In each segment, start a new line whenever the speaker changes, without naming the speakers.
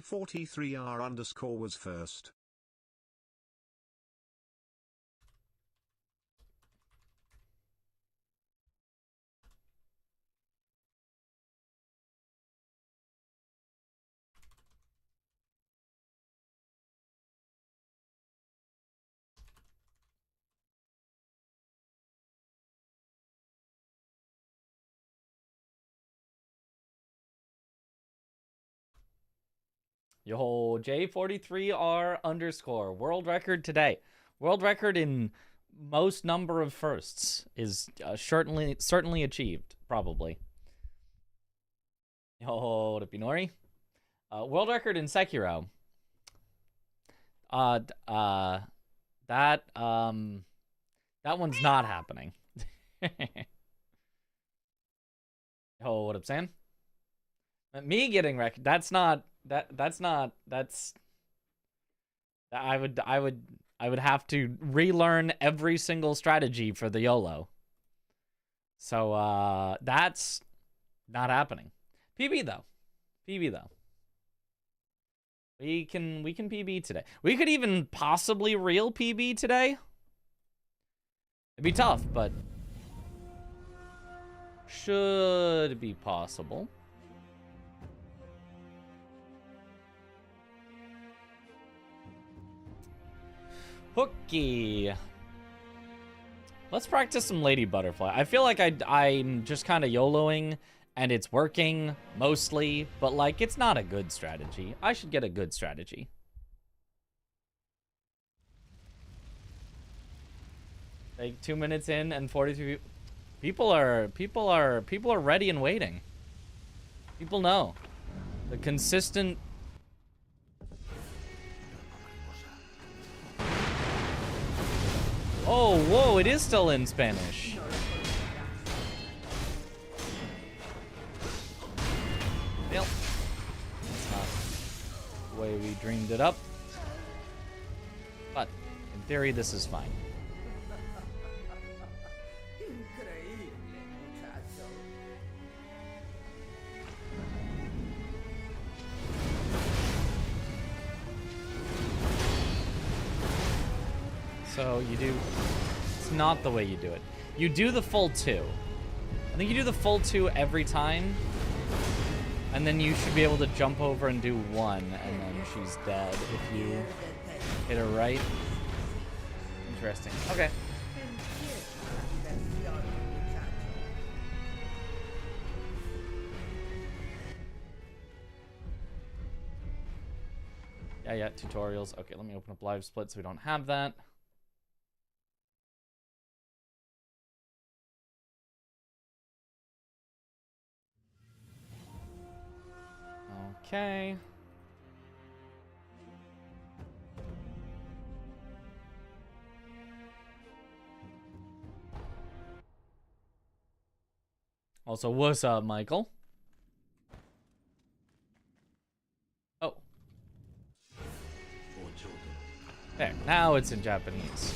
J43R underscore was first.
Yo, J43R underscore. World record today. World record in most number of firsts is certainly achieved, probably. Yo, Pinori. World record in Sekiro. That one's not happening. Yo, what up, Sam? Me getting record. That's I would have to relearn every single strategy for the YOLO. So that's not happening. PB though. We can PB today. We could even possibly real PB today. It'd be tough, but should be possible. Hooky. Let's practice some Lady Butterfly. I feel like I'm just kind of YOLOing and it's working mostly, but like it's not a good strategy. I should get a good strategy. Like 2 minutes in and 43 people are ready and waiting. People know the consistent. Oh, whoa, it is still in Spanish. Well, that's not the way we dreamed it up. But, in theory, this is fine. So you do, it's not the way you do it. You do the full 2. I think you do the full 2 every time. And then you should be able to jump over and do 1, and then she's dead if you hit her right. Interesting. Okay. Yeah, tutorials. Okay, let me open up live split so we don't have that. Okay. Also, what's up, Michael? Oh. There, now it's in Japanese.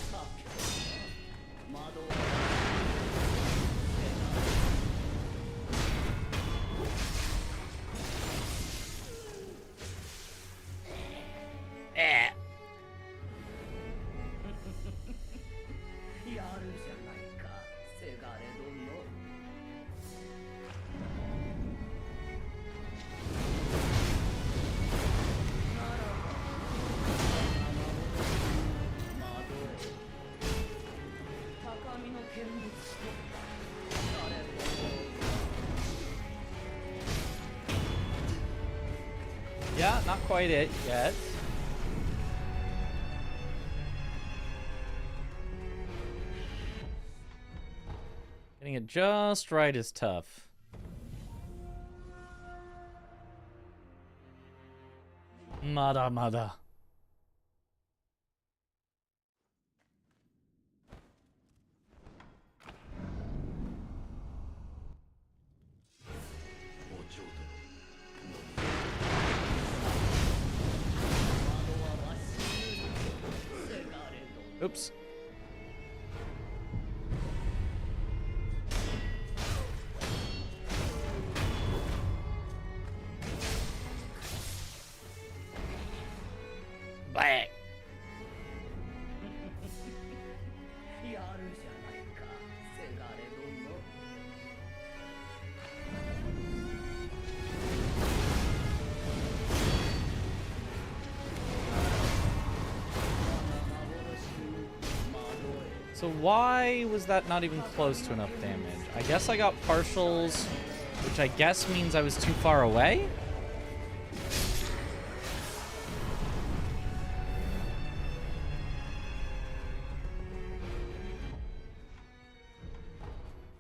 Yeah, not quite it yet. Getting it just right is tough. Mada. Oops. So why was that not even close to enough damage? I guess I got partials, which I guess means I was too far away?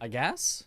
I guess?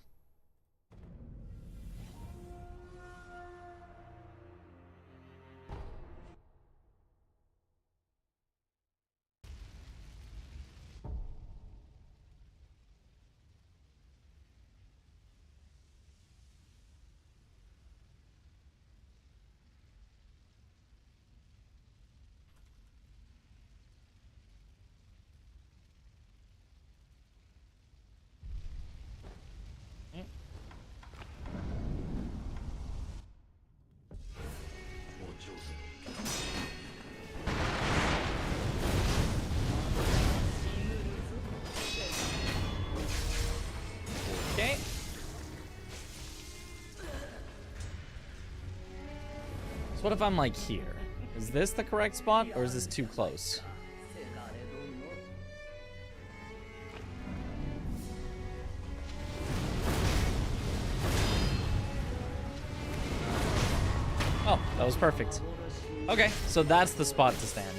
Okay. So what if I'm like here? Is this the correct spot or is this too close? Oh, that was perfect. Okay, so that's the spot to stand.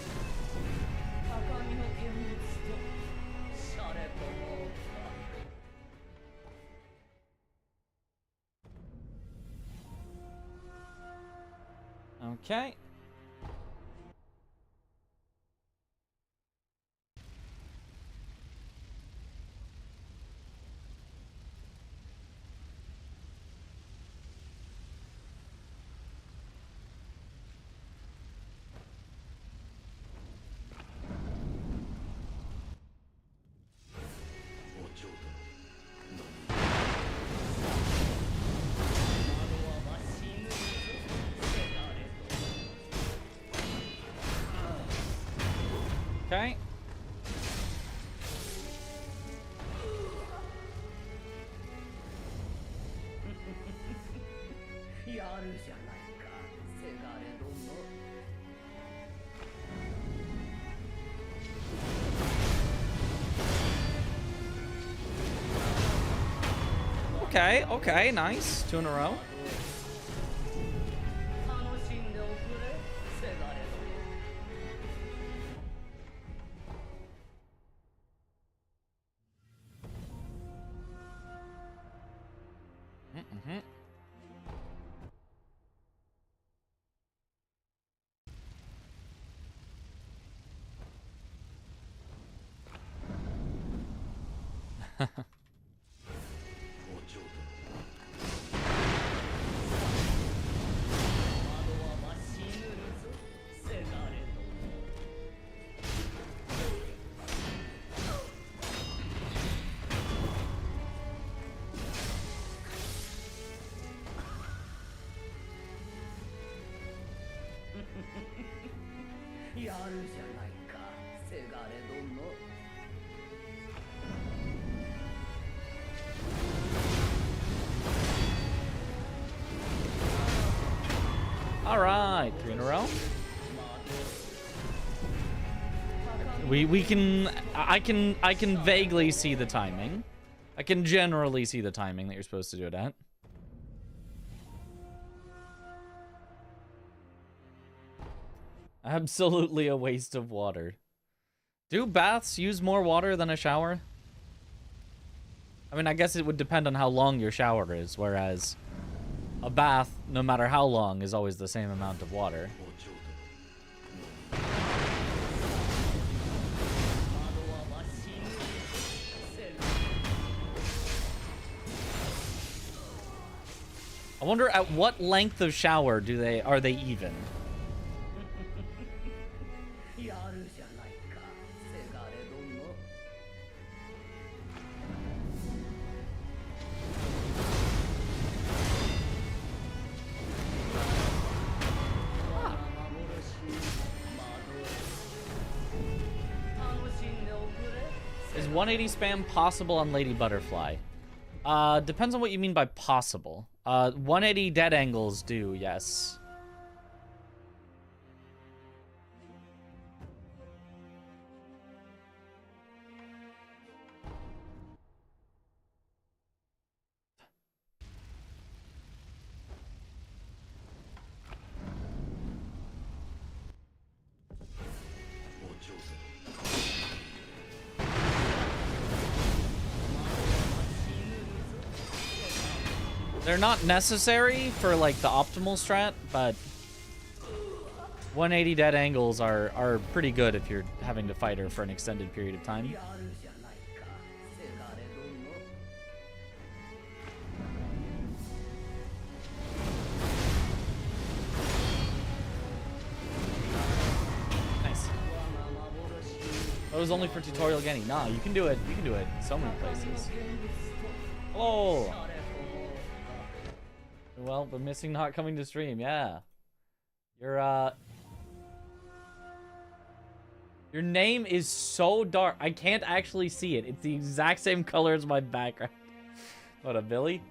Okay. Okay. Okay, okay, nice. 2 in a row. Mm-hmm. All right, 3 in a row. I can vaguely see the timing. I can generally see the timing that you're supposed to do it at. Absolutely a waste of water. Do baths use more water than a shower? I mean, I guess it would depend on how long your shower is, whereas a bath, no matter how long, is always the same amount of water. I wonder at what length of shower are they even? Is 180 spam possible on Lady Butterfly? Depends on what you mean by possible. 180 dead angles do, yes. They're not necessary for, like, the optimal strat, but 180 dead angles are pretty good if you're having to fight her for an extended period of time. Nice. That was only for tutorial Genny. Nah, you can do it. You can do it so many places. Oh! Well, but missing not coming to stream, yeah. Your name is so dark. I can't actually see it. It's the exact same color as my background. What, a Billy?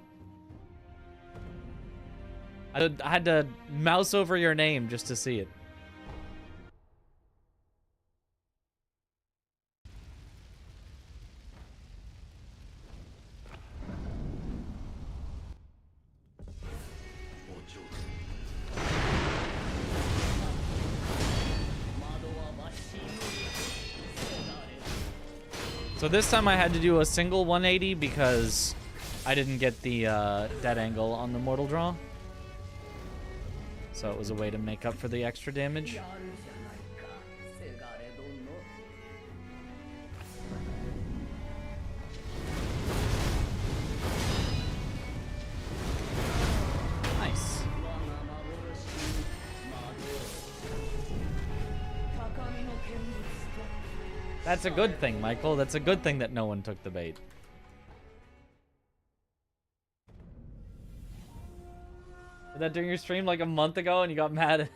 I had to mouse over your name just to see it. So this time I had to do a single 180 because I didn't get the dead angle on the mortal draw. So it was a way to make up for the extra damage. Nice. That's a good thing, Michael. That's a good thing that no one took the bait. Did that during your stream like a month ago and you got mad?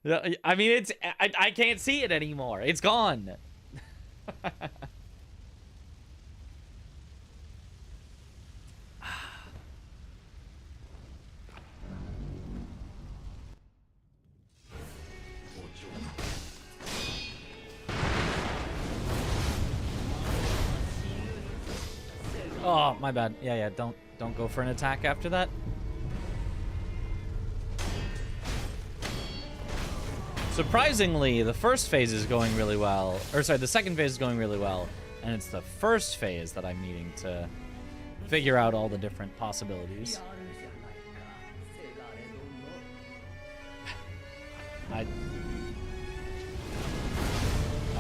I mean, it's... I can't see it anymore. It's gone. Oh, my bad. Yeah, don't go for an attack after that. Surprisingly, the first phase is going really well. Or sorry, the second phase is going really well. And it's the first phase that I'm needing to figure out all the different possibilities. I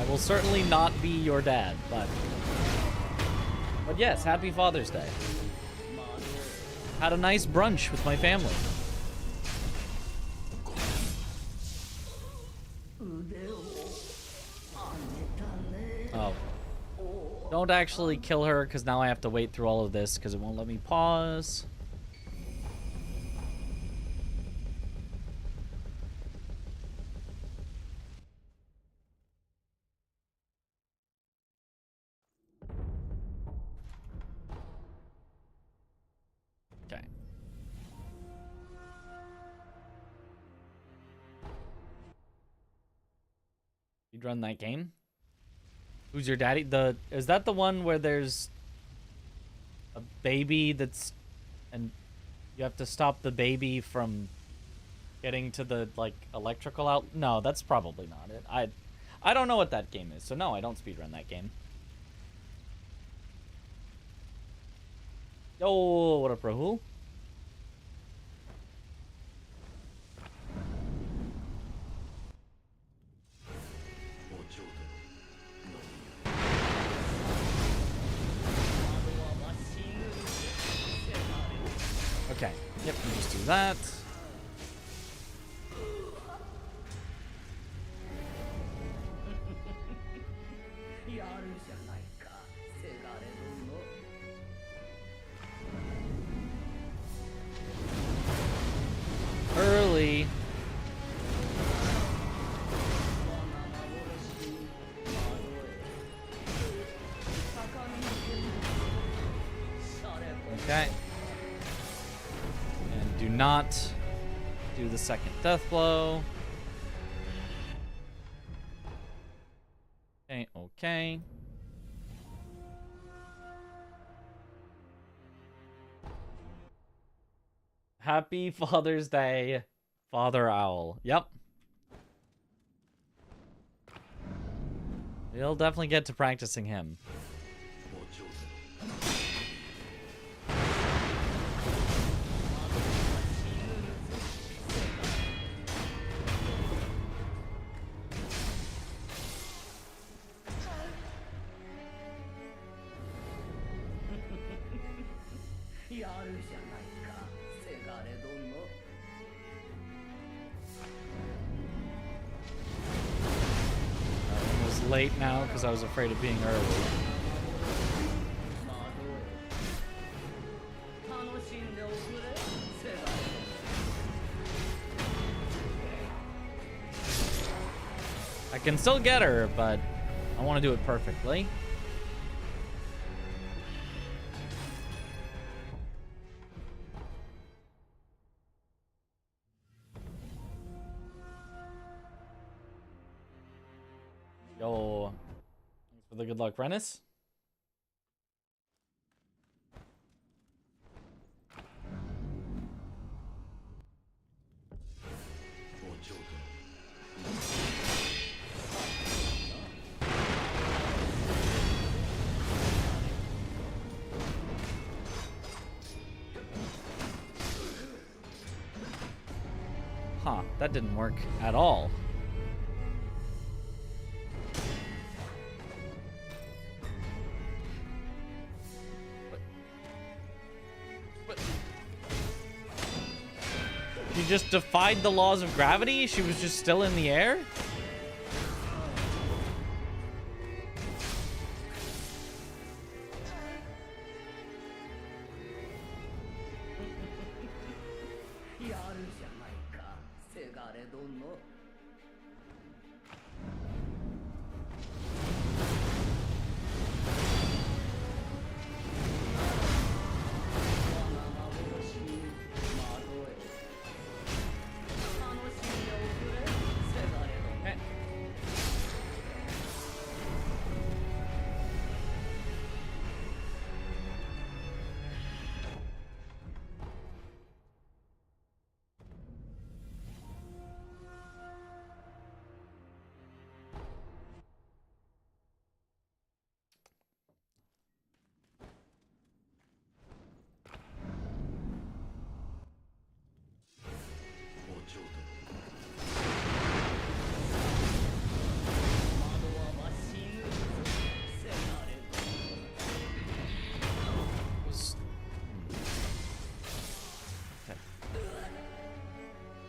will certainly not be your dad, but yes, happy Father's Day. Had a nice brunch with my family. Oh. Don't actually kill her, because now I have to wait through all of this, because it won't let me pause. Okay. You'd run that game? Who's your daddy? Is that the one where there's a baby that's, and you have to stop the baby from getting to the, like, electrical out? No, that's probably not it. I don't know what that game is, so no, I don't speedrun that game. Yo, what up, Rahul? Okay, yep, you just do that. Early. Okay. And do not do the second death blow. Okay, okay. Happy Father's Day, Father Owl. Yep. We'll definitely get to practicing him. I was late now because I was afraid of being early. I can still get her, but I want to do it perfectly. Yo, thanks for the good luck, Rennis. Huh, that didn't work at all. She just defied the laws of gravity? She was just still in the air?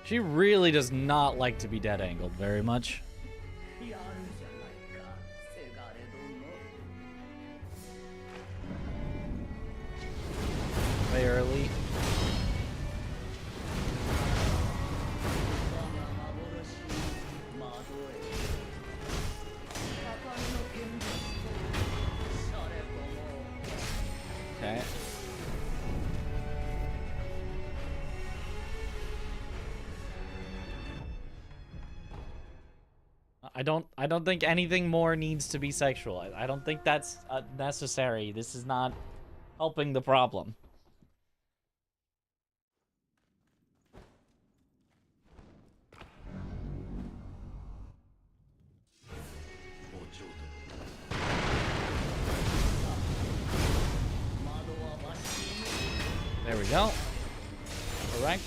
She really does not like to be dead angled very much. Way early. Okay. I don't think anything more needs to be sexual. I don't think that's necessary. This is not helping the problem. There we go. Correct.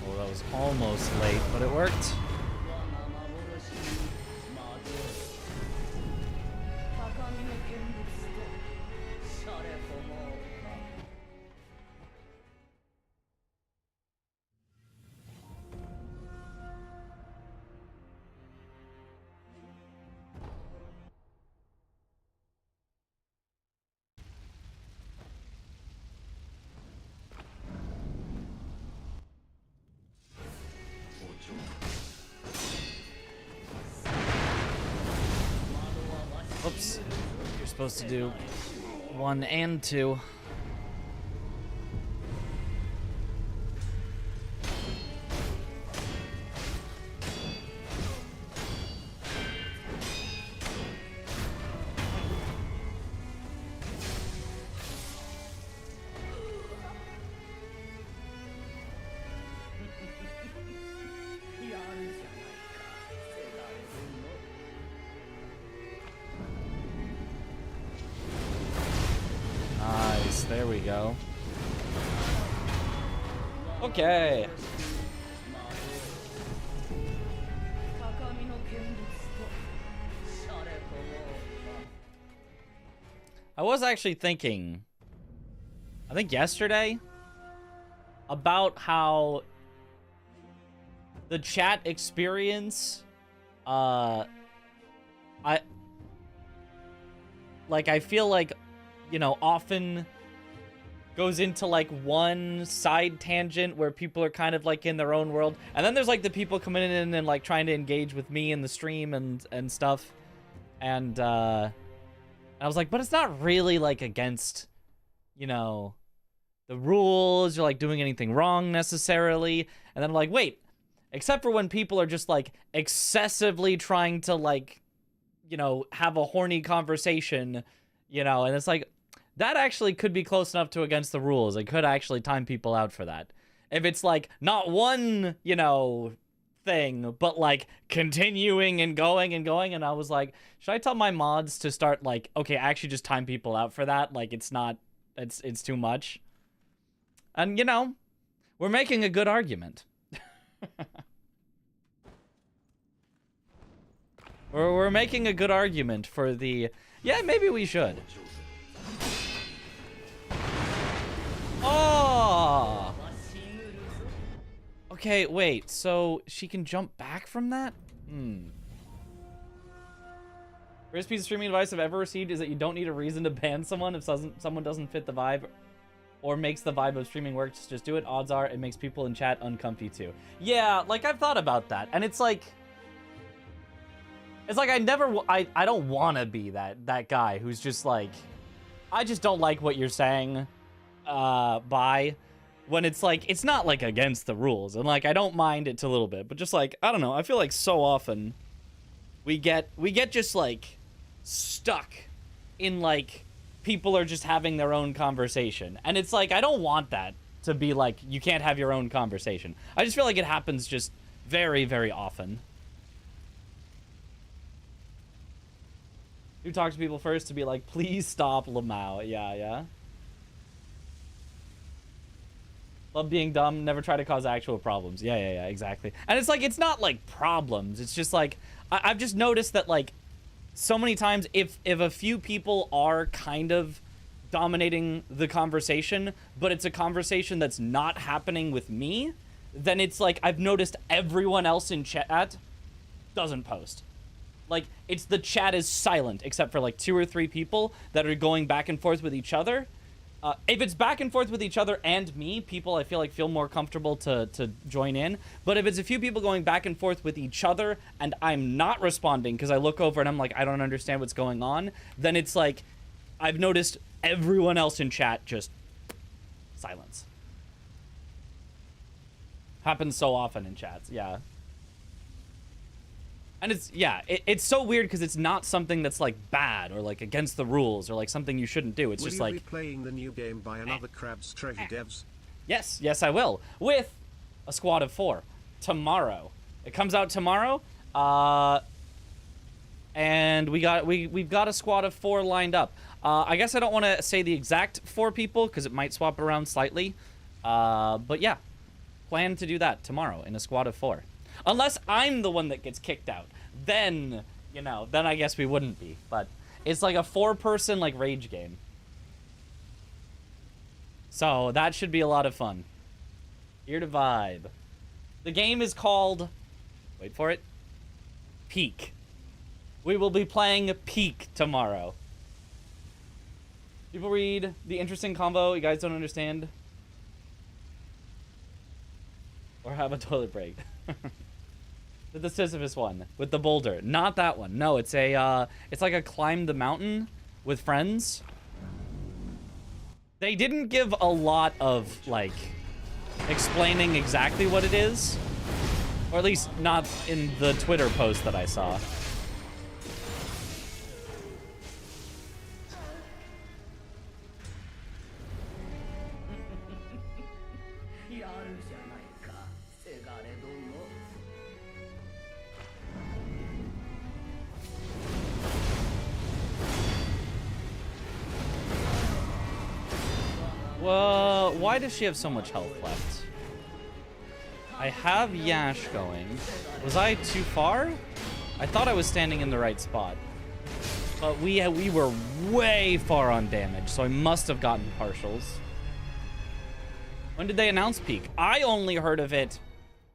Oh, that was almost late, but it worked. Oops. You're supposed to do 1 and 2. Nice. There we go. Okay. I was actually thinking, I think yesterday, about how the chat experience, I feel like, you know, often goes into like one side tangent where people are kind of like in their own world, and then there's like the people coming in and like trying to engage with me in the stream and stuff, and I was like, but it's not really like against, you know, the rules or like doing anything wrong necessarily. And then I'm like, wait, except for when people are just like excessively trying to like, you know, have a horny conversation, you know, and it's like, that actually could be close enough to against the rules. I could actually time people out for that. If it's like not one, you know, thing, but like continuing and going, and I was like, should I tell my mods to start like, okay, actually just time people out for that? Like it's not, it's too much. And you know, we're making a good argument. we're making a good argument for the, yeah, maybe we should. Oh! Okay, wait, so she can jump back from that? Greatest piece of streaming advice I've ever received is that you don't need a reason to ban someone if someone doesn't fit the vibe or makes the vibe of streaming work. Just do it. Odds are it makes people in chat uncomfy too. Yeah, like I've thought about that, and it's like I don't want to be that guy who's just like, I just don't like what you're saying, bye. When it's like, it's not like against the rules, and like I don't mind it a little bit, but just like, I don't know, I feel like so often we get just like stuck in like people are just having their own conversation, and it's like I don't want that to be like you can't have your own conversation. I just feel like it happens just very, very often. You talk to people first to be like, please stop, Lamau. Yeah. Love being dumb, never try to cause actual problems. Yeah, exactly. And it's like, it's not like problems. It's just like, I've just noticed that like, so many times if a few people are kind of dominating the conversation, but it's a conversation that's not happening with me, then it's like, I've noticed everyone else in chat doesn't post. Like, it's the chat is silent, except for like 2 or 3 people that are going back and forth with each other. If it's back and forth with each other and me, people I feel like feel more comfortable to join in. But if it's a few people going back and forth with each other and I'm not responding because I look over and I'm like, I don't understand what's going on, then it's like, I've noticed everyone else in chat just silence. Happens so often in chats, yeah. And it's, yeah, it's so weird because it's not something that's like bad or like against the rules or like something you shouldn't do. It's just like,
will you be playing the new game by another Crab's Treasure devs?
Yes, I will. With a squad of 4 tomorrow. It comes out tomorrow. And we've got a squad of 4 lined up. I guess I don't want to say the exact 4 people because it might swap around slightly. But yeah, plan to do that tomorrow in a squad of 4. Unless I'm the one that gets kicked out. Then, you know, then I guess we wouldn't be. But it's like a 4-person, like, rage game. So, that should be a lot of fun. Here to vibe. The game is called... Wait for it. Peak. We will be playing Peak tomorrow. People read the interesting combo you guys don't understand. Or have a toilet break. The Sisyphus one with the boulder, not that one. No, it's a it's like a climb the mountain with friends. They didn't give a lot of like explaining exactly what it is, or at least not in the Twitter post that I saw. Well, why does she have so much health left? I have Yash going. Was I too far? I thought I was standing in the right spot. But we were way far on damage, so I must have gotten partials. When did they announce Peak? I only heard of it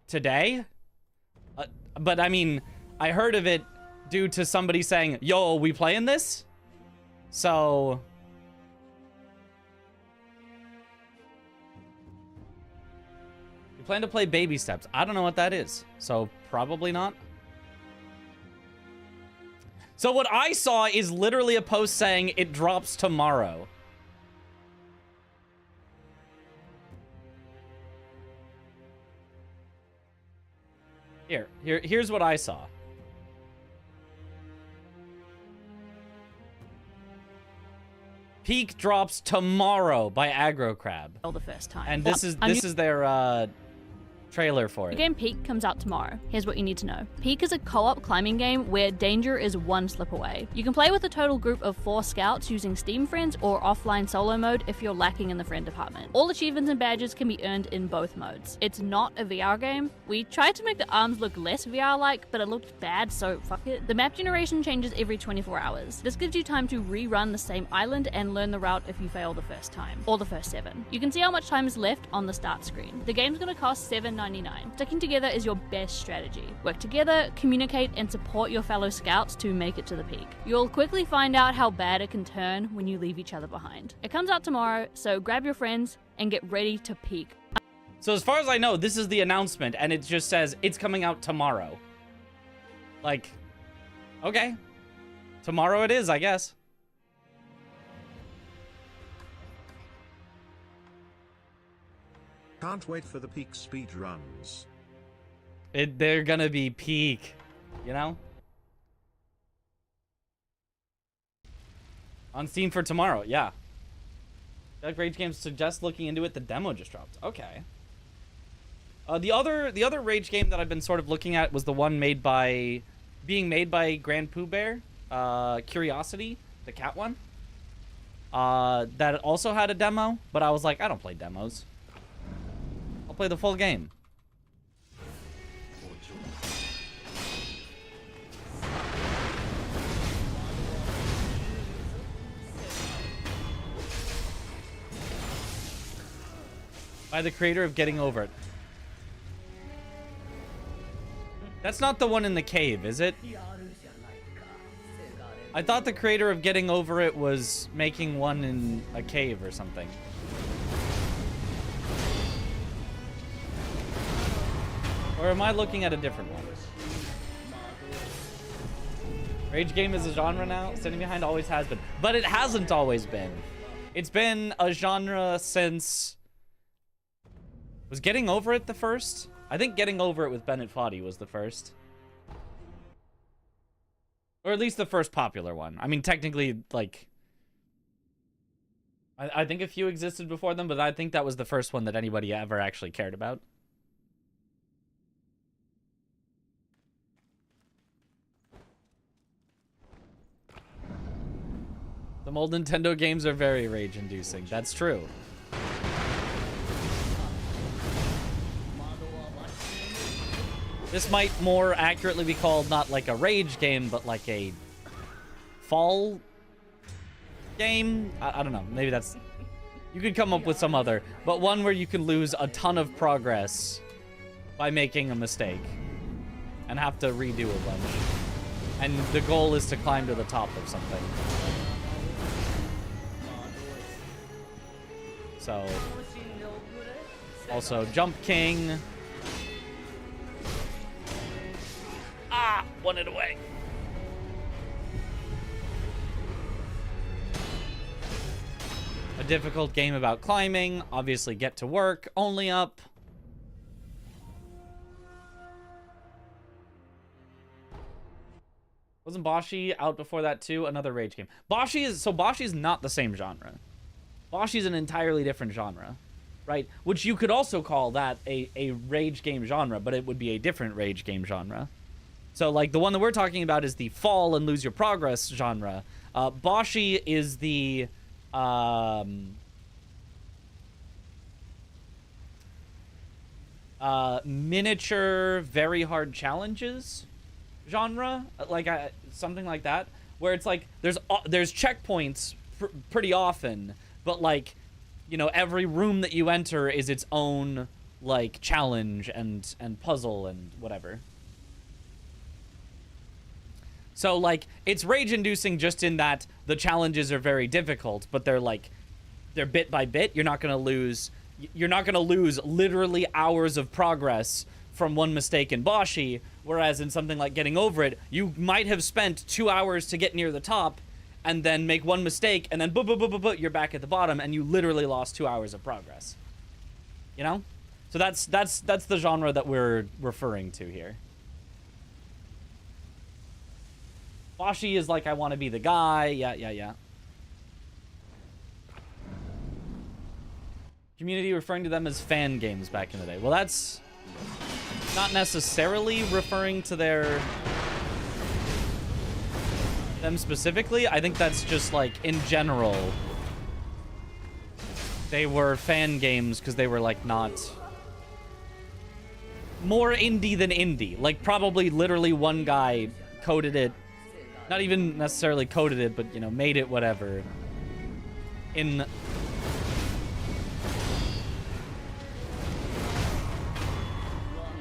today. But I mean, I heard of it due to somebody saying, yo, are we playing this? So... we plan to play Baby Steps. I don't know what that is, so probably not. So what I saw is literally a post saying it drops tomorrow. Here's what I saw. Peak drops tomorrow by Aggro Crab.
The first time.
And this is their trailer for it.
The game Peak comes out tomorrow. Here's what you need to know. Peak is a co-op climbing game where danger is one slip away. You can play with a total group of 4 scouts using Steam friends or offline solo mode if you're lacking in the friend department. All achievements and badges can be earned in both modes. It's not a VR game. We tried to make the arms look less VR-like, but it looked bad, so fuck it. The map generation changes every 24 hours. This gives you time to rerun the same island and learn the route if you fail the first time, or the first 7. You can see how much time is left on the start screen. The game's gonna cost $7.99. Sticking together is your best strategy. Work together, communicate, and support your fellow scouts to make it to the peak. You'll quickly find out how bad it can turn when you leave each other behind. It comes out tomorrow, so grab your friends and get ready to peak.
So as far as I know, this is the announcement, and it just says it's coming out tomorrow. Like, okay. Tomorrow it is, I guess.
Can't wait for the Peak speedruns.
They're gonna be peak, you know? On Steam for tomorrow, yeah. Like Rage Games suggests looking into it. The demo just dropped. Okay. The other Rage game that I've been sort of looking at was the one being made by Grand Pooh Bear, Curiosity, the cat one. That also had a demo, but I was like, I don't play demos. I'll play the full game. By the creator of Getting Over It. That's not the one in the cave, is it? I thought the creator of Getting Over It was making one in a cave or something. Or am I looking at a different one? Rage game is a genre now. Standing Behind always has been. But it hasn't always been. It's been a genre since... Was Getting Over It the first? I think Getting Over It with Bennett Foddy was the first. Or at least the first popular one. I mean, technically, like... I think a few existed before them, but I think that was the first one that anybody ever actually cared about. Some old Nintendo games are very rage-inducing. That's true. This might more accurately be called not like a rage game, but like a fall game. I don't know. Maybe that's... You could come up with some other, but one where you can lose a ton of progress by making a mistake and have to redo a bunch. And the goal is to climb to the top of something. So, also Jump King. Ah, won it away. A difficult game about climbing. Obviously, Get to Work. Only Up. Wasn't Boshi out before that too? Another rage game. Boshi is not the same genre. Boshi is an entirely different genre, right? Which you could also call that a rage game genre, but it would be a different rage game genre. So, like, the one that we're talking about is the fall and lose your progress genre. Boshi is the miniature, very hard challenges genre, like something like that, where it's like there's checkpoints pretty often, but like, you know, every room that you enter is its own like challenge and puzzle and whatever. So like it's rage-inducing just in that the challenges are very difficult, but they're bit by bit. You're not gonna lose literally hours of progress from one mistake in Boshi, whereas in something like Getting Over It, you might have spent 2 hours to get near the top, and then make one mistake, and then you're back at the bottom, and you literally lost 2 hours of progress. You know? So that's the genre that we're referring to here. Boshi is like, I want to be the guy. Yeah. Community referring to them as fan games back in the day. Well, that's not necessarily referring to them specifically. I think that's just like in general they were fan games because they were like not more indie than indie. Like probably literally one guy coded it, not even necessarily coded it, but you know, made it whatever in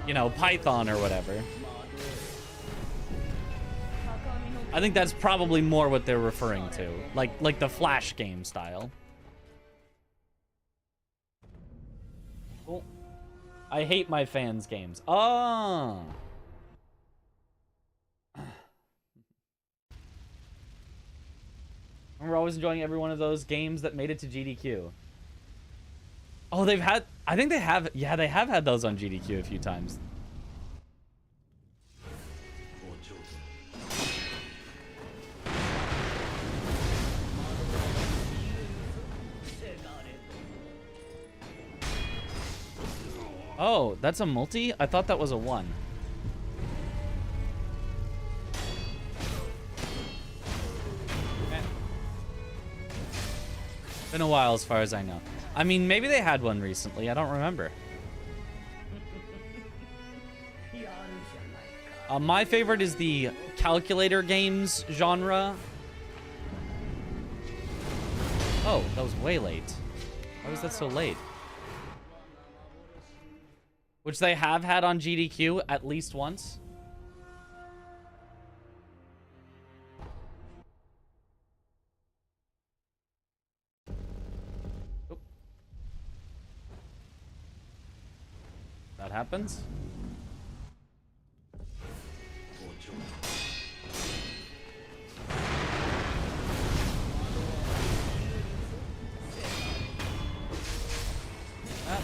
you know, Python or whatever. I think that's probably more what they're referring to. Like the Flash game style. Cool. I hate my fans' games. Oh. We're always enjoying every one of those games that made it to GDQ. Oh, they've had... I think they have... Yeah, they have had those on GDQ a few times. Oh, that's a multi? I thought that was a one. Been a while as far as I know. I mean, maybe they had one recently. I don't remember. My favorite is the calculator games genre. Oh, that was way late. Why was that so late? Which they have had on GDQ at least once. Oop. That happens. Ah.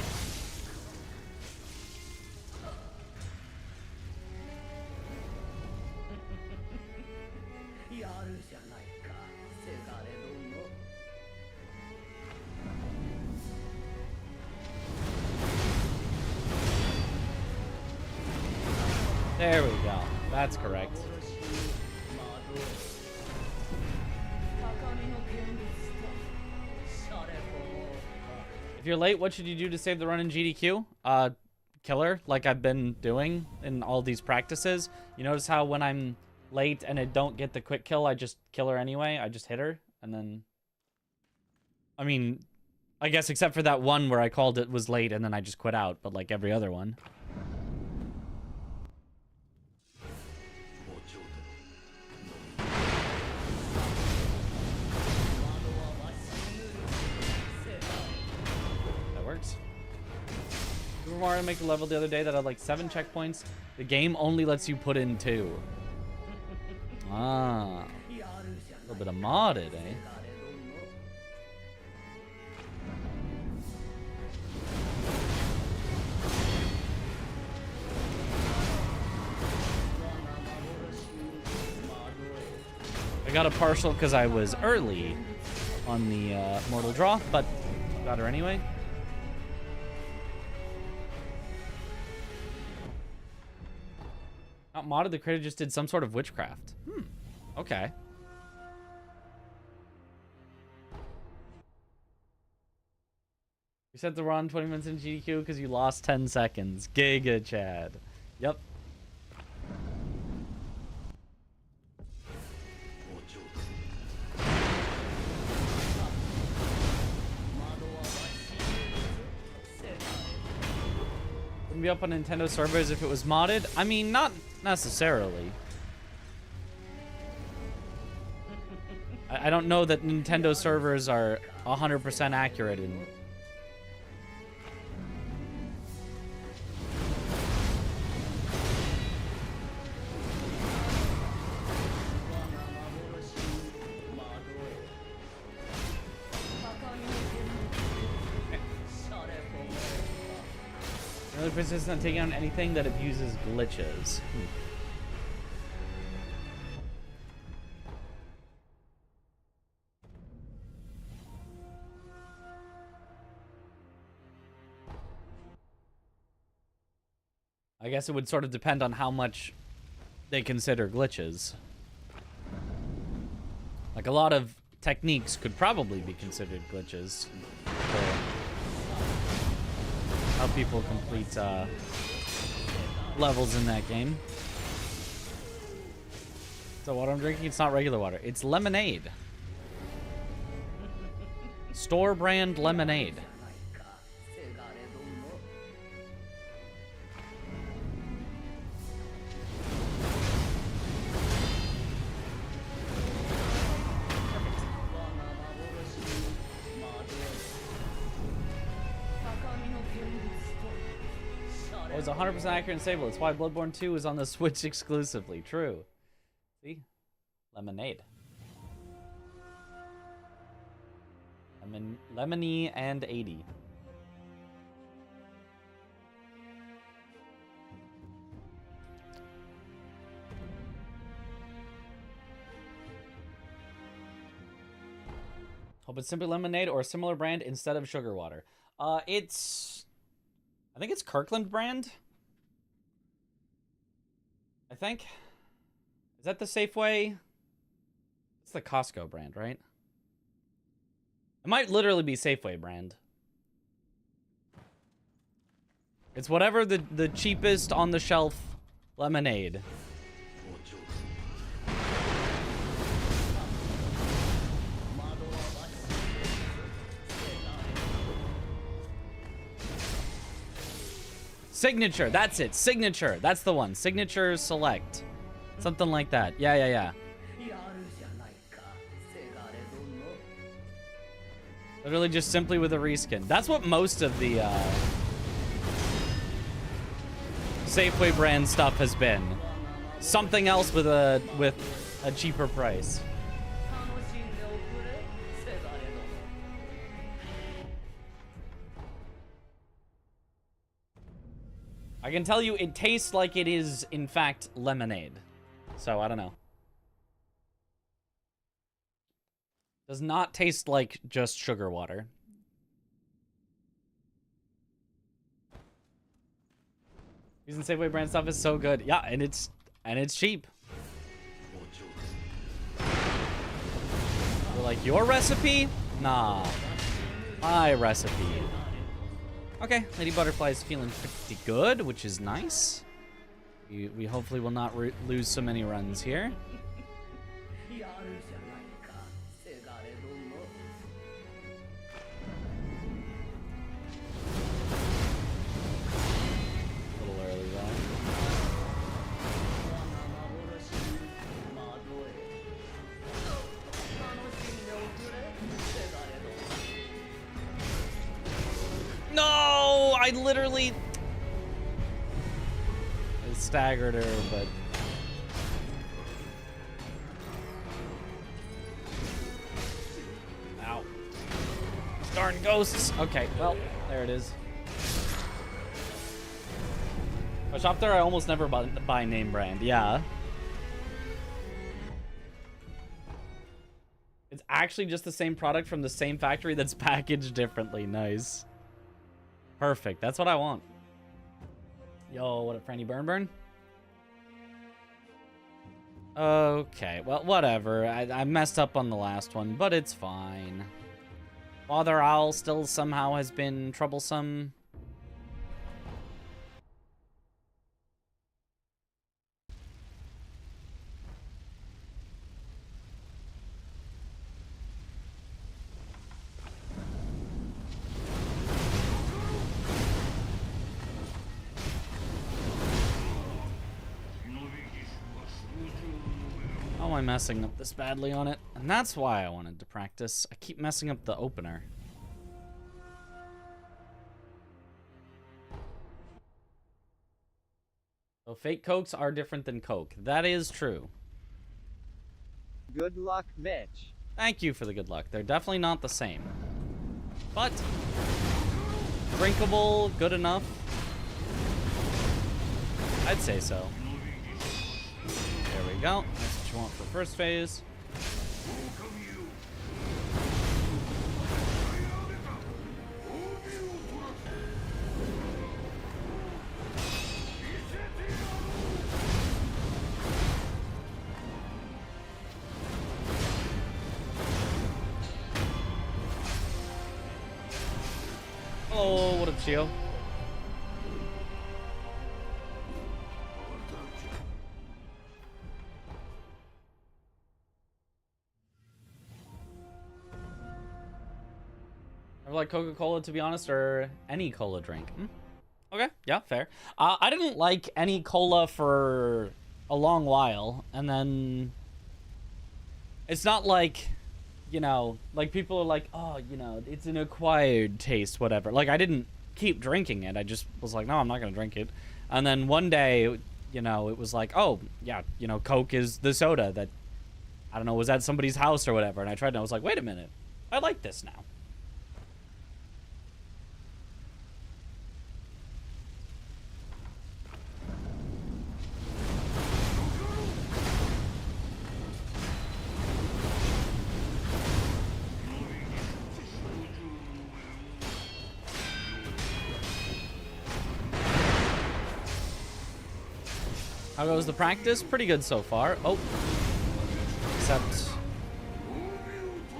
There we go. That's correct. If you're late, what should you do to save the run in GDQ? Killer, like I've been doing in all these practices. You notice how when I'm late and I don't get the quick kill, I just kill her anyway. I just hit her, and then... I mean, I guess except for that one where I called it was late and then I just quit out, but like every other one. Super Mario Maker level the other day that had like 7 checkpoints. The game only lets you put in 2. Ah. A little bit of modded, eh? I got a partial because I was early on the Mortal Draw, but got her anyway. Not modded, the creator just did some sort of witchcraft. Okay. set the run 20 minutes in GDQ because you lost 10 seconds. Giga Chad. Yep. Wouldn't be up on Nintendo servers if it was modded? I mean, not necessarily. I don't know that Nintendo servers are 100% accurate in... Really persistent on taking on anything that abuses glitches. I guess it would sort of depend on how much they consider glitches. Like, a lot of techniques could probably be considered glitches for how people complete levels in that game. So what I'm drinking, it's not regular water. It's lemonade. Store brand lemonade. It was 100% accurate and stable. It's why Bloodborne 2 is on the Switch exclusively. True. See? Lemonade. Lemony and 80. Hope it's simply lemonade or a similar brand instead of sugar water. I think it's Kirkland brand. I think. Is that the Safeway? It's the Costco brand, right? It might literally be Safeway brand. It's whatever the cheapest on the shelf lemonade. Signature, that's it. Signature, that's the one. Signature Select. Something like that. Yeah. Literally just simply with a reskin. That's what most of the Safeway brand stuff has been. Something else with a cheaper price. I can tell you it tastes like it is, in fact, lemonade. So, I don't know. Does not taste like just sugar water. Using Safeway brand stuff is so good. Yeah, and it's cheap. You're like, your recipe? Nah. My recipe. Okay, Lady Butterfly is feeling pretty good, which is nice. We hopefully will not lose so many runs here. A little early though. No, I literally staggered her, but ow. Darn ghosts. Okay, well, there it is. I shop there, I almost never buy name brand. Yeah. It's actually just the same product from the same factory that's packaged differently. Nice. Perfect. That's what I want. Yo, what up, Franny Burn? Okay, well, whatever. I messed up on the last one, but it's fine. Father Owl still somehow has been troublesome. How am I messing up this badly on it? And that's why I wanted to practice. I keep messing up the opener. So fake Cokes are different than Coke. That is true.
Good luck, Mitch.
Thank you for the good luck. They're definitely not the same. But drinkable, good enough. I'd say so. There we go. That's what you want for first phase. Oh, what up, Chio? I like Coca-Cola, to be honest, or any cola drink. Okay, yeah, fair. I didn't like any cola for a long while, and then it's not like, you know, like people are like, oh, you know, it's an acquired taste, whatever. Like, I didn't keep drinking it. I just was like, no, I'm not going to drink it. And then one day, you know, it was like, oh, yeah, you know, Coke is the soda that, I don't know, was at somebody's house or whatever. And I tried and I was like, wait a minute, I like this now. How goes the practice? Pretty good so far. Oh. Except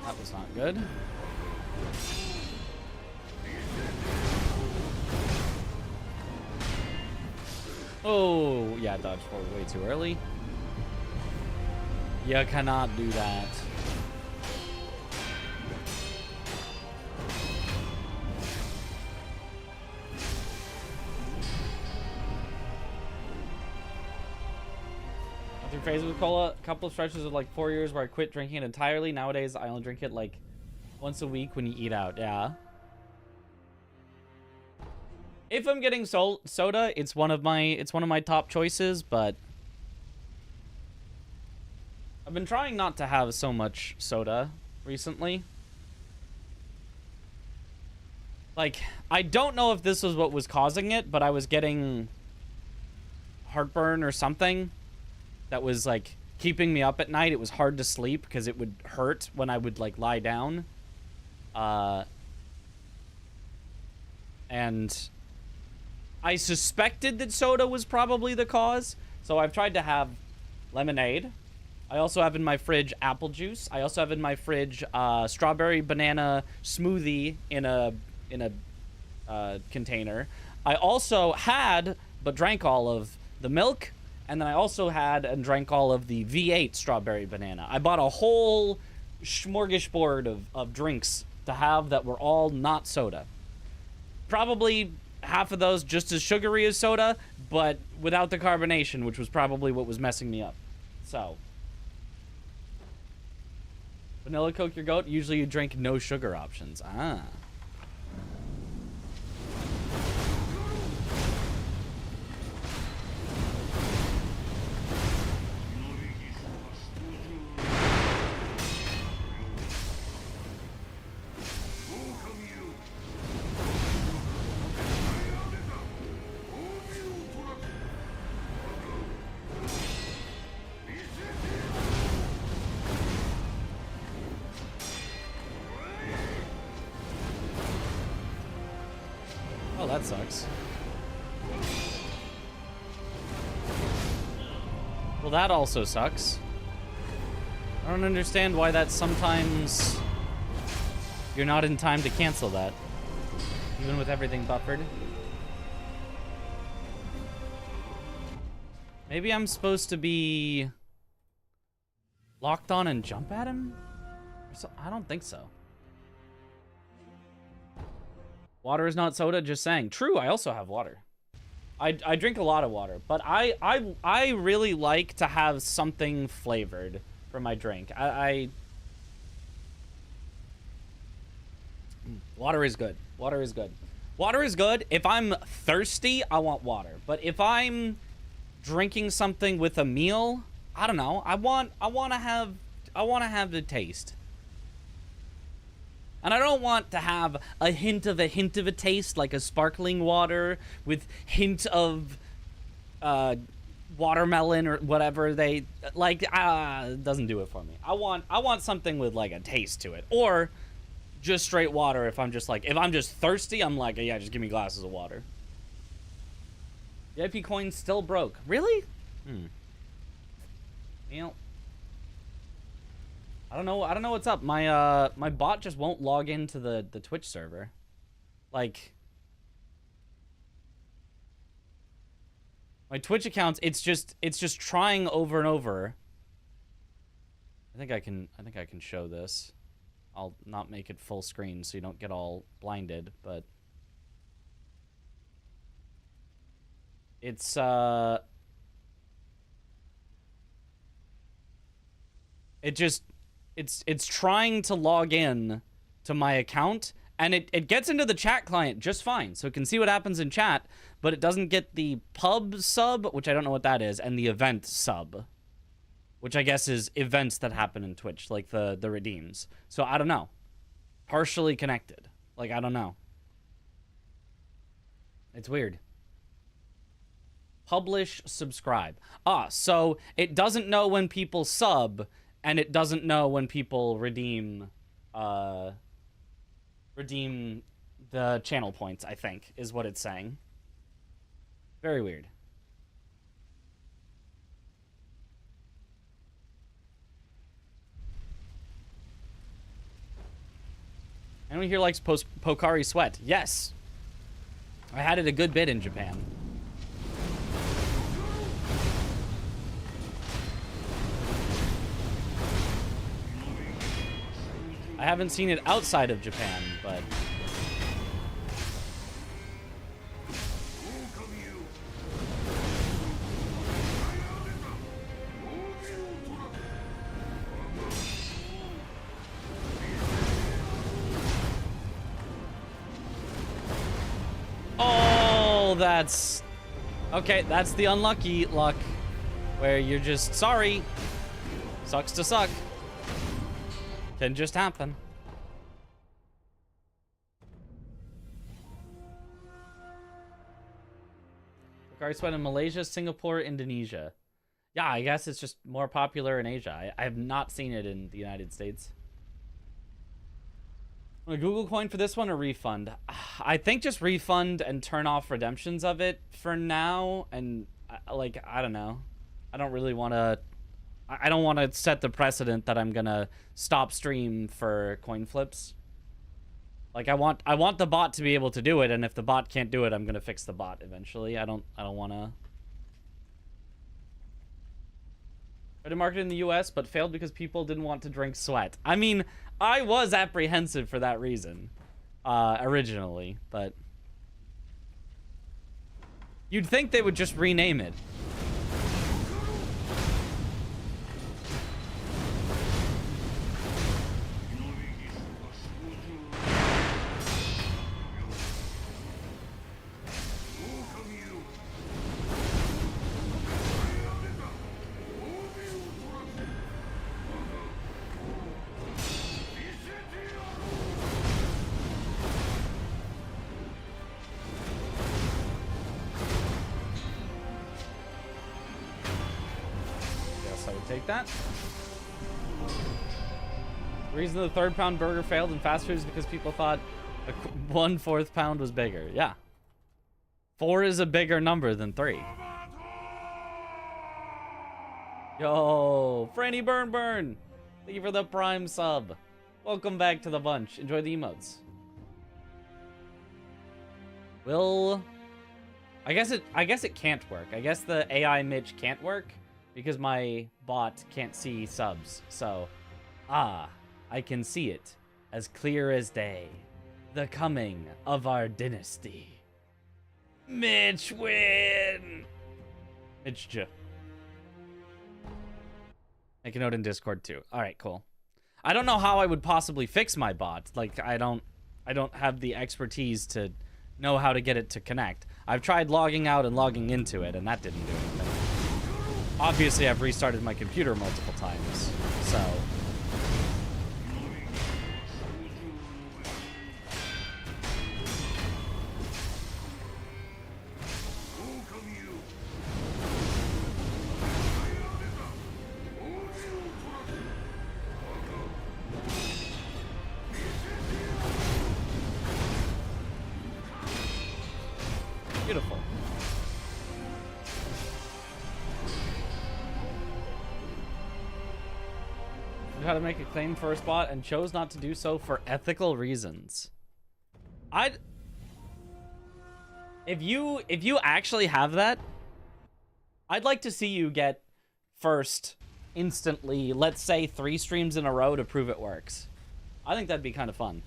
that was not good. Oh, yeah, dodge forward way too early. You cannot do that. Phase with cola, a couple of stretches of like 4 years where I quit drinking it entirely. Nowadays I only drink it like once a week when you eat out. Yeah, if I'm getting soda, it's one of my top choices, but I've been trying not to have so much soda recently. Like, I don't know if this was what was causing it, but I was getting heartburn or something that was like keeping me up at night. It was hard to sleep because it would hurt when I would like lie down. And I suspected that soda was probably the cause. So I've tried to have lemonade. I also have in my fridge apple juice. I also have in my fridge strawberry banana smoothie in a container. I also had but drank all of the milk. And then I also had and drank all of the V8 strawberry banana. I bought a whole smorgasbord of drinks to have that were all not soda. Probably half of those just as sugary as soda, but without the carbonation, which was probably what was messing me up. So, vanilla Coke your goat? Usually you drink no sugar options. Ah. Oh, that sucks. Well, that also sucks. I don't understand why that sometimes You're not in time to cancel that. Even with everything buffered. Maybe I'm supposed to be locked on and jump at him? I don't think so. Water is not soda, just saying. True, I also have water. I drink a lot of water, but I really like to have something flavored for my drink. Water is good. Water is good. Water is good. If I'm thirsty, I want water. But if I'm drinking something with a meal, I don't know. I want to have the taste. And I don't want to have a hint of a taste, like a sparkling water with hint of watermelon or whatever they like. It doesn't do it for me. I want something with like a taste to it, or just straight water. If I'm just thirsty, I'm like, yeah, just give me glasses of water. The IP coin still broke. Really? You know, I don't know what's up. My my bot just won't log into the Twitch server. Like, my Twitch accounts, it's just trying over and over. I think I can show this. I'll not make it full screen so you don't get all blinded, but it's it's trying to log in to my account, and it gets into the chat client just fine, so it can see what happens in chat, but it doesn't get the pub sub, which I don't know what that is, and the event sub, which I guess is events that happen in Twitch, like the redeems. So I don't know. Partially connected. Like, I don't know. It's weird. Publish, subscribe. So it doesn't know when people sub, and it doesn't know when people redeem the channel points, I think, is what it's saying. Very weird. Anyone here likes Pocari Sweat? Yes. I had it a good bit in Japan. I haven't seen it outside of Japan, but... Oh, that's... Okay, that's the unlucky luck. Where you're just, sorry. Sucks to suck. Can just happen. Pocari Sweat in Malaysia, Singapore, Indonesia. Yeah, I guess it's just more popular in Asia. I have not seen it in the United States. A Google coin for this one or refund? I think just refund and turn off redemptions of it for now. And like, I don't know. I don't really want to... I don't want to set the precedent that I'm gonna stop stream for coin flips. Like, I want the bot to be able to do it, and if the bot can't do it, I'm gonna fix the bot eventually. I don't want to. Tried to market in the US, but failed because people didn't want to drink sweat. I mean, I was apprehensive for that reason, originally, but you'd think they would just rename it. Take that. The reason the third pound burger failed in fast food is because people thought 1/4 pound was bigger. Yeah. 4 is a bigger number than 3. Yo, Franny Burn. Thank you for the Prime sub. Welcome back to the bunch. Enjoy the emotes. Will... I guess it can't work. I guess the AI Mitch can't work because my bot can't see subs. So, I can see it as clear as day. The coming of our dynasty. Mitch win! Mitch J. Make a note in Discord too. Alright, cool. I don't know how I would possibly fix my bot. Like, I don't have the expertise to know how to get it to connect. I've tried logging out and logging into it, and that didn't do anything. Obviously, I've restarted my computer multiple times, so... Beautiful. Knew how to make a claim for a spot and chose not to do so for ethical reasons. If you actually have that, I'd like to see you get first instantly, let's say 3 streams in a row to prove it works. I think that'd be kind of fun.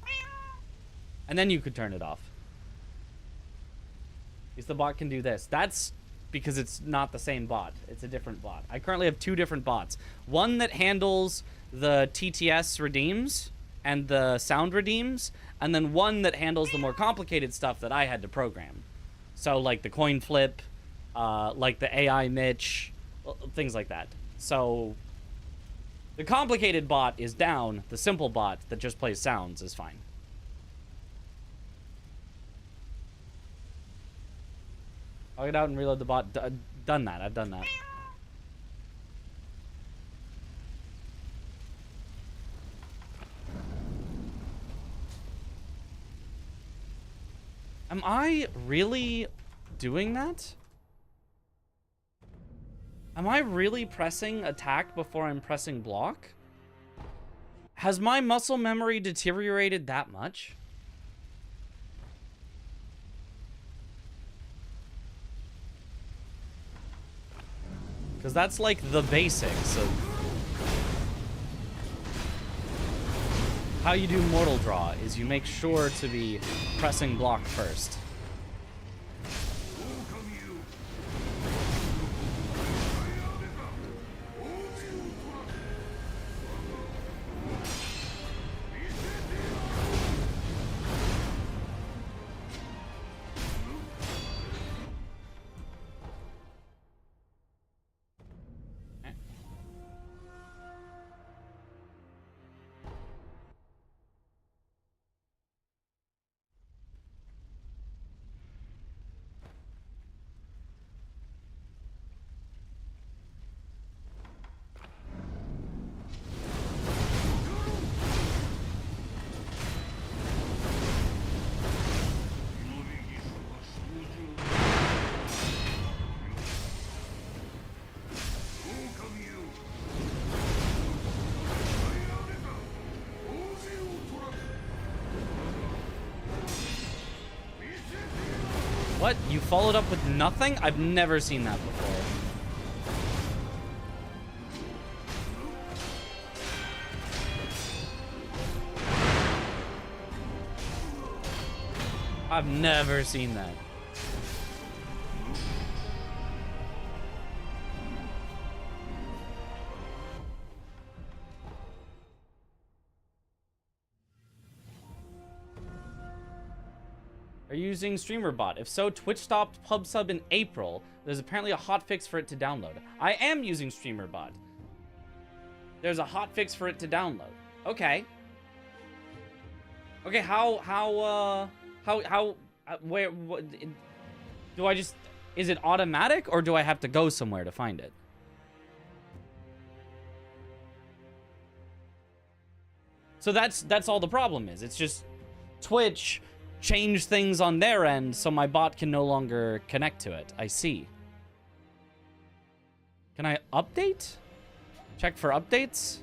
And then you could turn it off. Because the bot can do this. That's because it's not the same bot. It's a different bot. I currently have 2 different bots. One that handles the TTS redeems and the sound redeems, and then one that handles the more complicated stuff that I had to program. So like the coin flip, like the AI Mitch, things like that. So the complicated bot is down. The simple bot that just plays sounds is fine. I'll get out and reload the bot. Done that. I've done that. Am I really doing that? Am I really pressing attack before I'm pressing block? Has my muscle memory deteriorated that much? Because that's like the basics of how you do Mortal Draw, is you make sure to be pressing block first. What? You followed up with nothing? I've never seen that before. I've never seen that. Are you using StreamerBot? If so, Twitch stopped PubSub in April. There's apparently a hotfix for it to download. I am using StreamerBot. There's a hotfix for it to download. Okay. Okay, where, what, do I just, is it automatic or do I have to go somewhere to find it? So that's all the problem is. It's just Twitch change things on their end so my bot can no longer connect to it. I see. Can I update? Check for updates?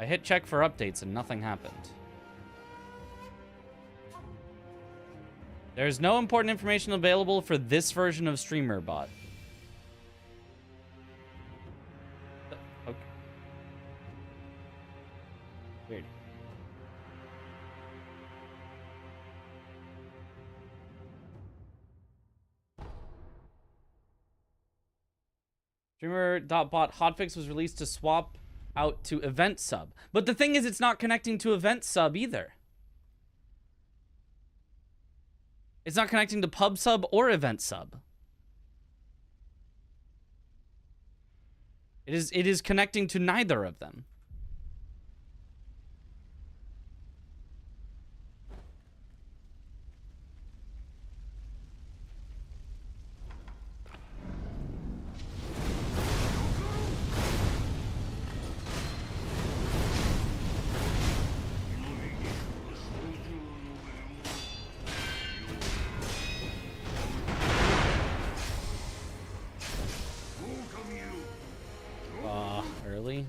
I hit check for updates and nothing happened. There's no important information available for this version of StreamerBot. Okay. Weird. Streamer.bot hotfix was released to swap out to event sub. But the thing is, it's not connecting to event sub either. It's not connecting to pub sub or event sub. It is connecting to neither of them. Early.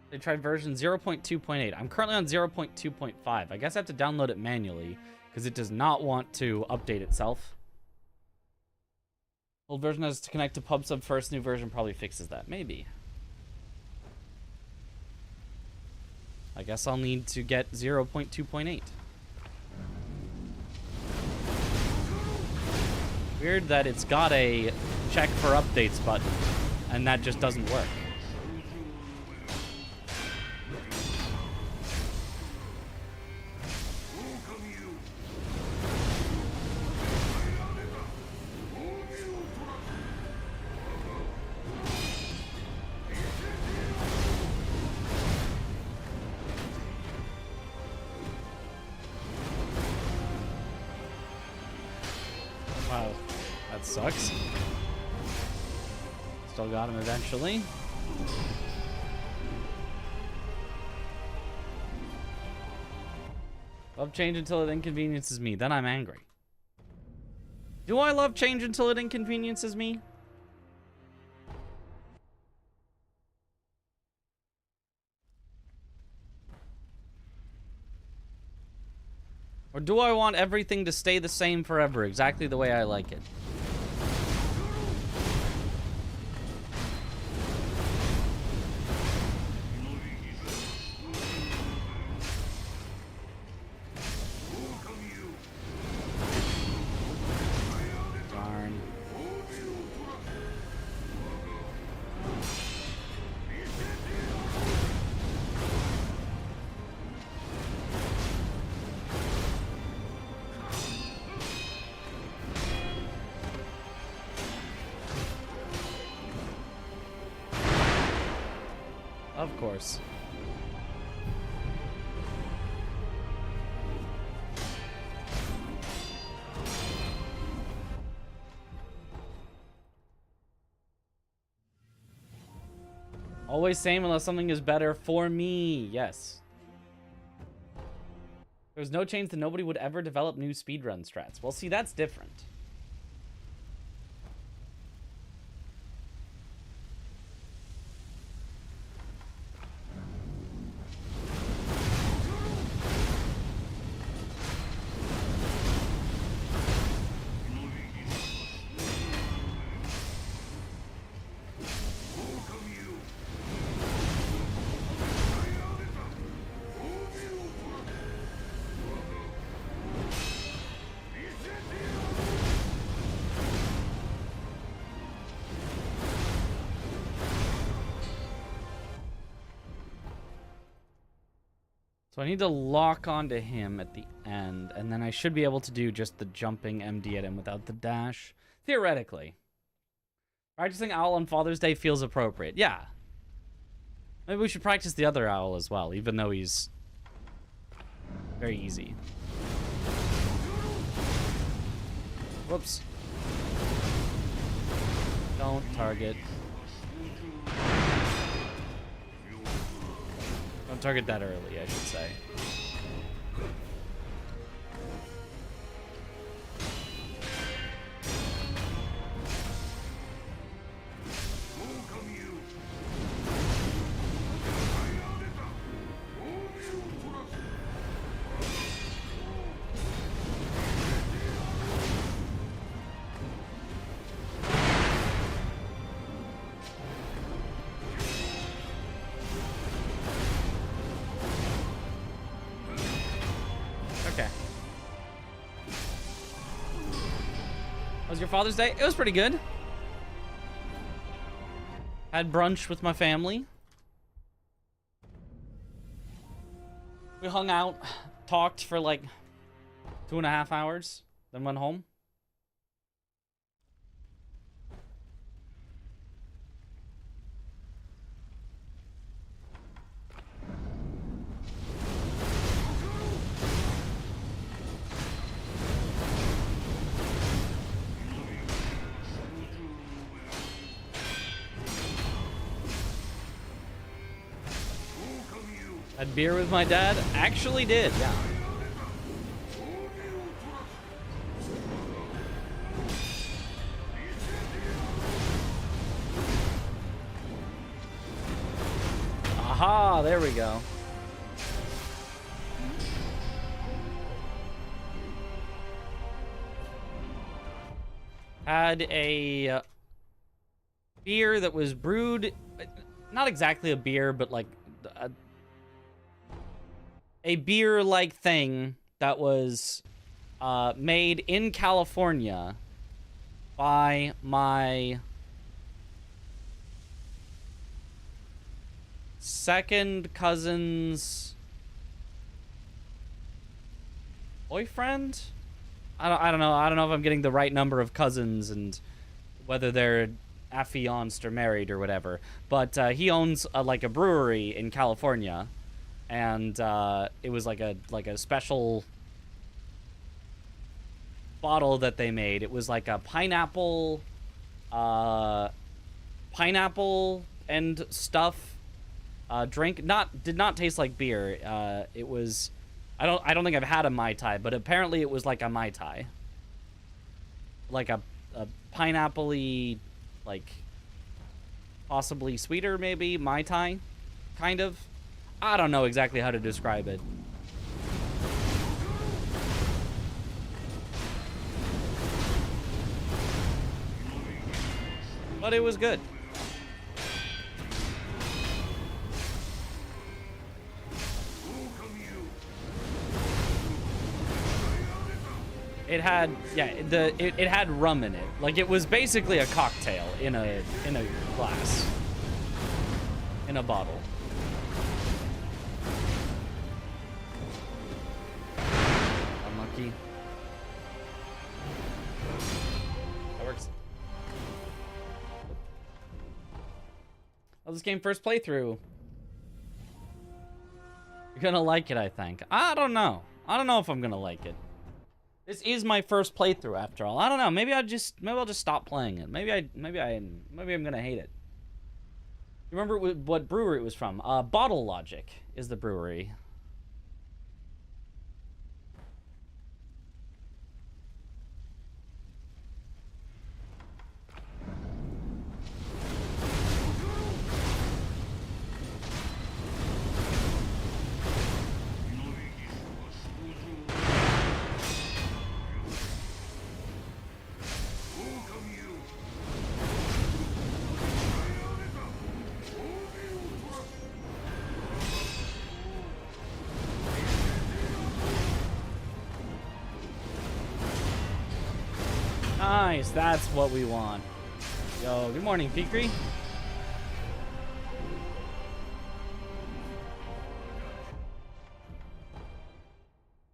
They tried version 0.2.8. I'm currently on 0.2.5. I guess I have to download it manually because it does not want to update itself. Old version has to connect to PubSub first. New version probably fixes that. Maybe. I guess I'll need to get 0.2.8. Weird that it's got a check for updates button and that just doesn't work. Wow, that sucks. Still got him eventually. Love change until it inconveniences me. Then I'm angry. Do I love change until it inconveniences me? Or do I want everything to stay the same forever, exactly the way I like it? Darn. Of course. Always same unless something is better for me. Yes. There's no change that nobody would ever develop new speedrun strats. Well, see, that's different. So I need to lock onto him at the end, and then I should be able to do just the jumping MD at him without the dash. Theoretically. Practicing Owl on Father's Day feels appropriate. Yeah. Maybe we should practice the other Owl as well, even though he's very easy. Whoops. Don't target. Don't target that early, I should say. Was your Father's Day? It was pretty good. Had brunch with my family. We hung out, talked for like 2.5 hours, then went home. Had beer with my dad? Actually did, yeah. Aha, there we go. Had a beer that was brewed, not exactly a beer, but like a beer-like thing that was made in California by my second cousin's boyfriend? I don't know. I don't know if I'm getting the right number of cousins and whether they're affianced or married or whatever. But he owns like a brewery in California. And it was like a special bottle that they made. It was like a pineapple and stuff drink. Did not taste like beer. It was I don't think I've had a Mai Tai, but apparently it was like a Mai Tai. Like a pineapple-y, like possibly sweeter maybe Mai Tai, kind of. I don't know exactly how to describe it. But it was good. It had, yeah, it had rum in it. Like it was basically a cocktail in a glass. In a bottle. Unlucky. That works. Oh, this game first playthrough. You're gonna like it, I think. I don't know. I don't know if I'm gonna like it. This is my first playthrough, after all. I don't know. Maybe I'll just stop playing it. Maybe I'm gonna hate it. You remember what brewery it was from? Bottle Logic is the brewery. Nice, that's what we want. Yo, good morning, Fikri.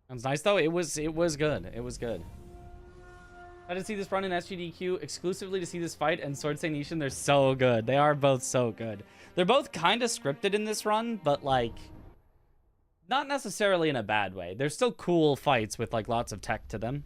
Sounds nice though. It was good. It was good. I had to see this run in SGDQ exclusively to see this fight and Sword Say Nation. They're so good. They are both so good. They're both kind of scripted in this run, but like not necessarily in a bad way. They're still cool fights with like lots of tech to them.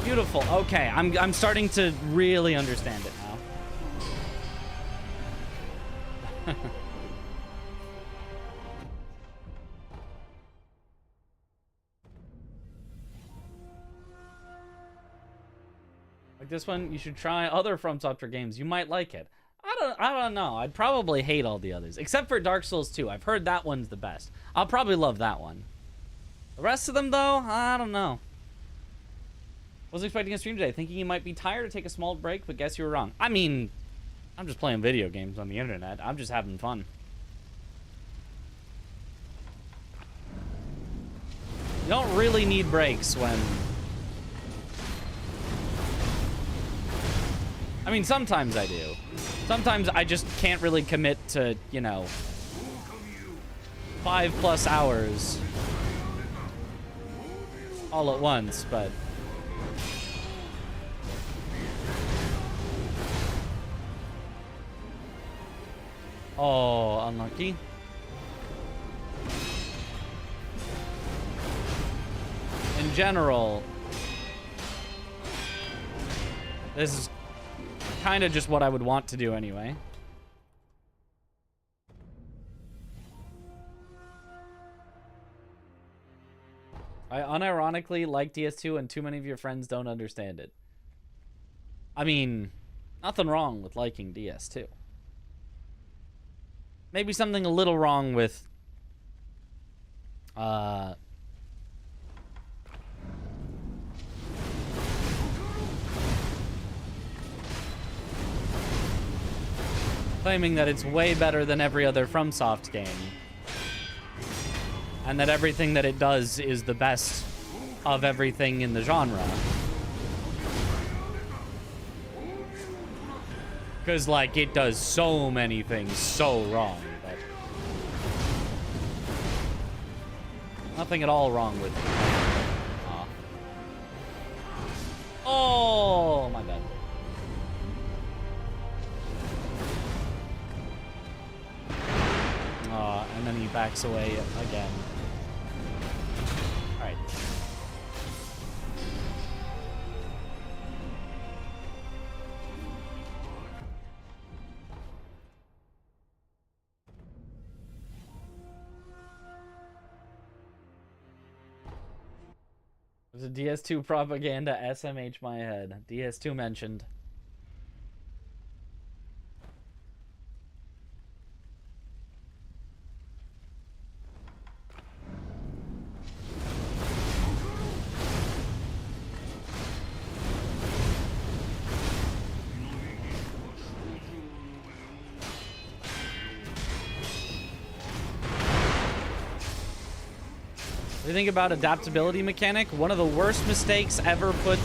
Beautiful. Okay, I'm starting to really understand it now. Like this one, you should try other From Software games. You might like it. I don't know. I'd probably hate all the others. Except for Dark Souls 2. I've heard that one's the best. I'll probably love that one. The rest of them, though, I don't know. Wasn't expecting a stream today. Thinking you might be tired to take a small break, but guess you were wrong. I mean, I'm just playing video games on the internet. I'm just having fun. You don't really need breaks when... I mean, sometimes I do. Sometimes I just can't really commit to, you know, 5+ hours all at once, but... Oh, unlucky. In general, this is kind of just what I would want to do anyway. I unironically like DS2 and too many of your friends don't understand it. I mean, nothing wrong with liking DS2. Maybe something a little wrong with claiming that it's way better than every other FromSoft game. And that everything that it does is the best of everything in the genre. Because, like, it does so many things so wrong. But nothing at all wrong with it. Aw. Oh, my bad. And then he backs away again. Alright. There's a DS2 propaganda SMH my head. DS2 mentioned. You think about adaptability mechanic, one of the worst mistakes ever put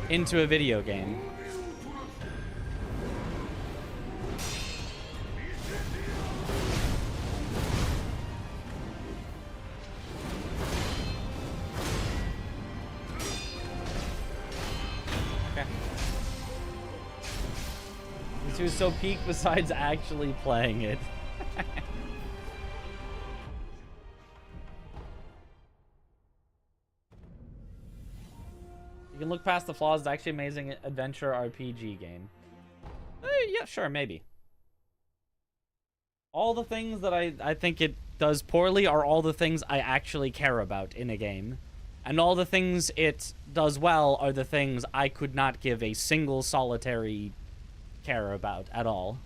into a video game. Okay. This was so peak besides actually playing it. You can look past the flaws. It's actually an amazing adventure RPG game. Yeah, sure, maybe. All the things that I think it does poorly are all the things I actually care about in a game. And all the things it does well are the things I could not give a single solitary care about at all.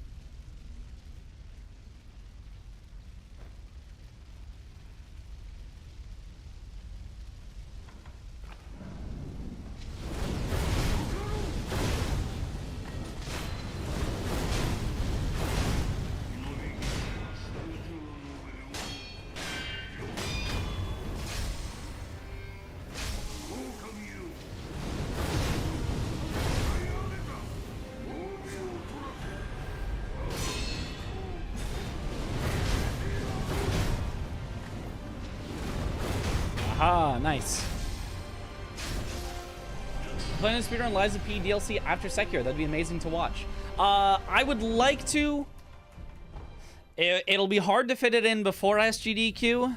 Ah, nice. Playing a speedrun Lies of P DLC after Sekiro. That'd be amazing to watch. I would like to. It'll be hard to fit it in before SGDQ,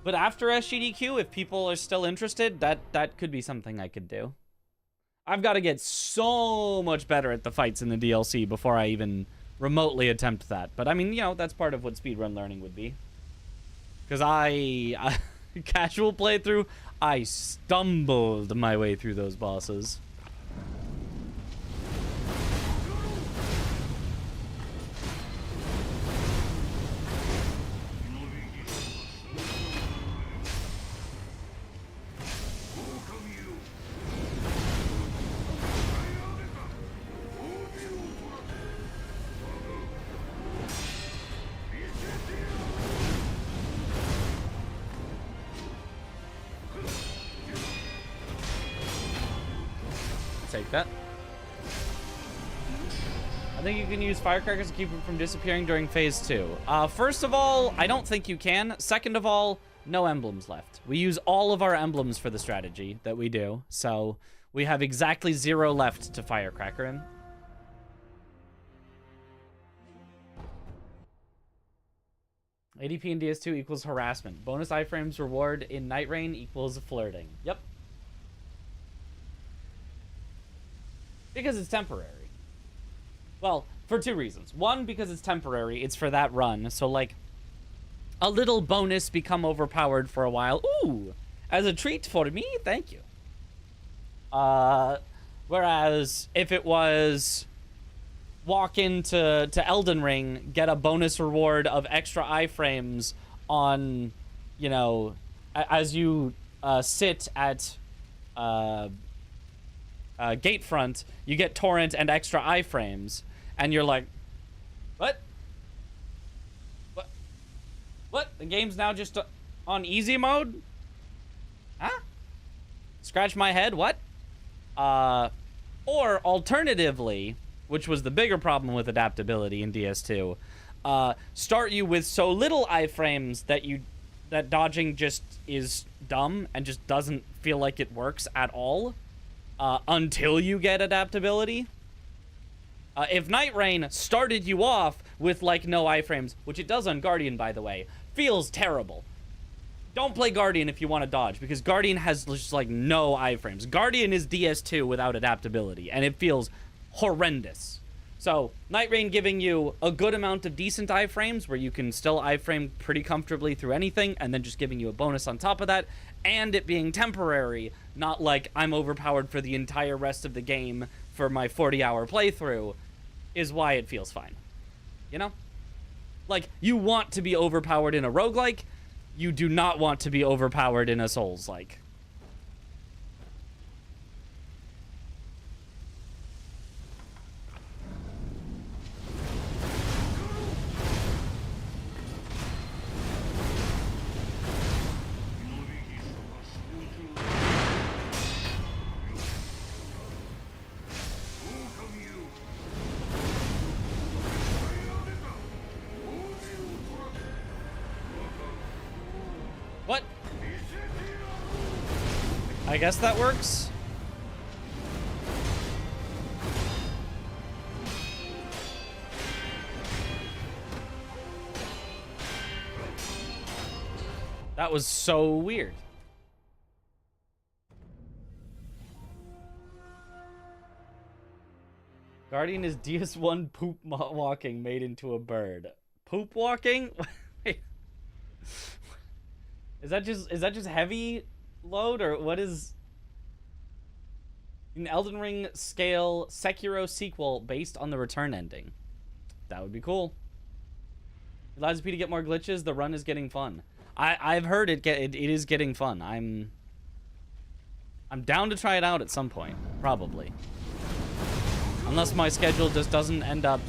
but after SGDQ, if people are still interested, that could be something I could do. I've got to get so much better at the fights in the DLC before I even remotely attempt that. But I mean, you know, that's part of what speedrun learning would be. Because I casual playthrough, I stumbled my way through those bosses. Take that. I think you can use firecrackers to keep it from disappearing during phase 2. First of all, I don't think you can. Second of all, no emblems left. We use all of our emblems for the strategy that we do, so we have exactly 0 left to firecracker in. ADP in DS2 equals harassment. Bonus iframes reward in Night Rain equals flirting. Yep. Because it's temporary. Well, for 2 reasons. One, because it's temporary. It's for that run. So, like, a little bonus become overpowered for a while. Ooh! As a treat for me, thank you. Whereas, if it was walk into Elden Ring, get a bonus reward of extra iframes on, you know, as you sit at Gatefront, you get torrent and extra iframes, and you're like, what? What? The game's now just on easy mode? Huh? Scratch my head, what? Or alternatively, which was the bigger problem with adaptability in DS2, start you with so little iframes that dodging just is dumb and just doesn't feel like it works at all. Until you get adaptability. If Night Rain started you off with, like, no iframes, which it does on Guardian, by the way, feels terrible. Don't play Guardian if you want to dodge, because Guardian has just, like, no iframes. Guardian is DS2 without adaptability, and it feels horrendous. So, Night Rain giving you a good amount of decent iframes, where you can still iframe pretty comfortably through anything, and then just giving you a bonus on top of that, and it being temporary, not like I'm overpowered for the entire rest of the game for my 40-hour playthrough, is why it feels fine. You know? Like, you want to be overpowered in a roguelike, you do not want to be overpowered in a Souls-like. What? I guess that works. That was so weird. Guardian is DS1 poop walking made into a bird. Poop walking? Wait. Is that just heavy load, or what is an Elden Ring scale Sekiro sequel based on the return ending? That would be cool. Allows P to get more glitches. The run is getting fun. I've heard it is getting fun. I'm down to try it out at some point, probably. Unless my schedule just doesn't end up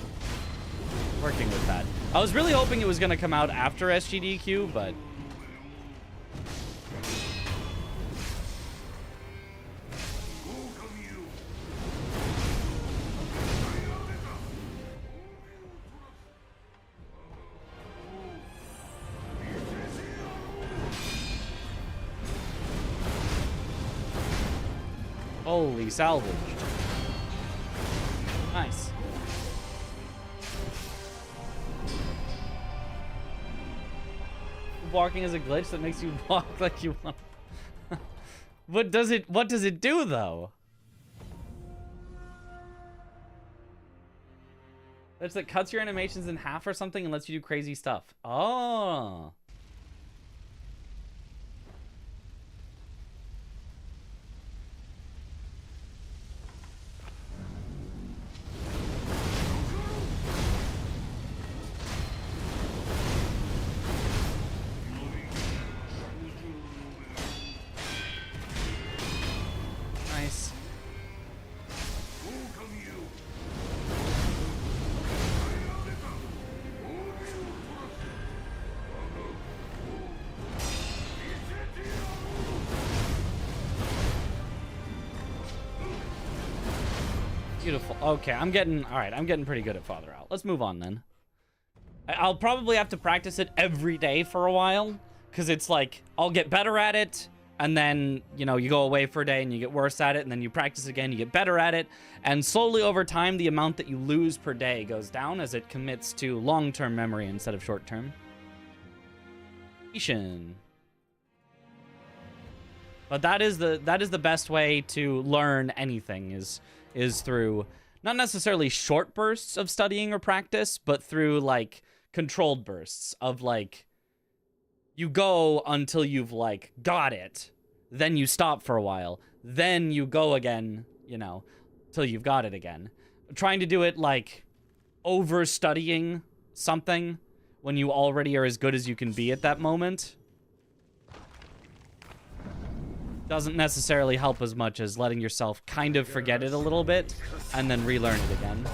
working with that. I was really hoping it was going to come out after SGDQ, but holy salvage. Nice. Walking is a glitch that makes you walk like you want. What does it do though? That's that cuts your animations in half or something and lets you do crazy stuff. Oh. Nice. Beautiful. Okay, I'm getting... All right, I'm getting pretty good at Father Out. Let's move on, then. I'll probably have to practice it every day for a while, because it's like, I'll get better at it, and then, you know, you go away for a day and you get worse at it, and then you practice again, you get better at it, and slowly over time, the amount that you lose per day goes down as it commits to long-term memory instead of short-term. But that is the best way to learn anything, is through not necessarily short bursts of studying or practice, but through like controlled bursts of like, you go until you've like got it, then you stop for a while, then you go again, you know, till you've got it again. Trying to do it like over studying something when you already are as good as you can be at that moment doesn't necessarily help as much as letting yourself kind of forget it a little bit and then relearn it again.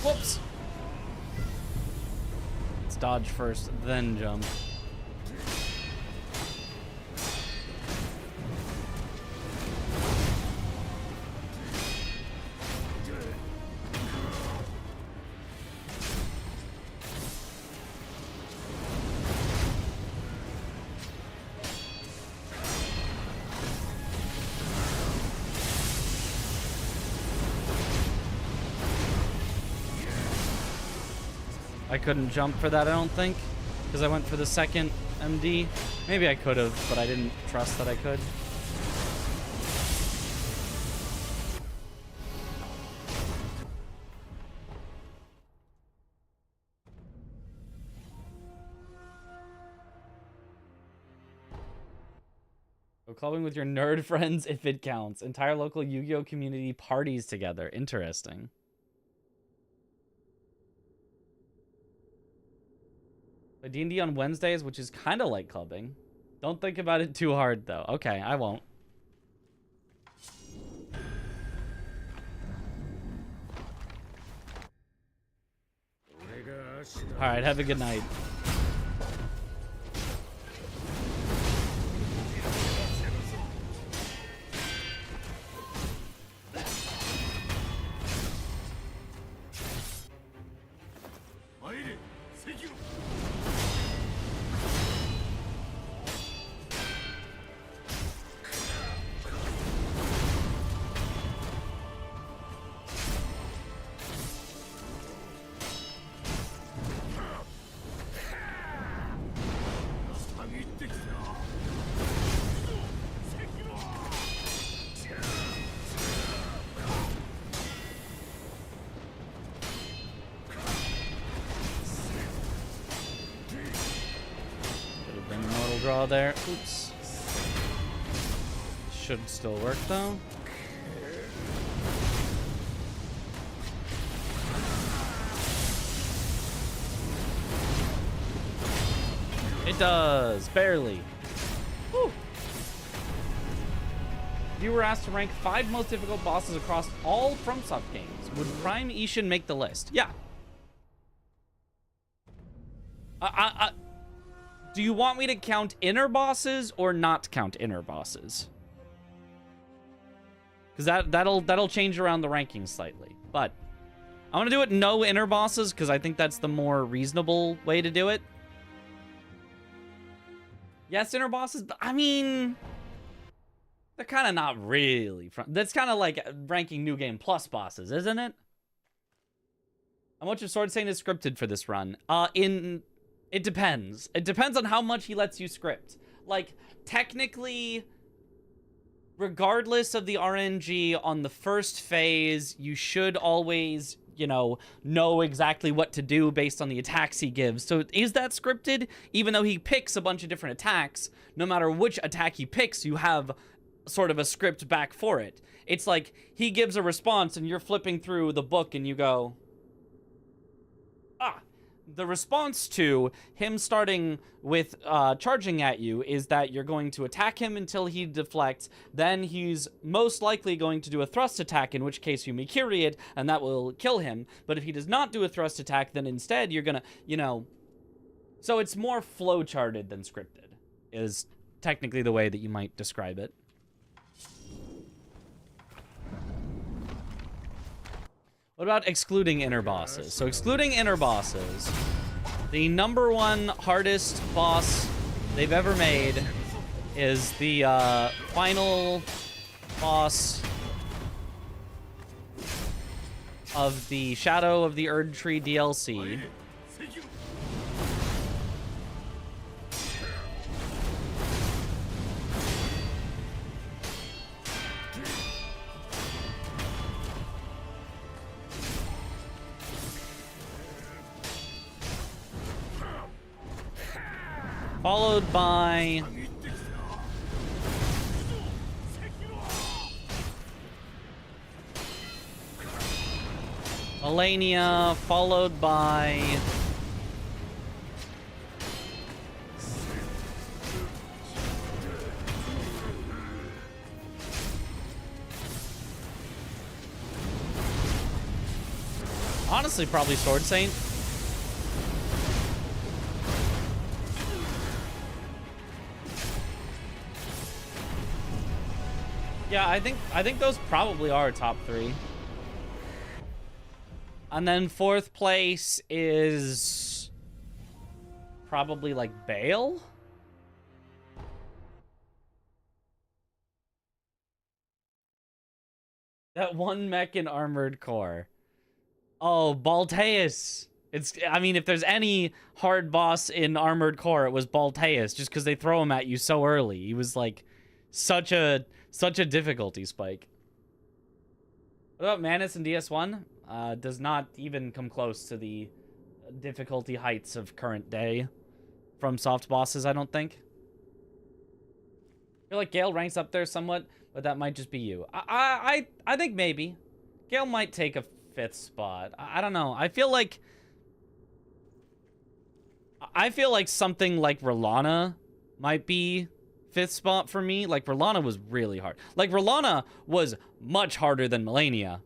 Whoops. Let's dodge first, then jump. I couldn't jump for that, I don't think, because I went for the second MD. Maybe I could have, but I didn't trust that I could. Go clubbing with your nerd friends if it counts. Entire local Yu-Gi-Oh community parties together. Interesting. Play D&D on Wednesdays, which is kind of like clubbing. Don't think about it too hard, though. Okay, I won't. Alright, have a good night. Draw there. Oops. Should still work though. It does, barely. Woo. You were asked to rank 5 most difficult bosses across all FromSoft games. Would Prime Ishin make the list? Yeah. Do you want me to count inner bosses or not count inner bosses? Because that'll change around the rankings slightly. But I'm gonna do it no inner bosses because I think that's the more reasonable way to do it. Yes, inner bosses, but I mean, they're kind of not really. That's kind of like ranking New Game Plus bosses, isn't it? How much of Sword Saint is scripted for this run? It depends. It depends on how much he lets you script. Like, technically, regardless of the RNG on the first phase, you should always know exactly what to do based on the attacks he gives. So is that scripted? Even though he picks a bunch of different attacks, no matter which attack he picks, you have sort of a script back for it. It's like he gives a response and you're flipping through the book and you go, the response to him starting with charging at you is that you're going to attack him until he deflects. Then he's most likely going to do a thrust attack, in which case you Mikiri it, and that will kill him. But if he does not do a thrust attack, then instead you're gonna, So it's more flow-charted than scripted, is technically the way that you might describe it. What about excluding inner bosses? So excluding inner bosses, the #1 hardest boss they've ever made is the final boss of the Shadow of the Erdtree DLC. Followed by Melania, followed by honestly probably Sword Saint. Yeah, I think those probably are top 3. And then 4th place is probably like Bale. That one mech in Armored Core. Oh, Balteus. I mean, if there's any hard boss in Armored Core, it was Balteus, just because they throw him at you so early. He was like such a difficulty spike. What about Manus in DS1? Does not even come close to the difficulty heights of current day from soft bosses, I don't think. I feel like Gale ranks up there somewhat, but that might just be you. I think maybe. Gale might take a 5th spot. I don't know. I feel like something like Rellana might be 5th spot for me. Like, Rellana was really hard. Like, Rellana was much harder than Melania.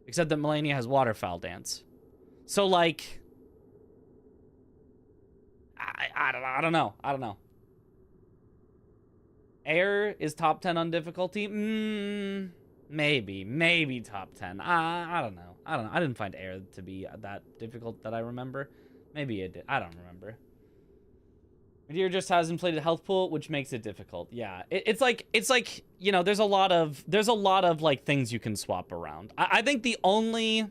Except that Melania has Waterfowl Dance. So, like, I don't know. Air is top 10 on difficulty? Maybe top 10. I don't know. I didn't find Air to be that difficult that I remember. Maybe it did. I don't remember. Meteor just has inflated health pool, which makes it difficult. Yeah, it's like there's a lot of like things you can swap around. I think the only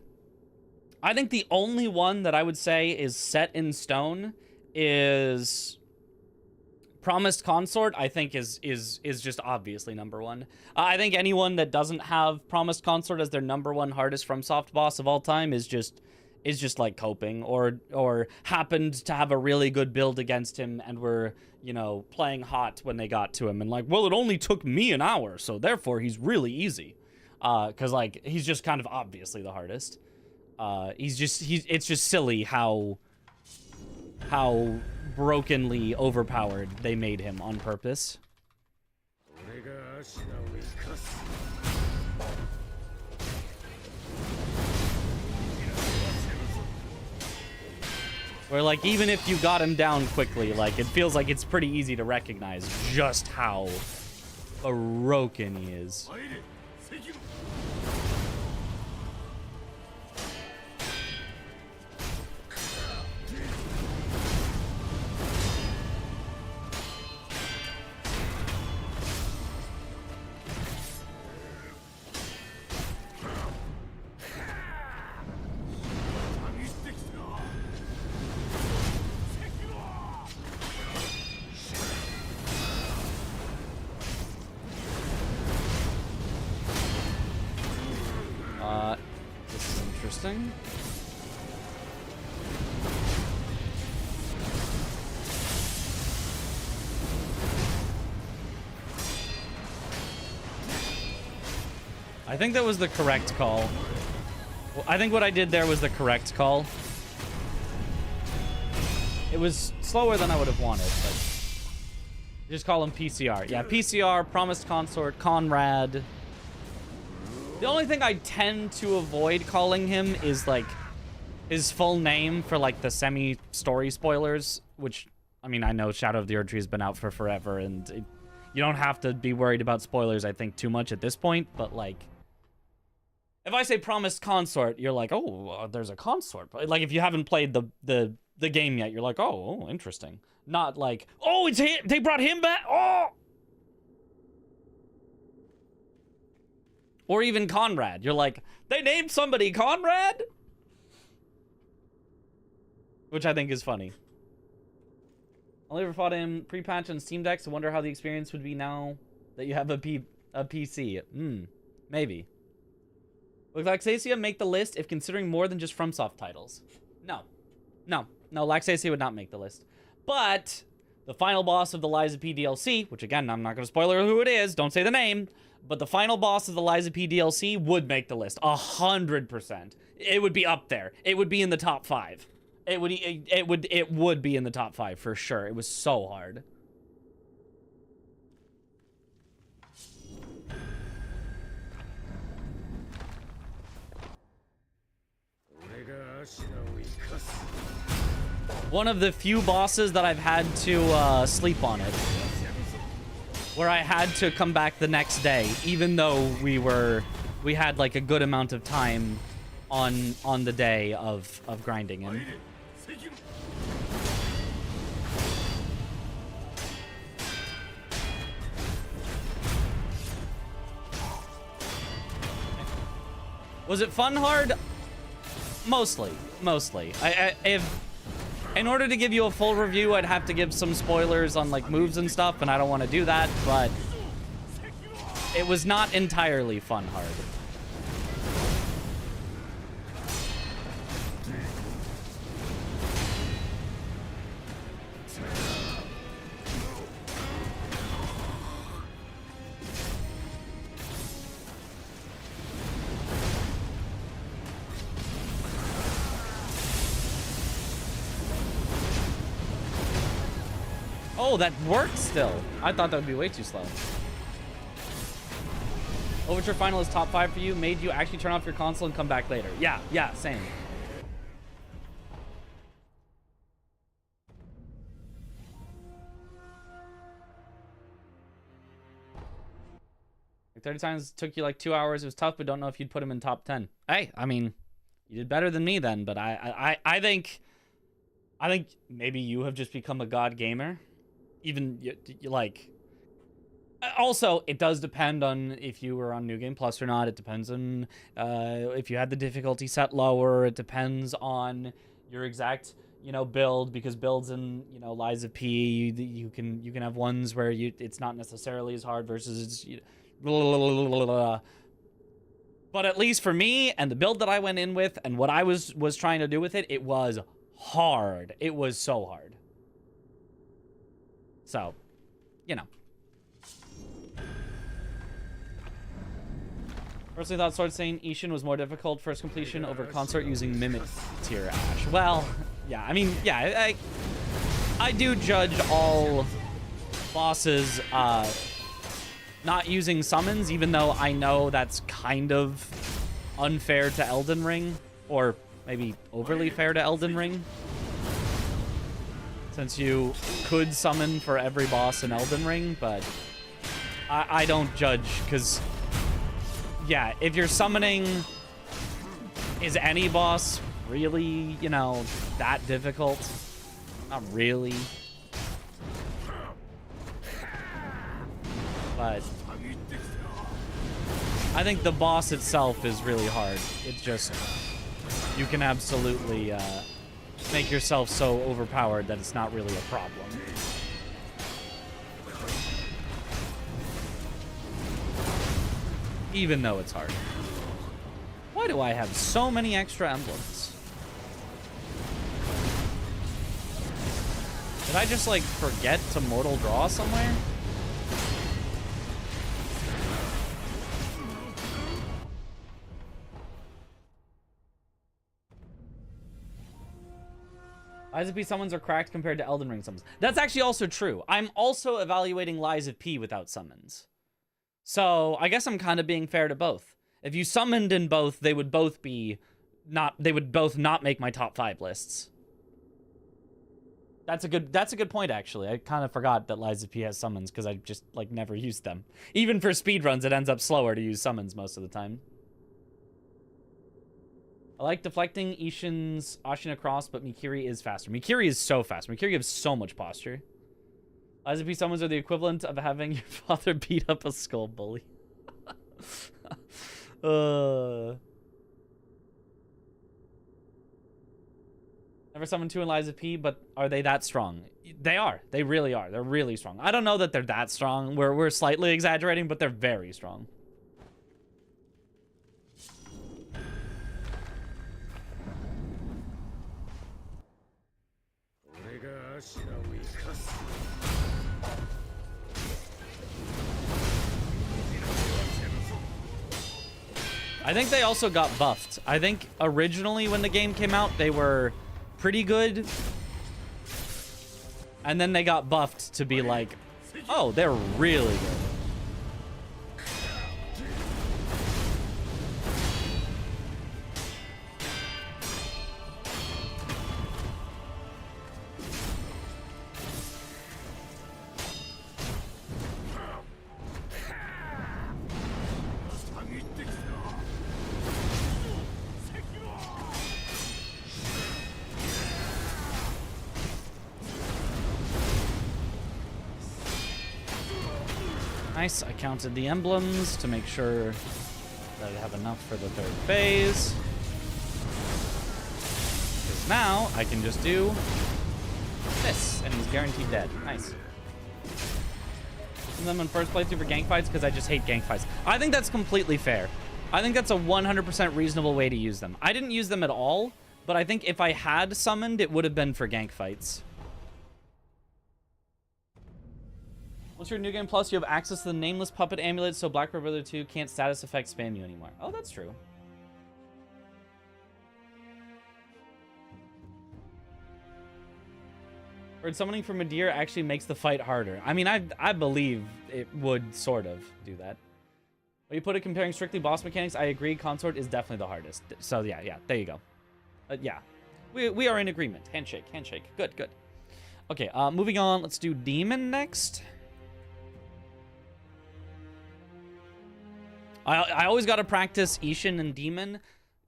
one that I would say is set in stone is Promised Consort. I think is just obviously #1. I think anyone that doesn't have Promised Consort as their #1 hardest FromSoft boss of all time is just like coping, or happened to have a really good build against him and were, playing hot when they got to him and like, well, it only took me an hour, so therefore he's really easy. Cause like, he's just kind of obviously the hardest. It's just silly how brokenly overpowered they made him on purpose. Where, like, even if you got him down quickly, like, it feels like it's pretty easy to recognize just how broken he is. Interesting. I think that was the correct call. Well, I think what I did there was the correct call. It was slower than I would have wanted, but just call him PCR. Yeah, PCR, Promised Consort, Conrad. The only thing I tend to avoid calling him is like his full name for like the semi-story spoilers, which, I mean, I know Shadow of the Erdtree has been out for forever, and you don't have to be worried about spoilers, I think, too much at this point, but like, if I say Promised Consort, you're like, oh, there's a consort. Like, if you haven't played the game yet, you're like, oh, interesting. Not like, oh, it's him. They brought him back. Oh. Or even Conrad. You're like, they named somebody Conrad? Which I think is funny. Only ever fought him pre-patch on Steam Decks. I wonder how the experience would be now that you have a PC. Maybe. Would Laxasia make the list if considering more than just FromSoft titles? No. No, Laxasia would not make the list. But the final boss of the Lies of P DLC, which again, I'm not going to spoiler who it is, don't say the name, but the final boss of the Lies of P DLC would make the list. 100%. It would be up there. It would be in the top 5. It would be in the top 5 for sure. It was so hard. One of the few bosses that I've had to sleep on it, where I had to come back the next day, even though we had like a good amount of time on the day of grinding him. Was it fun hard? Mostly. In order to give you a full review, I'd have to give some spoilers on like moves and stuff, and I don't want to do that, but it was not entirely fun hard. Oh, that worked still. I thought that would be way too slow. Overture Final is top 5 for you. Made you actually turn off your console and come back later. Yeah, same. Like 30 times took you like 2 hours. It was tough, but don't know if you'd put him in top 10. Hey, I mean, you did better than me then, but I think maybe you have just become a god gamer. Even you like. Also, it does depend on if you were on New Game Plus or not. It depends on if you had the difficulty set lower. It depends on your exact, build, because builds in, Lies of P, you can have ones where it's not necessarily as hard versus it's But at least for me and the build that I went in with and what I was trying to do with it, it was hard. It was so hard. So, Personally thought Sword Saint Ishin was more difficult first completion over Consort using Mimic tier Ash. Well, yeah, I mean, yeah, I do judge all bosses not using summons, even though I know that's kind of unfair to Elden Ring, or maybe overly fair to Elden Ring. Since you could summon for every boss in Elden Ring, but I don't judge, because, yeah, if you're summoning, is any boss really, that difficult? Not really. But I think the boss itself is really hard. It's just, you can absolutely make yourself so overpowered that it's not really a problem. Even though it's hard. What? Why do I have so many extra emblems? Did I just, like, forget to mortal draw somewhere? Lies of P summons are cracked compared to Elden Ring summons. That's actually also true. I'm also evaluating Lies of P without summons. So I guess I'm kind of being fair to both. If you summoned in both, they would both not make my top 5 lists. That's a good point, actually. I kind of forgot that Lies of P has summons because I just, like, never used them. Even for speedruns, it ends up slower to use summons most of the time. I like deflecting Ishin's Ashin across, but Mikiri is faster. Mikiri is so fast. Mikiri gives so much posture. Lies of P summons are the equivalent of having your father beat up a skull bully. Never summoned 2 in Lies of P, but are they that strong? They are. They really are. They're really strong. I don't know that they're that strong. We're slightly exaggerating, but they're very strong. I think they also got buffed. I think originally when the game came out, they were pretty good. And then they got buffed to be like, oh, they're really good. Nice, I counted the emblems to make sure that I have enough for the 3rd phase. Because now I can just do this, and he's guaranteed dead. Nice. And then in first playthrough for gank fights because I just hate gank fights. I think that's completely fair. I think that's a 100% reasonable way to use them. I didn't use them at all, but I think if I had summoned, it would have been for gank fights. Once you're in New Game Plus, you have access to the Nameless Puppet Amulet, so Black Brother 2 can't status effect spam you anymore. Oh, that's true. Heard summoning from Madeir actually makes the fight harder. I mean, I believe it would sort of do that. When you put it comparing strictly boss mechanics, I agree. Consort is definitely the hardest. So yeah, there you go. Yeah, we are in agreement. Handshake, handshake. Good, good. Okay, moving on. Let's do Demon next. I always got to practice Ishin and Demon,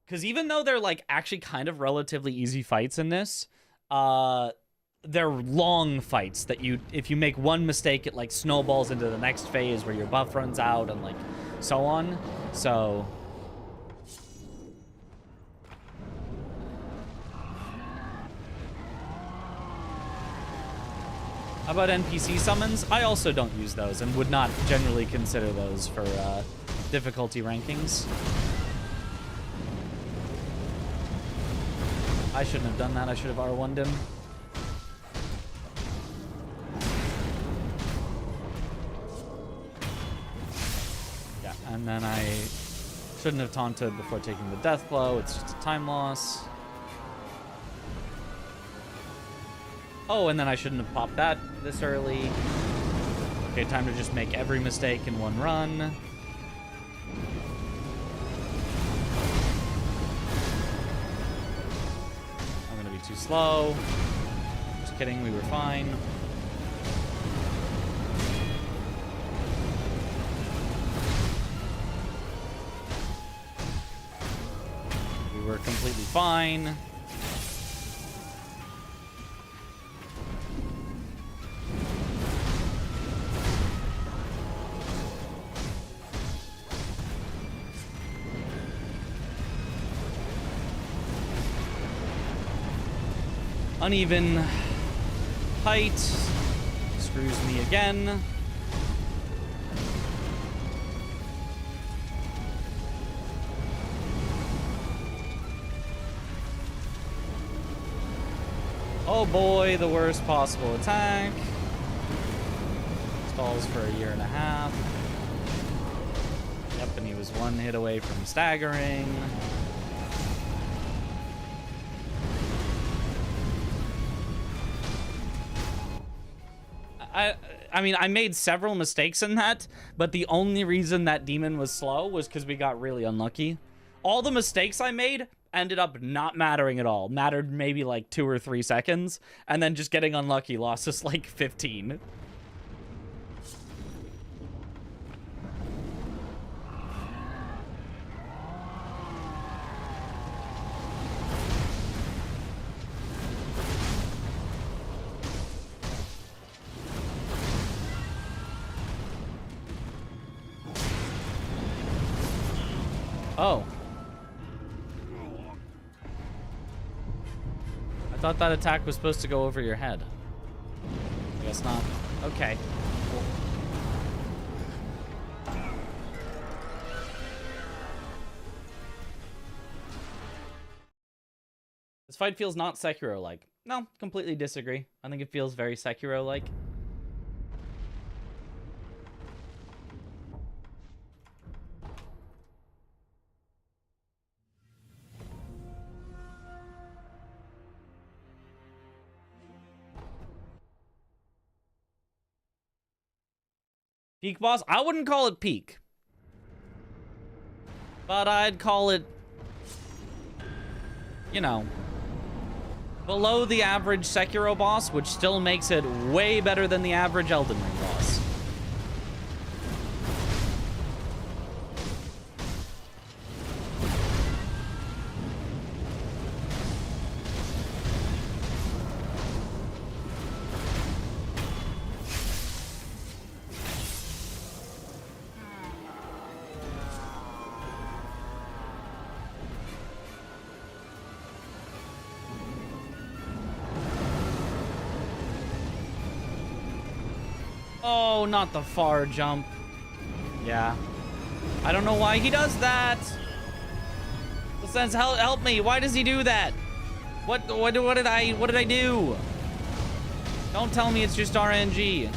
because even though they're, like, actually kind of relatively easy fights in this, they're long fights that if you make one mistake, it, like, snowballs into the next phase where your buff runs out and, like, so on. So how about NPC summons? I also don't use those and would not generally consider those for difficulty rankings. I shouldn't have done that. I should have R1'd him. Yeah, and then I shouldn't have taunted before taking the death blow. It's just a time loss. Oh, and then I shouldn't have popped that this early. Okay, time to just make every mistake in one run. I'm gonna be too slow. Just kidding, we were fine. We were completely fine. Uneven height screws me again. Oh boy, the worst possible attack. Stalls for a year and a half. Yep, and he was one hit away from staggering. I mean, I made several mistakes in that, but the only reason that demon was slow was because we got really unlucky. All the mistakes I made ended up not mattering at all. Mattered maybe like 2 or 3 seconds, and then just getting unlucky lost us like 15. Oh. I thought that attack was supposed to go over your head. I guess not. Okay. Cool. This fight feels not Sekiro-like. No, completely disagree. I think it feels very Sekiro-like. Peak boss? I wouldn't call it peak. But I'd call it, you know, below the average Sekiro boss, which still makes it way better than the average Elden Ring boss. Oh, not the far jump. Yeah. I don't know why he does that. Sense, help me. Why does he do that? What did I do? Don't tell me it's just RNG.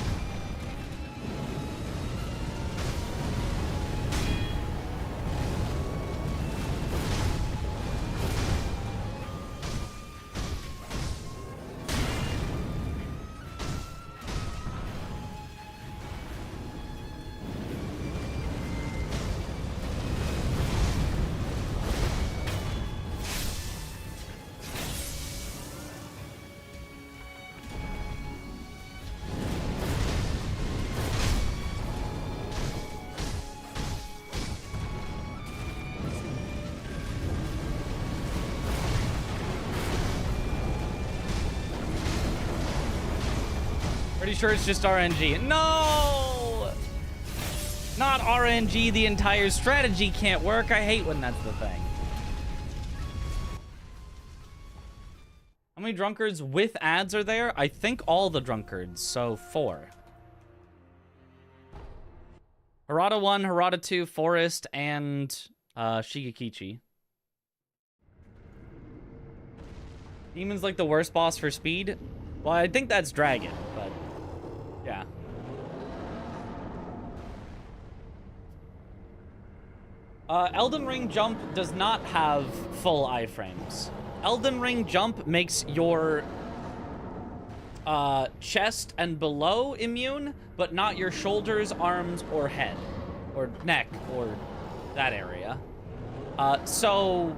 Pretty sure it's just RNG. No! Not RNG, the entire strategy can't work. I hate when that's the thing. How many drunkards with ads are there? I think all the drunkards, so 4. Harada 1, Harada 2, Forest, and Shigekichi. Demon's like the worst boss for speed? Well, I think that's Dragon, but yeah. Elden Ring Jump does not have full iframes. Elden Ring Jump makes your chest and below immune, but not your shoulders, arms, or head, or neck, or that area. So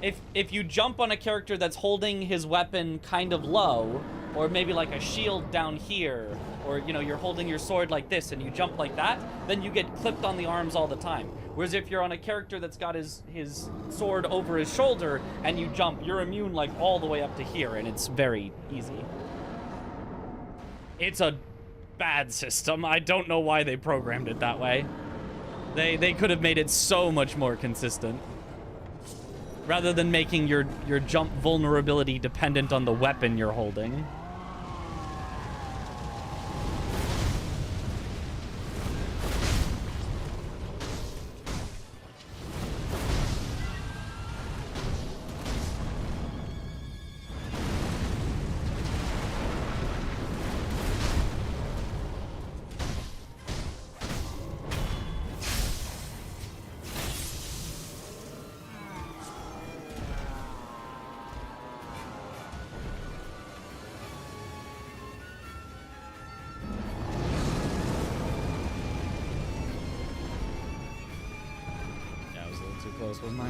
if you jump on a character that's holding his weapon kind of low, or maybe like a shield down here, or, you know, you're holding your sword like this and you jump like that, then you get clipped on the arms all the time. Whereas if you're on a character that's got his sword over his shoulder and you jump, you're immune like all the way up to here, and it's very easy. It's a bad system. I don't know why they programmed it that way. They could have made it so much more consistent. Rather than making your jump vulnerability dependent on the weapon you're holding. close, wasn't I?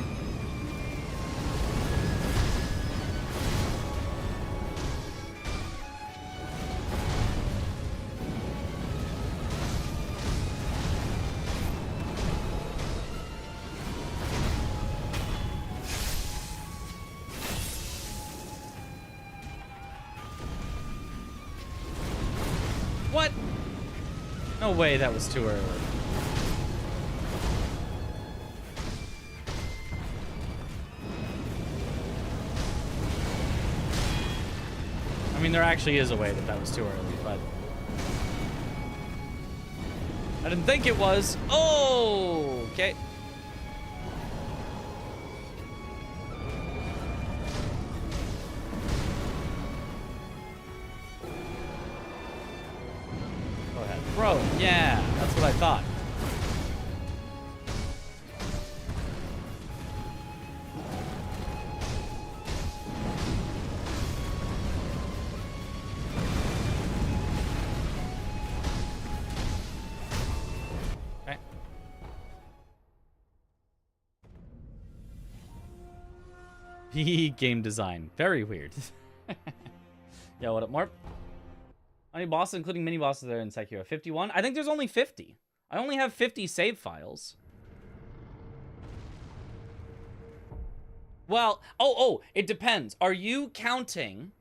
What? No way that was too early. I mean, there actually is a way that was too early, but I didn't think it was. Oh, okay. Go ahead. Bro, yeah, that's what I thought. Game design. Very weird. Yeah, what up, Marp? How many bosses, including mini bosses, there in Sekiro? 51? I think there's only 50. I only have 50 save files. Well, it depends. Are you counting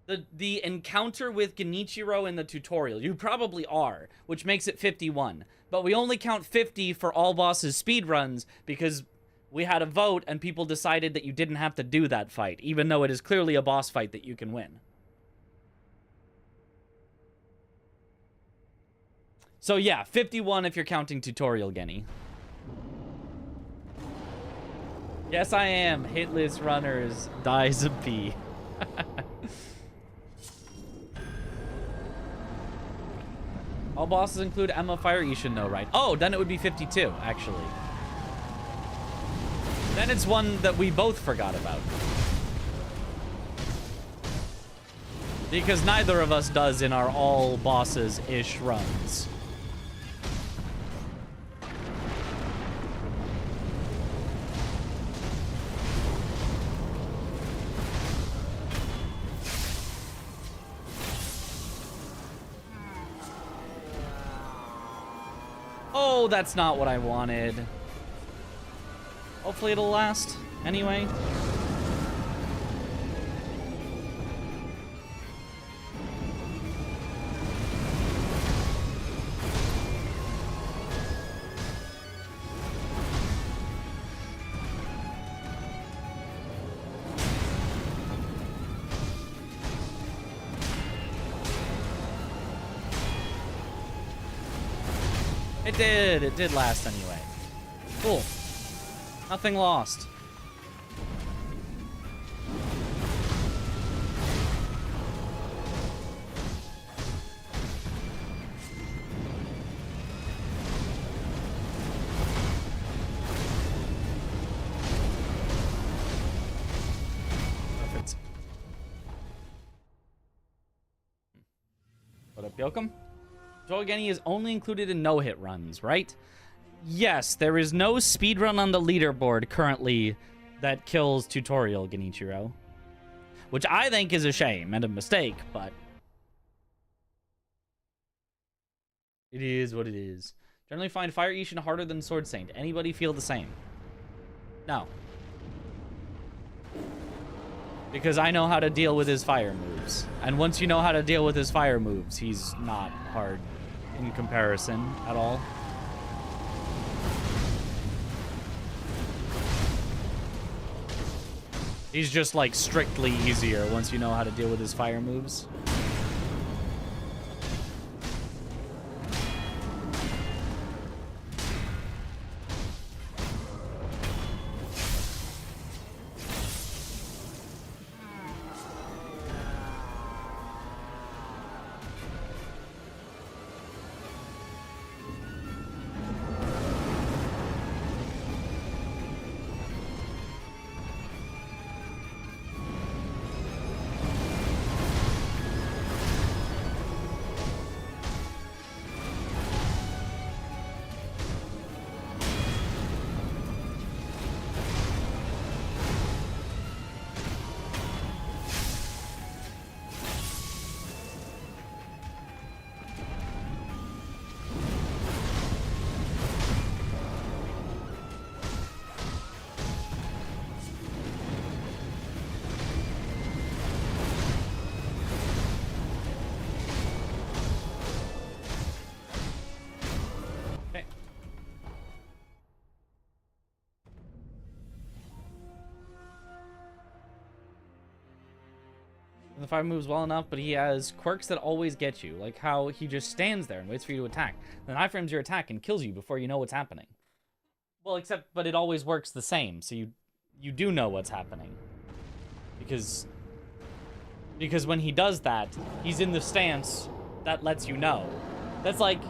the encounter with Genichiro in the tutorial? You probably are, which makes it 51. But we only count 50 for all bosses speedruns because we had a vote and people decided that you didn't have to do that fight, even though it is clearly a boss fight that you can win. So yeah, 51 if you're counting tutorial, Genny. Yes, I am. Hitless runners dies a P. All bosses include Emma Fire, you should know, right? Oh, then it would be 52, actually. Then it's one that we both forgot about. Because neither of us does in our all bosses-ish runs. Oh, that's not what I wanted. Hopefully it'll last anyway. It did last anyway. Cool. Nothing lost. Perfect. What up, Yokum? Joel is only included in no-hit runs, right? Yes, there is no speedrun on the leaderboard currently that kills tutorial Genichiro. Which I think is a shame and a mistake, but it is what it is. Generally find Fire Ishin harder than Sword Saint. Anybody feel the same? No. Because I know how to deal with his fire moves. And once you know how to deal with his fire moves, he's not hard in comparison at all. He's just, like, strictly easier once you know how to deal with his fire moves. fire moves well enough, but he has quirks that always get you, like how he just stands there and waits for you to attack. Then iframes your attack and kills you before you know what's happening. Well, but it always works the same, so you do know what's happening. Because when he does that, he's in the stance that lets you know. That's like,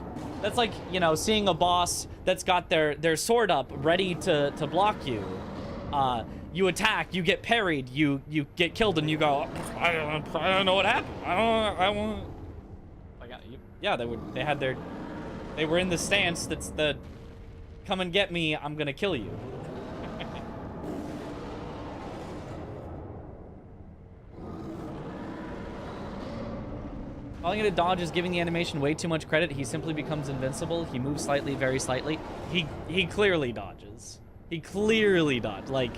you know, seeing a boss that's got their sword up, ready to block you. You attack, you get parried, you get killed, and you go, I don't know what happened. I won't. Yeah, they were in the stance that's the, come and get me, I'm gonna kill you. Calling it a dodge is giving the animation way too much credit. He simply becomes invincible. He moves slightly, very slightly. He clearly dodges. He clearly dodged, like...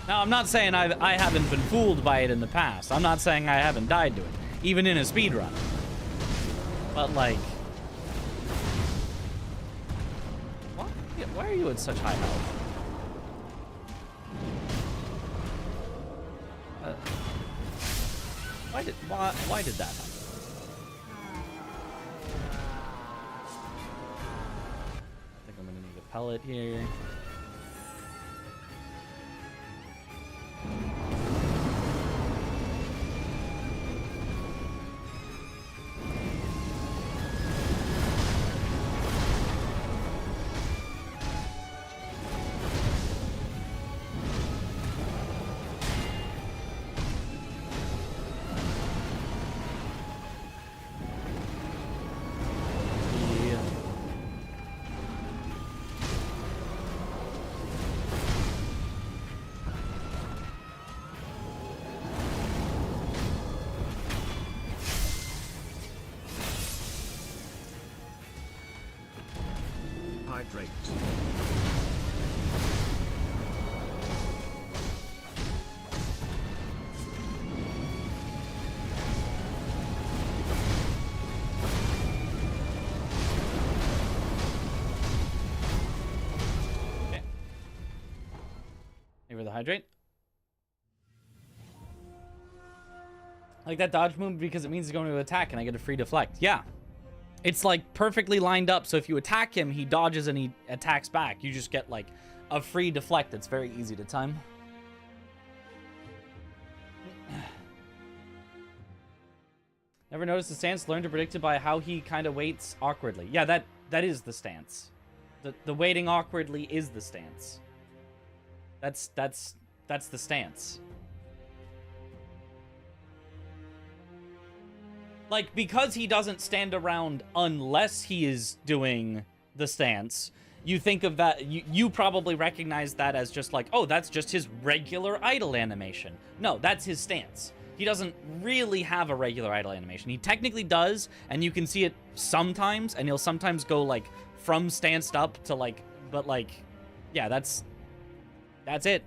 Now, I'm not saying I haven't been fooled by it in the past. I'm not saying I haven't died to it, even in a speedrun. But, like... Why are you at such high health? Why did that happen? I think I'm gonna need a pellet here.
Hydrate.
Okay. Maybe the hydrate. I like that dodge move because it means he's going to attack and I get a free deflect. Yeah. It's like perfectly lined up, so if you attack him, he dodges and he attacks back. You just get like a free deflect that's very easy to time. Never noticed the stance. Learn to predict it by how he kind of waits awkwardly. Yeah, that is the stance. The waiting awkwardly is the stance. That's the stance. Like, because he doesn't stand around unless he is doing the stance, you think of that, you probably recognize that as just like, oh, that's just his regular idle animation. No, that's his stance. He doesn't really have a regular idle animation. He technically does, and you can see it sometimes, and he'll sometimes go, like, from stanced up to, like, but, like, yeah, that's it.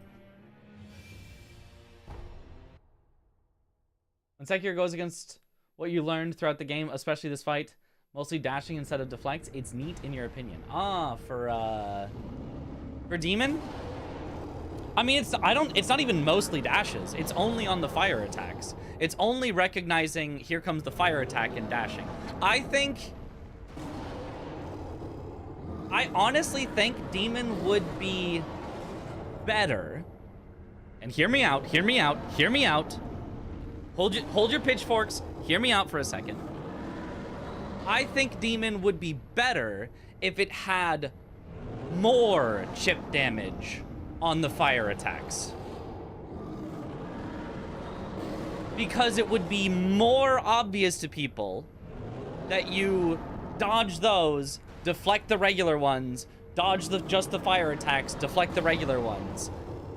When Sekiro goes against what you learned throughout the game, especially this fight, mostly dashing instead of deflects, it's neat in your opinion. Ah, for Demon? I mean, it's not even mostly dashes. It's only on the fire attacks. It's only recognizing, here comes the fire attack and dashing. I honestly think Demon would be better. And hear me out, hear me out, hear me out. Hold your pitchforks. Hear me out for a second. I think Demon would be better if it had more chip damage on the fire attacks. Because it would be more obvious to people that you dodge those, deflect the regular ones, dodge just the fire attacks, deflect the regular ones.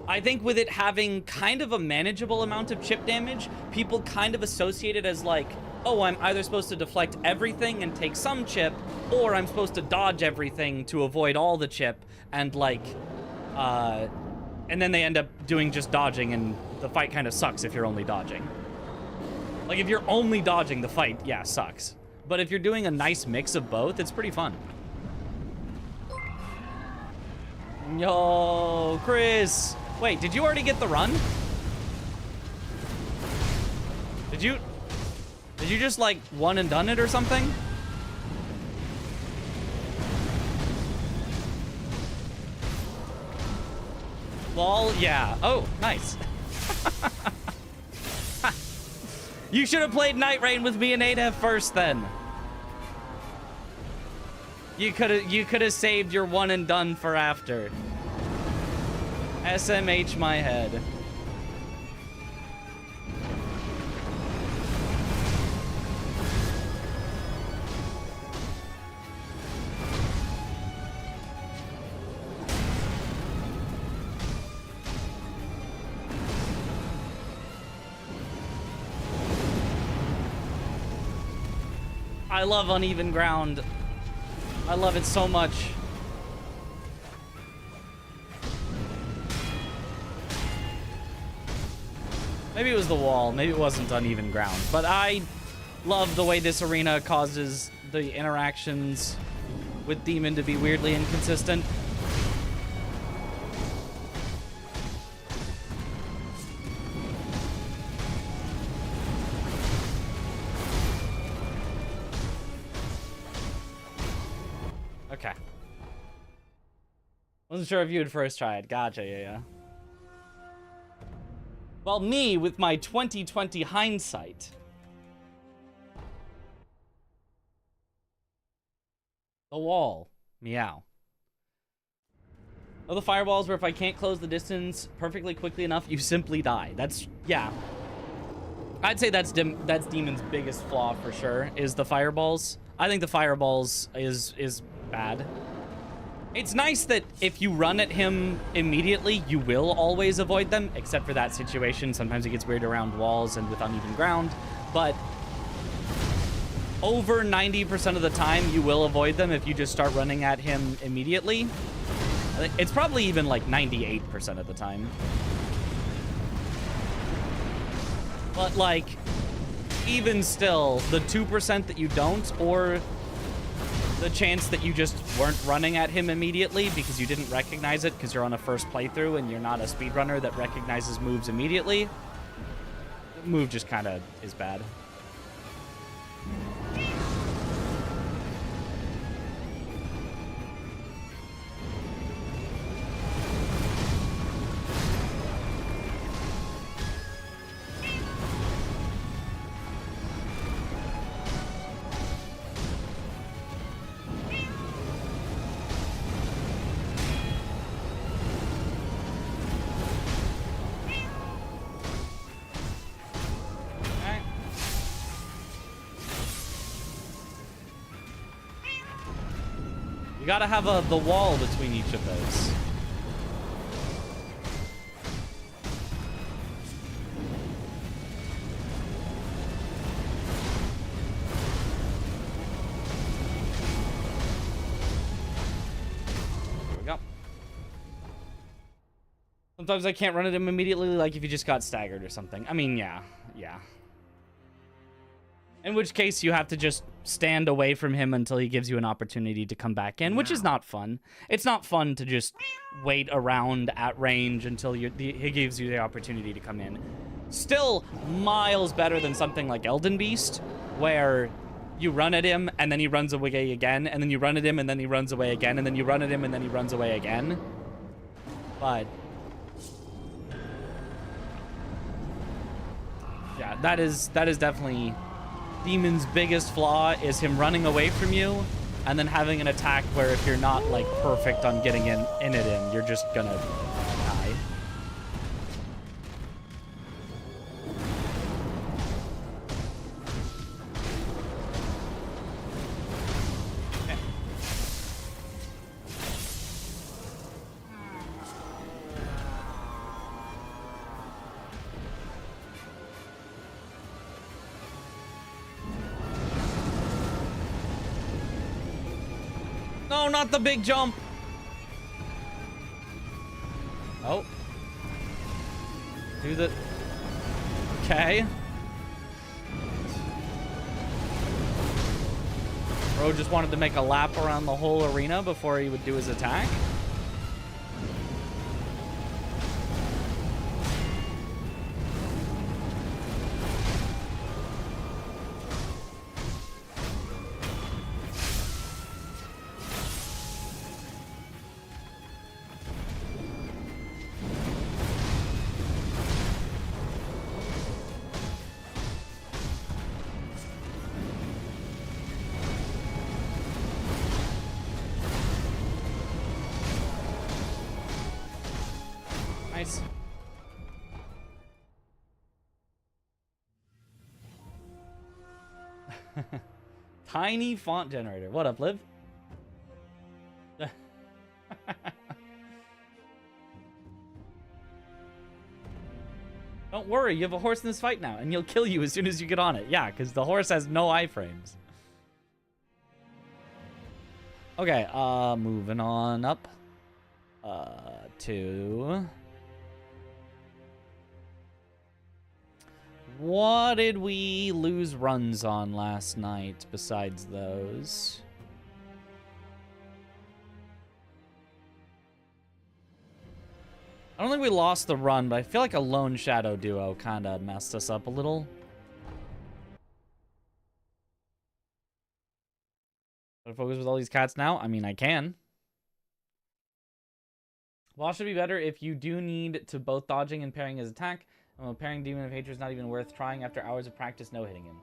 I think with it having kind of a manageable amount of chip damage, people kind of associate it as like, oh, I'm either supposed to deflect everything and take some chip, or I'm supposed to dodge everything to avoid all the chip, and like, and then they end up doing just dodging, and the fight kind of sucks if you're only dodging. Like, if you're only dodging, the fight, yeah, sucks. But if you're doing a nice mix of both, it's pretty fun. Yo, Chris. Wait, did you already get the run? Did you just, like, one and done it or something? Lol, yeah. Oh, nice. You should have played Night Rain with me and Adef first then. You could have saved your one and done for after. SMH my head. I love Uneven Ground. I love it so much. Maybe it was the wall. Maybe it wasn't Uneven Ground. But I love the way this arena causes the interactions with Demon to be weirdly inconsistent. Okay. Wasn't sure if you had first tried. Gotcha, yeah. Well, me, with my 2020 hindsight. The wall. Meow. Oh, the fireballs where if I can't close the distance perfectly quickly enough, you simply die. That's, yeah. I'd say that's Demon's biggest flaw for sure, is the fireballs. I think the fireballs is bad. It's nice that if you run at him immediately, you will always avoid them, except for that situation. Sometimes it gets weird around walls and with uneven ground, but over 90% of the time, you will avoid them if you just start running at him immediately. It's probably even like 98% of the time. But like, even still, the 2% that you don't, or the chance that you just weren't running at him immediately because you didn't recognize it because you're on a first playthrough and you're not a speedrunner that recognizes moves immediately, the move just kind of is bad. You gotta have the wall between each of those. There we go. Sometimes I can't run at him immediately, like if you just got staggered or something. I mean, yeah. In which case, you have to just stand away from him until he gives you an opportunity to come back in, which is not fun. It's not fun to just wait around at range until he gives you the opportunity to come in. Still miles better than something like Elden Beast, where you run at him, and then he runs away again, and then you run at him, and then he runs away again, and then you run at him, and then he runs away again. But yeah, that is definitely Demon's biggest flaw, is him running away from you and then having an attack where if you're not like perfect on getting in it, you're just gonna die. Okay. No, not the big jump. Oh. Do the... Okay. Bro just wanted to make a lap around the whole arena before he would do his attack. Nice. Tiny font generator. What up, Liv? Don't worry, you have a horse in this fight now, and he'll kill you as soon as you get on it. Yeah, because the horse has no iframes. Okay, moving on up. To... What did we lose runs on last night besides those? I don't think we lost the run, but I feel like a lone shadow duo kind of messed us up a little. Should I focus with all these cats now? I mean, I can. Boss should be better if you do need to both dodging and parrying his attack. Parrying Demon of Hatred is not even worth trying after hours of practice no-hitting him.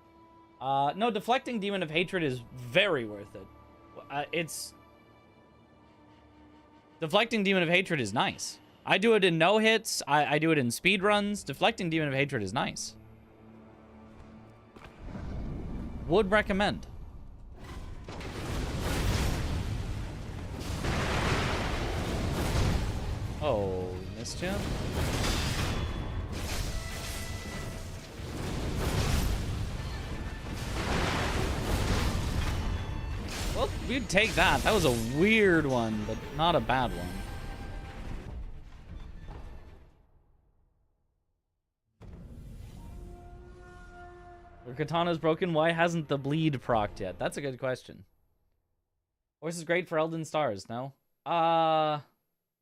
No, deflecting Demon of Hatred is very worth it. Deflecting Demon of Hatred is nice. I do it in no-hits. I do it in speedruns. Deflecting Demon of Hatred is nice. Would recommend. Oh, missed you? Well, we'd take that. That was a weird one, but not a bad one. Your katana's broken. Why hasn't the bleed procced yet? That's a good question. Horse is great for Elden Stars, no?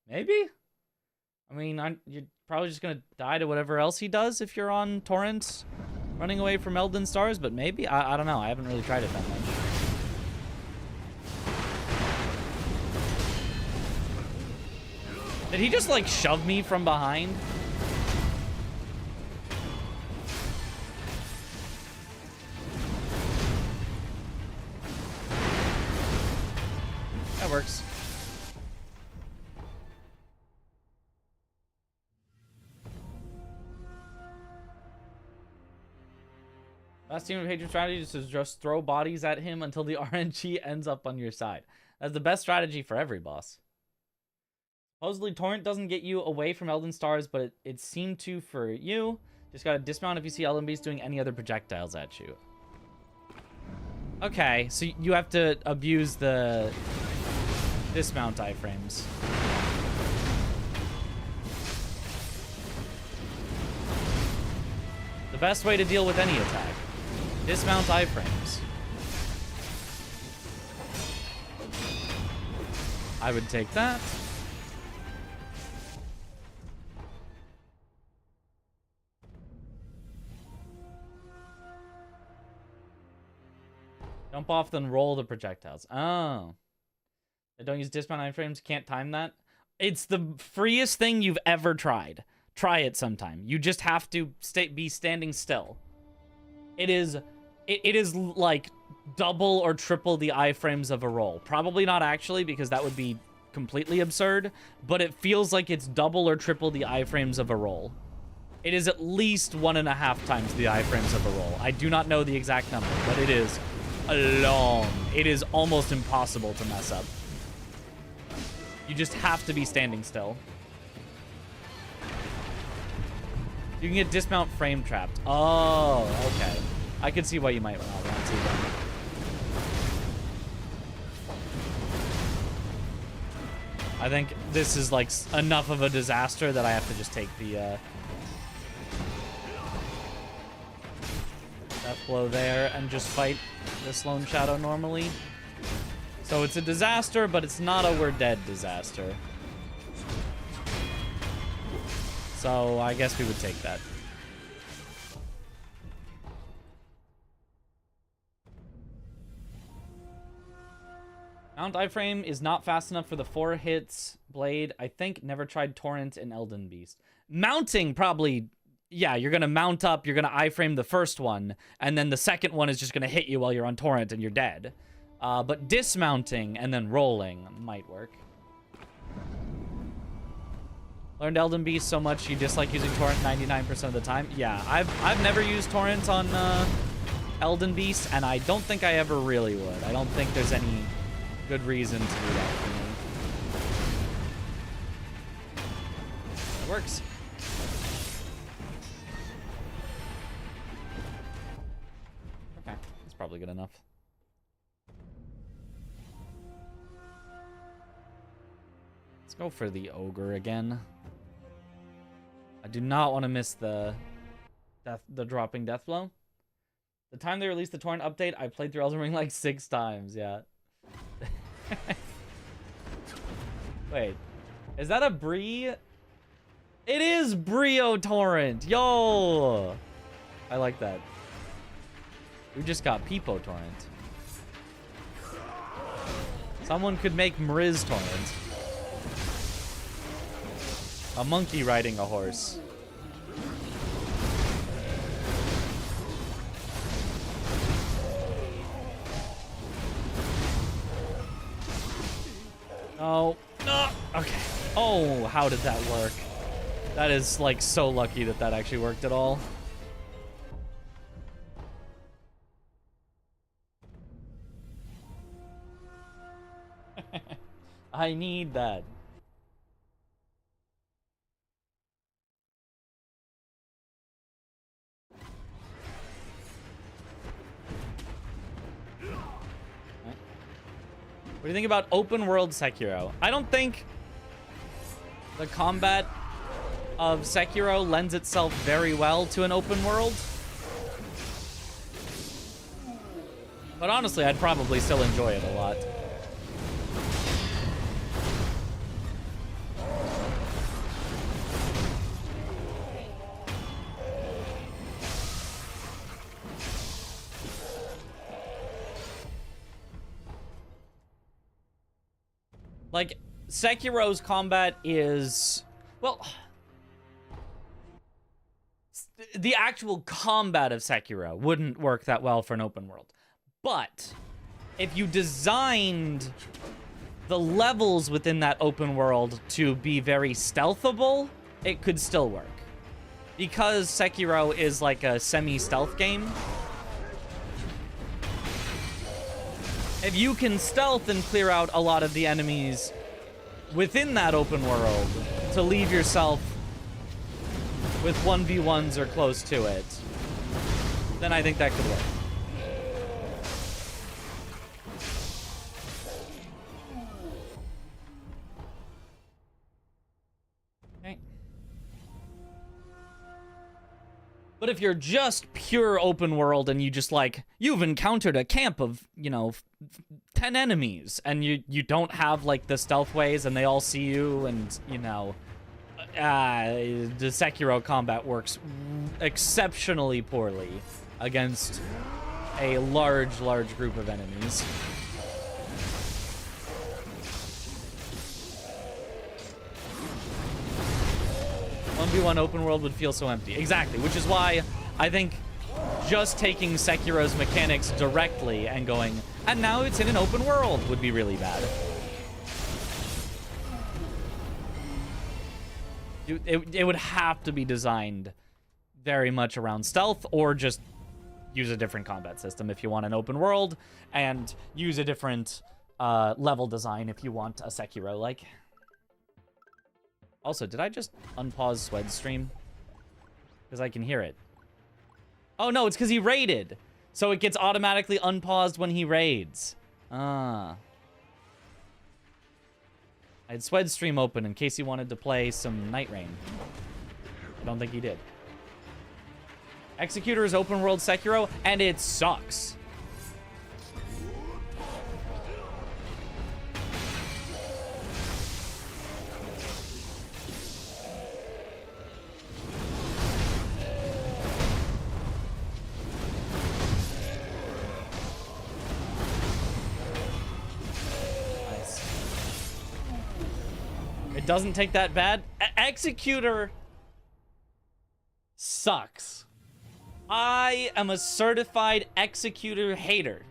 Maybe? I mean, you're probably just gonna die to whatever else he does if you're on torrents running away from Elden Stars, but maybe? I don't know. I haven't really tried it that much. Did he just, like, shove me from behind? That works. Last Team of Hatred strategy is to just throw bodies at him until the RNG ends up on your side. That's the best strategy for every boss. Supposedly, Torrent doesn't get you away from Elden Stars, but it seemed to for you. Just gotta dismount if you see LMBs doing any other projectiles at you. Okay, so you have to abuse the dismount iframes. The best way to deal with any attack. Dismount iframes. I would take that. Jump off, then roll the projectiles. Oh. I don't use dismount iframes. Can't time that. It's the freest thing you've ever tried. Try it sometime. You just have to be standing still. It is like double or triple the iframes of a roll. Probably not actually, because that would be completely absurd, but it feels like it's double or triple the iframes of a roll. It is at least 1.5 times the iframes of a roll. I do not know the exact number, but it is long. It is almost impossible to mess up. You just have to be standing still. You can get dismount frame trapped. Oh, okay. I could see why you might not want to. Then. I think this is like enough of a disaster that I have to just take the death blow there and just fight this lone shadow normally. So it's a disaster, but it's not a we're dead disaster. So I guess we would take that. Mount iframe is not fast enough for the 4 hits blade. I think never tried torrent in Elden Beast. Mounting probably, yeah, you're gonna mount up, you're gonna iframe the first one, and then the second one is just gonna hit you while you're on torrent and you're dead. But dismounting and then rolling might work. Learned Elden Beast so much you dislike using torrent 99% of the time. Yeah, I've never used torrent on Elden Beast, and I don't think I ever really would. I don't think there's any good reason to do that for me. It works. Okay, that's probably good enough. Let's go for the ogre again. I do not want to miss the dropping death blow. The time they released the torrent update, I played through Elden Ring like 6 times. Yeah. Wait, is that a Brie? It is Brio torrent. Yo, I like that. We just got Peepo torrent. Someone could make Mriz torrent. A monkey riding a horse. Oh, no. Okay. Oh, how did that work? That is, like, so lucky that that actually worked at all. I need that. What do you think about open world Sekiro? I don't think the combat of Sekiro lends itself very well to an open world. But honestly, I'd probably still enjoy it a lot. Like, Sekiro's combat is, well, the actual combat of Sekiro wouldn't work that well for an open world. But if you designed the levels within that open world to be very stealthable, it could still work. Because Sekiro is like a semi-stealth game, if you can stealth and clear out a lot of the enemies within that open world to leave yourself with 1v1s or close to it, then I think that could work. Okay. But if you're just pure open world and you just, like, you've encountered a camp of, you know, 10 enemies and you don't have, like, the stealth ways and they all see you and, you know, the Sekiro combat works exceptionally poorly against a large group of enemies. 1v1 open world would feel so empty. Exactly, which is why I think just taking Sekiro's mechanics directly and going, and now it's in an open world, would be really bad. It would have to be designed very much around stealth, or just use a different combat system if you want an open world, and use a different level design if you want a Sekiro-like. Also, did I just unpause Swed's stream? Because I can hear it. Oh, no, it's because he raided. So it gets automatically unpaused when he raids. Ah. I had Swed's stream open in case he wanted to play some Night Rain. I don't think he did. Executor is open world Sekiro, and it sucks. It doesn't take that bad. Executor sucks. I am a certified Executor hater.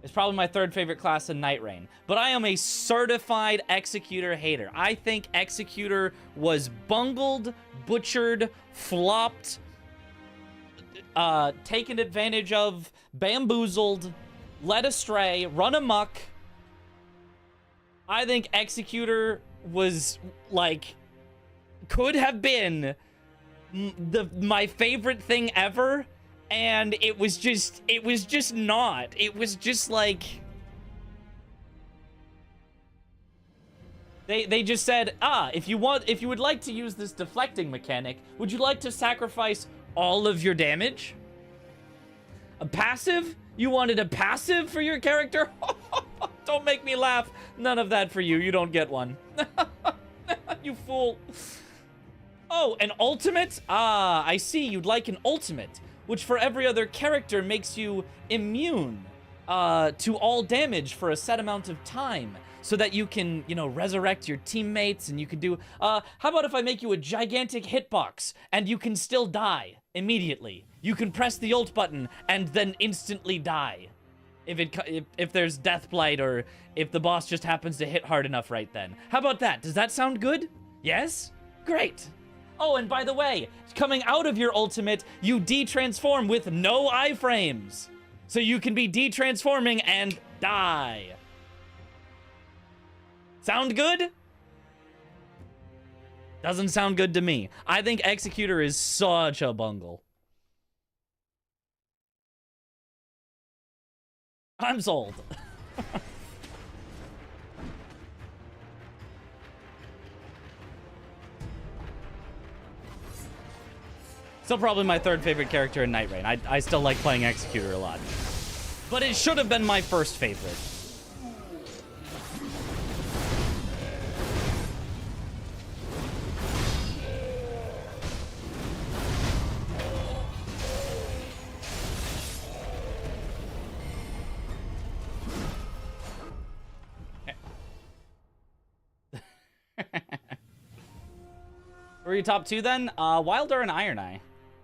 It's probably my third favorite class in Night Rain. But I am a certified Executor hater. I think Executor was bungled, butchered, flopped, taken advantage of, bamboozled, led astray, run amok. I think Executor was, like, could have been my favorite thing ever, and it was just not. It was just like they just said, if you would like to use this deflecting mechanic, would you like to sacrifice all of your damage? A passive? You wanted a passive for your character? Don't make me laugh. None of that for you. You don't get one. You fool. Oh, an ultimate? Ah, I see. You'd like an ultimate, which for every other character makes you immune to all damage for a set amount of time, so that you can, you know, resurrect your teammates, and you can do, how about if I make you a gigantic hitbox, and you can still die immediately? You can press the ult button, and then instantly die. If there's Death Blight, or if the boss just happens to hit hard enough right then. How about that? Does that sound good? Yes? Great. Oh, and by the way, coming out of your ultimate, you de-transform with no iframes. So you can be de-transforming and die. Sound good? Doesn't sound good to me. I think Executor is such a bungle. I'm sold. Still probably my third favorite character in Night Rain. I still like playing Executor a lot. But it should have been my first favorite. Who are your top two then? Wilder and Iron Eye.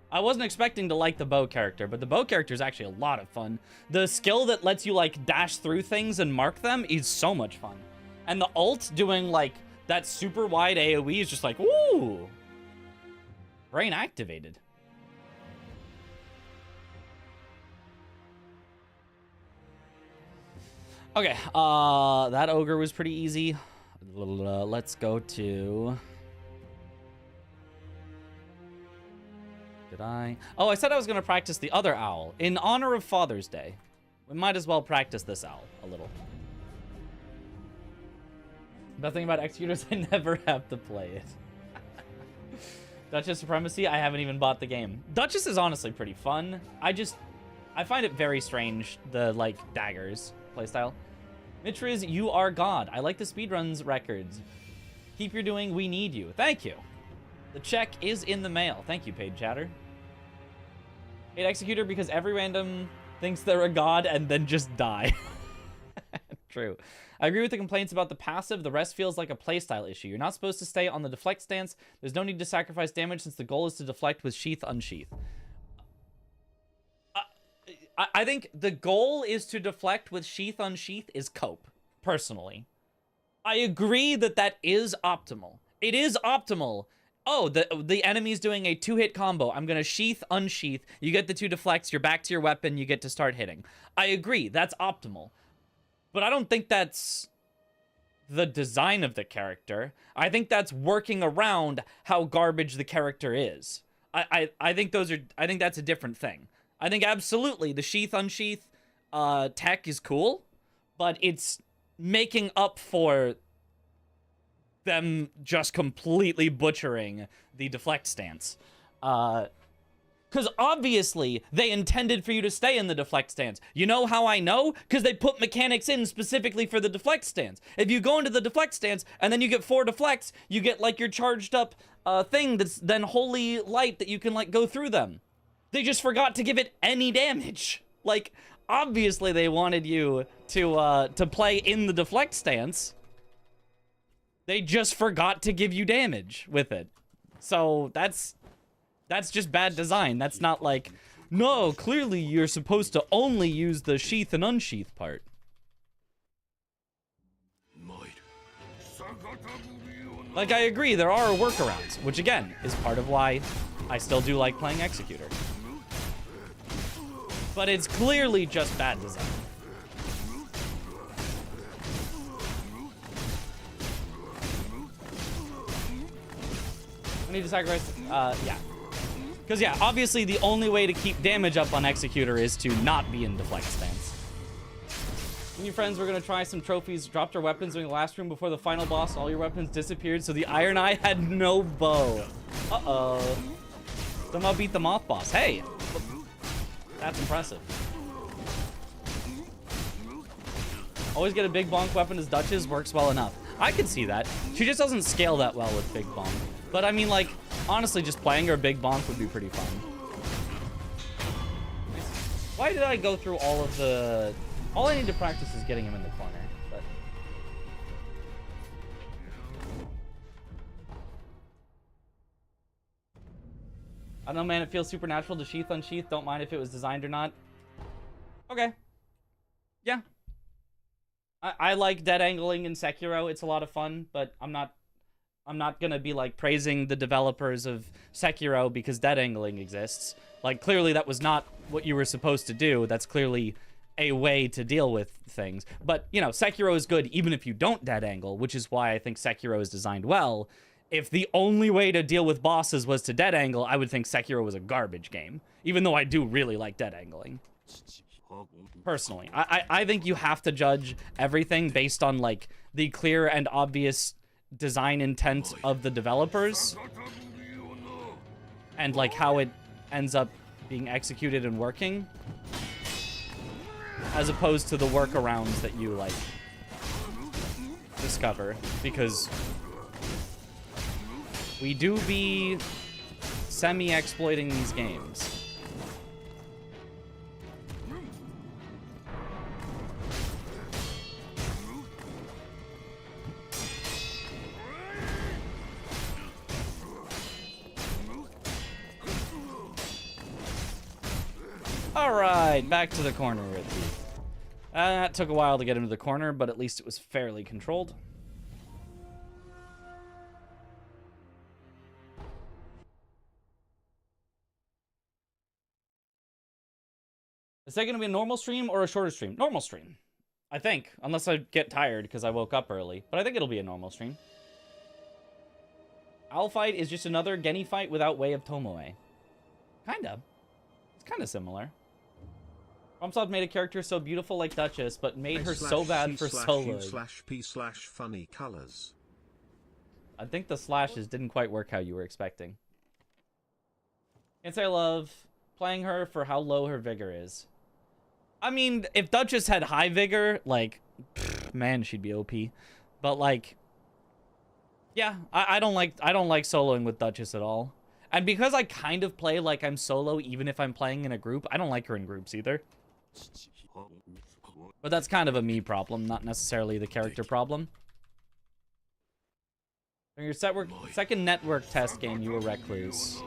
I wasn't expecting to like the bow character, but the bow character is actually a lot of fun. The skill that lets you, like, dash through things and mark them is so much fun. And the ult doing, like, that super wide AoE is just like, ooh. Brain activated. Okay, that ogre was pretty easy. Let's go to... Did I? Oh, I said I was going to practice the other owl. In honor of Father's Day, we might as well practice this owl a little. Best thing about Executors, I never have to play it. Duchess Supremacy, I haven't even bought the game. Duchess is honestly pretty fun. I find it very strange, the, like, daggers playstyle. Mitriz, you are God. I like the speedruns records. Keep your doing, we need you. Thank you. The check is in the mail. Thank you, paid chatter. Hate Executor because every random thinks they're a god and then just die. True. I agree with the complaints about the passive. The rest feels like a playstyle issue. You're not supposed to stay on the deflect stance. There's no need to sacrifice damage since the goal is to deflect with sheath unsheath. I think the goal is to deflect with sheath unsheath is cope, personally. I agree that that is optimal. It is optimal. Oh, the enemy's doing a 2-hit combo. I'm going to sheath, unsheath. You get the 2 deflects. You're back to your weapon. You get to start hitting. I agree. That's optimal. But I don't think that's the design of the character. I think that's working around how garbage the character is. I think that's a different thing. I think absolutely the sheath, unsheath tech is cool, but it's making up for them just completely butchering the deflect stance. Because obviously, they intended for you to stay in the deflect stance. You know how I know? Because they put mechanics in specifically for the deflect stance. If you go into the deflect stance, and then you get 4 deflects, you get, like, your charged up thing that's then holy light that you can, like, go through them. They just forgot to give it any damage. Like, obviously they wanted you to play in the deflect stance. They just forgot to give you damage with it. So that's just bad design. That's not like, no, clearly you're supposed to only use the sheath and unsheath part. Like, I agree, there are workarounds, which again, is part of why I still do like playing Executor. But it's clearly just bad design. I need to sacrifice, yeah. Because, yeah, obviously the only way to keep damage up on Executor is to not be in deflect stance. When your friends were going to try some trophies, dropped our weapons during the last room before the final boss, all your weapons disappeared, so the Iron Eye had no bow. Uh-oh. Somehow beat the Moth boss. Hey! That's impressive. Always get a big bonk weapon as Duchess works well enough. I could see that. She just doesn't scale that well with big bonk. But I mean, like, honestly, just playing her big bonk would be pretty fun. Why did I go through all of the... All I need to practice is getting him in the corner, but... I don't know, man, it feels supernatural to sheath unsheath. Don't mind if it was designed or not. Okay. Yeah. I like dead angling in Sekiro. It's a lot of fun, but I'm not gonna be, like, praising the developers of Sekiro because dead angling exists. Like, clearly that was not what you were supposed to do. That's clearly a way to deal with things. But, you know, Sekiro is good even if you don't dead angle, which is why I think Sekiro is designed well. If the only way to deal with bosses was to dead angle, I would think Sekiro was a garbage game, even though I do really like dead angling. Personally, I think you have to judge everything based on, like, the clear and obvious design intent of the developers and, like, how it ends up being executed and working, as opposed to the workarounds that you, like, discover, because we do be semi-exploiting these games. Alright, back to the corner with you. That took a while to get him to the corner, but at least it was fairly controlled. Is that going to be a normal stream or a shorter stream? Normal stream, I think. Unless I get tired because I woke up early. But I think it'll be a normal stream. Owl fight is just another Genny fight without Way of Tomoe. Kinda. It's kind of similar. FromSoft made a character so beautiful like Duchess, but made her so bad for soloing.
/p/funny colors.
I think the slashes didn't quite work how you were expecting. Can't say I love playing her for how low her vigor is. I mean, if Duchess had high vigor, like, man, she'd be OP. But, like, yeah, I don't like soloing with Duchess at all. And because I kind of play like I'm solo even if I'm playing in a group, I don't like her in groups either. But that's kind of a me problem, not necessarily the character problem. In your second network test game, you were recluse.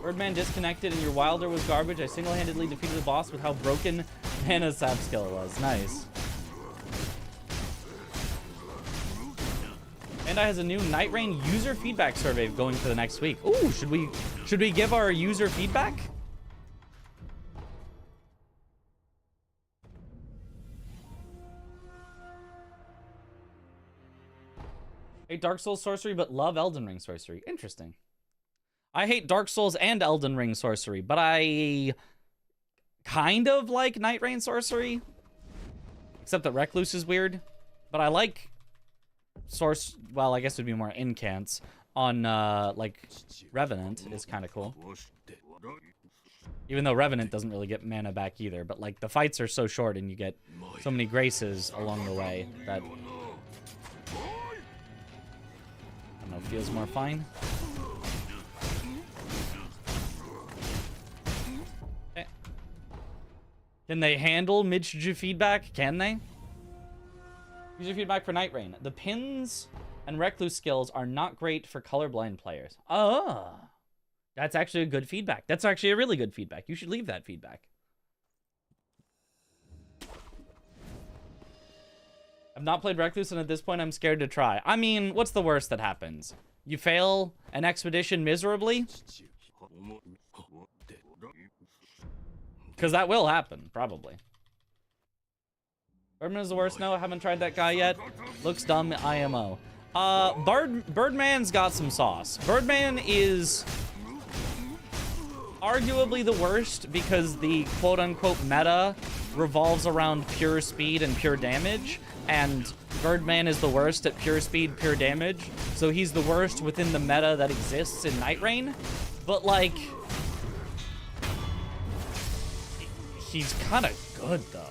Birdman disconnected and your Wilder was garbage. I single-handedly defeated the boss with how broken Hannah's sap skill was. Nice. Panda has a new Night Rain user feedback survey going for the next week. Ooh, should we give our user feedback? Hate Dark Souls sorcery, but love Elden Ring sorcery. Interesting. I hate Dark Souls and Elden Ring sorcery, but I kind of like Night Rain sorcery. Except that Recluse is weird. But I like well, I guess it would be more incants on, like, Revenant is kind of cool. Even though Revenant doesn't really get mana back either, but, like, the fights are so short and you get so many graces along the way that, I don't know, feels more fine. Okay. Can they handle mid-shiju feedback? Can they? User feedback for Night Rain. The pins and recluse skills are not great for colorblind players. Oh, that's actually a good feedback. That's actually a really good feedback. You should leave that feedback. I've not played recluse, and at this point I'm scared to try. I mean, what's the worst that happens? You fail an expedition miserably? Because that will happen, probably. Birdman is the worst. No, I haven't tried that guy yet. Looks dumb, IMO. Birdman's got some sauce. Birdman is arguably the worst because the quote-unquote meta revolves around pure speed and pure damage, and Birdman is the worst at pure speed, pure damage, so he's the worst within the meta that exists in Night Rain. But, like, he's kind of good, though.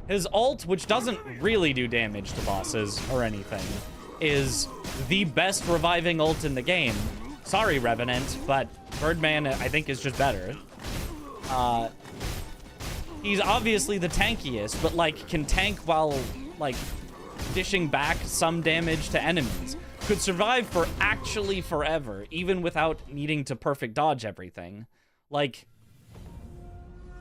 His ult, which doesn't really do damage to bosses or anything, is the best reviving ult in the game. Sorry, Revenant, but Birdman, I think, is just better. He's obviously the tankiest, but, like, can tank while, like, dishing back some damage to enemies. Could survive for actually forever, even without needing to perfect dodge everything. Like,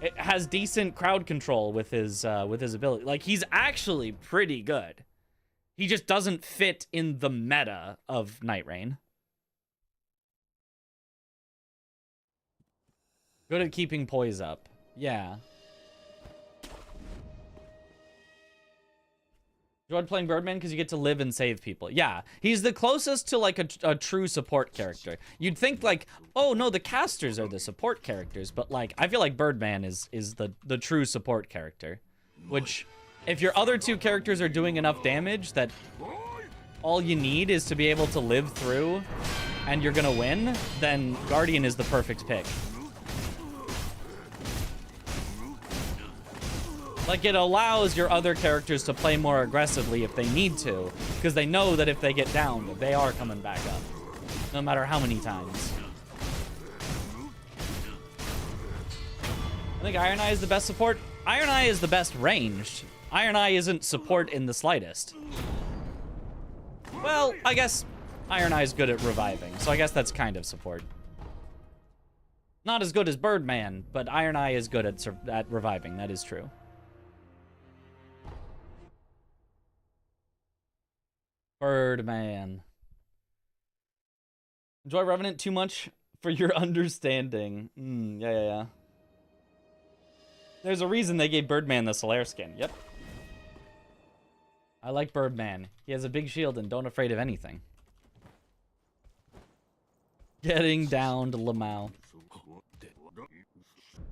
it has decent crowd control with his ability. Like, he's actually pretty good. He just doesn't fit in the meta of Night Rain. Good at keeping poise up. Yeah. Enjoyed playing Birdman because you get to live and save people. Yeah, he's the closest to, like, a true support character. You'd think, like, oh, no, the casters are the support characters, but, like, I feel like Birdman is the true support character. Which, if your other two characters are doing enough damage that all you need is to be able to live through and you're gonna win, then Guardian is the perfect pick. Like, it allows your other characters to play more aggressively if they need to, because they know that if they get downed, they are coming back up, no matter how many times. I think Iron Eye is the best support. Iron Eye is the best ranged. Iron Eye isn't support in the slightest. Well, I guess Iron Eye is good at reviving, so I guess that's kind of support. Not as good as Birdman, but Iron Eye is good at reviving, that is true. Birdman. Enjoy Revenant too much for your understanding. Yeah. There's a reason they gave Birdman the Solaire skin. Yep. I like Birdman. He has a big shield and don't afraid of anything. Getting down to Lamau.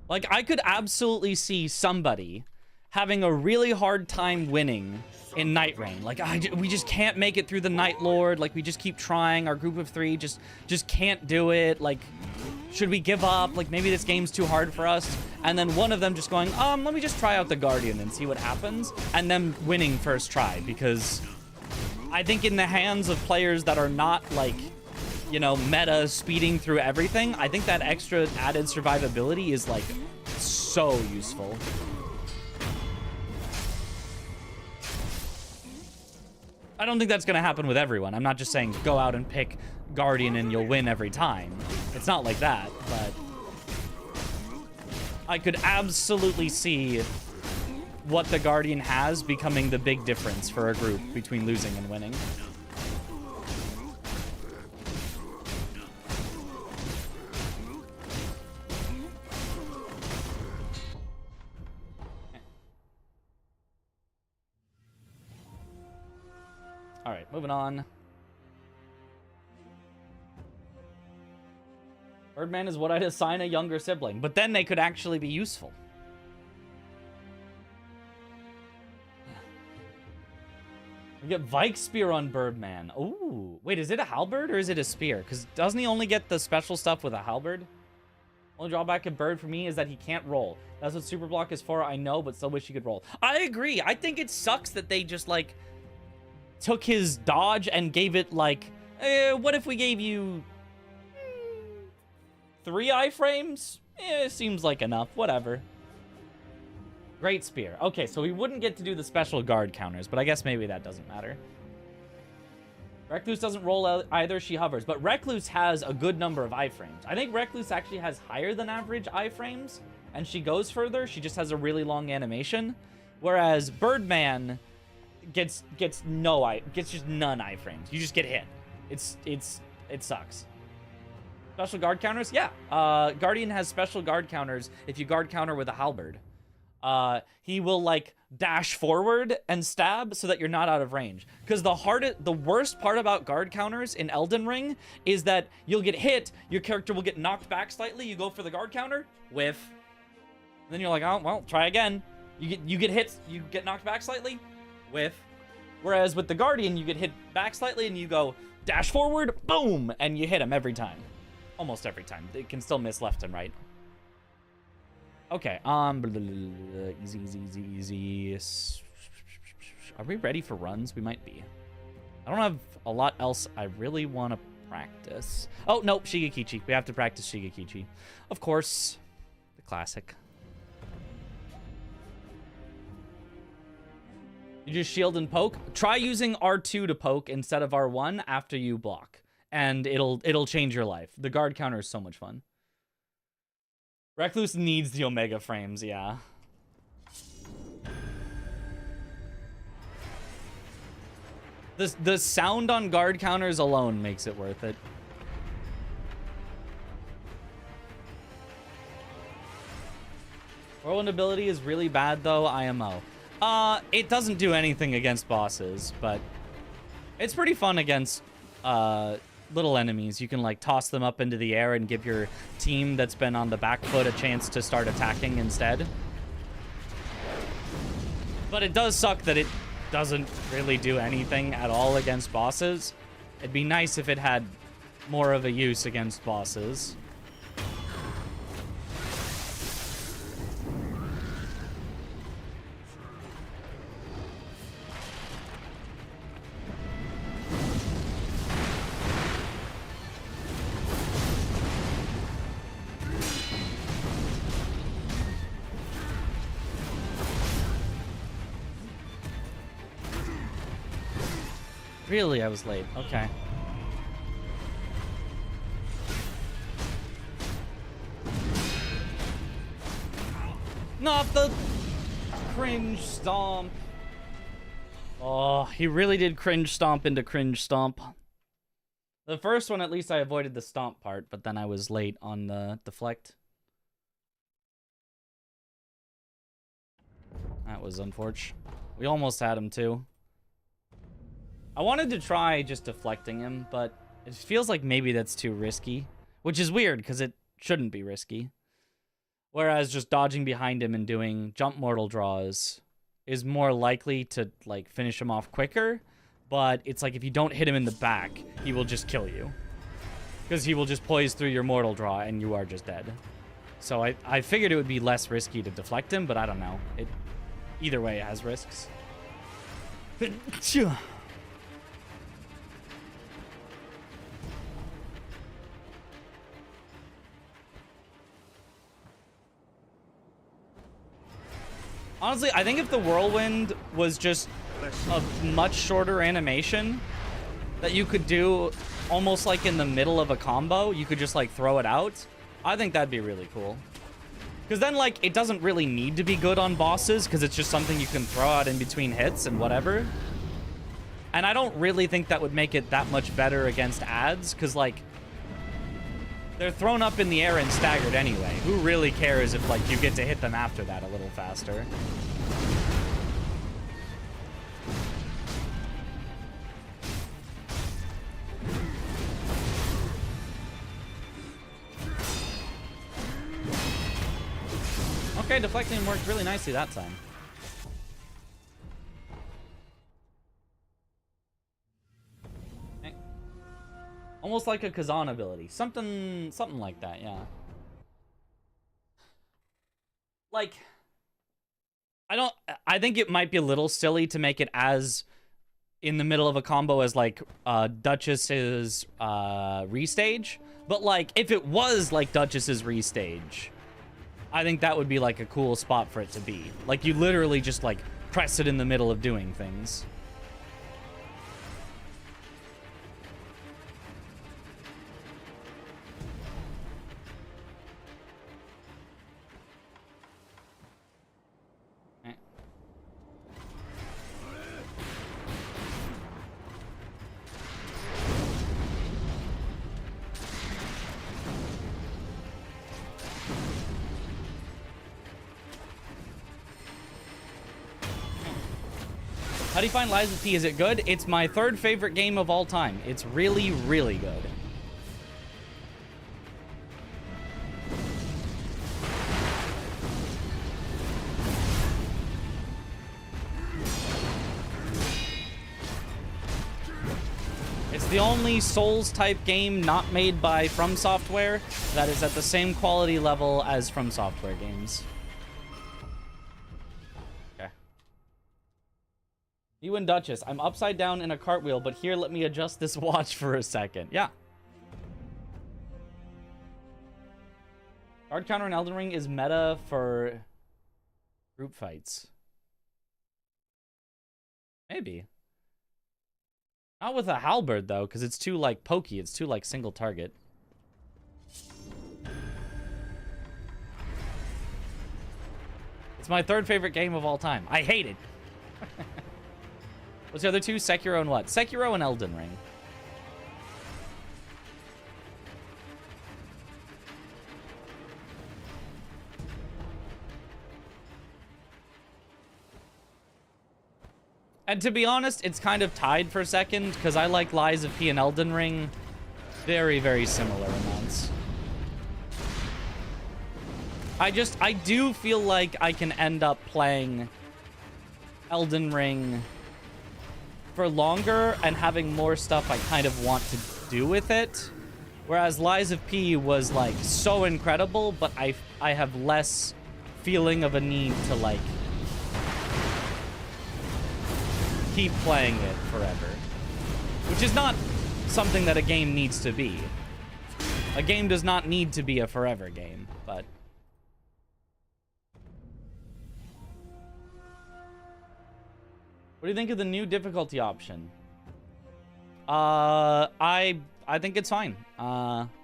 Like, I could absolutely see somebody having a really hard time winning in Night Rain. Like, we just can't make it through the Night Lord. Like, we just keep trying. Our group of three just can't do it. Like, should we give up? Like, maybe this game's too hard for us. And then one of them just going, let me just try out the Guardian and see what happens. And then winning first try. Because I think in the hands of players that are not, like, you know, meta speeding through everything, I think that extra added survivability is, like, so useful. I don't think that's going to happen with everyone. I'm not just saying go out and pick Guardian and you'll win every time. It's not like that, but I could absolutely see what the Guardian has becoming the big difference for a group between losing and winning. All right, moving on. Birdman is what I'd assign a younger sibling, but then they could actually be useful. We get Vike Spear on Birdman. Ooh, wait, is it a halberd or is it a spear? Because doesn't he only get the special stuff with a halberd? Only drawback of Bird for me is that he can't roll. That's what Super Block is for, I know, but still wish he could roll. I agree. I think it sucks that they just, like, took his dodge and gave it, like, what if we gave you 3 iframes? Seems like enough. Whatever. Great Spear. Okay, so we wouldn't get to do the special guard counters, but I guess maybe that doesn't matter. Recluse doesn't roll out either, she hovers. But Recluse has a good number of iframes. I think Recluse actually has higher than average iframes, and she goes further. She just has a really long animation. Whereas Birdman gets just none iframes. You just get hit. It sucks. Special guard counters? Yeah. Guardian has special guard counters if you guard counter with a halberd. He will like dash forward and stab so that you're not out of range. Because the worst part about guard counters in Elden Ring is that you'll get hit, your character will get knocked back slightly, you go for the guard counter, whiff. Then you're like, oh, well, try again. You get hit, you get knocked back slightly, whiff. Whereas with the Guardian, you get hit back slightly and you go dash forward, boom, and you hit him every time. Almost every time. It can still miss left and right. Okay, easy. Are we ready for runs? We might be. I don't have a lot else I really want to practice. Oh, no, Shigekichi. We have to practice Shigekichi. Of course, the classic. You just shield and poke. Try using R2 to poke instead of R1 after you block, and it'll change your life. The guard counter is so much fun. Recluse needs the Omega frames, yeah. The sound on guard counters alone makes it worth it. Whirlwind ability is really bad though, IMO. It doesn't do anything against bosses, but it's pretty fun against little enemies. You can like toss them up into the air and give your team that's been on the back foot a chance to start attacking instead. But it does suck that it doesn't really do anything at all against bosses. It'd be nice if it had more of a use against bosses. Really? I was late. Okay. Not the cringe stomp. Oh, he really did cringe stomp into cringe stomp. The first one, at least I avoided the stomp part, but then I was late on the deflect. That was unfortunate. We almost had him too. I wanted to try just deflecting him, but it feels like maybe that's too risky. Which is weird, because it shouldn't be risky. Whereas just dodging behind him and doing jump mortal draws is more likely to, like, finish him off quicker. But it's like if you don't hit him in the back, he will just kill you. Because he will just poise through your mortal draw and you are just dead. So I figured it would be less risky to deflect him, but I don't know. Either way, it has risks. Honestly, I think if the whirlwind was just a much shorter animation that you could do almost like in the middle of a combo, you could just like throw it out, I think that'd be really cool. Because then like it doesn't really need to be good on bosses because it's just something you can throw out in between hits and whatever. And I don't really think that would make it that much better against ads because like they're thrown up in the air and staggered anyway. Who really cares if, like, you get to hit them after that a little faster? Okay, deflecting worked really nicely that time. Almost like a Kazan ability. Something like that, yeah. Like, I think it might be a little silly to make it as in the middle of a combo as like Duchess's restage. But like if it was like Duchess's restage, I think that would be like a cool spot for it to be. Like you literally just like press it in the middle of doing things. How do you find Lies of P? Is it good? It's my third favorite game of all time. It's really, really good. It's the only Souls-type game not made by From Software that is at the same quality level as From Software games. You and Duchess. I'm upside down in a cartwheel, but here, let me adjust this watch for a second. Yeah. Guard counter in Elden Ring is meta for group fights. Maybe. Not with a halberd, though, because it's too, like, pokey. It's too, like, single target. It's my third favorite game of all time. I hate it. What's the other two? Sekiro and what? Sekiro and Elden Ring. And to be honest, it's kind of tied for second, because I like Lies of P and Elden Ring very, very similar amounts. I do feel like I can end up playing Elden Ring for longer and having more stuff I kind of want to do with it. Whereas Lies of P was like so incredible, but I have less feeling of a need to like keep playing it forever. Which is not something that a game needs to be. A game does not need to be a forever game, but what do you think of the new difficulty option? I think it's fine.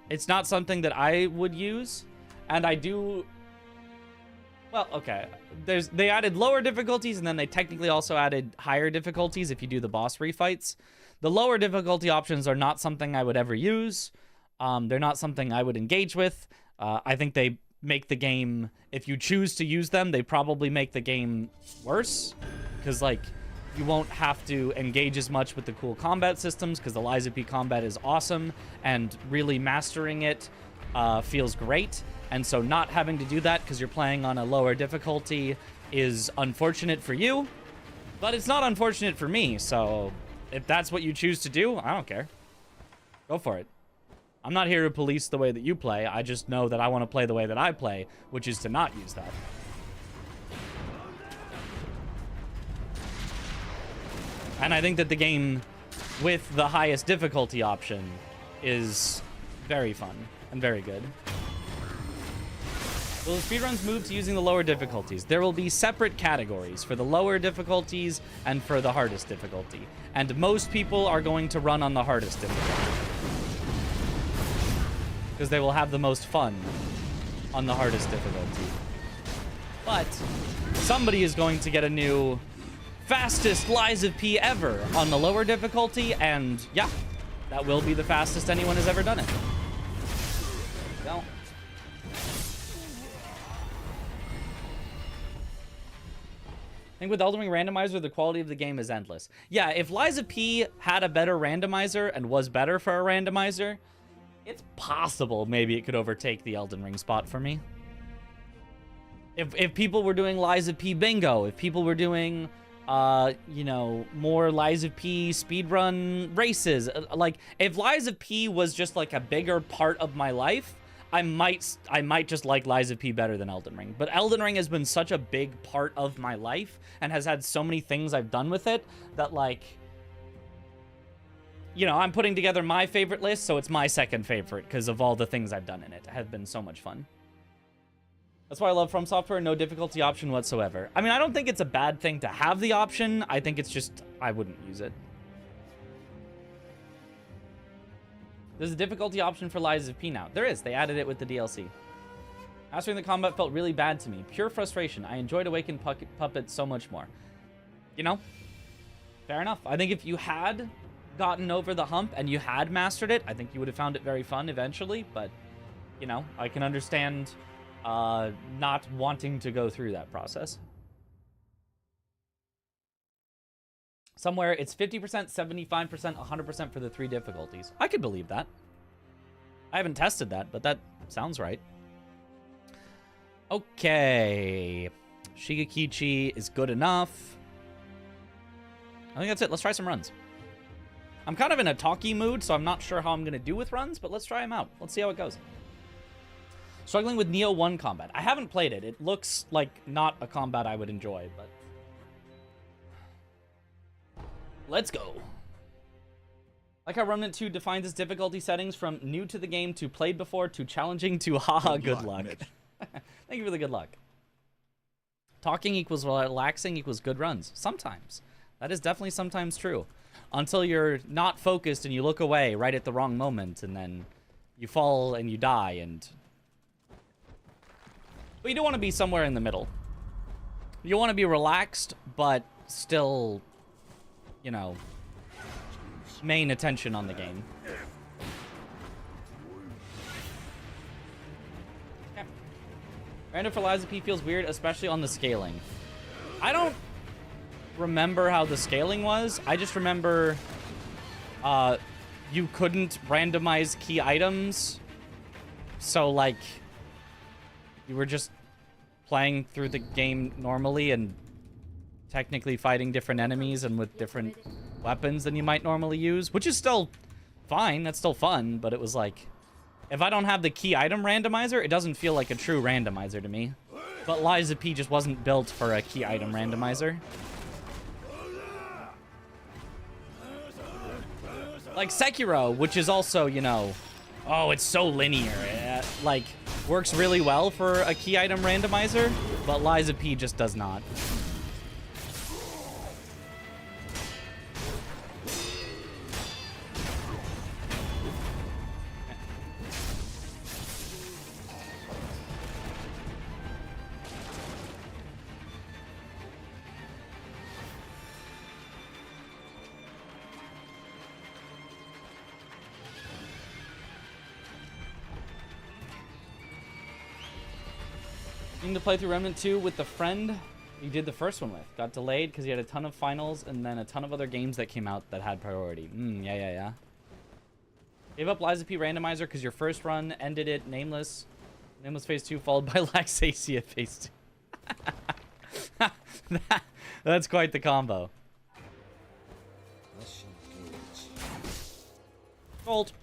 It's not something that I would use, and I do. Well, okay. They added lower difficulties, and then they technically also added higher difficulties if you do the boss refights. The lower difficulty options are not something I would ever use. They're not something I would engage with. I think they make the game, if you choose to use them, they probably make the game worse, because like, you won't have to engage as much with the cool combat systems, because the Lies of P combat is awesome, and really mastering it feels great. And so not having to do that because you're playing on a lower difficulty is unfortunate for you, but it's not unfortunate for me. So if that's what you choose to do, I don't care. Go for it. I'm not here to police the way that you play. I just know that I want to play the way that I play, which is to not use that. And I think that the game with the highest difficulty option is very fun and very good. Will the speedruns move to using the lower difficulties? There will be separate categories for the lower difficulties and for the hardest difficulty. And most people are going to run on the hardest difficulty, because they will have the most fun on the hardest difficulty. But somebody is going to get a new fastest Lies of P ever on the lower difficulty, and yeah, that will be the fastest anyone has ever done it. Well, I think with Elden Ring randomizer, the quality of the game is endless. Yeah, if Lies of P had a better randomizer and was better for a randomizer, it's possible maybe it could overtake the Elden Ring spot for me. If people were doing Lies of P bingo, if people were doing you know, more Lies of P speedrun races. Like, if Lies of P was just like a bigger part of my life, I might just like Lies of P better than Elden Ring. But Elden Ring has been such a big part of my life and has had so many things I've done with it that, like, you know, I'm putting together my favorite list, so it's my second favorite because of all the things I've done in it. It has been so much fun. That's why I love From Software, no difficulty option whatsoever. I mean, I don't think it's a bad thing to have the option. I think it's just, I wouldn't use it. There's a difficulty option for Lies of P now. There is. They added it with the DLC. Mastering the combat felt really bad to me. Pure frustration. I enjoyed Awakened Puppet so much more. You know, fair enough. I think if you had gotten over the hump and you had mastered it, I think you would have found it very fun eventually. But, you know, I can understand not wanting to go through that process. Somewhere it's 50%, 75%, 100% for the 3 difficulties. I could believe that. I haven't tested that, but that sounds right. Okay. Shigekichi is good enough. I think that's it. Let's try some runs. I'm kind of in a talky mood, so I'm not sure how I'm going to do with runs, but let's try them out. Let's see how it goes. Struggling with Neo 1 combat. I haven't played it. It looks like not a combat I would enjoy, but... let's go. Like how Remnant 2 defines its difficulty settings from new to the game to played before to challenging to haha good luck. Thank you for the good luck. Talking equals relaxing equals good runs. Sometimes. That is definitely sometimes true. Until you're not focused and you look away right at the wrong moment and then you fall and you die and... but you do want to be somewhere in the middle. You want to be relaxed, but still, you know, main attention on the game. Okay. Random for Lies of P feels weird, especially on the scaling. I don't remember how the scaling was. I just remember you couldn't randomize key items. So, like, you were just playing through the game normally and technically fighting different enemies and with different weapons than you might normally use, which is still fine. That's still fun, but it was like, if I don't have the key item randomizer, it doesn't feel like a true randomizer to me. But Lies of P just wasn't built for a key item randomizer. Like Sekiro, which is also, you know, oh, it's so linear. It, like, works really well for a key item randomizer, but Lies of P just does not. To play through Remnant 2 with the friend you did the first one with. Got delayed because he had a ton of finals and then a ton of other games that came out that had priority. Yeah. Gave up Lies of P randomizer because your first run ended it Nameless. Nameless phase 2 followed by Laxacia phase 2. That's quite the combo. Gold.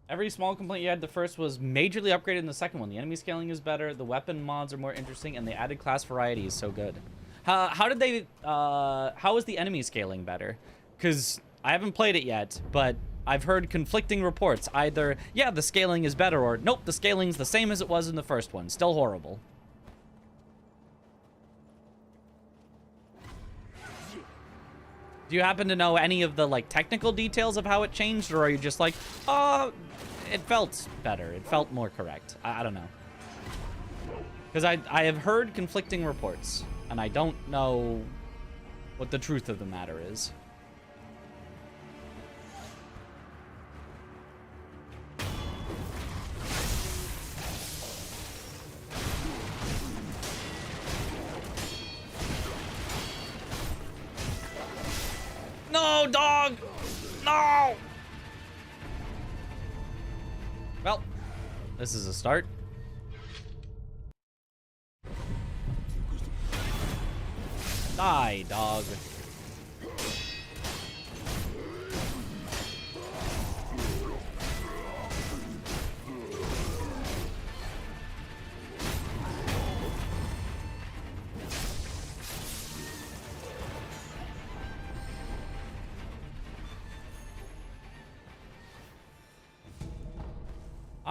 Every small complaint you had the first was majorly upgraded in the second one. The enemy scaling is better, the weapon mods are more interesting, and the added class variety is so good. How did they, how is the enemy scaling better? Because I haven't played it yet, but I've heard conflicting reports. Either, yeah, the scaling is better, or nope, the scaling's the same as it was in the first one. Still horrible. Do you happen to know any of the, like, technical details of how it changed, or are you just like, oh, it felt better. It felt more correct. I don't know. Because I have heard conflicting reports, and I don't know what the truth of the matter is. No, dog! No! Well, this is a start. Die, dog.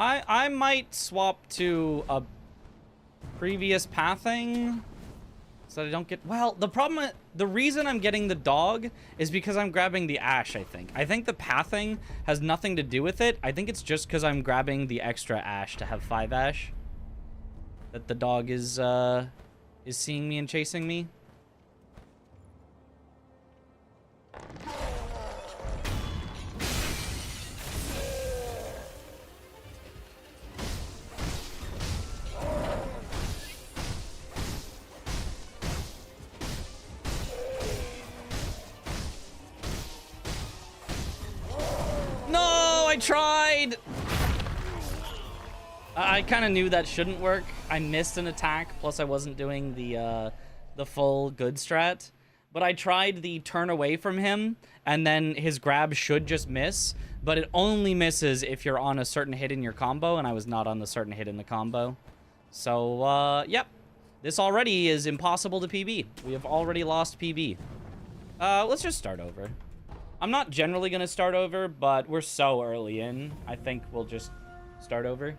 I might swap to a previous pathing so that I don't get... Well, the reason I'm getting the dog is because I'm grabbing the ash, I think. I think the pathing has nothing to do with it. I think it's just because I'm grabbing the extra ash to have 5 ash that the dog is seeing me and chasing me. I tried! I kind of knew that shouldn't work. I missed an attack, plus I wasn't doing the full good strat. But I tried the turn away from him, and then his grab should just miss. But it only misses if you're on a certain hit in your combo, and I was not on the certain hit in the combo. So, yep. This already is impossible to PB. We have already lost PB. Let's just start over. I'm not generally going to start over, but we're so early in. I think we'll just start over.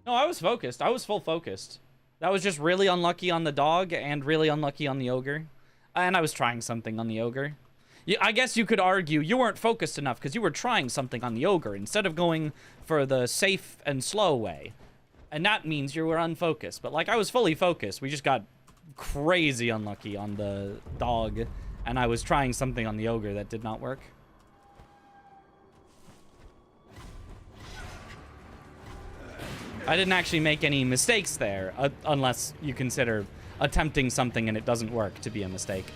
No, I was focused. I was full focused. That was just really unlucky on the dog and really unlucky on the ogre. And I was trying something on the ogre. I guess you could argue you weren't focused enough because you were trying something on the ogre instead of going for the safe and slow way. And that means you were unfocused. But, like, I was fully focused. We just got crazy unlucky on the dog. And I was trying something on the ogre that did not work. I didn't actually make any mistakes there. Unless you consider attempting something and it doesn't work to be a mistake.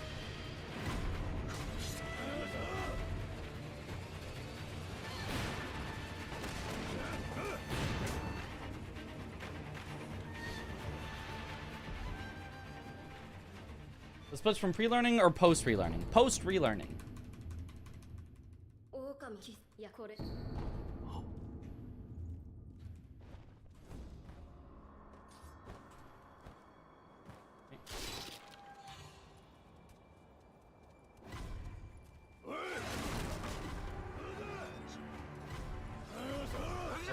The splits from pre-learning or post-relearning? Post-relearning.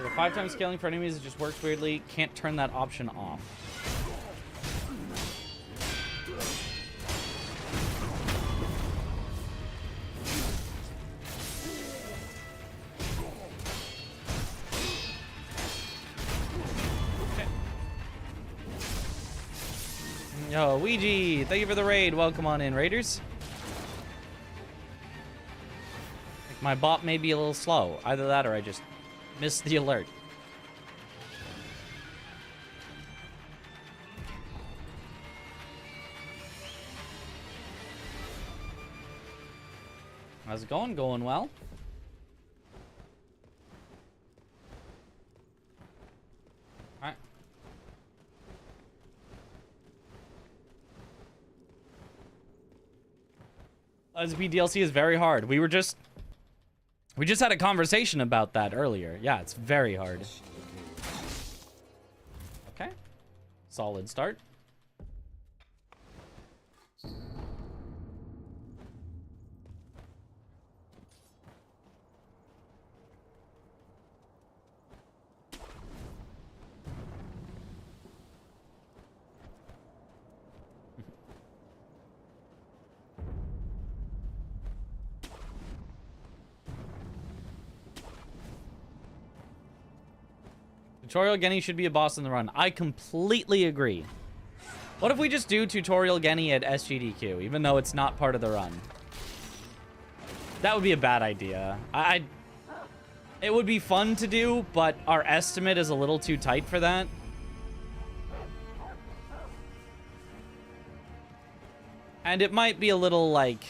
The 5-time scaling for enemies, it just works weirdly. Can't turn that option off. Yo, Ouija, thank you for the raid. Welcome on in, raiders. Like, my bot may be a little slow. Either that or I just missed the alert. How's it going? Going well. Alright. SP DLC is very hard. We just had a conversation about that earlier. Yeah, it's very hard. Okay. Solid start. Tutorial Genny should be a boss in the run. I completely agree. What if we just do Tutorial Genny at SGDQ, even though it's not part of the run? That would be a bad idea. It would be fun to do, but our estimate is a little too tight for that. And it might be a little, like...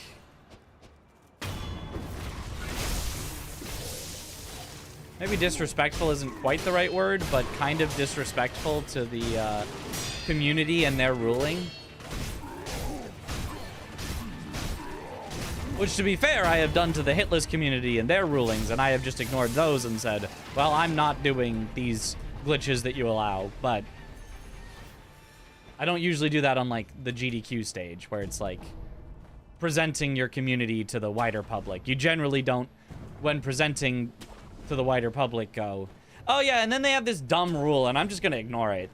maybe disrespectful isn't quite the right word, but kind of disrespectful to the community and their ruling. Which, to be fair, I have done to the hitless community and their rulings, and I have just ignored those and said, well, I'm not doing these glitches that you allow, but I don't usually do that on, like, the GDQ stage, where it's like, presenting your community to the wider public. You generally don't, when presenting to the wider public, go, oh yeah, and then they have this dumb rule, and I'm just gonna ignore it.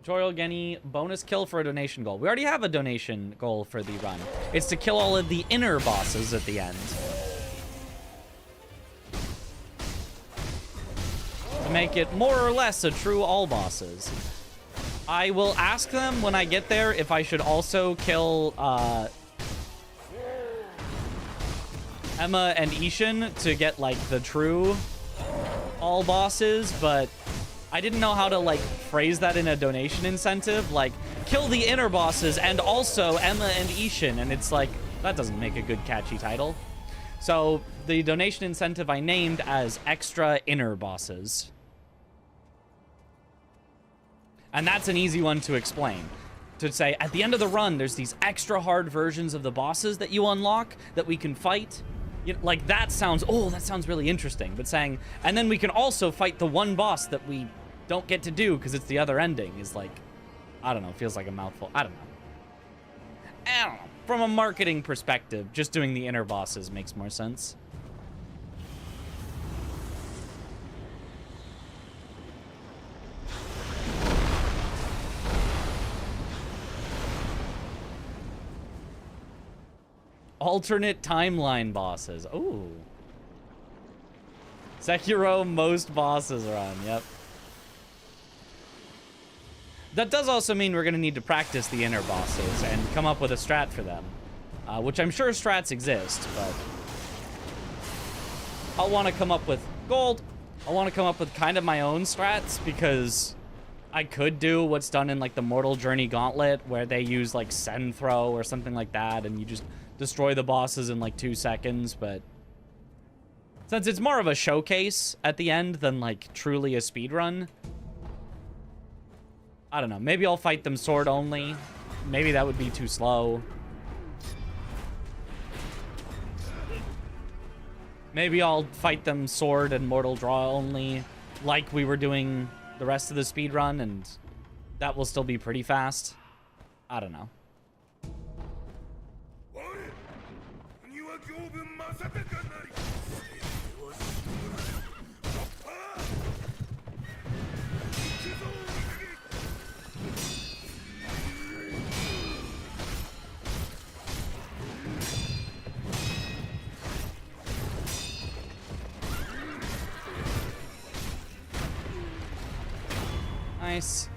Tutorial Genny, bonus kill for a donation goal. We already have a donation goal for the run. It's to kill all of the inner bosses at the end. To make it more or less a true all bosses. I will ask them when I get there if I should also kill Emma and Ishin to get like the true all bosses, but I didn't know how to like phrase that in a donation incentive, like kill the inner bosses and also Emma and Ishin, and it's like that doesn't make a good catchy title. So the donation incentive I named as extra inner bosses. And that's an easy one to explain. To say at the end of the run there's these extra hard versions of the bosses that you unlock that we can fight. You know, like that sounds, oh, that sounds really interesting. But saying, and then we can also fight the one boss that we don't get to do because it's the other ending is like, I don't know, feels like a mouthful. I don't know. From a marketing perspective, just doing the inner bosses makes more sense. Alternate timeline bosses. Ooh. Sekiro most bosses run. Yep. That does also mean we're going to need to practice the inner bosses and come up with a strat for them. Which I'm sure strats exist, but I'll want to come up with gold. I want to come up with kind of my own strats because I could do what's done in like the Mortal Journey Gauntlet where they use like Send Throw or something like that and you just destroy the bosses in like 2 seconds, but since it's more of a showcase at the end than like truly a speedrun, I don't know. Maybe I'll fight them sword only. Maybe that would be too slow. Maybe I'll fight them sword and mortal draw only like we were doing the rest of the speedrun, and that will still be pretty fast. I don't know. Nice.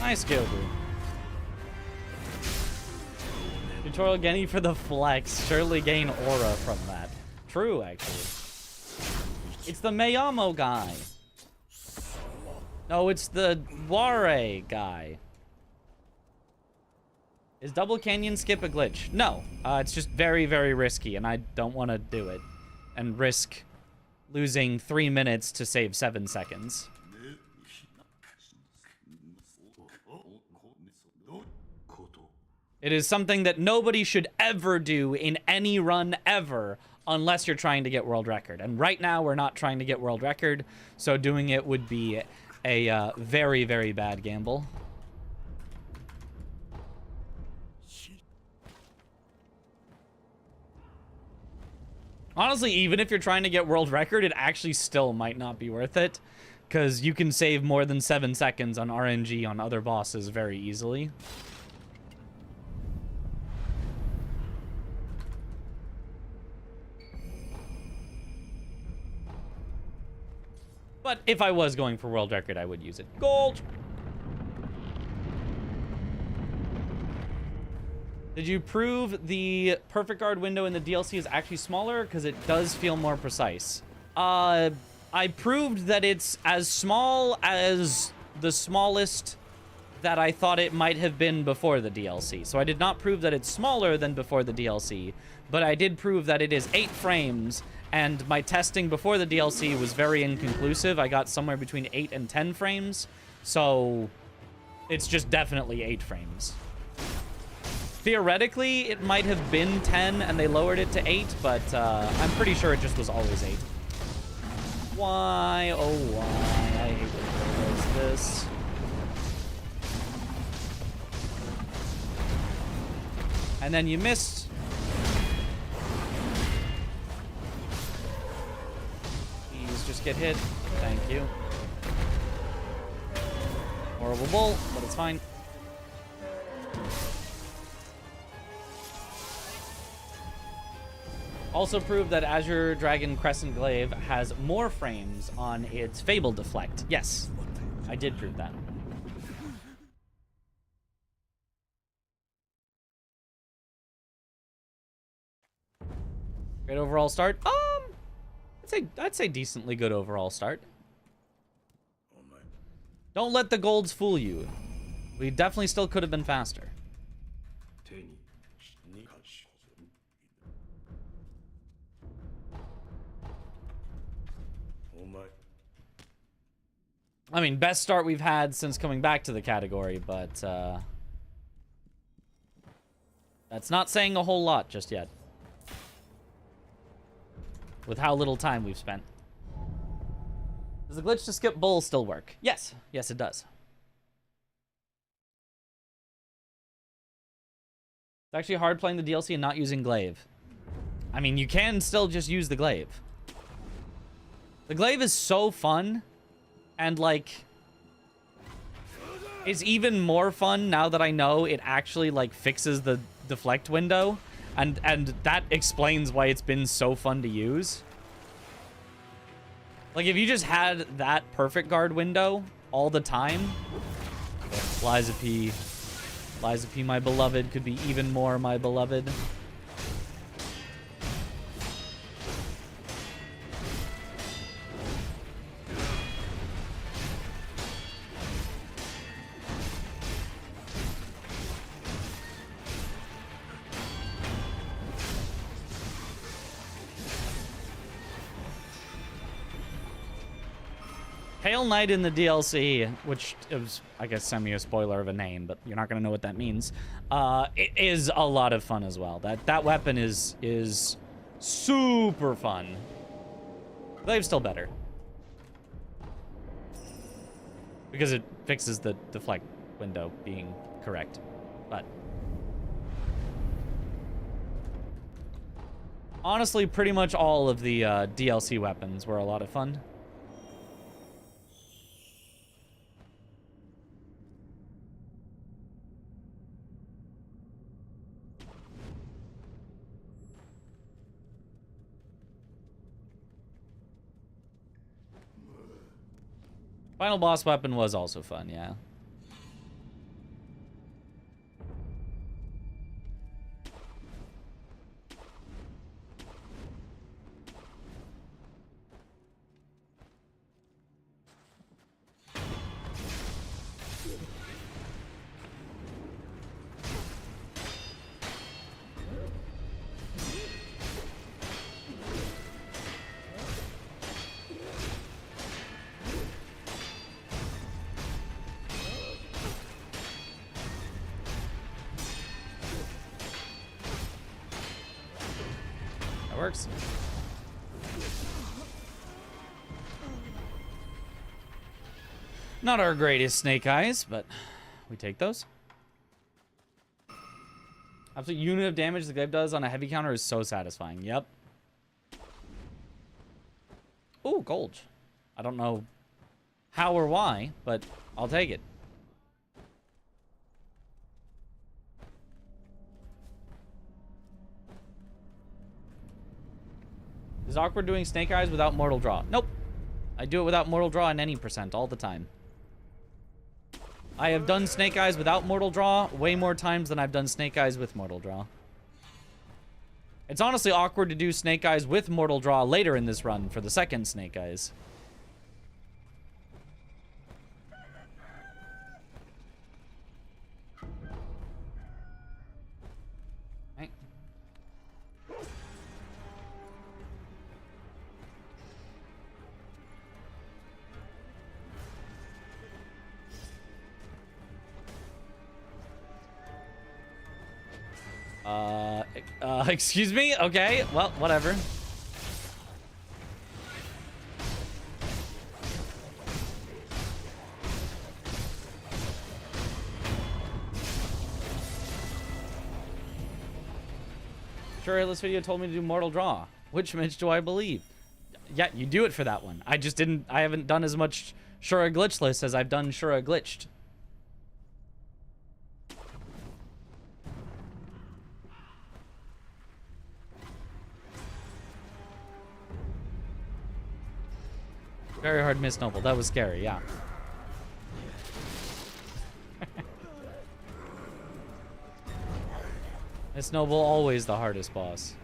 Nice, Gilbert. Tutorial Genny for the flex. Surely gain aura from that. True, actually. It's the Mayamo guy. No, it's the Ware guy. Is Double Canyon skip a glitch? No. It's just very, very risky, and I don't want to do it. And risk losing 3 minutes to save 7 seconds. It is something that nobody should ever do in any run ever unless you're trying to get world record. And right now we're not trying to get world record, so doing it would be a very, very bad gamble. Honestly, even if you're trying to get world record, it actually still might not be worth it, because you can save more than 7 seconds on RNG on other bosses very easily. But if I was going for world record, I would use it. Gold! Did you prove the perfect guard window in the DLC is actually smaller? Because it does feel more precise. I proved that it's as small as the smallest that I thought it might have been before the DLC. So I did not prove that it's smaller than before the DLC, but I did prove that it is 8 frames, and my testing before the DLC was very inconclusive. I got somewhere between 8 and 10 frames, so it's just definitely 8 frames. Theoretically, it might have been 10 and they lowered it to 8, but I'm pretty sure it just was always 8. Why, oh why, I hate when it does this. And then you missed. Please just get hit. Thank you. Horrible bull, but it's fine. Also proved that Azure Dragon Crescent Glaive has more frames on its Fable Deflect. Yes, I did prove that. Great overall start. I'd say decently good overall start. Don't let the golds fool you. We definitely still could have been faster. I mean, best start we've had since coming back to the category, but that's not saying a whole lot just yet. With how little time we've spent. Does the glitch to skip bull still work? Yes. Yes, it does. It's actually hard playing the DLC and not using glaive. I mean, you can still just use the glaive. The glaive is so fun. And, like, it's even more fun now that I know it actually, like, fixes the deflect window. And that explains why it's been so fun to use. Like, if you just had that perfect guard window all the time... Liza P, my beloved, could be even more my beloved. Pale Knight in the DLC, which is, I guess, a spoiler of a name, but you're not going to know what that means, it is a lot of fun as well. That weapon is super fun. Glaive's still better. Because it fixes the deflect window being correct. But honestly, pretty much all of the DLC weapons were a lot of fun. Final boss weapon was also fun, yeah. Works. Not our greatest snake eyes, but we take those. Absolute unit of damage the glaive does on a heavy counter is so satisfying. Yep. Ooh, gold. I don't know how or why, but I'll take it. Is awkward doing snake eyes without mortal draw? Nope. I do it without mortal draw in any percent all the time. I have done snake eyes without mortal draw way more times than I've done snake eyes with mortal draw. It's honestly awkward to do snake eyes with mortal draw later in this run for the second snake eyes. Excuse me? Okay, well, whatever. Sure, this video told me to do Mortal Draw. Which image do I believe? Yeah, you do it for that one. I haven't done as much Shura Glitchless as I've done Shura Glitched. Very hard miss, Noble. That was scary, yeah. Miss Noble, always the hardest boss.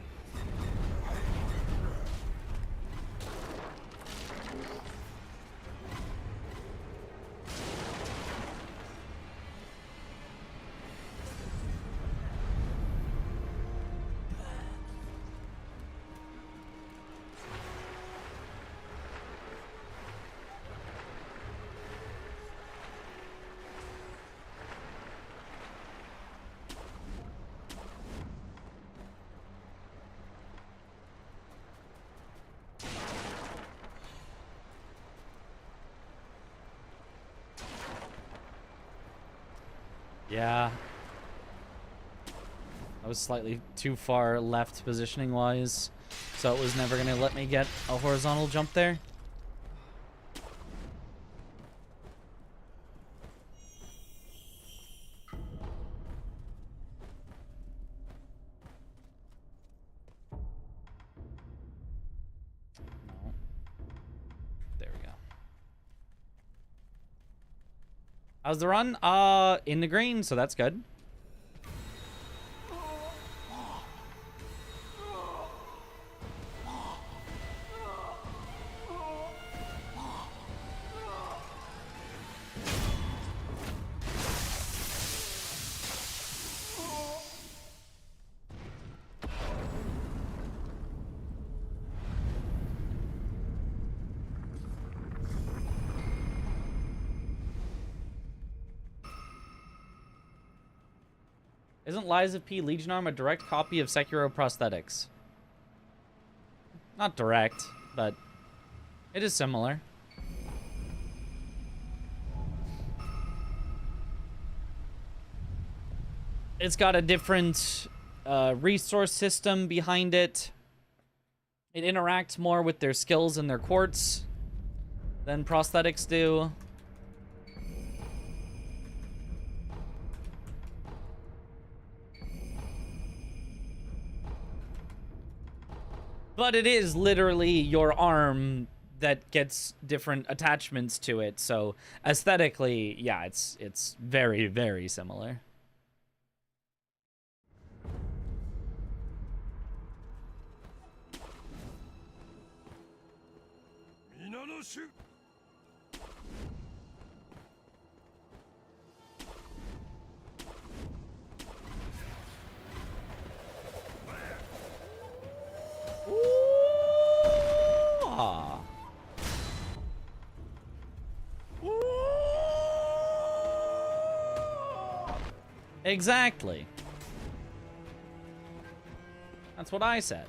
Yeah. I was slightly too far left positioning-wise, so it was never going to let me get a horizontal jump there. No. There we go. How's the run? In the green, so that's good. Isn't Lies of P Legion Arm a direct copy of Sekiro prosthetics? Not direct, but it is similar. It's got a different resource system behind it. It interacts more with their skills and their quartz than prosthetics do. But it is literally your arm that gets different attachments to it. So aesthetically, yeah, it's very, very similar. Ooh-ah. Exactly. That's what I said.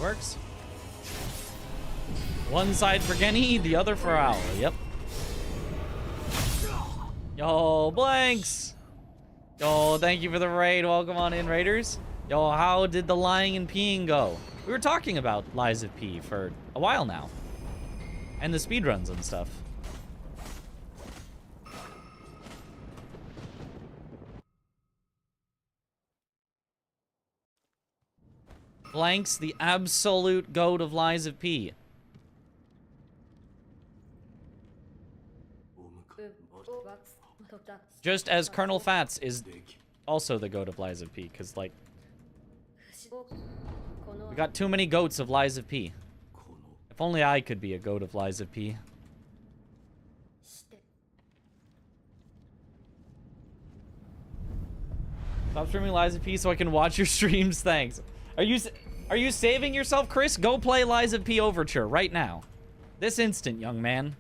Works. One side for Genny, the other for Owl. Yep. Yo, Blanks. Yo, thank you for the raid. Welcome on in, Raiders. Yo, how did the lying and peeing go? We were talking about lies of pee for a while now. And the speedruns and stuff. Blanks, the absolute goat of lies of pee. Just as Colonel Fats is also the goat of lies of pee, because, like, we got too many goats of lies of pee. If only I could be a goat of lies of pee. Stop streaming lies of pee so I can watch your streams, thanks. Are you saving yourself, Chris? Go play Lies of P Overture right now. This instant, young man.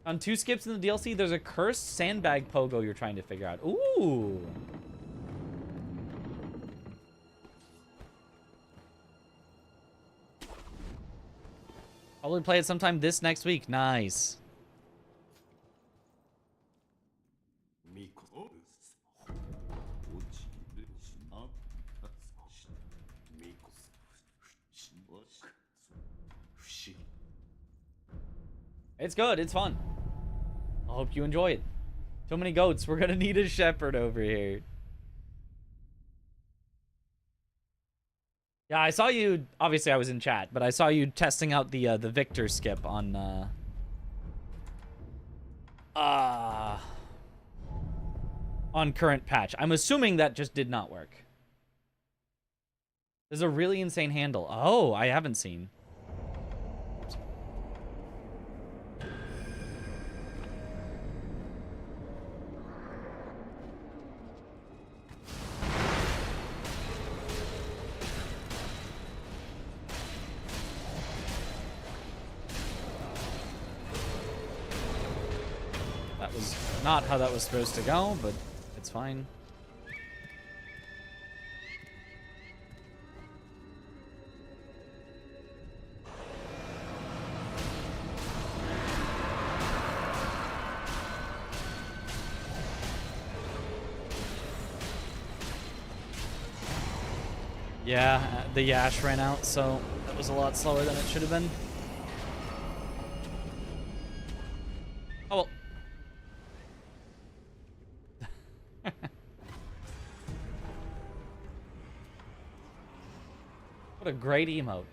On 2 skips in the DLC, there's a cursed sandbag pogo you're trying to figure out. Ooh. Probably play it sometime this next week. Nice. It's good. It's fun. I hope you enjoy it. Too many goats. We're gonna need a shepherd over here. Yeah, I saw you. Obviously, I was in chat, but I saw you testing out the Victor skip on current patch. I'm assuming that just did not work. There's a really insane handle. Oh, I haven't seen. That was not how that was supposed to go, but it's fine. Yeah, the Yash ran out, so that was a lot slower than it should have been. Oh, well. What a great emote.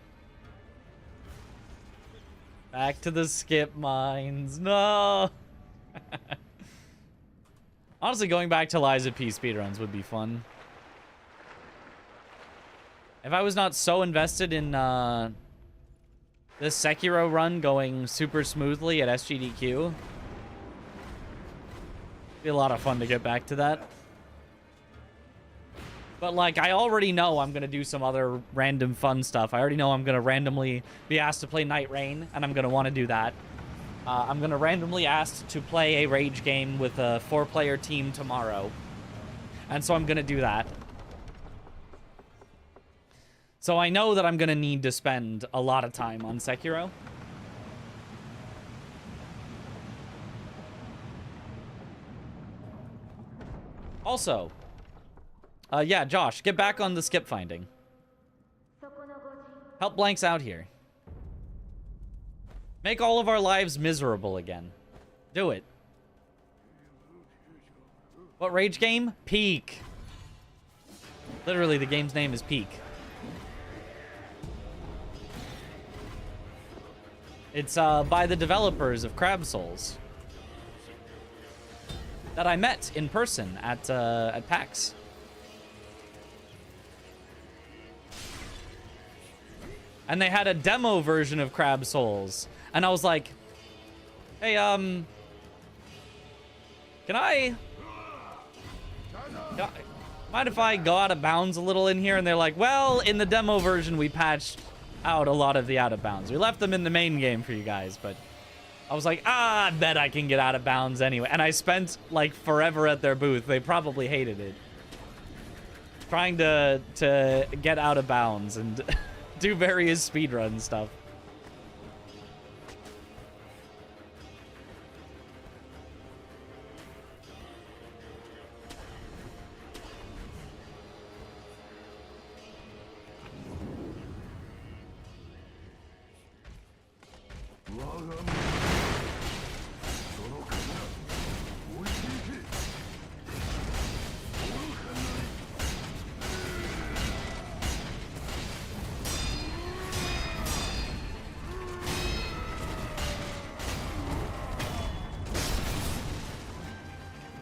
Back to the skip mines. No! Honestly, going back to Lies of P speedruns would be fun. If I was not so invested in this Sekiro run going super smoothly at SGDQ, it'd be a lot of fun to get back to that. But, like, I already know I'm going to do some other random fun stuff. I already know I'm going to randomly be asked to play Night Rain, and I'm going to want to do that. I'm going to randomly asked to play a Rage game with a 4-player team tomorrow. And so I'm going to do that. So I know that I'm going to need to spend a lot of time on Sekiro. Also, yeah, Josh, get back on the skip finding. Help Blanks out here. Make all of our lives miserable again. Do it. What Rage game? Peak. Literally, the game's name is Peak. It's by the developers of Crab Souls that I met in person at PAX. And they had a demo version of Crab Souls, and I was like, "Hey, can I mind if I go out of bounds a little in here?" And they're like, "Well, in the demo version, we patched out a lot of the out of bounds. We left them in the main game for you guys, but." I was like, I bet I can get out of bounds anyway. And I spent, like, forever at their booth. They probably hated it. trying to get out of bounds and do various speedrun stuff.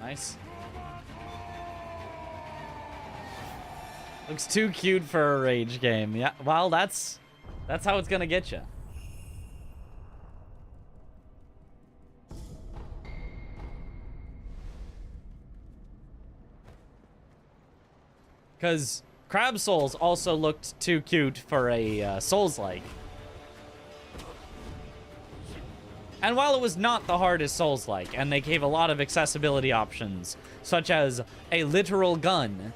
Nice. Looks too cute for a rage game. Yeah, well, that's how it's gonna get you. Because Crab Souls also looked too cute for a Souls-like. And while it was not the hardest Souls-like, and they gave a lot of accessibility options, such as a literal gun,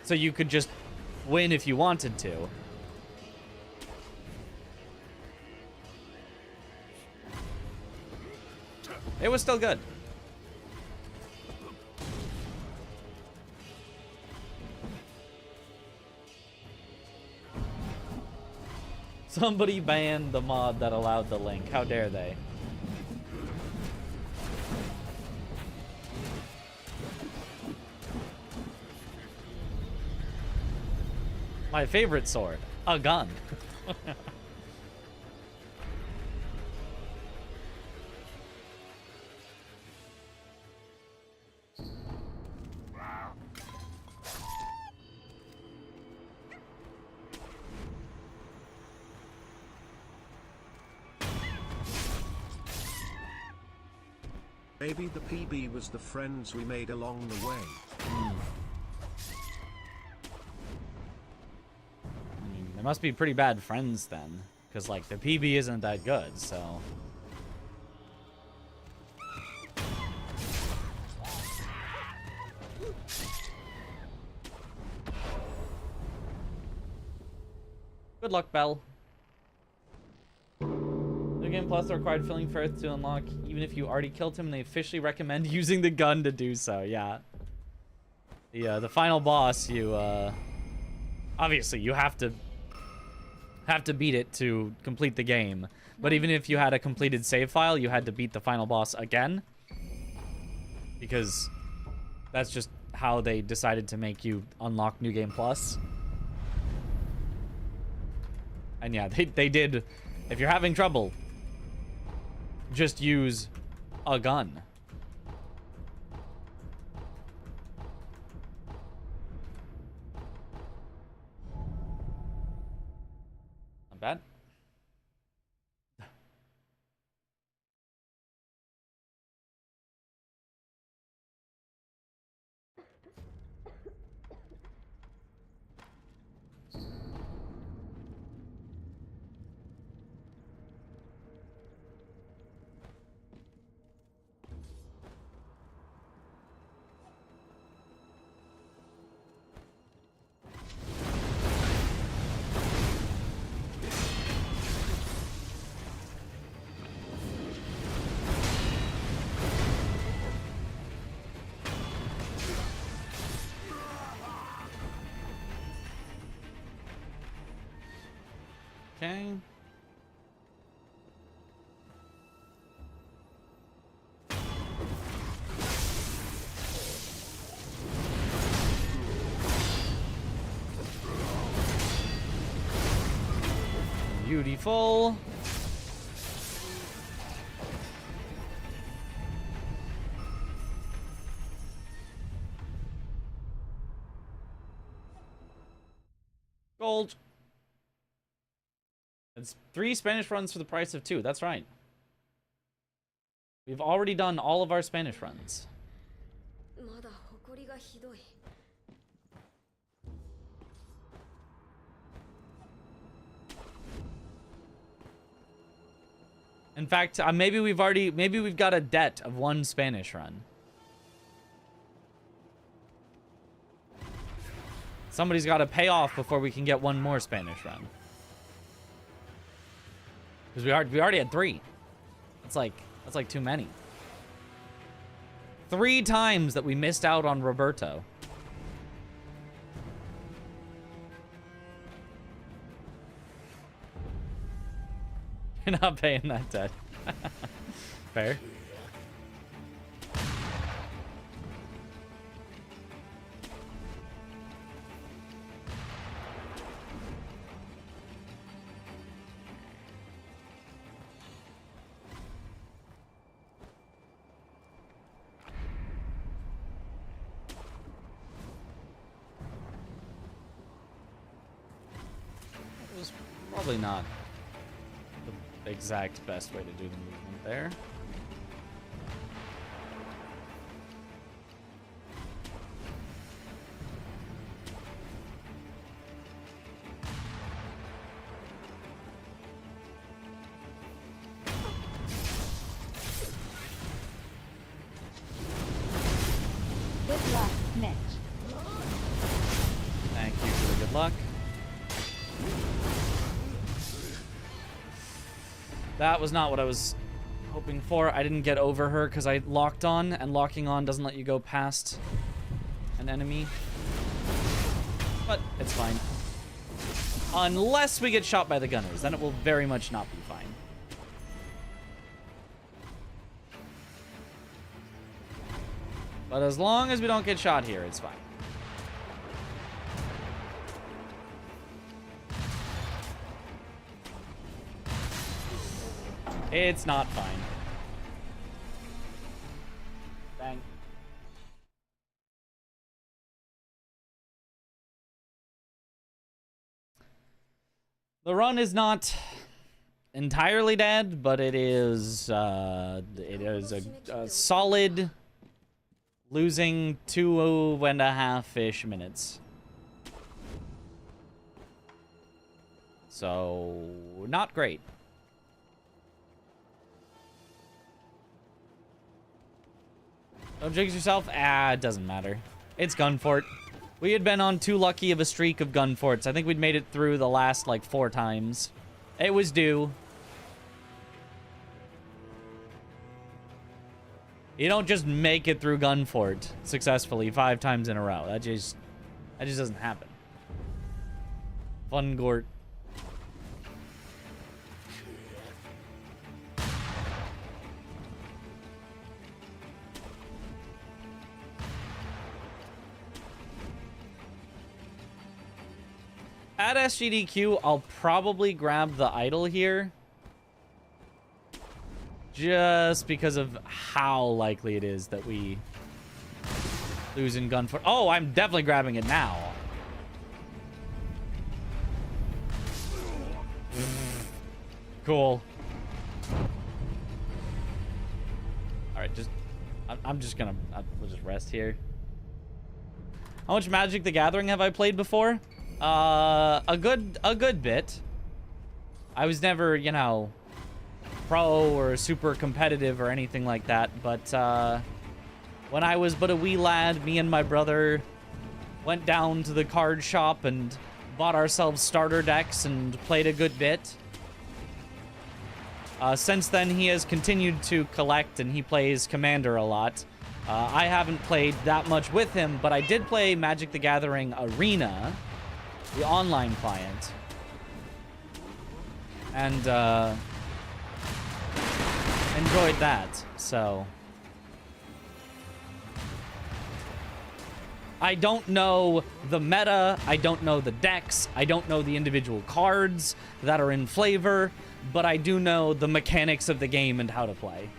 so you could just win if you wanted to. It was still good. Somebody banned the mod that allowed the link. How dare they? My favorite sword, a gun.
Maybe the PB was the friends we made along the way.
They must be pretty bad friends then, because like the PB isn't that good, so. Good luck, Belle. New Game Plus required filling first to unlock, even if you already killed him, and they officially recommend using the gun to do so. Yeah. The final boss, you obviously you have to beat it to complete the game. But even if you had a completed save file, you had to beat the final boss again, because that's just how they decided to make you unlock New Game Plus. And yeah, they did. If you're having trouble, just use a gun. Not bad. Okay. Beautiful. Gold. It's 3 Spanish runs for the price of 2. That's right. We've already done all of our Spanish runs. In fact, maybe we've got a debt of 1 Spanish run. Somebody's got to pay off before we can get one more Spanish run. Because we already had 3. That's like too many. 3 times that we missed out on Roberto. You're not paying that debt. Fair. It was probably not the exact best way to do the movement there.
Good luck, Mitch.
Thank you for the good luck. That was not what I was hoping for. I didn't get over her because I locked on, and locking on doesn't let you go past an enemy. But it's fine. Unless we get shot by the gunners, then it will very much not be fine. But as long as we don't get shot here, it's fine. It's not fine. Bang. The run is not entirely dead, but it is a solid losing 2.5-ish minutes. So, not great. Don't jinx yourself? Ah, it doesn't matter. It's Gunfort. We had been on too lucky of a streak of Gunforts. I think we'd made it through the last, like, 4 times. It was due. You don't just make it through Gunfort successfully 5 times in a row. That just doesn't happen. Fun Gort. At SGDQ, I'll probably grab the idol here. Just because of how likely it is that we lose in Gunfort. Oh, I'm definitely grabbing it now. Cool. Alright, I'm just gonna... we'll just rest here. How much Magic the Gathering have I played before? A good bit. I was never, you know, pro or super competitive or anything like that, but when I was but a wee lad, me and my brother went down to the card shop and bought ourselves starter decks and played a good bit. Since then, he has continued to collect, and he plays Commander a lot. I haven't played that much with him, but I did play Magic the Gathering Arena, the online client, and enjoyed that. So I don't know the meta, I don't know the decks, I don't know the individual cards that are in flavor, but I do know the mechanics of the game and how to play.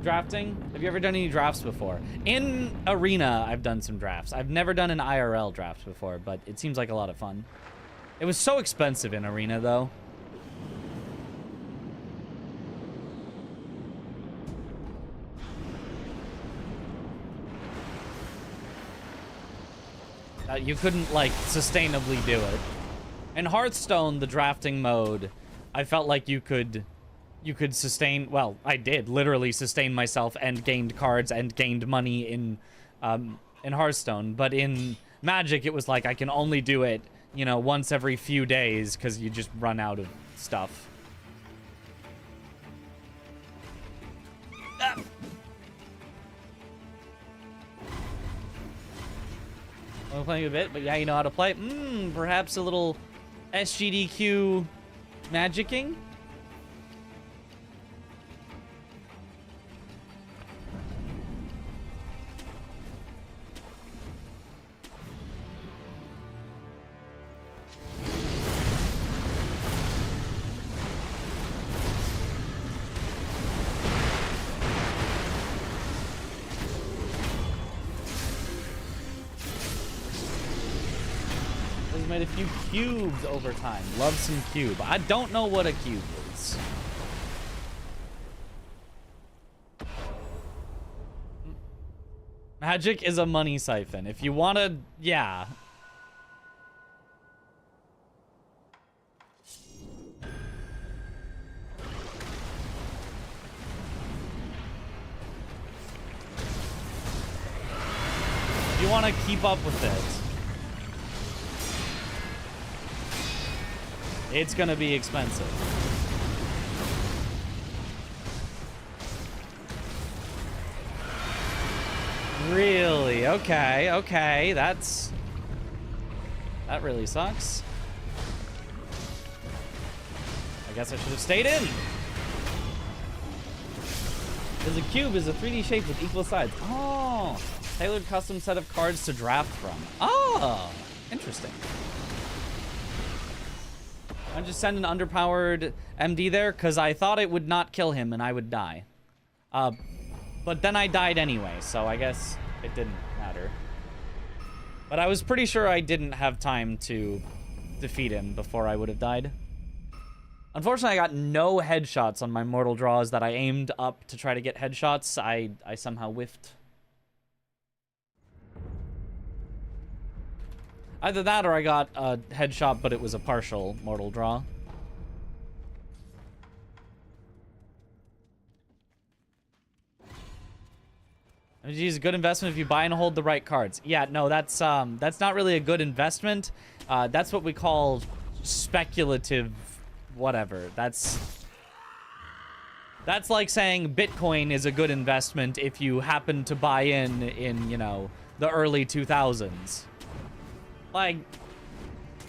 drafting? Have you ever done any drafts before? In Arena, I've done some drafts. I've never done an IRL draft before, but it seems like a lot of fun. It was so expensive in Arena, though. You couldn't, like, sustainably do it. In Hearthstone, the drafting mode, I felt like you could sustain, well, I did literally sustain myself and gained cards and gained money in Hearthstone. But in Magic, it was like I can only do it, you know, once every few days because you just run out of stuff. Ah. I'm playing a bit, but yeah, you know how to play. Perhaps a little SGDQ magicking? Made a few cubes over time. Love some cube. I don't know what a cube is. Magic is a money siphon. If you want to, yeah. If you want to keep up with it, it's gonna be expensive. Really? Okay, okay. That really sucks. I guess I should have stayed in. Because a cube is a 3D shape with equal sides. Oh, tailored custom set of cards to draft from. Oh, interesting. I just send an underpowered MD there because I thought it would not kill him and I would die. But then I died anyway, so I guess it didn't matter. But I was pretty sure I didn't have time to defeat him before I would have died. Unfortunately, I got no headshots on my mortal draws that I aimed up to try to get headshots. I somehow whiffed. Either that or I got a headshot, but it was a partial mortal draw. It's a good investment if you buy and hold the right cards. Yeah, no, that's not really a good investment. That's what we call speculative whatever. That's like saying Bitcoin is a good investment if you happen to buy in, you know, the early 2000s. Like,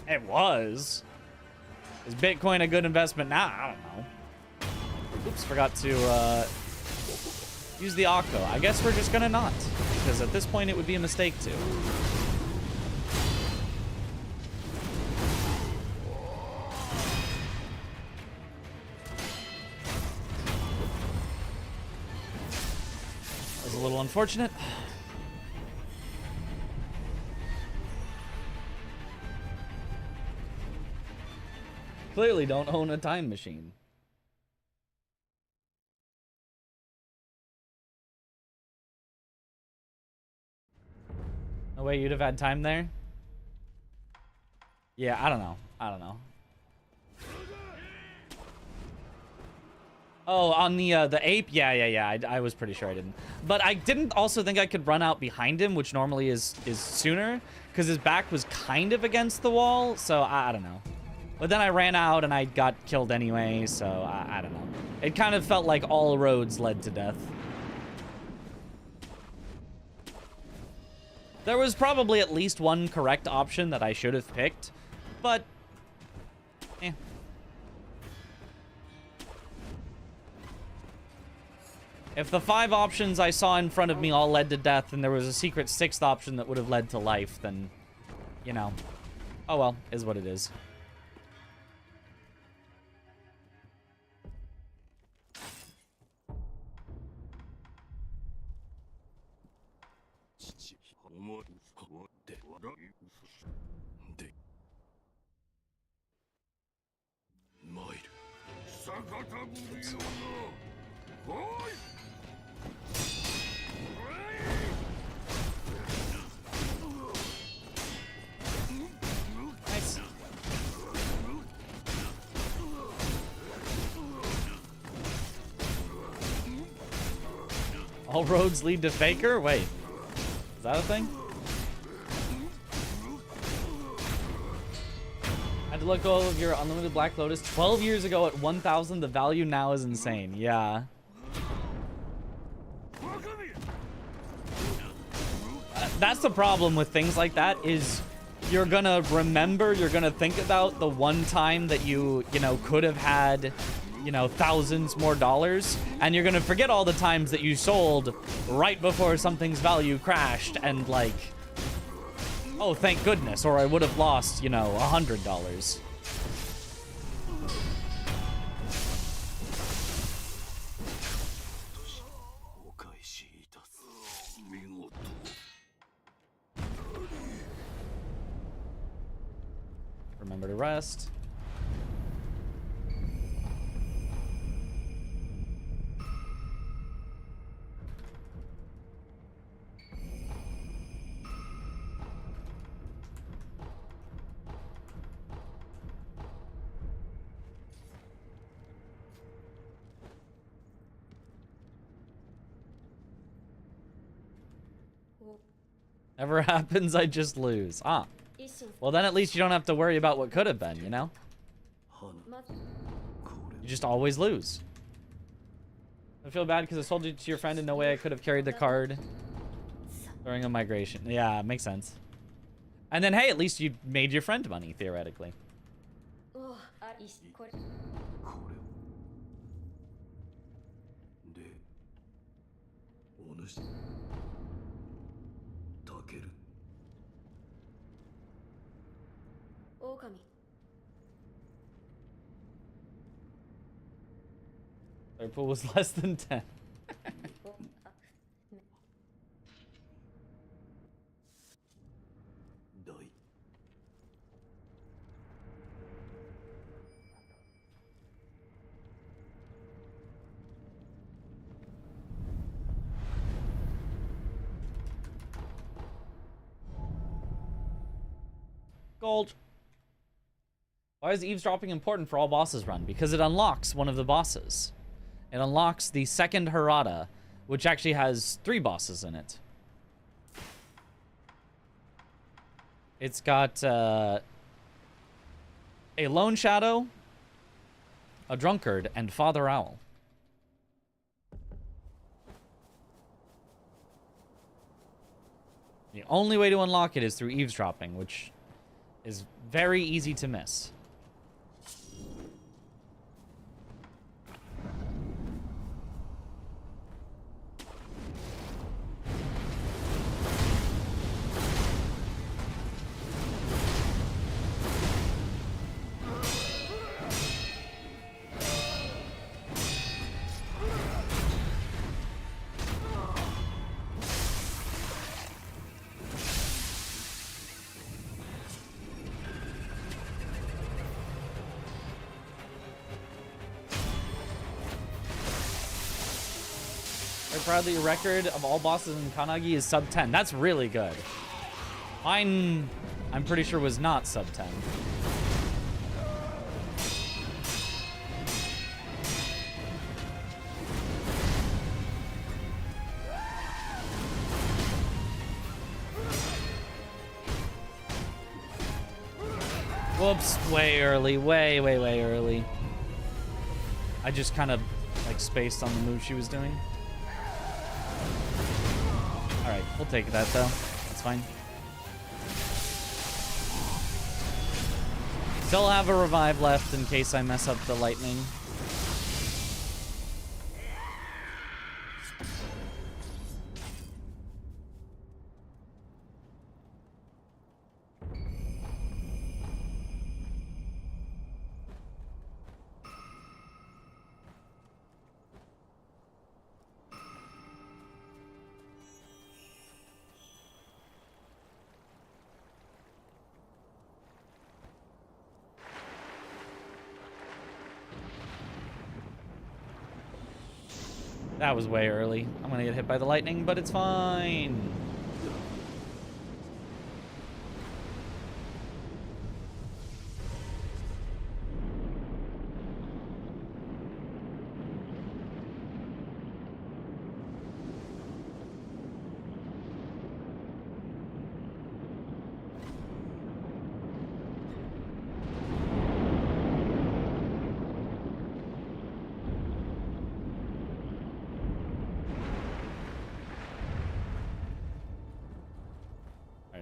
it was. Is Bitcoin a good investment now? I don't know. Oops, forgot to use the Octo. I guess we're just gonna not, because at this point it would be a mistake to. That was a little unfortunate. Clearly don't own a time machine. No way you'd have had time there? Yeah, I don't know. I don't know. Oh, on the ape? Yeah. I was pretty sure I didn't. But I didn't also think I could run out behind him, which normally is sooner, because his back was kind of against the wall, so I don't know. But then I ran out and I got killed anyway, so I don't know. It kind of felt like all roads led to death. There was probably at least one correct option that I should have picked, but eh. If the 5 options I saw in front of me all led to death and there was a secret 6th option that would have led to life, then, you know, oh well, is what it is. Nice. All roads lead to Faker? Wait. Is that a thing? I had to let go of your unlimited Black Lotus 12 years ago at 1,000. The value now is insane. Yeah. That's the problem with things like that is you're gonna remember, you're gonna think about the one time that you know, could have had, you know, thousands more dollars, and you're gonna forget all the times that you sold right before something's value crashed and like, oh, thank goodness, or I would have lost, you know, $100. Remember to rest. Never happens, I just lose. Ah. Well, then at least you don't have to worry about what could have been, you know? You just always lose. I feel bad because I sold it to your friend and no way I could have carried the card during a migration. Yeah, makes sense. And then, hey, at least you made your friend money, theoretically. Their pool was less than 10. Gold. Why is eavesdropping important for all bosses run? Because it unlocks one of the bosses. It unlocks the second Harada, which actually has 3 bosses in it. It's got a Lone Shadow, a Drunkard, and Father Owl. The only way to unlock it is through eavesdropping, which is very easy to miss. Proud that your record of all bosses in Kanagi is sub 10. That's really good. Mine, I'm pretty sure, was not sub 10. Whoops, way early, way early. I just kind of like spaced on the move she was doing. Alright, we'll take that though. That's fine. Still have a revive left in case I mess up the lightning. That was way early. I'm gonna get hit by the lightning, but it's fine.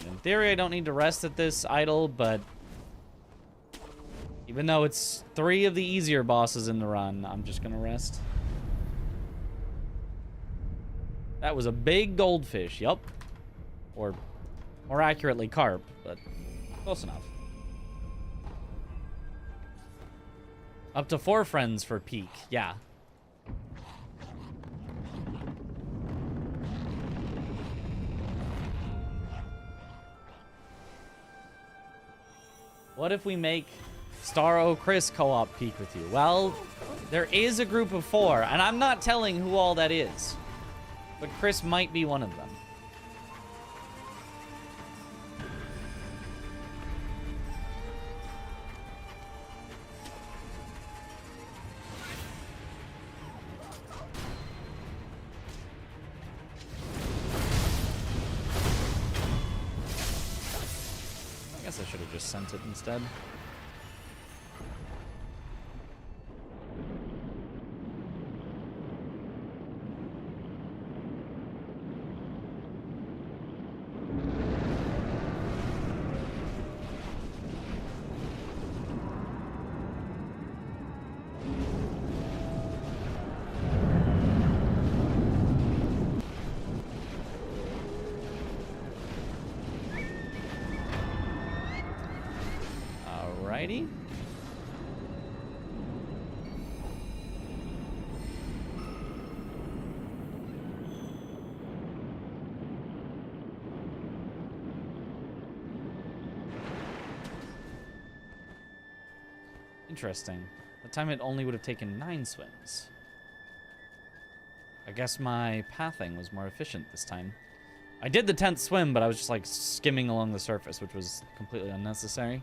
In theory, I don't need to rest at this idol, but even though it's 3 of the easier bosses in the run, I'm just gonna rest. That was a big goldfish, yup. Or more accurately, carp, but close enough. Up to 4 friends for peak, yeah. What if we make Star O Chris co-op peak with you? Well, there is a group of 4, and I'm not telling who all that is. But Chris might be one of them. I guess I should have just sent it instead. Alrighty. Interesting. That time it only would have taken 9 swims. I guess my pathing was more efficient this time. I did the 10th swim, but I was just like skimming along the surface, which was completely unnecessary.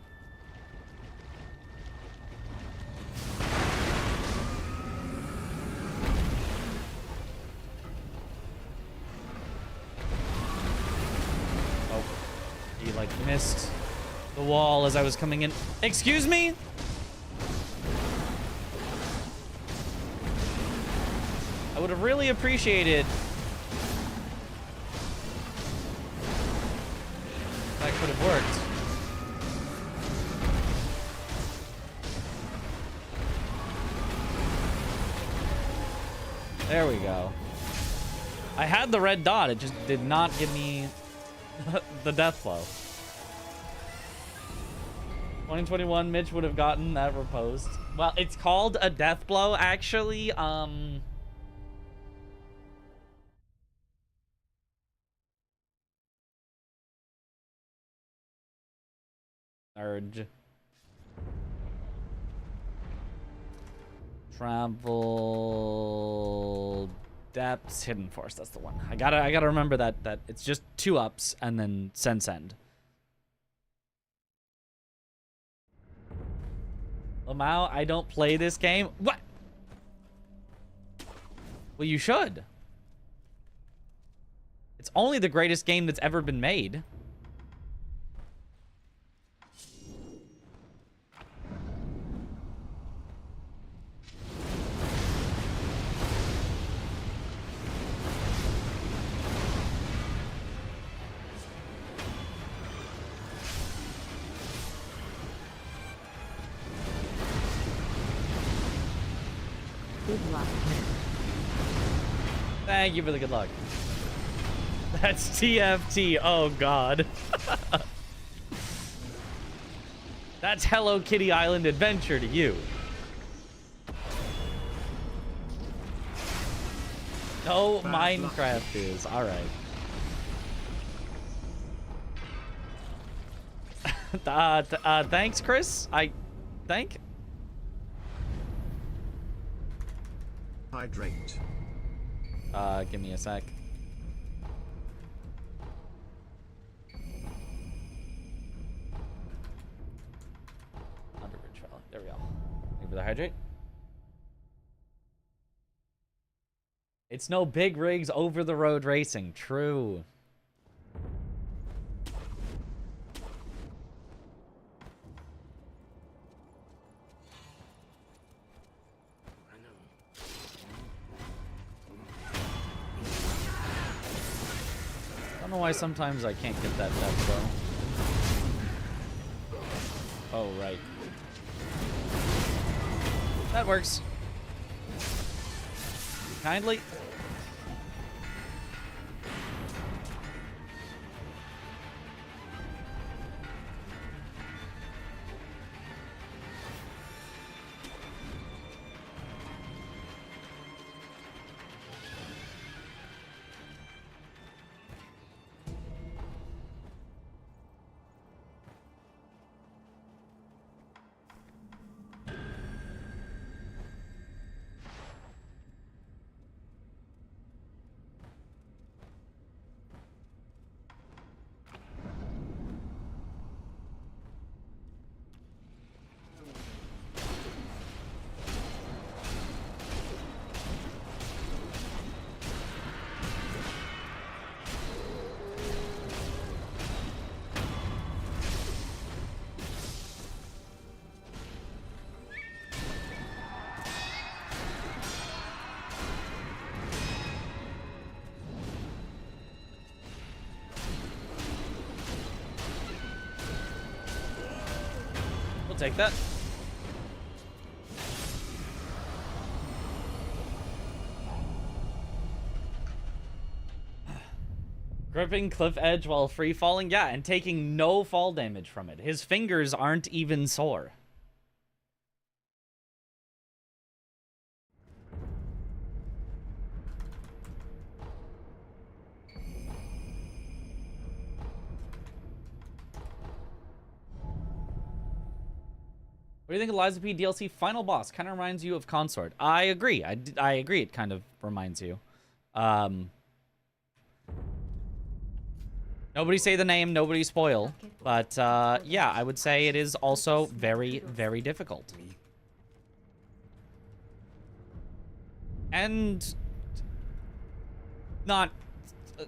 Oh, he like missed the wall as I was coming in. Excuse me? I would have really appreciated that could have worked. There we go. I had the red dot, it just did not give me the death blow. 2021, Mitch would have gotten that reposed. Well, it's called a death blow, actually. Urge. Travel depths, hidden force. That's the one. I gotta remember that it's just 2 ups and then sense end. Lamau, I don't play this game. What? Well, you should. It's only the greatest game that's ever been made.
Good luck.
Thank you for the good luck. That's TFT. Oh, God. That's Hello Kitty Island Adventure to you. No, Minecraft is. All right. Thanks, Chris. I think.
Hydrate.
Give me a sec. Underbridge fella. There we go. Thank you for the hydrate. It's no big rigs over the road racing. True. I don't know why sometimes I can't get that depth though. Oh, right. That works. Kindly. Take that. Gripping cliff edge while free falling, yeah, and taking no fall damage from it. His fingers aren't even sore. What do you think of Liza P DLC final boss? Kind of reminds you of Consort. I agree. I agree. It kind of reminds you. Nobody say the name. Nobody spoil. But yeah, I would say it is also very, very difficult. And not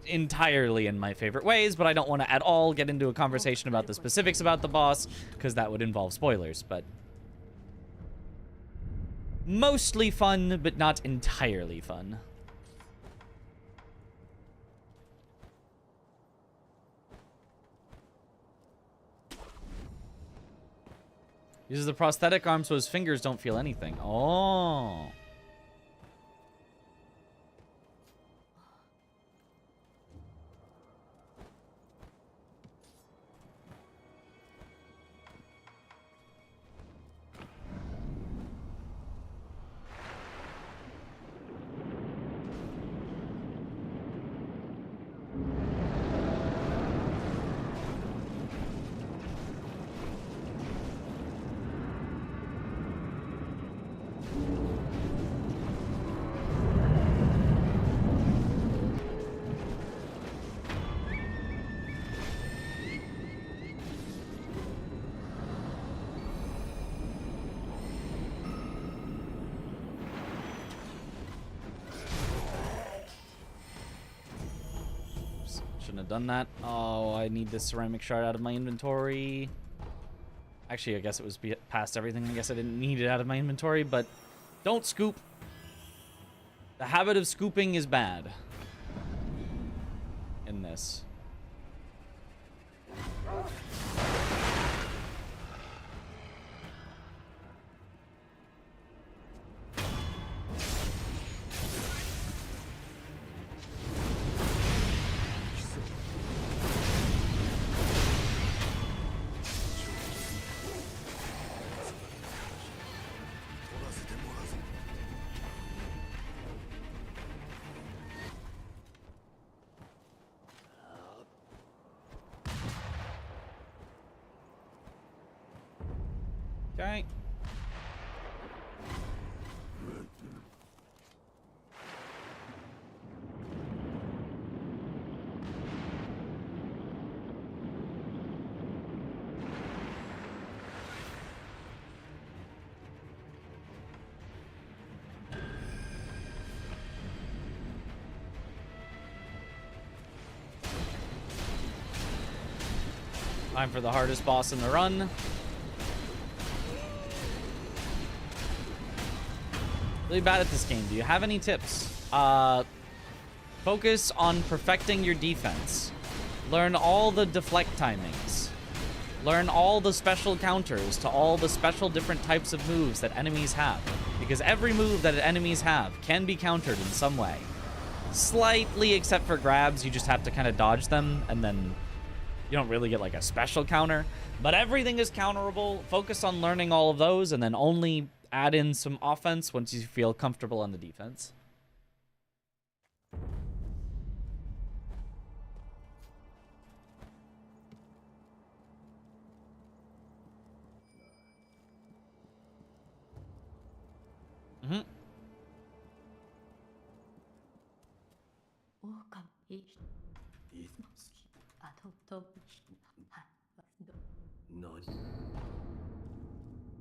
entirely in my favorite ways, but I don't want to at all get into a conversation about the specifics about the boss, because that would involve spoilers, but mostly fun, but not entirely fun. Uses the prosthetic arm so his fingers don't feel anything. Oh. Shouldn't have done that. Oh, I need this ceramic shard out of my inventory. Actually, I guess it was past everything. I guess I didn't need it out of my inventory, but don't scoop. The habit of scooping is bad in this. Okay. Time for the hardest boss in the run. Really bad at this game. Do you have any tips? Focus on perfecting your defense. Learn all the deflect timings. Learn all the special counters to all the special different types of moves that enemies have. Because every move that enemies have can be countered in some way. Slightly, except for grabs, you just have to kind of dodge them, and then you don't really get like a special counter. But everything is counterable. Focus on learning all of those, and then only add in some offense once you feel comfortable on the defense. Mm-hmm.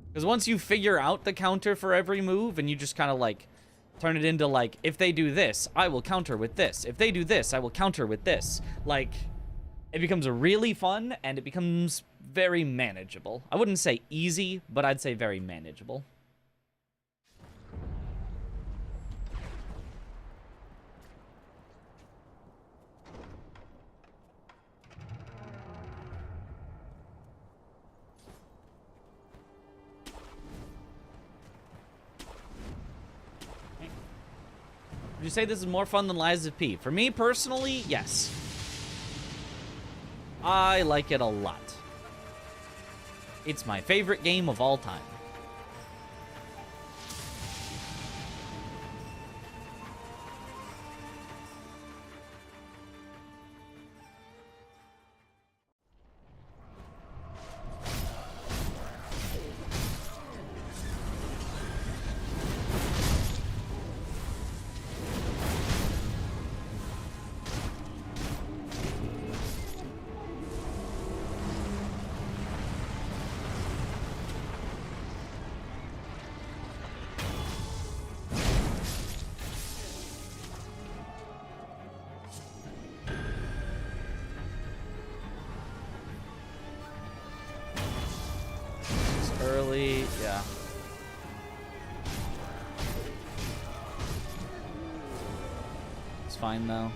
Because once you figure out the counter for every move and you just kind of like turn it into like, if they do this, I will counter with this. If they do this, I will counter with this. Like, it becomes really fun and it becomes very manageable. I wouldn't say easy, but I'd say very manageable. Would you say this is more fun than Lies of P? For me, personally, yes. I like it a lot. It's my favorite game of all time. Early, yeah. It's fine though.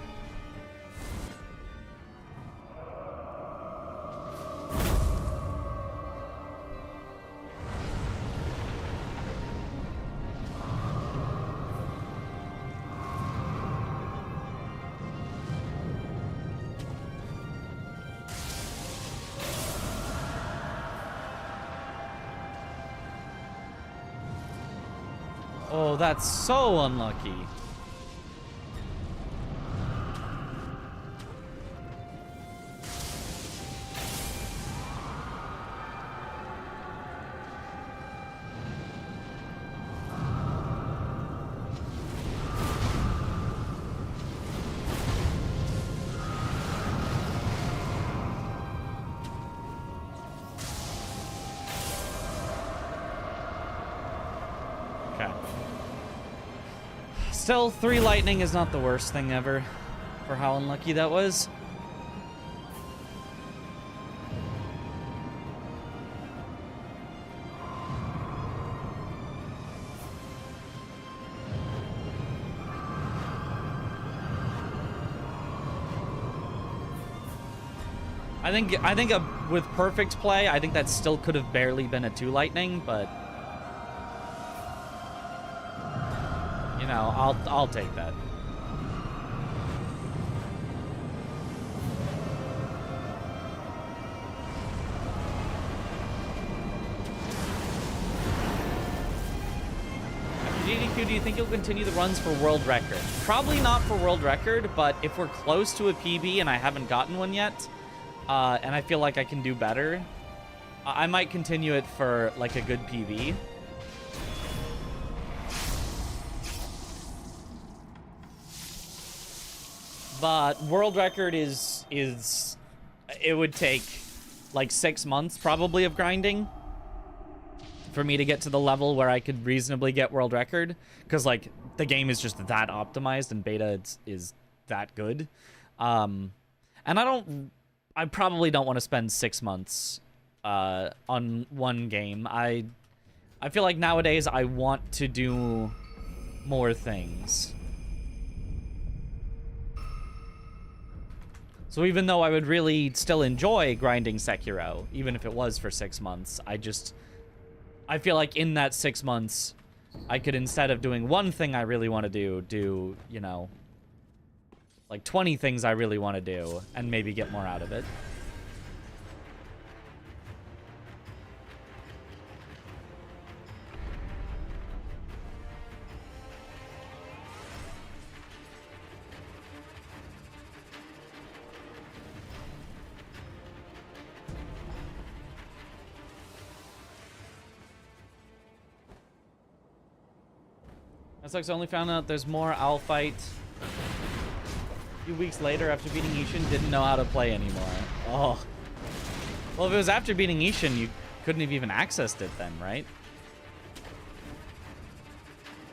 Oh, that's so unlucky. Still, 3 lightning is not the worst thing ever for how unlucky that was. I think with perfect play, I think that still could have barely been a 2 lightning, but you know, I'll take that. GDQ, do you think you'll continue the runs for world record? Probably not for world record, but if we're close to a PB and I haven't gotten one yet, and I feel like I can do better, I might continue it for like a good PB. But world record is it would take like 6 months probably of grinding for me to get to the level where I could reasonably get world record, because like the game is just that optimized and beta is that good. And I probably don't want to spend 6 months on one game. I feel like nowadays I want to do more things. So even though I would really still enjoy grinding Sekiro, even if it was for 6 months, I feel like in that 6 months, I could, instead of doing one thing I really want to do, you know, like 20 things I really want to do, and maybe get more out of it. That sucks. I only found out there's more. I'll fight. A few weeks later, after beating Ishin, didn't know how to play anymore. Oh. Well, if it was after beating Ishin, you couldn't have even accessed it then, right?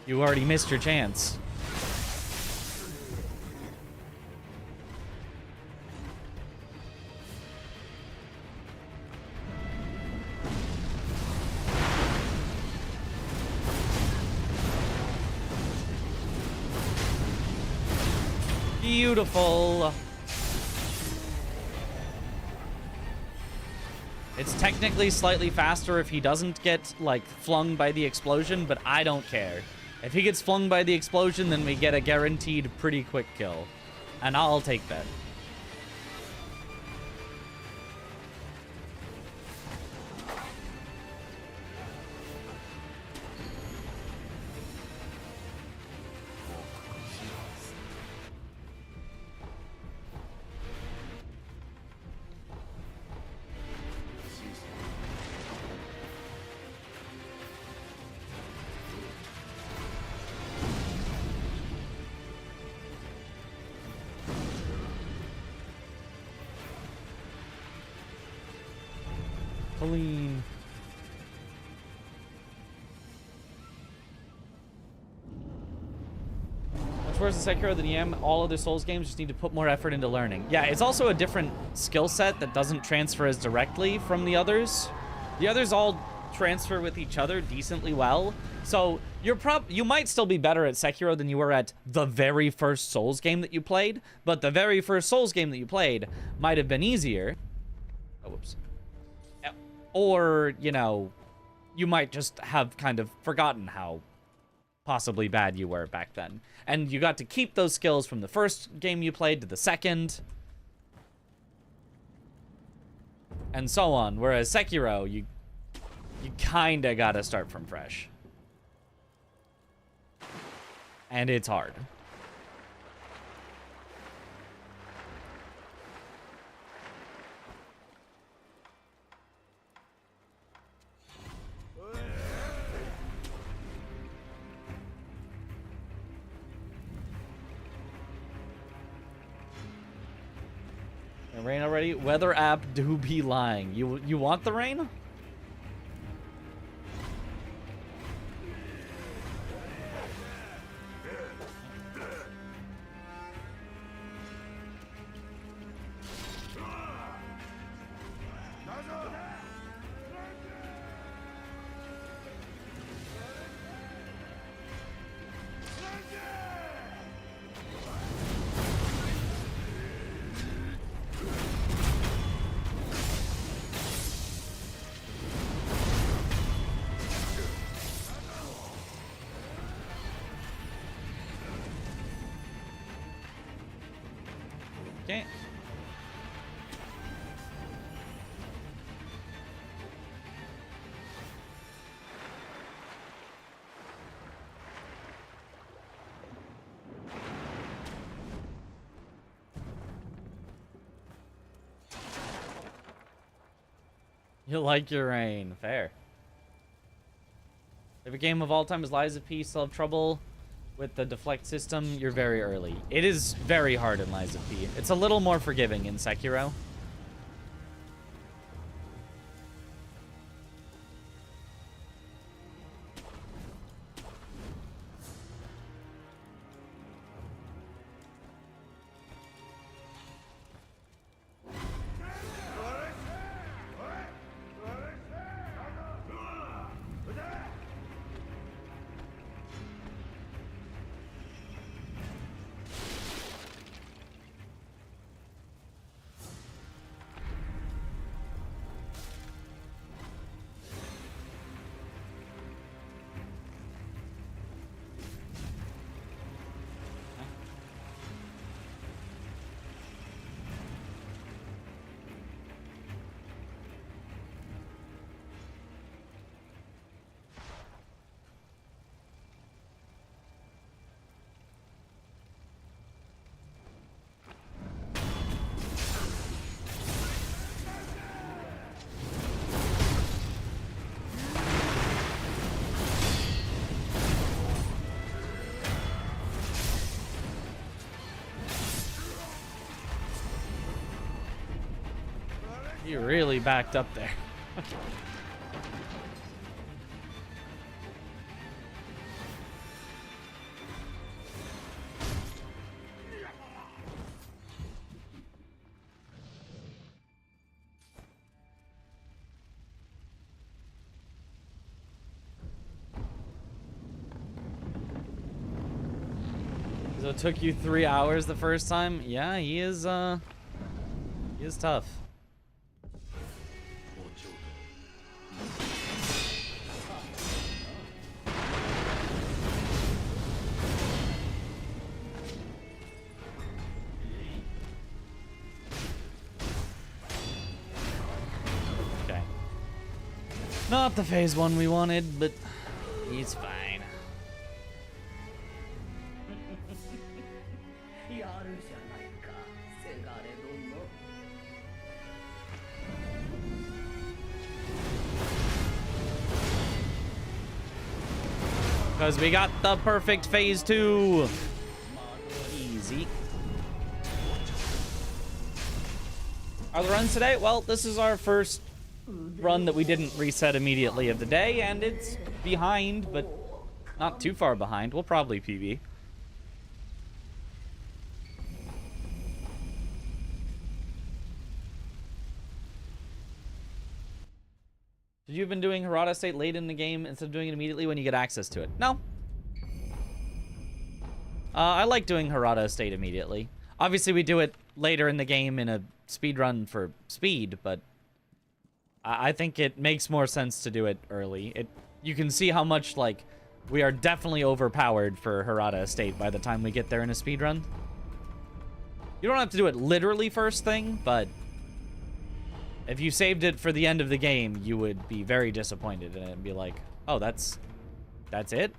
You already missed your chance. Beautiful. It's technically slightly faster if he doesn't get, like, flung by the explosion, but I don't care. If he gets flung by the explosion, then we get a guaranteed pretty quick kill. And I'll take that. Colleen. Much worse than Sekiro than EM, all other Souls games just need to put more effort into learning. Yeah, it's also a different skill set that doesn't transfer as directly from the others. The others all transfer with each other decently well. So you might still be better at Sekiro than you were at the very first Souls game that you played, but the very first Souls game that you played might have been easier. Oh, whoops. Or, you know, you might just have kind of forgotten how possibly bad you were back then. And you got to keep those skills from the first game you played to the second. And so on. Whereas Sekiro, you kinda gotta start from fresh. And it's hard. Rain already? Weather app do be lying. You want the rain? Okay. You like your rain. Fair. If a game of all time is Lies of P, still have trouble with the deflect system, you're very early. It is very hard in Lies of P. It's a little more forgiving in Sekiro. You really backed up there. So it took you 3 hours the first time? Yeah, he is tough. Okay. Not the phase one we wanted, but he's fine. Because we got the perfect phase 2. Easy. Are the runs today? Well, this is our first run that we didn't reset immediately of the day, and it's behind, but not too far behind. We'll probably PB. Should you have been doing Harada State late in the game instead of doing it immediately when you get access to it? No. I like doing Harada State immediately. Obviously, we do it later in the game in a speed run for speed, but I think it makes more sense to do it early. You can see how much, like, we are definitely overpowered for Harada State by the time we get there in a speed run. You don't have to do it literally first thing, but if you saved it for the end of the game, you would be very disappointed and be like, oh, that's it?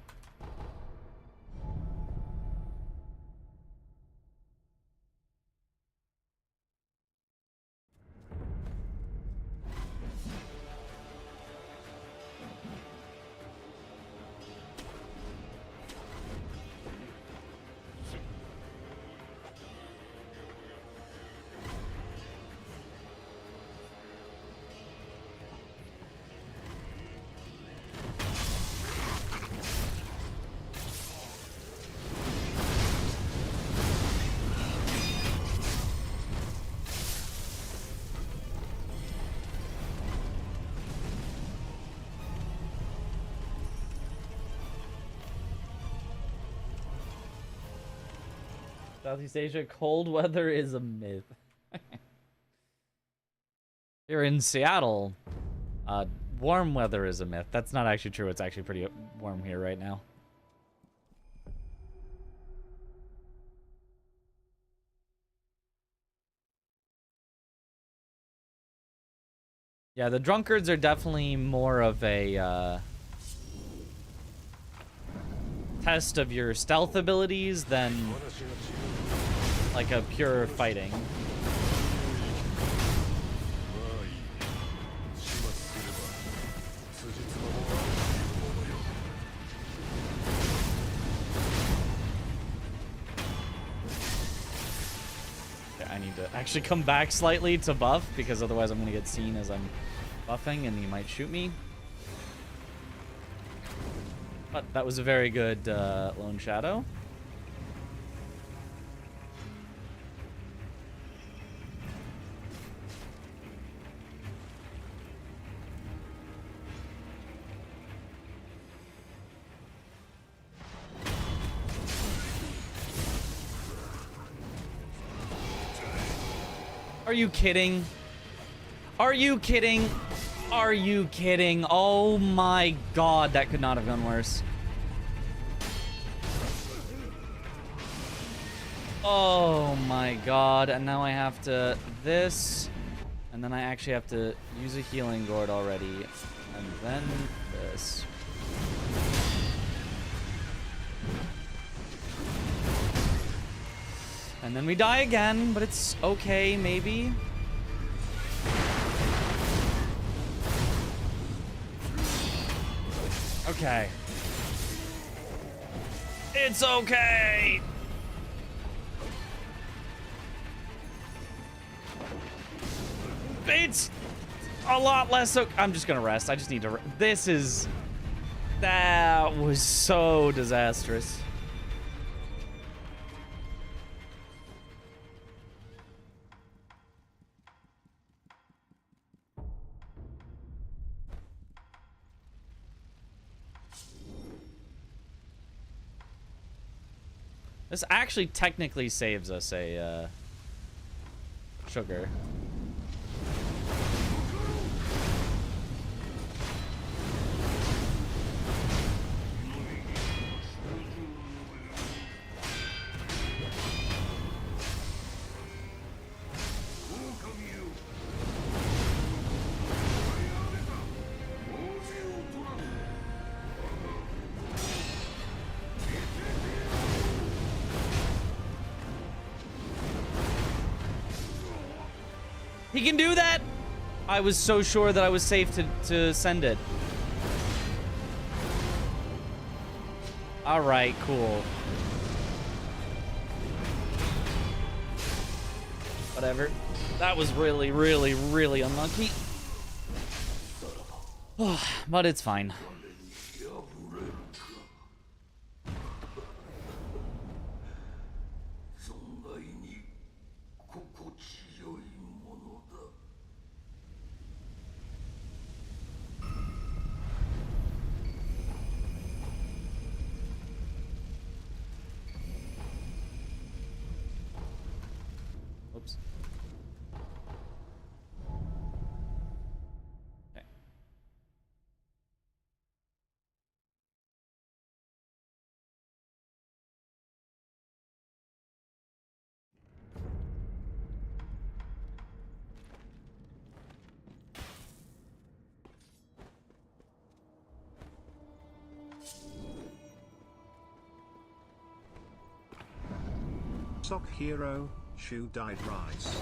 Southeast Asia, cold weather is a myth. Here in Seattle, warm weather is a myth. That's not actually true. It's actually pretty warm here right now. Yeah, the drunkards are definitely more of a test of your stealth abilities than like a pure fighting. Okay, I need to actually come back slightly to buff, because otherwise I'm going to get seen as I'm buffing and he might shoot me. But that was a very good Lone Shadow. Are you kidding? Are you kidding? Are you kidding? Oh my god, that could not have gone worse. Oh my god, and now I have to this, and then I actually have to use a healing gourd already, and then this. And then we die again, but it's okay, maybe. Okay. It's okay! It's A lot less so. I'm just gonna rest. I just need to. This is. That was so disastrous. This actually technically saves us a sugar. He can do that? I was so sure that I was safe to send it. All right, cool. Whatever. That was really, really, really unlucky. But it's fine. Oops. Okay.
Sock hero, shoe dyed rice.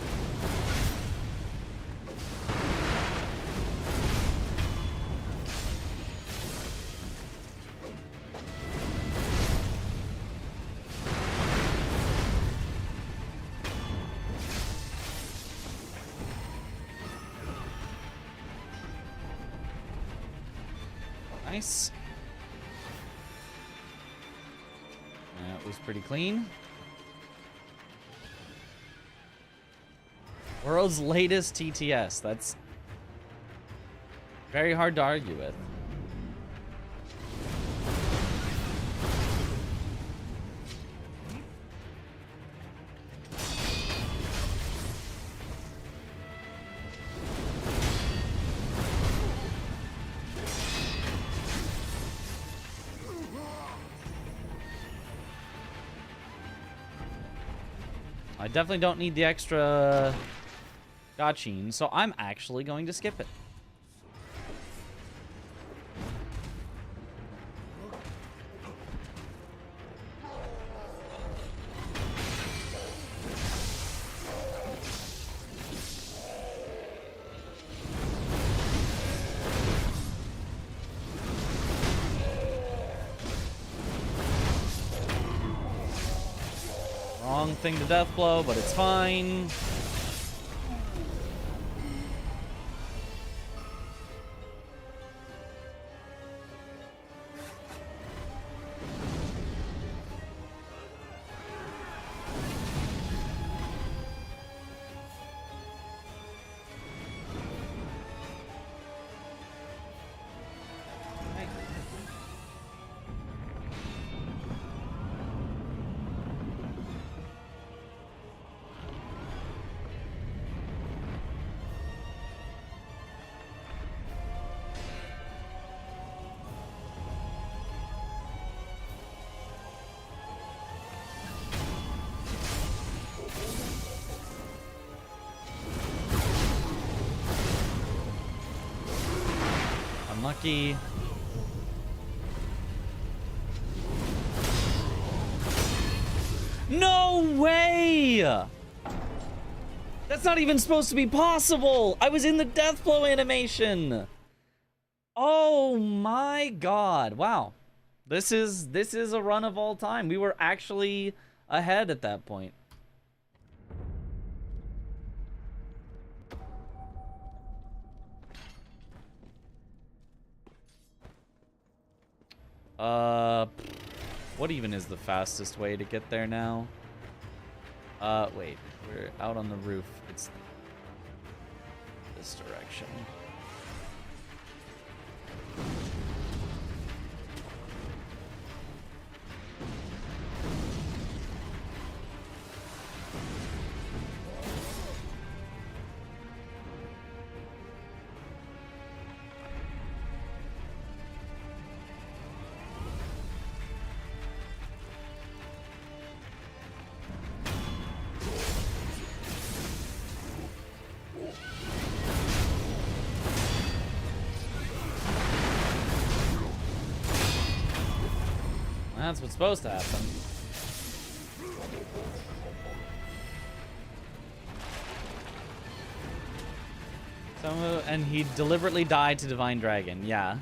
Nice. That was pretty clean. World's latest TTS. That's very hard to argue with. I definitely don't need the extra gaching, so I'm actually going to skip it. Wrong thing to death blow, but it's fine. Unlucky. No way! That's not even supposed to be possible! I was in the death blow animation! Oh my god. Wow. This is a run of all time. We were actually ahead at that point. What even is the fastest way to get there now? Wait. We're out on the roof. It's this direction. That's what's supposed to happen. And he deliberately died to Divine Dragon, yeah.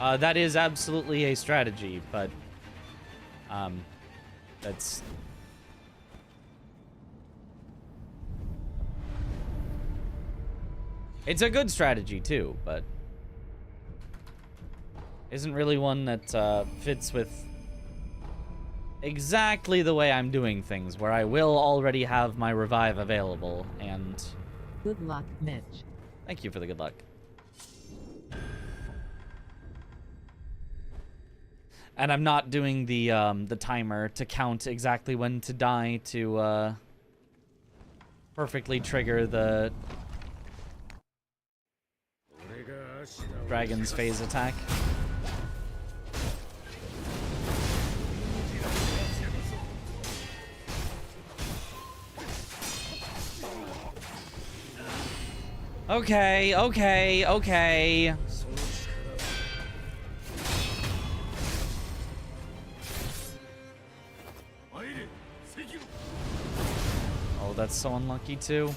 That is absolutely a strategy, but that's... It's a good strategy too, but isn't really one that fits with exactly the way I'm doing things, where I will already have my revive available, and...
Good luck, Mitch.
Thank you for the good luck. And I'm not doing the timer to count exactly when to die to perfectly trigger the dragon's phase attack. Okay, okay, okay. Oh, that's so unlucky too.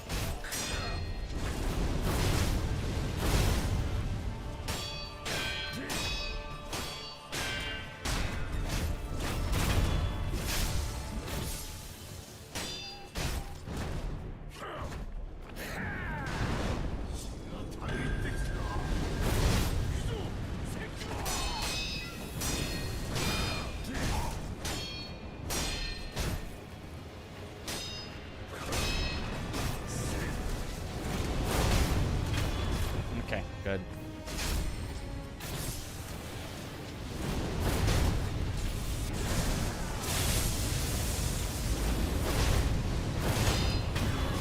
Okay, good.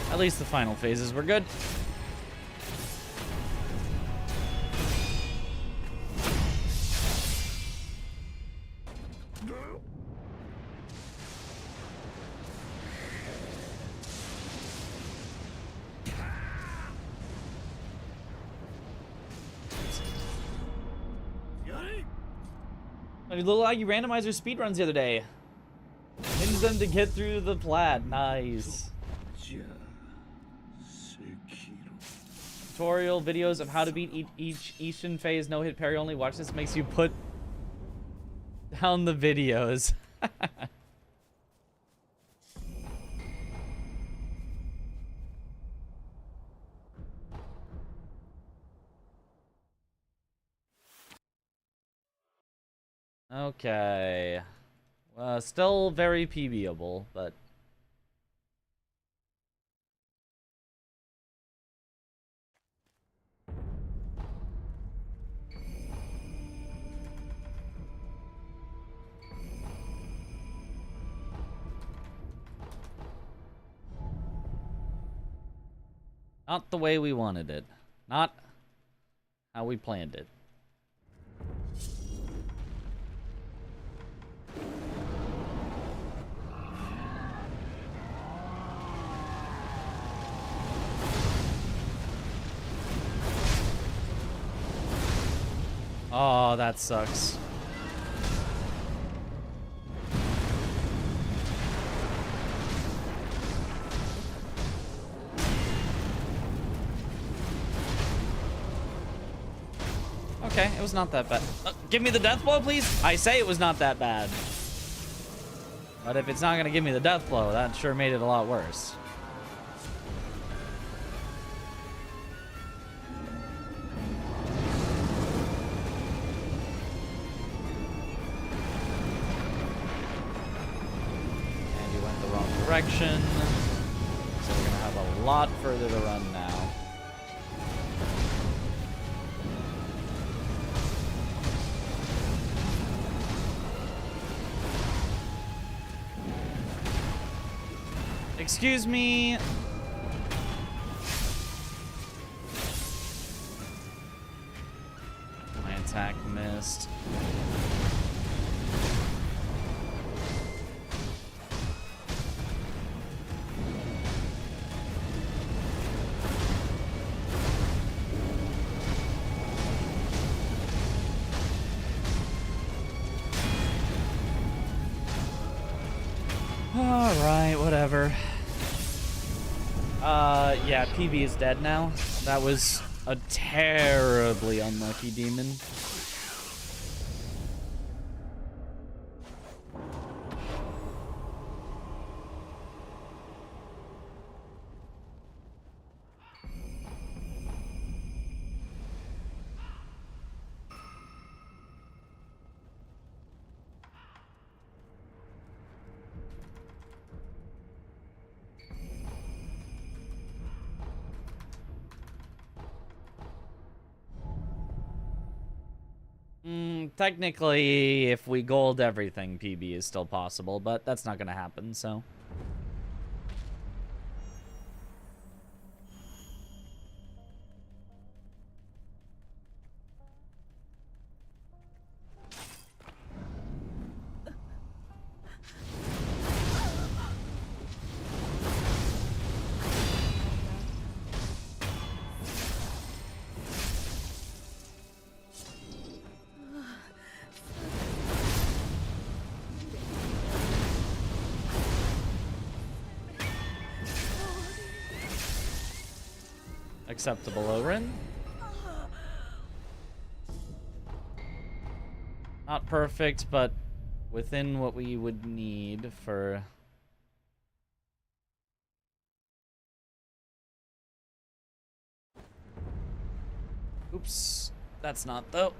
At least the final phases were good. Little Aggie randomizer speedruns the other day. Hinged them to get through the plat. Nice. Tutorial videos of how to beat each Ishin phase no hit parry only. Watch this makes you put down the videos. Okay. Still very PBable, but... Not the way we wanted it. Not how we planned it. Oh, that sucks. Okay, it was not that bad. Give me the death blow, please? I say it was not that bad. But if it's not gonna give me the death blow, that sure made it a lot worse. direction. So we're gonna have a lot further to run now. Excuse me. My attack missed. Alright, whatever. Yeah, PB is dead now. That was a terribly unlucky demon. Technically, if we gold everything, PB is still possible, but that's not gonna happen, so. Acceptable, Orin. Not perfect, but within what we would need for... Oops. That's not, though.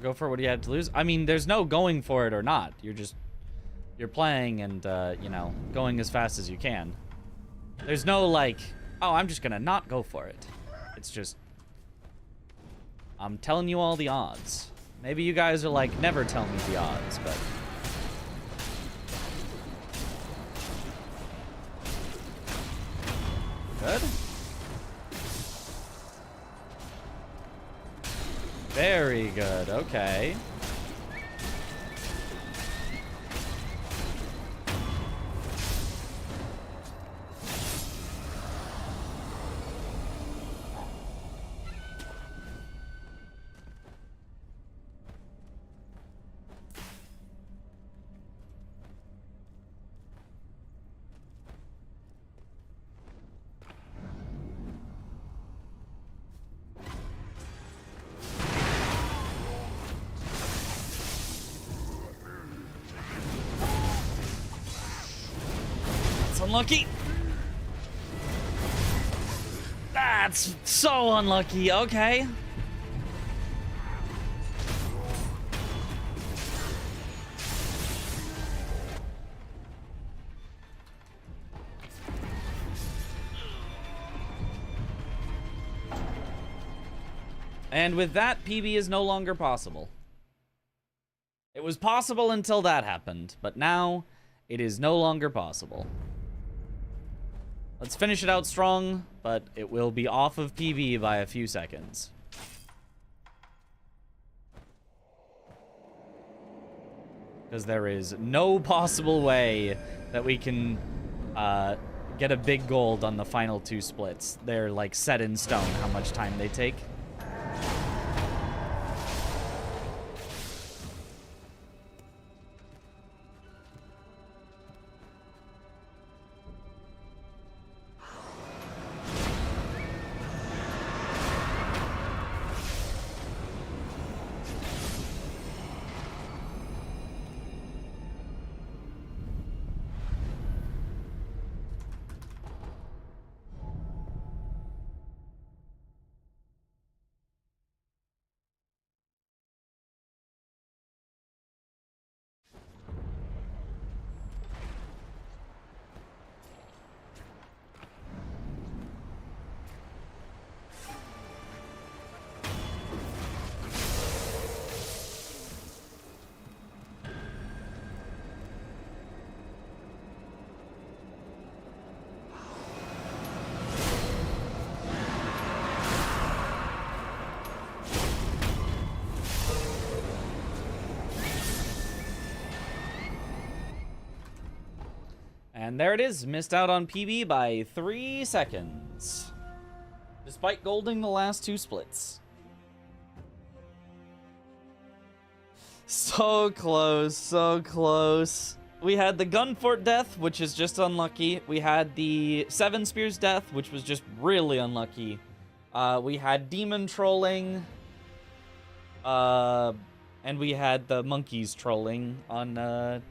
Go for it. What do you have to lose? I mean, there's no going for it or not. You're playing and, you know, going as fast as you can. There's no, like, oh, I'm just gonna not go for it. It's just, I'm telling you all the odds. Maybe you guys are like, never tell me the odds, but... Good. Very good, okay. Unlucky. That's so unlucky. Okay. And with that, PB is no longer possible. It was possible until that happened, but now it is no longer possible. Let's finish it out strong, but it will be off of PB by a few seconds. Because there is no possible way that we can get a big gold on the final two splits. They're like set in stone how much time they take. And there it is. Missed out on PB by 3 seconds. Despite golding the last 2 splits. So close, so close. We had the Gunfort death, which is just unlucky. We had the 7 Spears death, which was just really unlucky. We had Demon trolling. And we had the monkeys trolling on the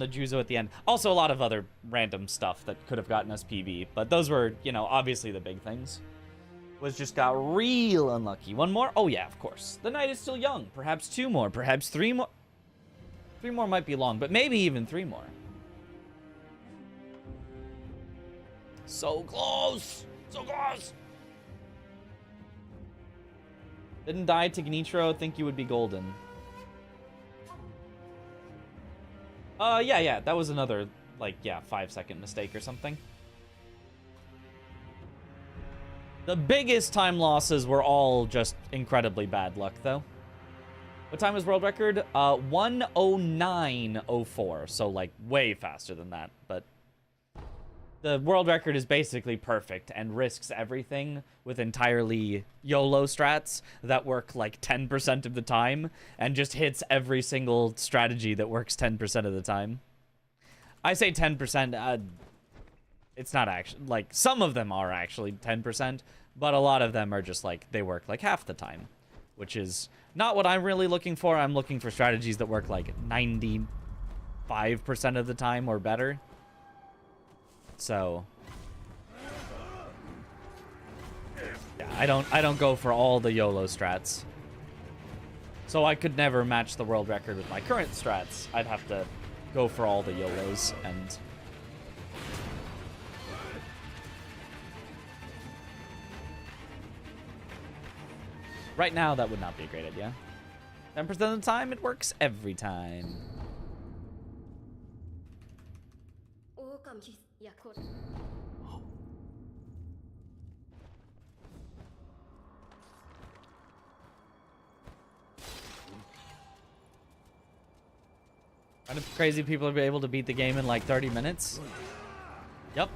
Juzo at the end. Also, a lot of other random stuff that could have gotten us PB. But those were, you know, obviously the big things. Was just got real unlucky. One more? Oh, yeah, of course. The night is still young. Perhaps 2 more. Perhaps 3 more. 3 more might be long, but maybe even 3 more. So close! So close! Didn't die to Gnitro. Think you would be golden. Yeah. That was another, like, yeah, 5-second mistake or something. The biggest time losses were all just incredibly bad luck, though. What time was world record? 1:09:04. So, like, way faster than that. But the world record is basically perfect and risks everything with entirely YOLO strats that work, like, 10% of the time and just hits every single strategy that works 10% of the time. I say 10%, it's not actually, like, some of them are actually 10%, but a lot of them are just, like, they work, like, half the time, which is not what I'm really looking for. I'm looking for strategies that work, like, 95% of the time or better. So, yeah, I don't go for all the YOLO strats. So I could never match the world record with my current strats. I'd have to go for all the YOLOs, and right now that would not be a great idea. 10% of the time, it works every time. Kind of crazy people are able to beat the game in like 30 minutes. Yep.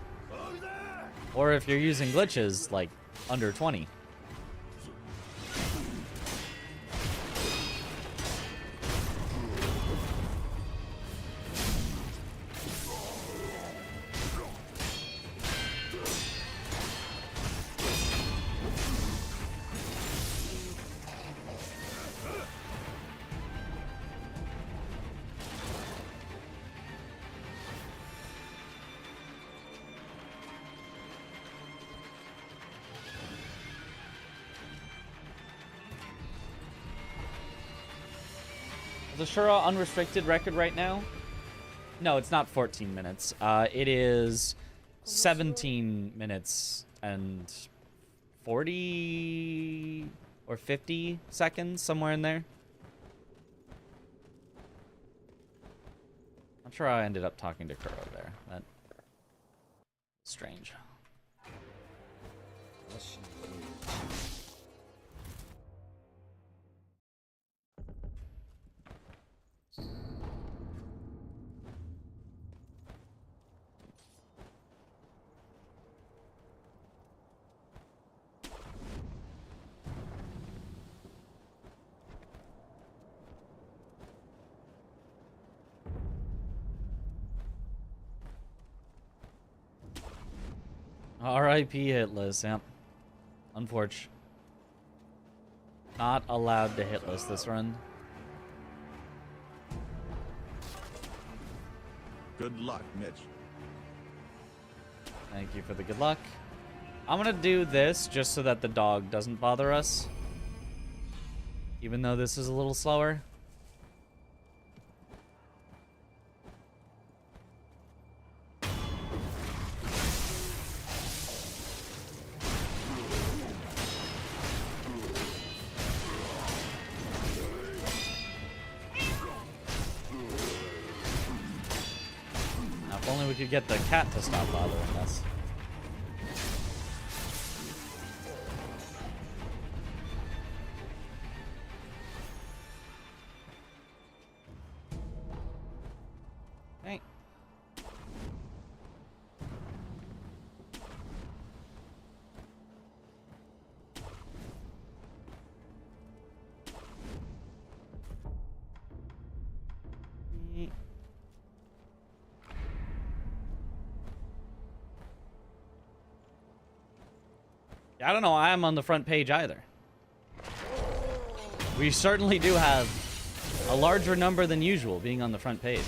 Or if you're using glitches, like under 20. Is Ashura unrestricted record right now? No, it's not 14 minutes. It is 17 minutes and 40 or 50 seconds, somewhere in there. I'm sure I ended up talking to Kuro there. That's strange. R.I.P. hitless, yep. Unfortunate. Not allowed to hitless this run.
Good luck, Mitch.
Thank you for the good luck. I'm gonna do this just so that the dog doesn't bother us. Even though this is a little slower. If only we could get the cat to stop bothering us. Okay. I don't know why I'm on the front page either. We certainly do have a larger number than usual being on the front page.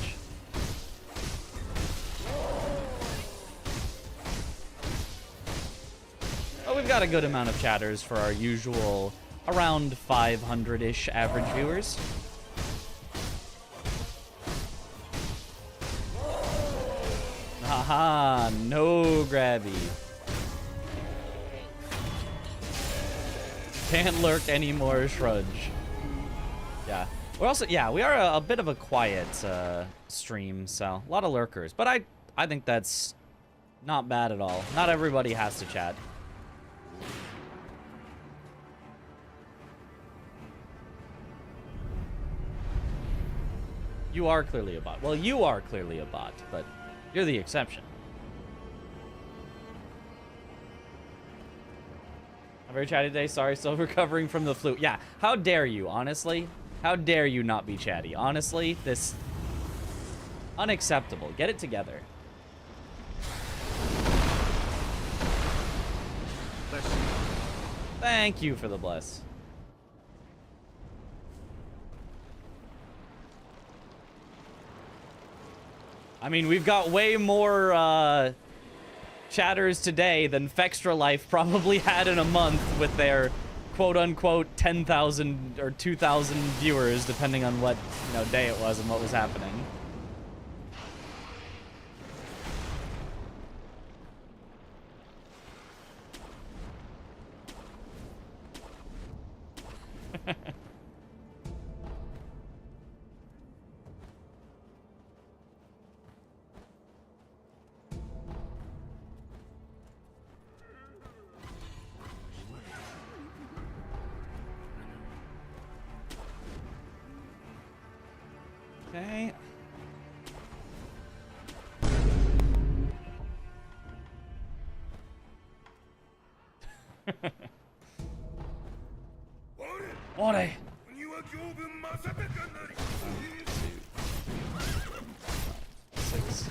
But we've got a good amount of chatters for our usual around 500-ish average viewers. Haha, no grabby. Can't lurk anymore, Shrudge. Yeah. We're also, yeah, we are a bit of a quiet stream, so a lot of lurkers. But I think that's not bad at all. Not everybody has to chat. You are clearly a bot. Well, you are clearly a bot, but you're the exception. I'm very chatty today. Sorry, still recovering from the flu. Yeah, how dare you, honestly? How dare you not be chatty? Honestly, this... unacceptable. Get it together.
Bless you.
Thank you for the bless. I mean, we've got way more chatters today than Fextra Life probably had in a month with their quote-unquote 10,000 or 2,000 viewers, depending on what, you know, day it was and what was happening. Okay. Ore. 6.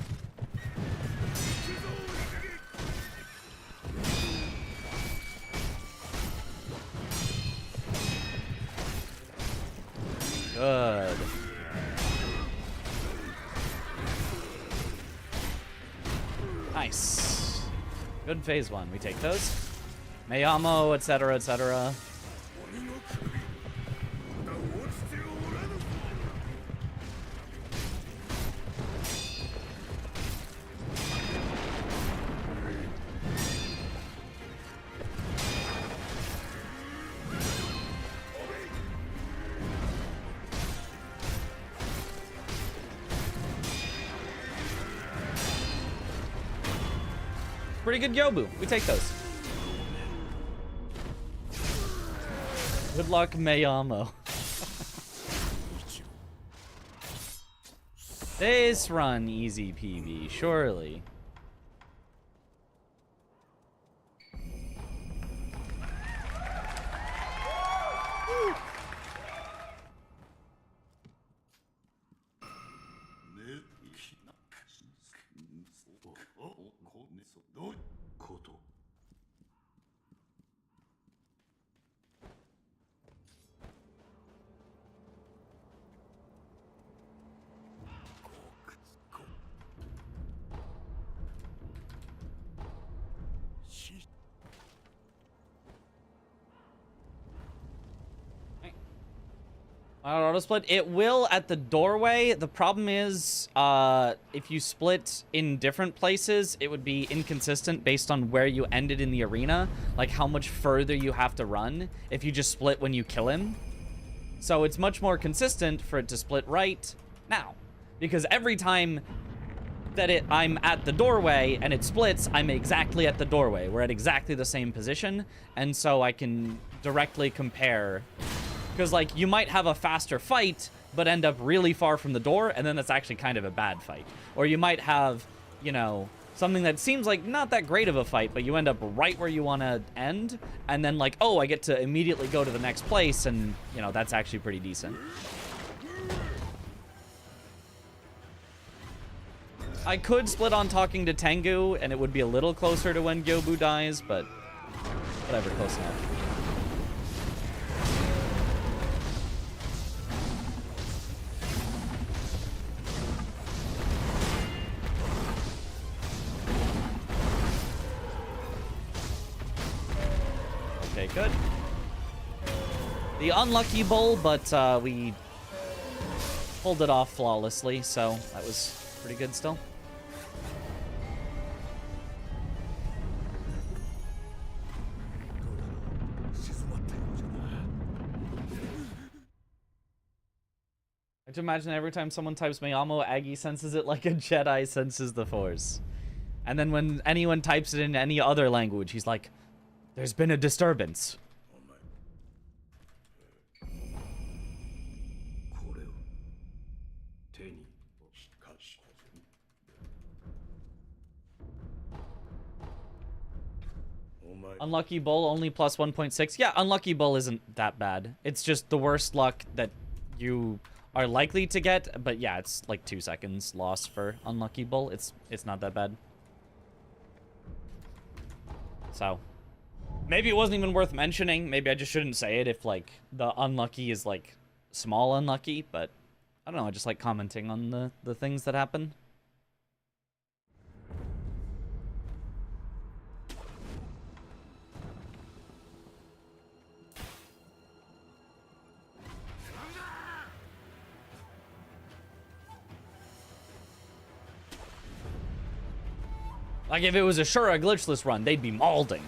Good. Nice. Good phase 1. We take those. Mayamo, etc., etc. Pretty good Yobu. We take those. Good luck, Mayamo. This run easy PV, surely. Auto split. It will at the doorway. The problem is, if you split in different places, it would be inconsistent based on where you ended in the arena, like how much further you have to run if you just split when you kill him. So it's much more consistent for it to split right now, because every time that I'm at the doorway and it splits, I'm exactly at the doorway. We're at exactly the same position, and so I can directly compare. Because, like, you might have a faster fight, but end up really far from the door, and then that's actually kind of a bad fight. Or you might have, you know, something that seems like not that great of a fight, but you end up right where you want to end, and then, like, oh, I get to immediately go to the next place, and, you know, that's actually pretty decent. I could split on talking to Tengu, and it would be a little closer to when Gyobu dies, but Whatever, close enough. Okay, good. The unlucky bowl, but we pulled it off flawlessly, so that was pretty good still. I have to imagine every time someone types Mayamo, Aggie senses it like a Jedi senses the Force. And then when anyone types it in any other language, he's like, there's been a disturbance. Unlucky Bowl only plus 1.6. Yeah, Unlucky Bowl isn't that bad. It's just the worst luck that you are likely to get. But yeah, it's like 2 seconds loss for Unlucky Bowl. It's not that bad. So maybe it wasn't even worth mentioning. Maybe I just shouldn't say it if like the unlucky is like small unlucky. But I don't know. I just like commenting on the things that happen. Like, if it was a Shura Glitchless run, they'd be mauling.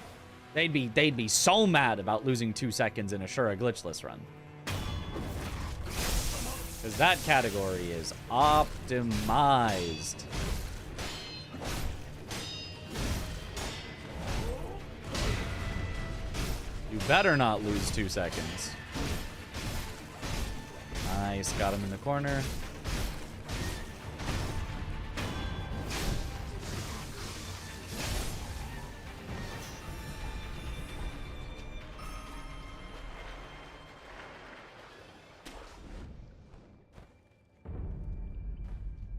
They'd be so mad about losing 2 seconds in a Shura Glitchless run. Because that category is optimized. You better not lose 2 seconds. Nice, got him in the corner.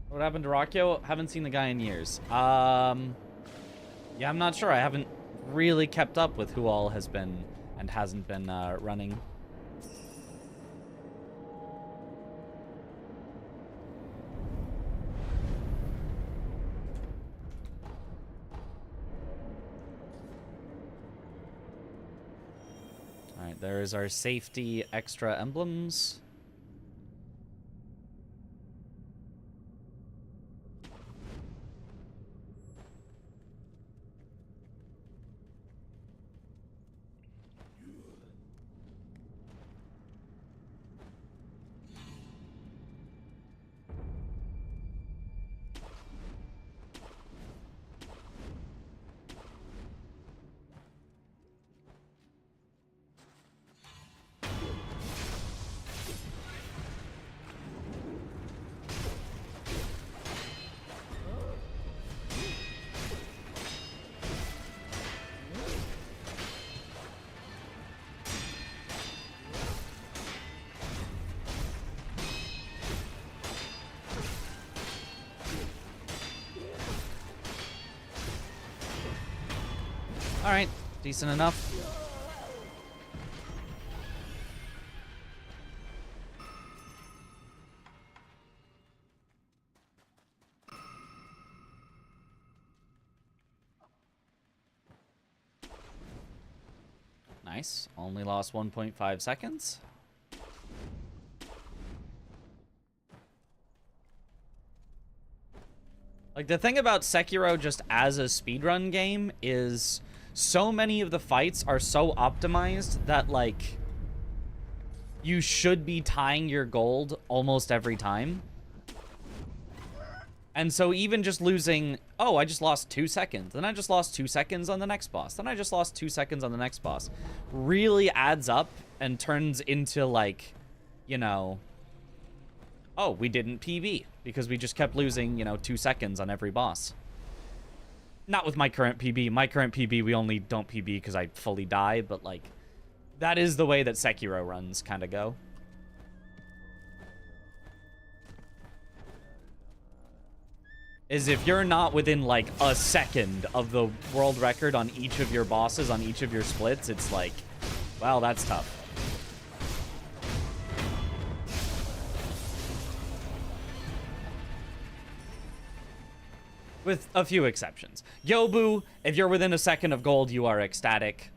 What happened to Rockyo? Haven't seen the guy in years. Yeah, I'm not sure. I haven't really kept up with who all has been and hasn't been running. All right, there is our safety extra emblems. All right, decent enough. Nice. Only lost 1.5 seconds. Like, the thing about Sekiro just as a speedrun game is so many of the fights are so optimized that, like, you should be tying your gold almost every time. And so even just losing, oh, I just lost 2 seconds, then I just lost 2 seconds on the next boss, then I just lost 2 seconds on the next boss, really adds up and turns into, like, you know, oh, we didn't PB because we just kept losing, you know, 2 seconds on every boss. Not with my current PB. My current PB, we only don't PB because I fully die, but, like, that is the way that Sekiro runs kind of go. is if you're not within like a second of the world record on each of your bosses, on each of your splits, it's like, wow, that's tough. With a few exceptions. Yobu, if you're within a second of gold, you are ecstatic.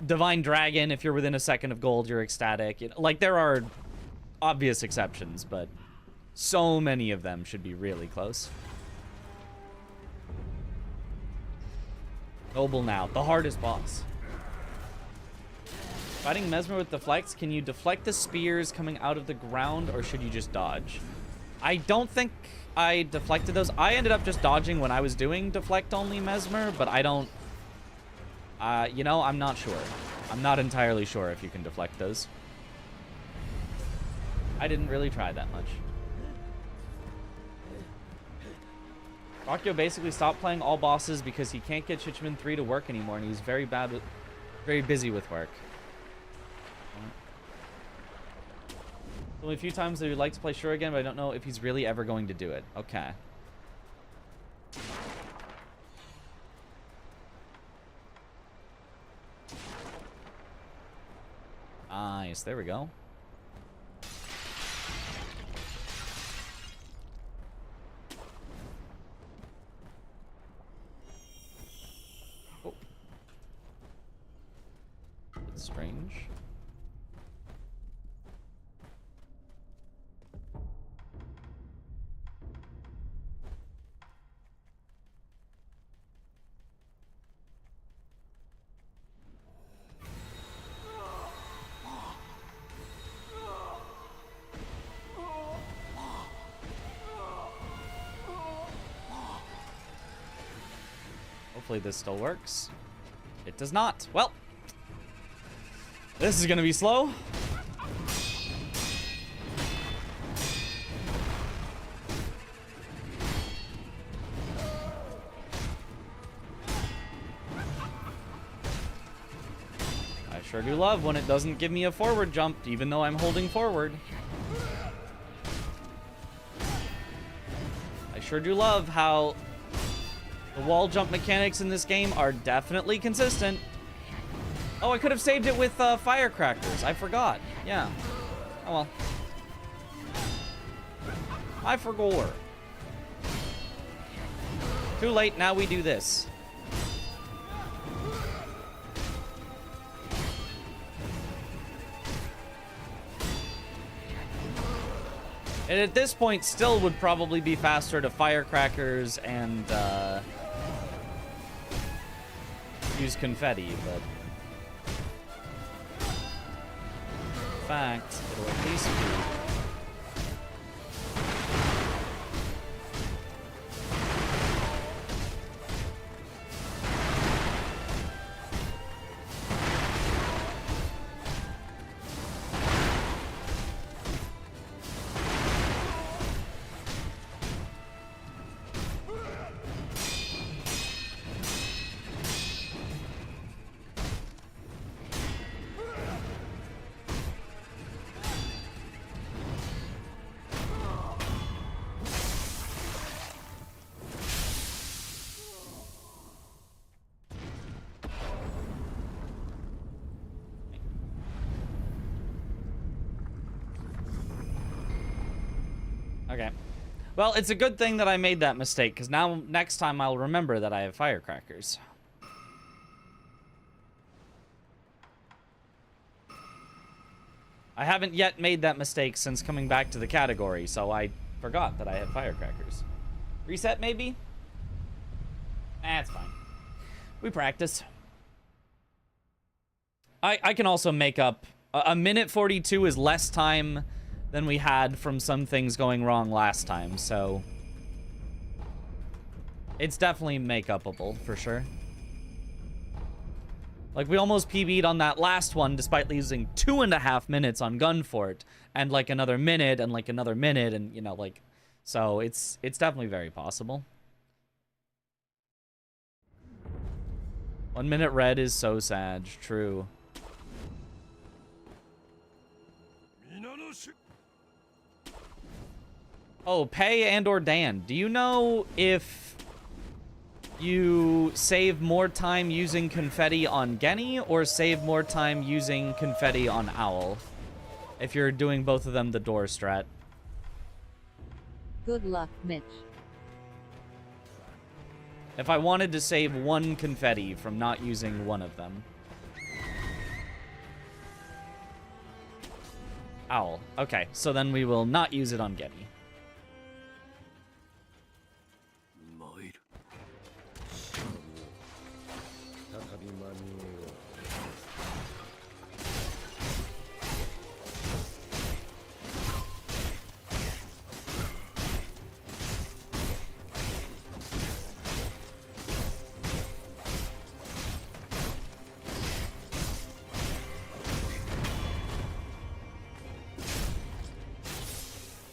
Divine Dragon, if you're within a second of gold, you're ecstatic. You know, like, there are obvious exceptions, but so many of them should be really close. Noble now, the hardest boss. Fighting Mesmer with deflects, can you deflect the spears coming out of the ground, or should you just dodge? I don't think I deflected those. I ended up just dodging when I was doing deflect-only Mesmer, but I don't... you know, I'm not sure. I'm not entirely sure if you can deflect those. I didn't really try that much. Rakyo basically stopped playing all bosses because he can't get Shichiman 3 to work anymore, and he's very busy with work. Only a few times that he would like to play Sure again, but I don't know if he's really ever going to do it. Okay. Nice, there we go. Oh. That's strange. Hopefully this still works. It does not. Well, this is gonna be slow. I sure do love when it doesn't give me a forward jump, even though I'm holding forward. I sure do love how the wall jump mechanics in this game are definitely consistent. Oh, I could have saved it with firecrackers. I forgot. Yeah. Oh well. I forgot. Too late. Now we do this. And at this point, still would probably be faster to firecrackers and use confetti, but in fact, it'll at least be. Okay. Well, it's a good thing that I made that mistake, because now next time I'll remember that I have firecrackers. I haven't yet made that mistake since coming back to the category, so I forgot that I had firecrackers. Reset, maybe? It's fine. We practice. I can also make up... A minute 42 is less time than we had from some things going wrong last time, so... It's definitely make-upable, for sure. Like, we almost PB'd on that last one, despite losing 2.5 minutes on Gunfort, and, like, another minute, and, like, another minute, and, you know, like... So, it's definitely very possible. 1 minute red is so sad. True. Oh, Pei and or Dan, do you know if you save more time using confetti on Genny or save more time using confetti on Owl? If you're doing both of them the door strat.
Good luck, Mitch.
If I wanted to save one confetti from not using one of them. Owl. Okay, so then we will not use it on Genny.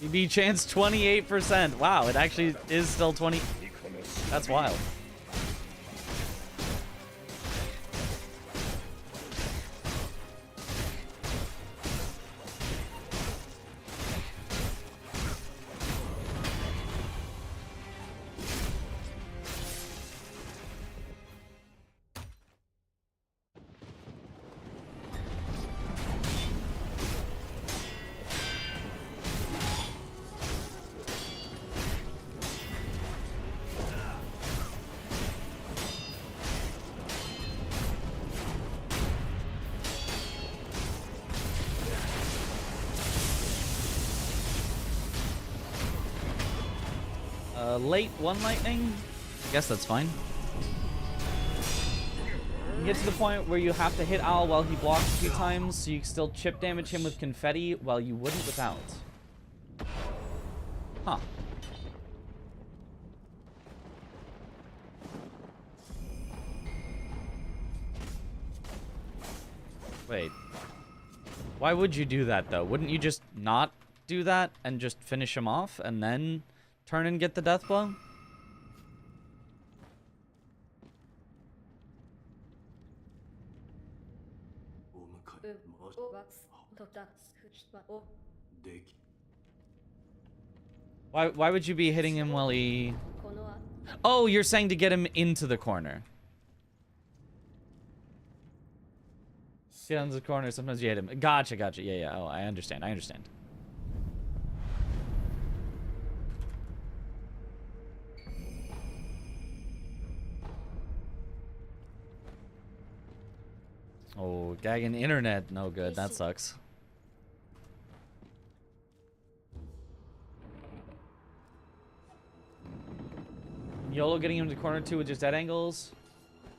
EB chance 28%. Wow, it actually is still 20. That's wild. Late one lightning? I guess that's fine. You get to the point where you have to hit Owl while he blocks a few times, so you can still chip damage him with confetti while you wouldn't without. Huh. Wait. Why would you do that, though? Wouldn't you just not do that and just finish him off and then turn and get the death blow? Why would you be hitting him while he... Oh, you're saying to get him into the corner. Get into the corner, sometimes you hit him. Gotcha, gotcha. Yeah, yeah. Oh, I understand. I understand. Oh, gagging internet. No good. That sucks. YOLO getting him to the corner too with just dead angles.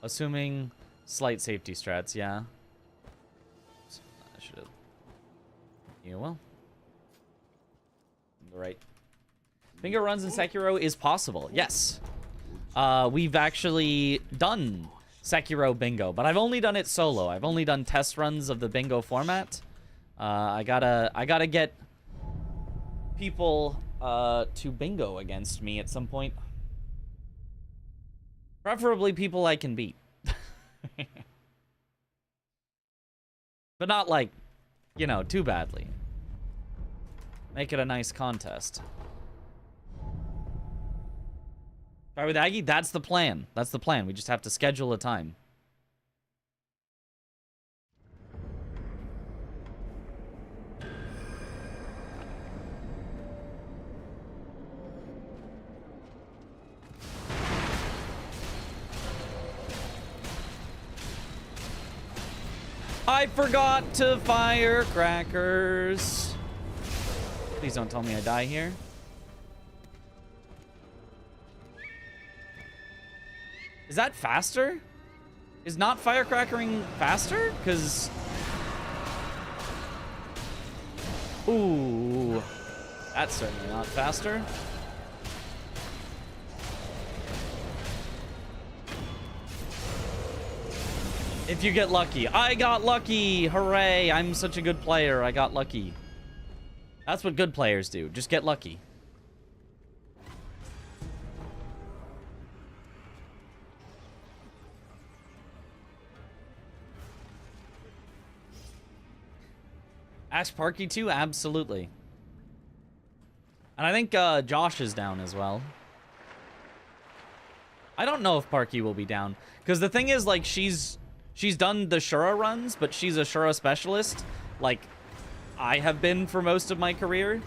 Assuming slight safety strats, yeah. I should have. Yeah, well. Right. Bingo runs in Sekiro is possible. Yes. We've actually done Sekiro bingo, but I've only done it solo. I've only done test runs of the bingo format. I gotta get people to bingo against me at some point. Preferably people I can beat. But not like, you know, too badly. Make it a nice contest. Alright with Aggie, that's the plan. That's the plan. We just have to schedule a time. I forgot to fire crackers. Please don't tell me I die here. Is that faster? Is not firecrackering faster? Because... Ooh. That's certainly not faster. If you get lucky. I got lucky! Hooray! I'm such a good player. I got lucky. That's what good players do. Just get lucky. Ask Parky too? Absolutely. And I think Josh is down as well. I don't know if Parky will be down. Because the thing is, like, she's done the Shura runs, but she's a Shura specialist. Like, I have been for most of my career.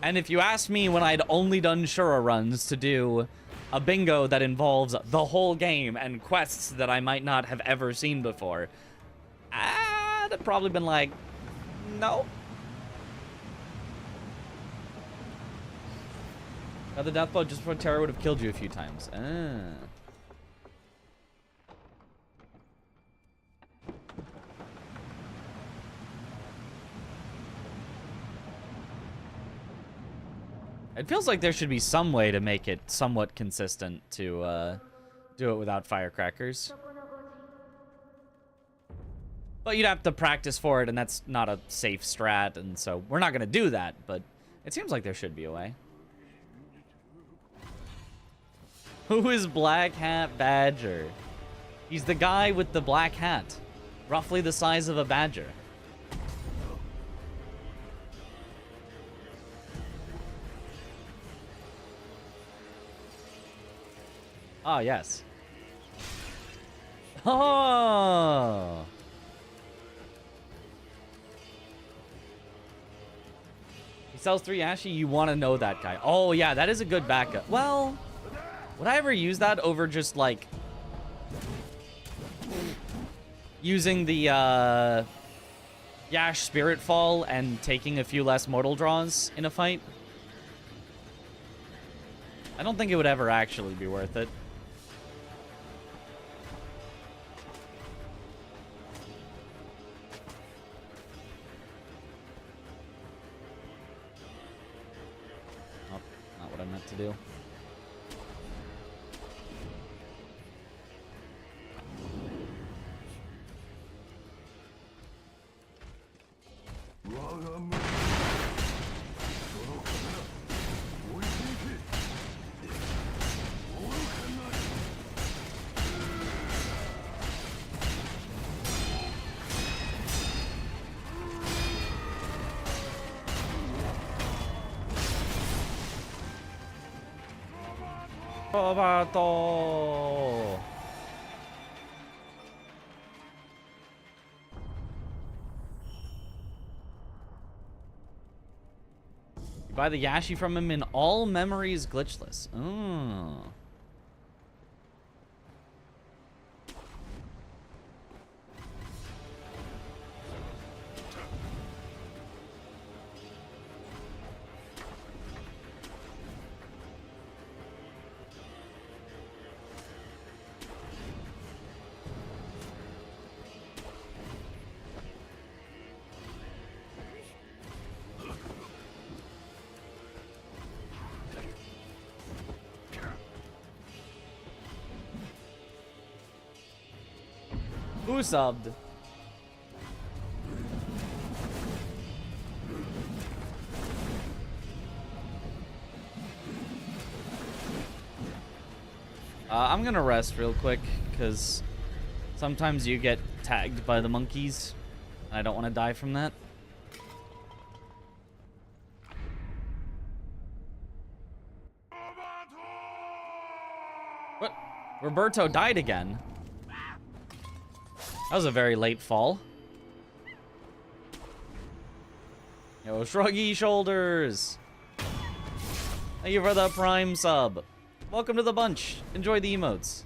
And if you ask me when I'd only done Shura runs to do a bingo that involves the whole game and quests that I might not have ever seen before, I'd have probably been like, no. The death blow just before Terra would have killed you a few times. It feels like there should be some way to make it somewhat consistent to do it without firecrackers. But you'd have to practice for it, and that's not a safe strat, and so we're not going to do that, but it seems like there should be a way. Who is Black Hat Badger? He's the guy with the black hat, roughly the size of a badger. Ah, yes. Oh! He sells 3 Ashy, you want to know that guy. Oh, yeah, that is a good backup. Well, would I ever use that over just, like, using the, Yash Spirit Fall and taking a few less mortal draws in a fight? I don't think it would ever actually be worth it. Oh, not what I meant to do. Roberto! You buy the Yashi from him in all memories glitchless. Oh. Who subbed? I'm gonna rest real quick, because sometimes you get tagged by the monkeys, and I don't want to die from that. What? Roberto died again? That was a very late fall. Yo, shruggy shoulders. Thank you for the Prime sub. Welcome to the bunch. Enjoy the emotes.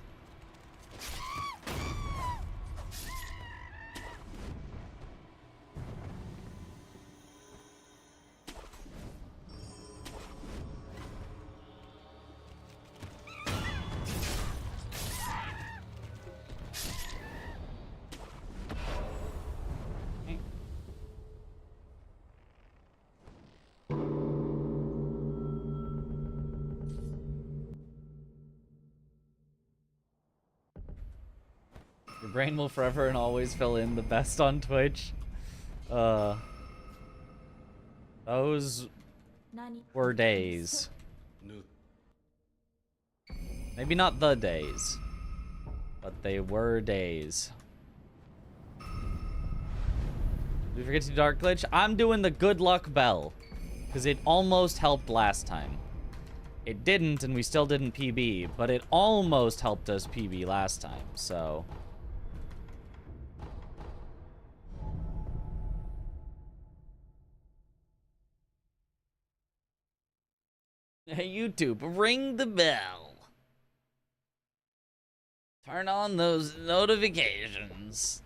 Your brain will forever and always fill in the best on Twitch. Those were days. Maybe not the days, but they were days. Did we forget to do Dark Glitch? I'm doing the good luck bell. Because it almost helped last time. It didn't, and we still didn't PB, but it almost helped us PB last time, so... Hey, YouTube, ring the bell. Turn on those notifications.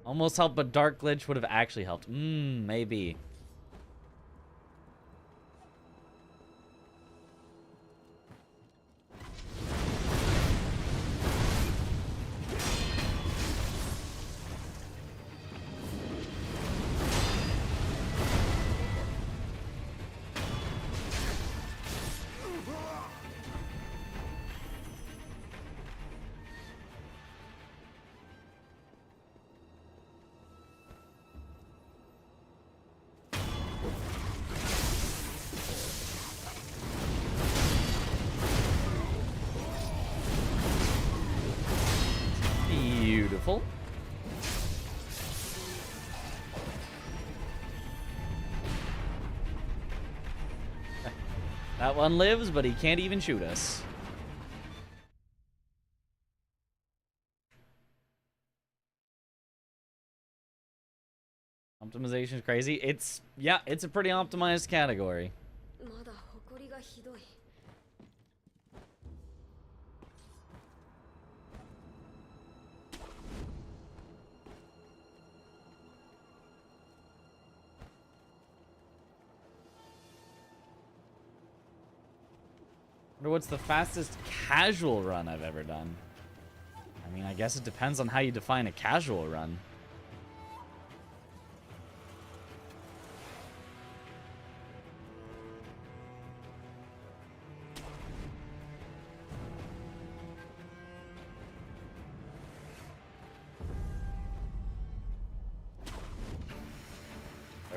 Almost helped, but Dark Glitch would have actually helped. Maybe. Beautiful. That one lives, but he can't even shoot us. Optimization is crazy. It's, yeah, it's a pretty optimized category. Wonder what's the fastest casual run I've ever done? I mean, I guess it depends on how you define a casual run.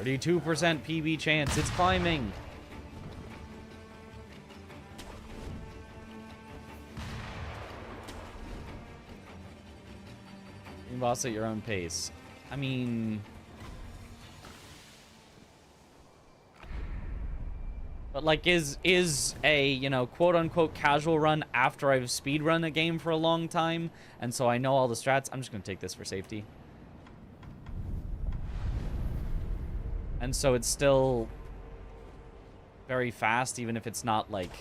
%32% PB chance. It's climbing. You boss at your own pace. I mean... But, like, is a, you know, quote-unquote casual run after I've speedrun a game for a long time, and so I know all the strats. I'm just going to take this for safety. And so it's still very fast, even if it's not, like,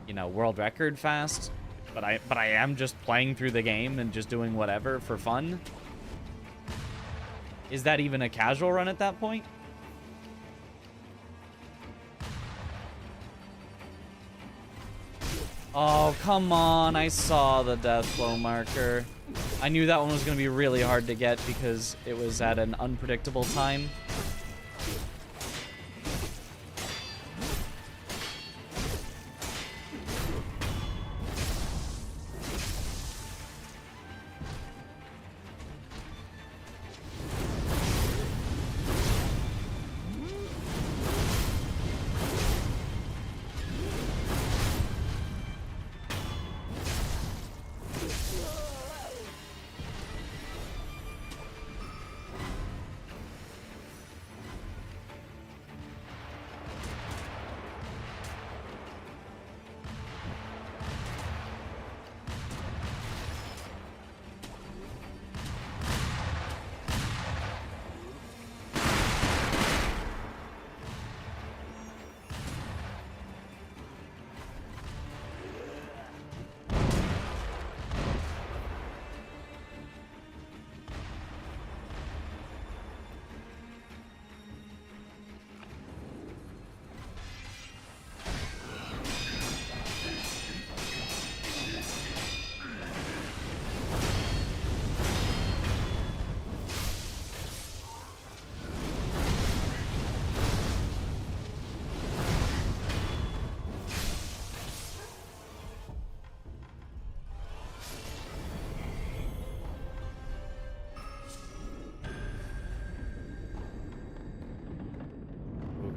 you know, world record fast. But I am just playing through the game and just doing whatever for fun. Is that even a casual run at that point? Oh, come on. I saw the death blow marker. I knew that one was going to be really hard to get because it was at an unpredictable time.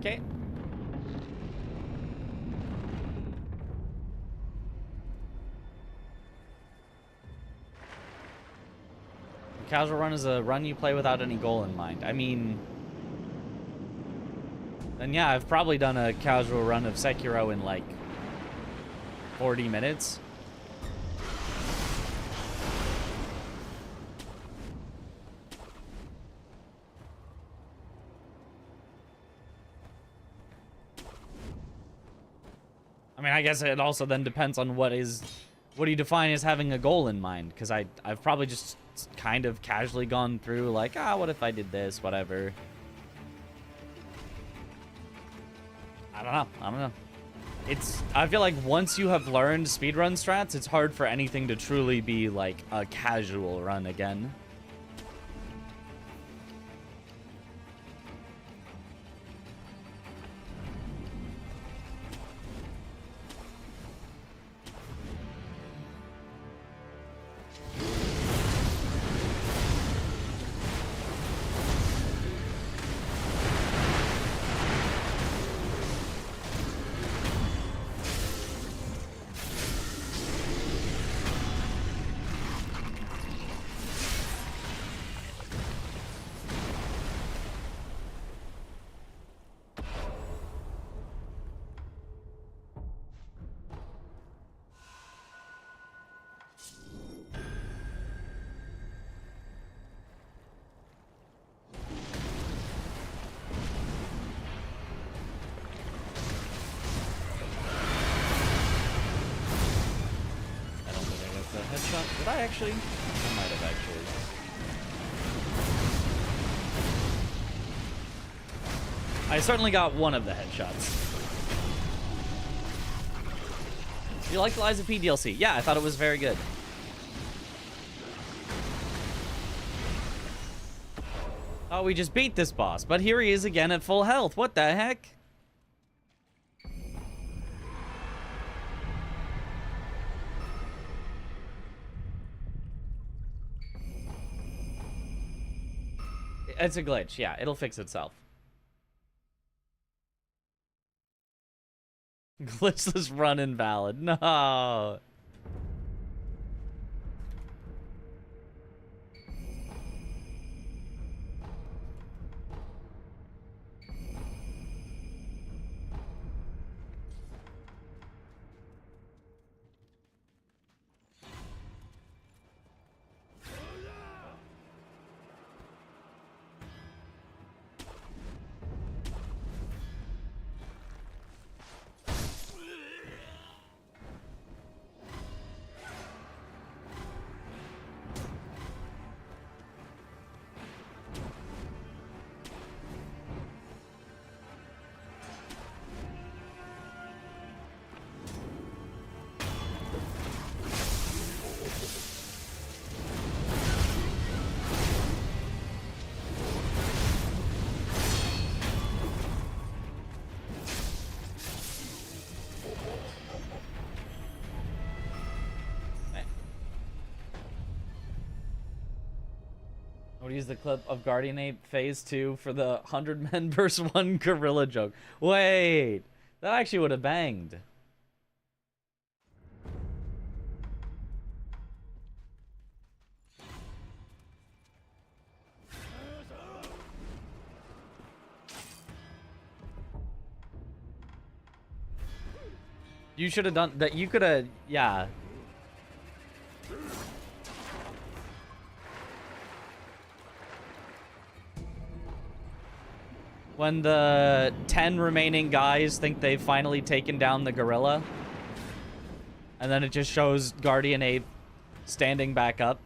Okay. Casual run is a run you play without any goal in mind. I mean... Then yeah, I've probably done a casual run of Sekiro in like 40 minutes. I mean, I guess it also then depends on what do you define as having a goal in mind? Because I've probably just kind of casually gone through like, what if I did this, whatever. I don't know. I feel like once you have learned speedrun strats, it's hard for anything to truly be like a casual run again. Did I actually? I might have actually. I certainly got one of the headshots. You liked Liza P DLC? Yeah, I thought it was very good. Oh, we just beat this boss, but here he is again at full health. What the heck? It's a glitch, yeah. It'll fix itself. Glitchless run invalid. No. We'll use the clip of Guardian Ape Phase 2 for the 100 men versus 1 gorilla joke. Wait, that actually would have banged. You should have done that. You could have, yeah. When the 10 remaining guys think they've finally taken down the gorilla. And then it just shows Guardian Ape standing back up.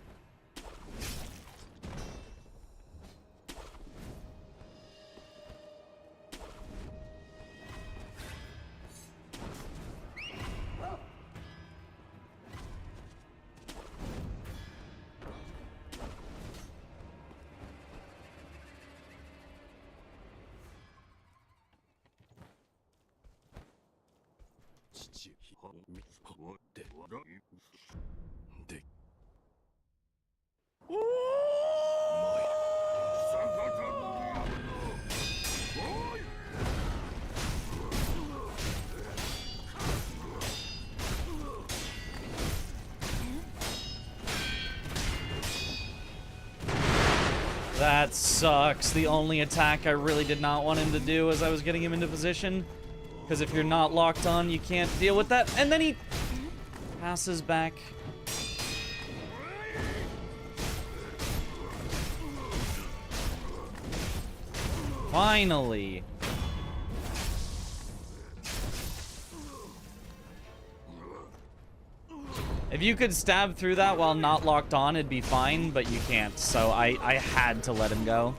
That sucks. The only attack I really did not want him to do as I was getting him into position. Because if you're not locked on, you can't deal with that. And then he passes back. Finally. If you could stab through that while not locked on, it'd be fine, but you can't. So I had to let him go.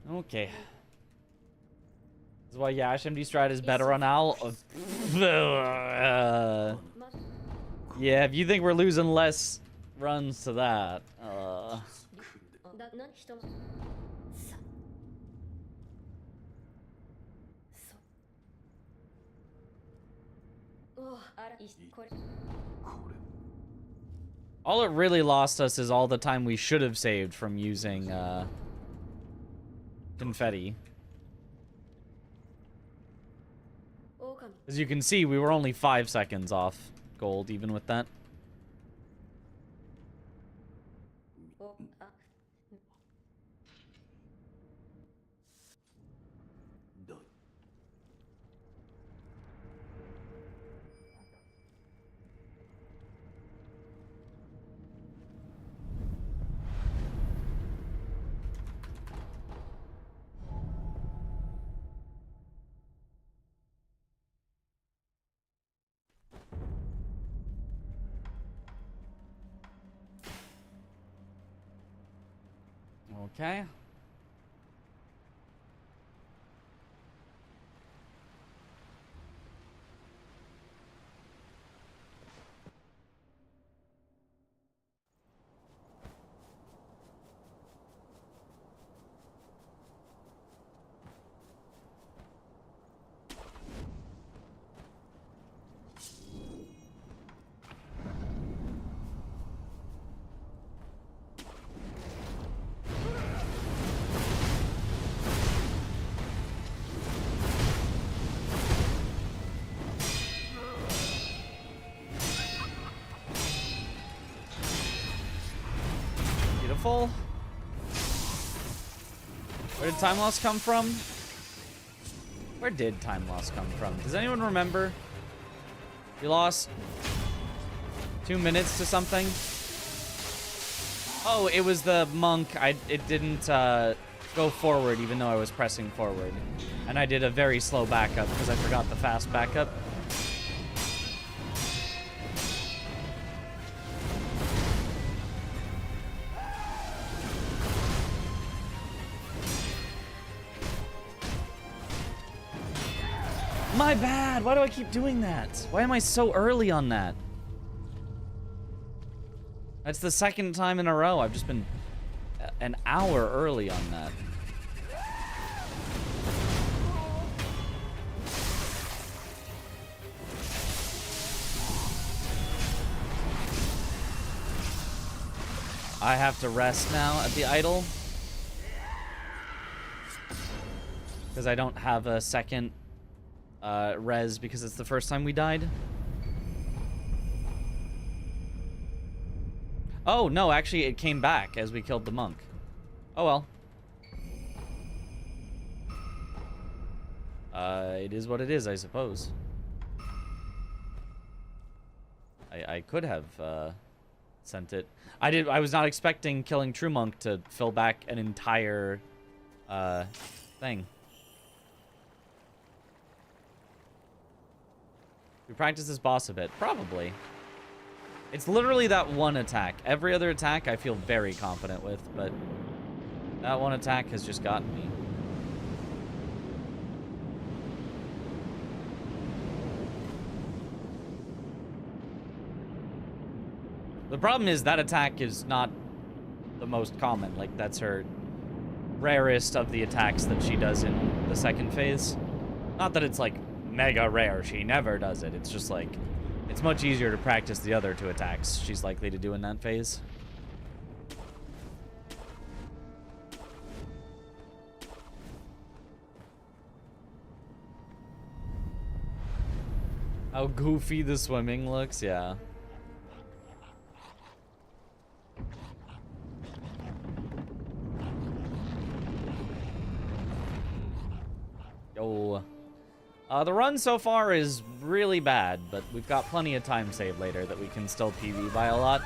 Okay. This is why Yash MD Strat is better on Owl. Yeah, if you think we're losing less runs to that. All it really lost us is all the time we should have saved from using confetti. As you can see, we were only 5 seconds off gold, even with that. Okay. Beautiful. Where did time loss come from? Where did time loss come from? Does anyone remember? You lost 2 minutes to something? Oh, it was the monk. It didn't go forward even though I was pressing forward. And I did a very slow backup because I forgot the fast backup. My bad. Why do I keep doing that? Why am I so early on that? That's the second time in a row. I've just been an hour early on that. I have to rest now at the idol. Because I don't have a second res because it's the first time we died. Oh, no, actually it came back as we killed the monk. Oh well. It is what it is, I suppose. I could have sent it. I was not expecting killing True Monk to fill back an entire thing. We practice this boss a bit. Probably. It's literally that one attack. Every other attack I feel very confident with, but that one attack has just gotten me. The problem is that attack is not the most common. Like, that's her rarest of the attacks that she does in the second phase. Not that it's, like, mega rare. She never does it. It's just, like, it's much easier to practice the other two attacks she's likely to do in that phase. How goofy the swimming looks, yeah. Yo. The run so far is really bad, but we've got plenty of time save later that we can still PB by a lot.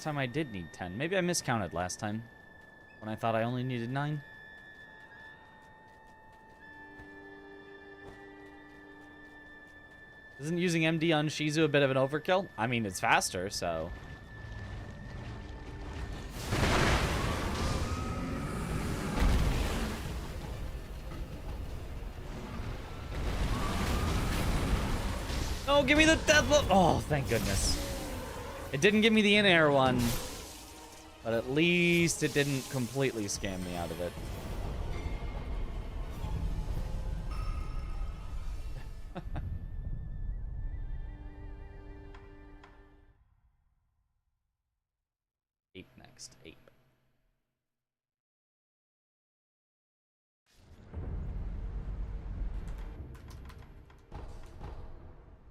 Time I did need 10. Maybe I miscounted last time when I thought I only needed 9. Isn't using MD on Shizu a bit of an overkill? I mean, it's faster, so... Oh, give me the death. Oh, thank goodness. It didn't give me the in-air one, but at least it didn't completely scam me out of it. Ape next. Ape.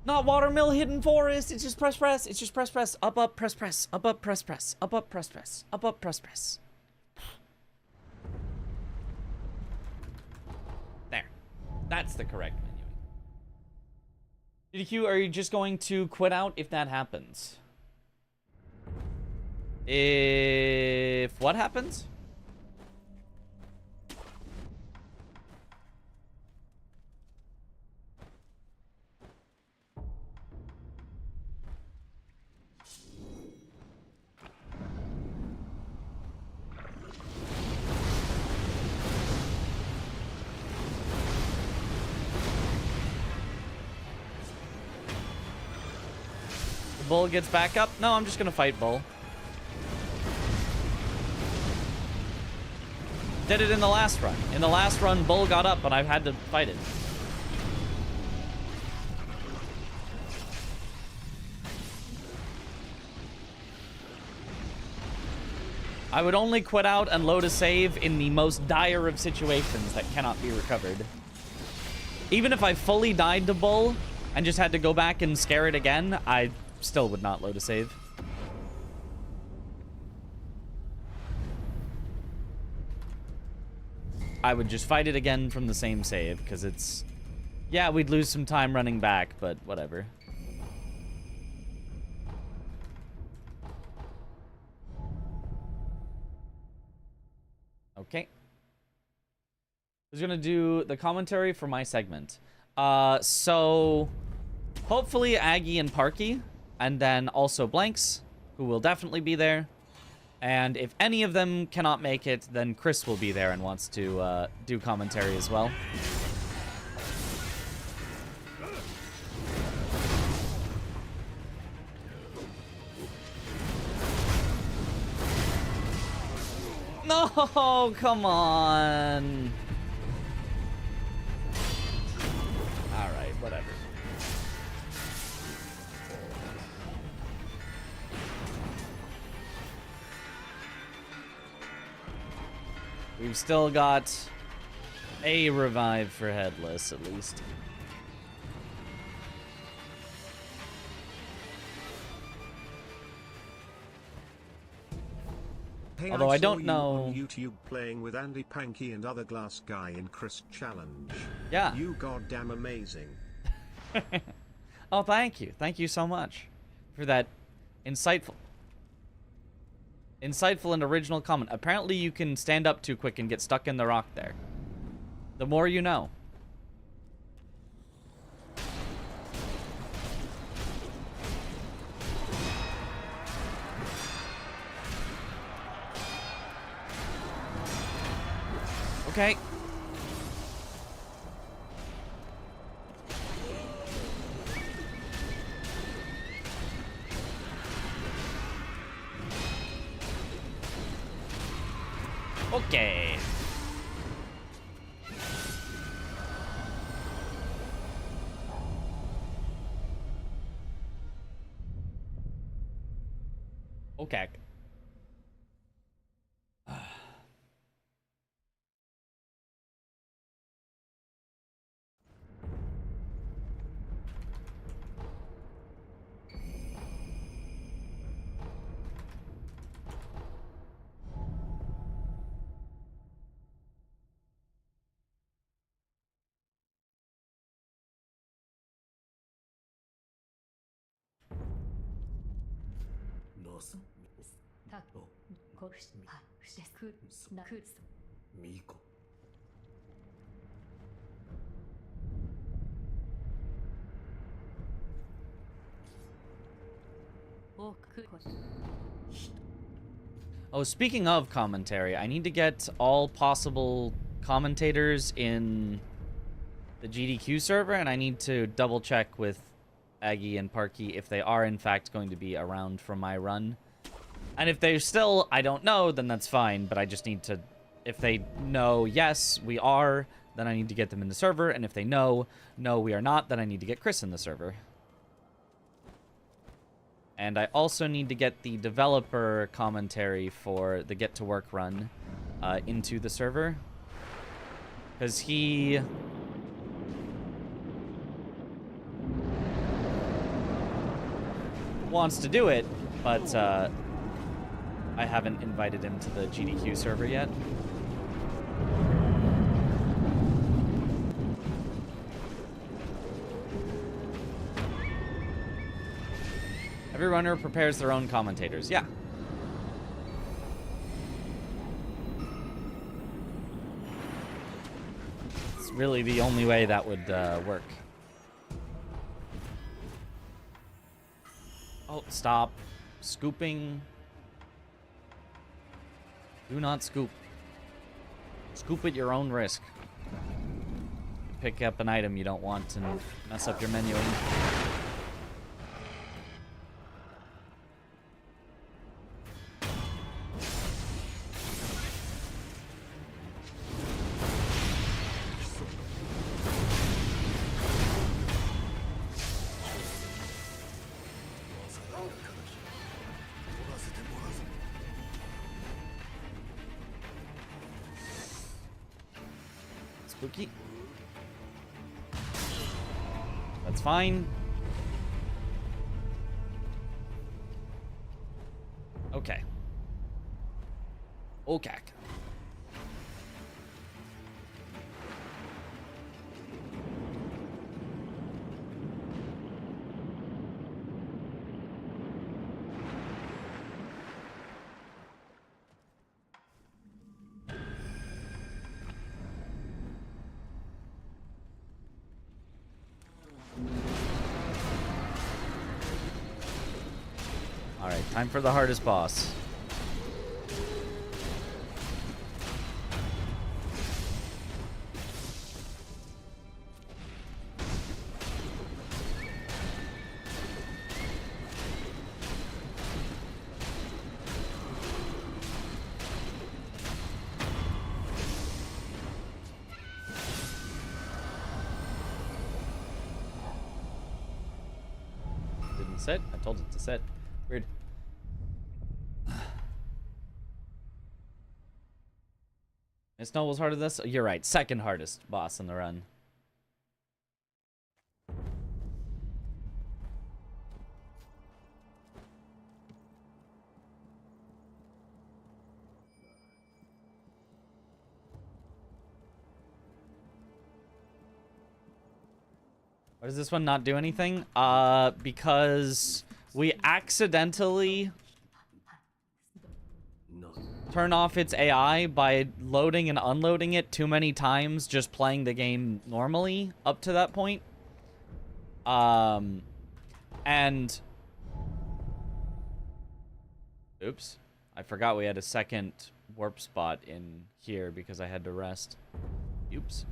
Not watermill hidden forest. It's just press press. It's just press press. Up up press press. Up up press press. Up up press press. Up up press press. There. That's the correct menuing. DDQ, are you just going to quit out if that happens? If what happens? Bull gets back up? No, I'm just gonna fight Bull. Did it in the last run. In the last run, Bull got up, but I've had to fight it. I would only quit out and load a save in the most dire of situations that cannot be recovered. Even if I fully died to Bull and just had to go back and scare it again, I still would not load a save. I would just fight it again from the same save, because it's... Yeah, we'd lose some time running back, but whatever. Okay. Who's gonna do the commentary for my segment? So... Hopefully Aggie and Parky, and then also Blanks. who will definitely be there. And if any of them cannot make it, then Chris will be there and wants to do commentary as well. No, come on. All right, whatever. We've still got a revive for Headless, at least.
Hey,
Although I
saw
don't
you
know.
on YouTube playing with Andy Panky and other glass guy in Chris Challenge.
Yeah.
You goddamn amazing.
Oh, thank you. Thank you so much for that insightful and original comment. Apparently you can stand up too quick and get stuck in the rock there. The more you know. Okay. Okay. Okay. Oh, speaking of commentary, I need to get all possible commentators in the GDQ server, and I need to double check with Aggie and Parky if they are in fact going to be around for my run. And if they're still, I don't know, then that's fine, but I just need to, if they know, yes, we are, then I need to get them in the server, and if they know, no, we are not, then I need to get Chris in the server. And I also need to get the developer commentary for the Get to Work run into the server. Because he wants to do it, but I haven't invited him to the GDQ server yet. Every runner prepares their own commentators. Yeah. It's really the only way that would work. Oh, stop. Scooping. Do not scoop. Scoop at your own risk. Pick up an item you don't want and mess up your menuing. Spooky. That's fine. Okay. Okay. Time for the hardest boss. Didn't sit. I told it to sit. Weird. Miss Noble's harder than this? You're right. Second hardest boss in the run. Why does this one not do anything? Because we accidentally turn off its AI by loading and unloading it too many times, just playing the game normally up to that point. And oops, I forgot we had a second warp spot in here because I had to rest. Oops.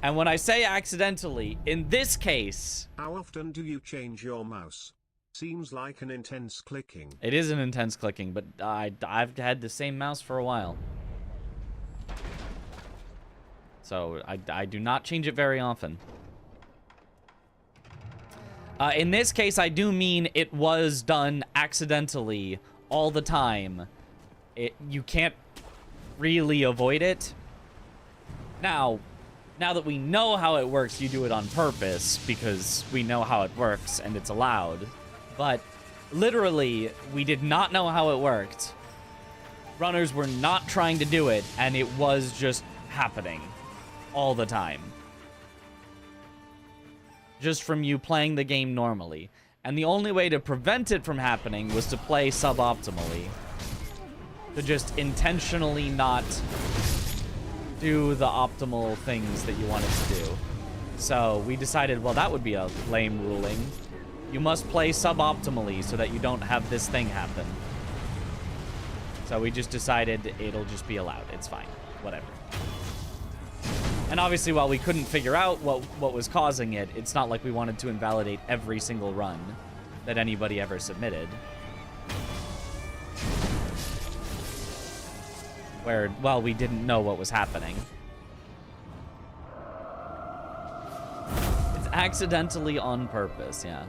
And when I say accidentally, in this case...
How often do you change your mouse? Seems like an intense clicking.
It is an intense clicking, but I've had the same mouse for a while. So I do not change it very often. In this case, I do mean it was done accidentally all the time. You can't really avoid it. Now that we know how it works, you do it on purpose because we know how it works and it's allowed. But literally, we did not know how it worked. Runners were not trying to do it, and it was just happening all the time. Just from you playing the game normally. And the only way to prevent it from happening was to play suboptimally. To just intentionally not do the optimal things that you wanted to do. So we decided, well, that would be a lame ruling. You must play suboptimally so that you don't have this thing happen. So we just decided it'll just be allowed. It's fine. Whatever. And obviously, while we couldn't figure out what was causing it, it's not like we wanted to invalidate every single run that anybody ever submitted. Where, well, we didn't know what was happening. It's accidentally on purpose, yeah.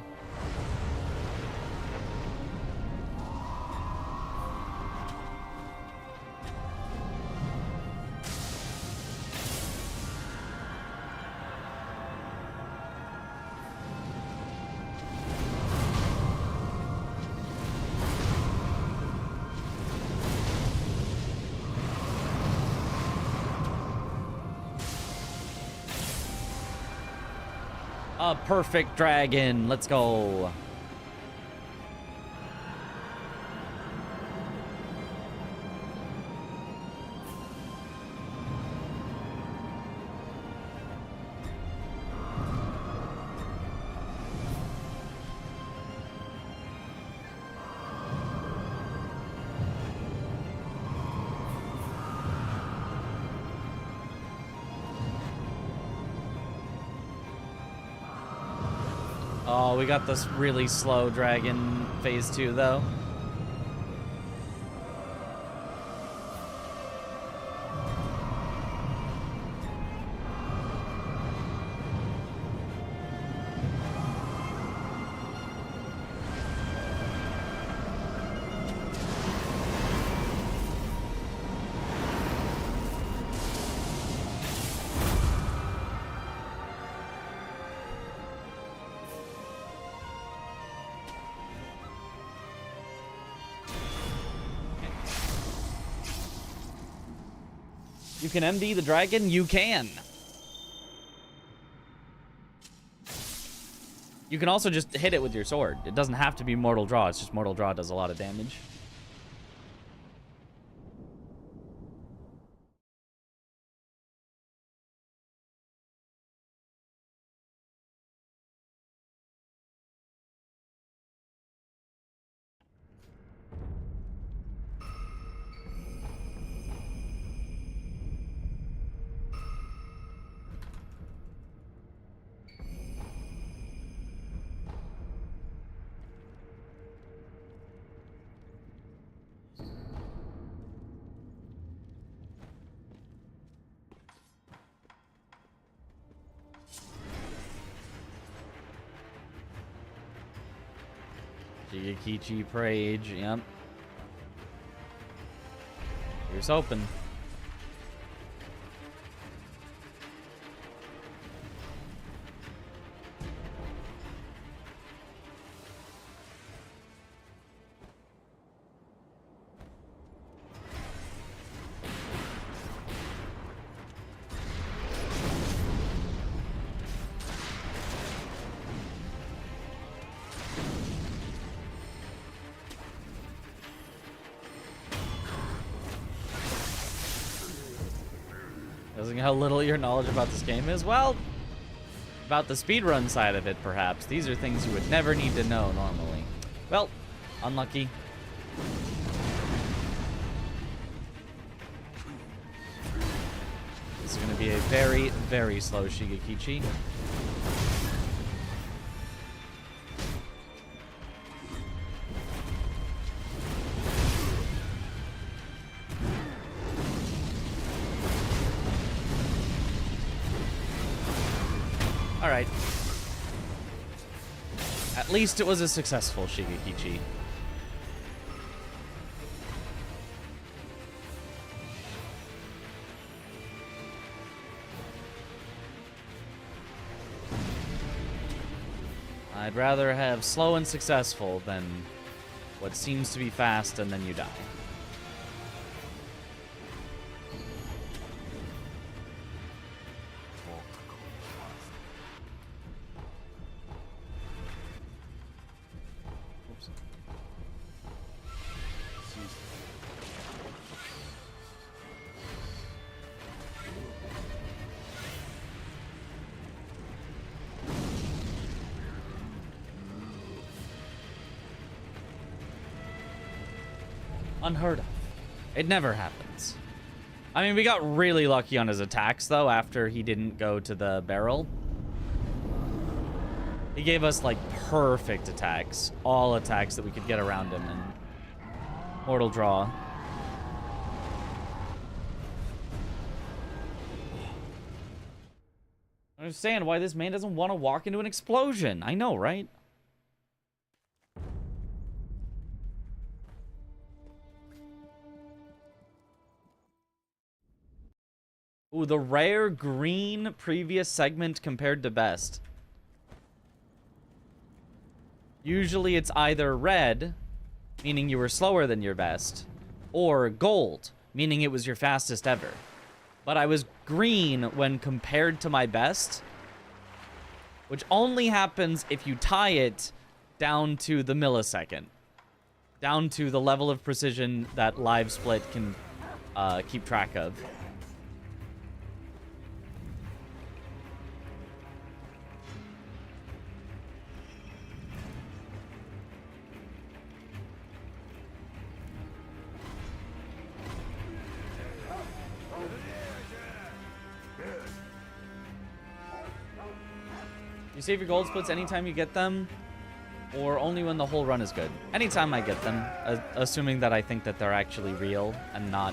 A perfect dragon. Let's go. Oh, we got this really slow dragon phase 2, though. You can MD the dragon? You can. You can also just hit it with your sword. It doesn't have to be Mortal Draw. It's just Mortal Draw does a lot of damage. Shigekichi Prage, yep. Here's hoping. How little your knowledge about this game is? Well, about the speedrun side of it, perhaps. These are things you would never need to know normally. Well, unlucky. This is going to be a very, very slow Shigekichi. Alright. At least it was a successful Shigekichi. I'd rather have slow and successful than what seems to be fast and then you die. Unheard of. It never happens. I mean, we got really lucky on his attacks, though, after he didn't go to the barrel. He gave us, like, perfect attacks. All attacks that we could get around him, and Mortal Draw. I understand why this man doesn't want to walk into an explosion. I know, right? Ooh, the rare green previous segment compared to best. Usually it's either red, meaning you were slower than your best, or gold, meaning it was your fastest ever. But I was green when compared to my best, which only happens if you tie it down to the millisecond. Down to the level of precision that Live Split can keep track of. You save your gold splits anytime you get them, or only when the whole run is good? Anytime I get them, assuming that I think that they're actually real and not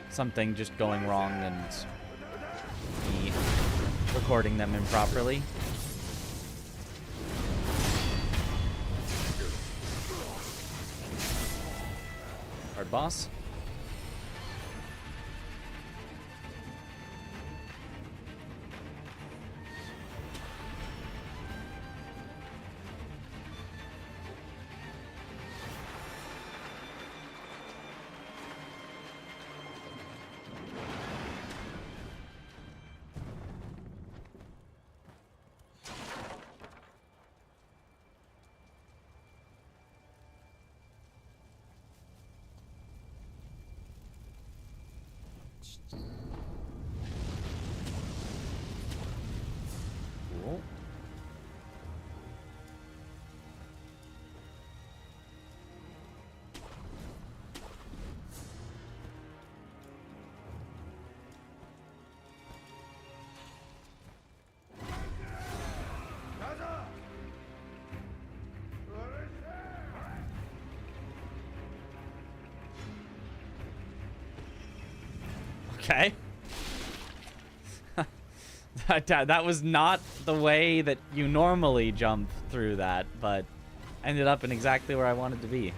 something just going wrong and me recording them improperly. Hard boss. Cool. Okay. That was not the way that you normally jump through that, but ended up in exactly where I wanted to be.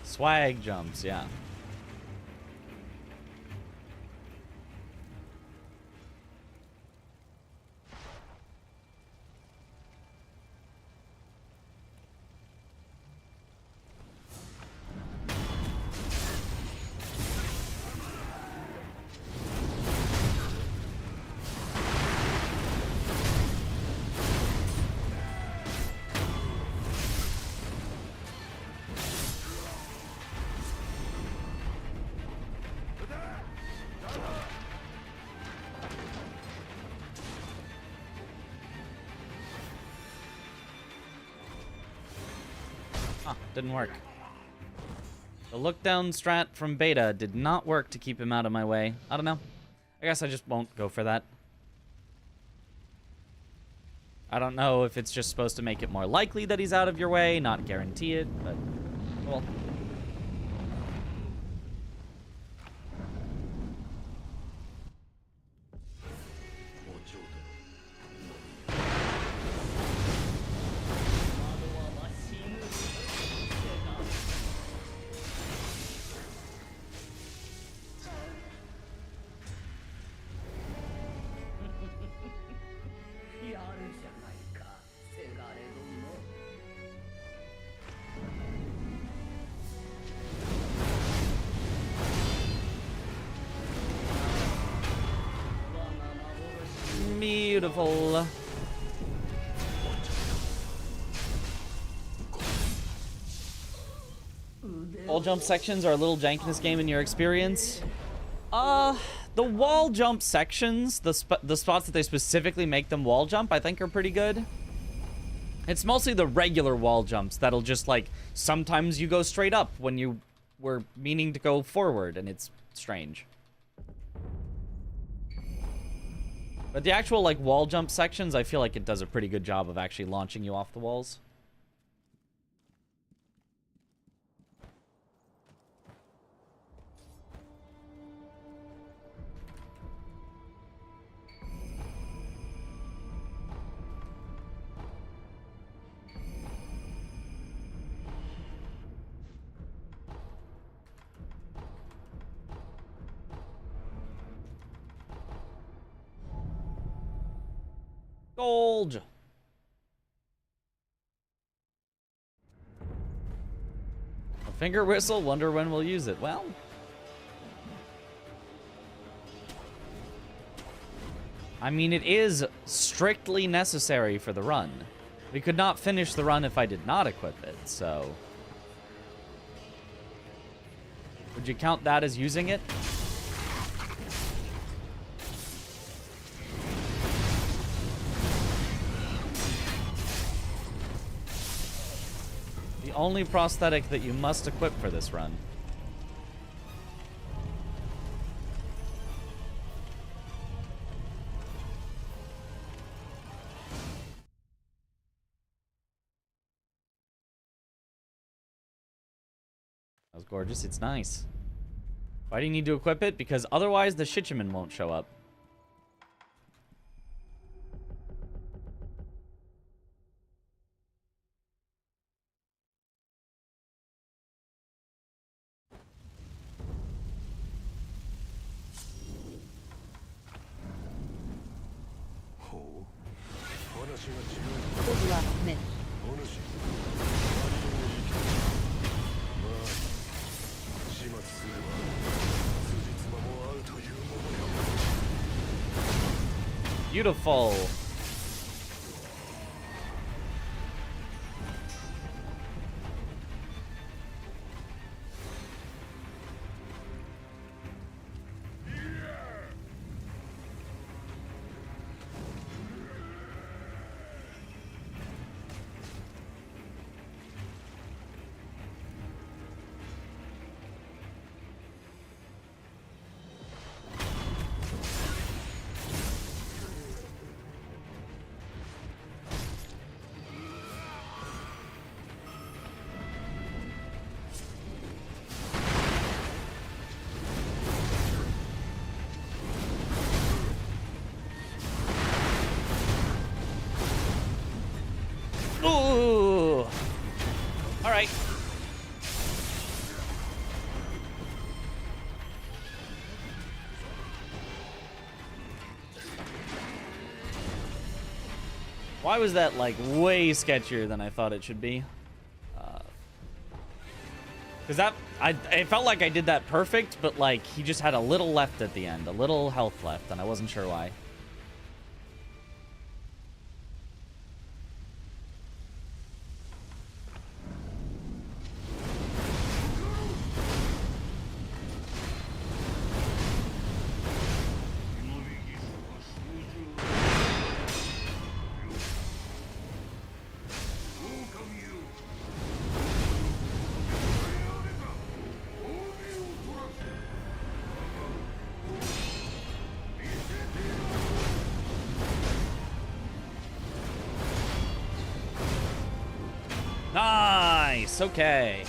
Swag jumps, yeah. Didn't work. The look down strat from beta did not work to keep him out of my way. I don't know. I guess I just won't go for that. I don't know if it's just supposed to make it more likely that he's out of your way, not guarantee it, but well. Beautiful. Wall jump sections are a little jank in this game in your experience. The wall jump sections, the spots that they specifically make them wall jump, I think are pretty good. It's mostly the regular wall jumps that'll just, like, sometimes you go straight up when you were meaning to go forward, and it's strange. But the actual, like, wall jump sections, I feel like it does a pretty good job of actually launching you off the walls. Gold. A finger whistle, wonder when we'll use it. Well, I mean, it is strictly necessary for the run. We could not finish the run if I did not equip it, so would you count that as using it? The only prosthetic that you must equip for this run. That was gorgeous. It's nice. Why do you need to equip it? Because otherwise the Shichiman won't show up.
Good luck, Mitch.
Beautiful. Why was that, like, way sketchier than I thought it should be? Because it felt like I did that perfect, but, like, he just had a little left at the end. A little health left, and I wasn't sure why. Nice, okay.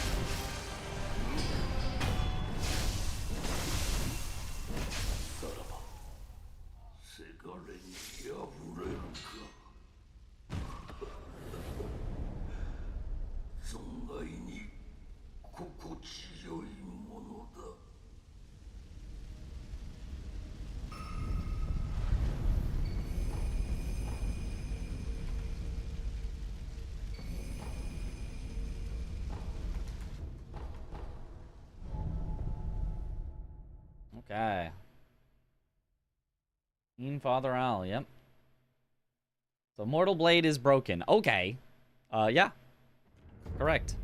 Okay. Father Al, yep. So Mortal Blade is broken. Okay. Yeah. Correct.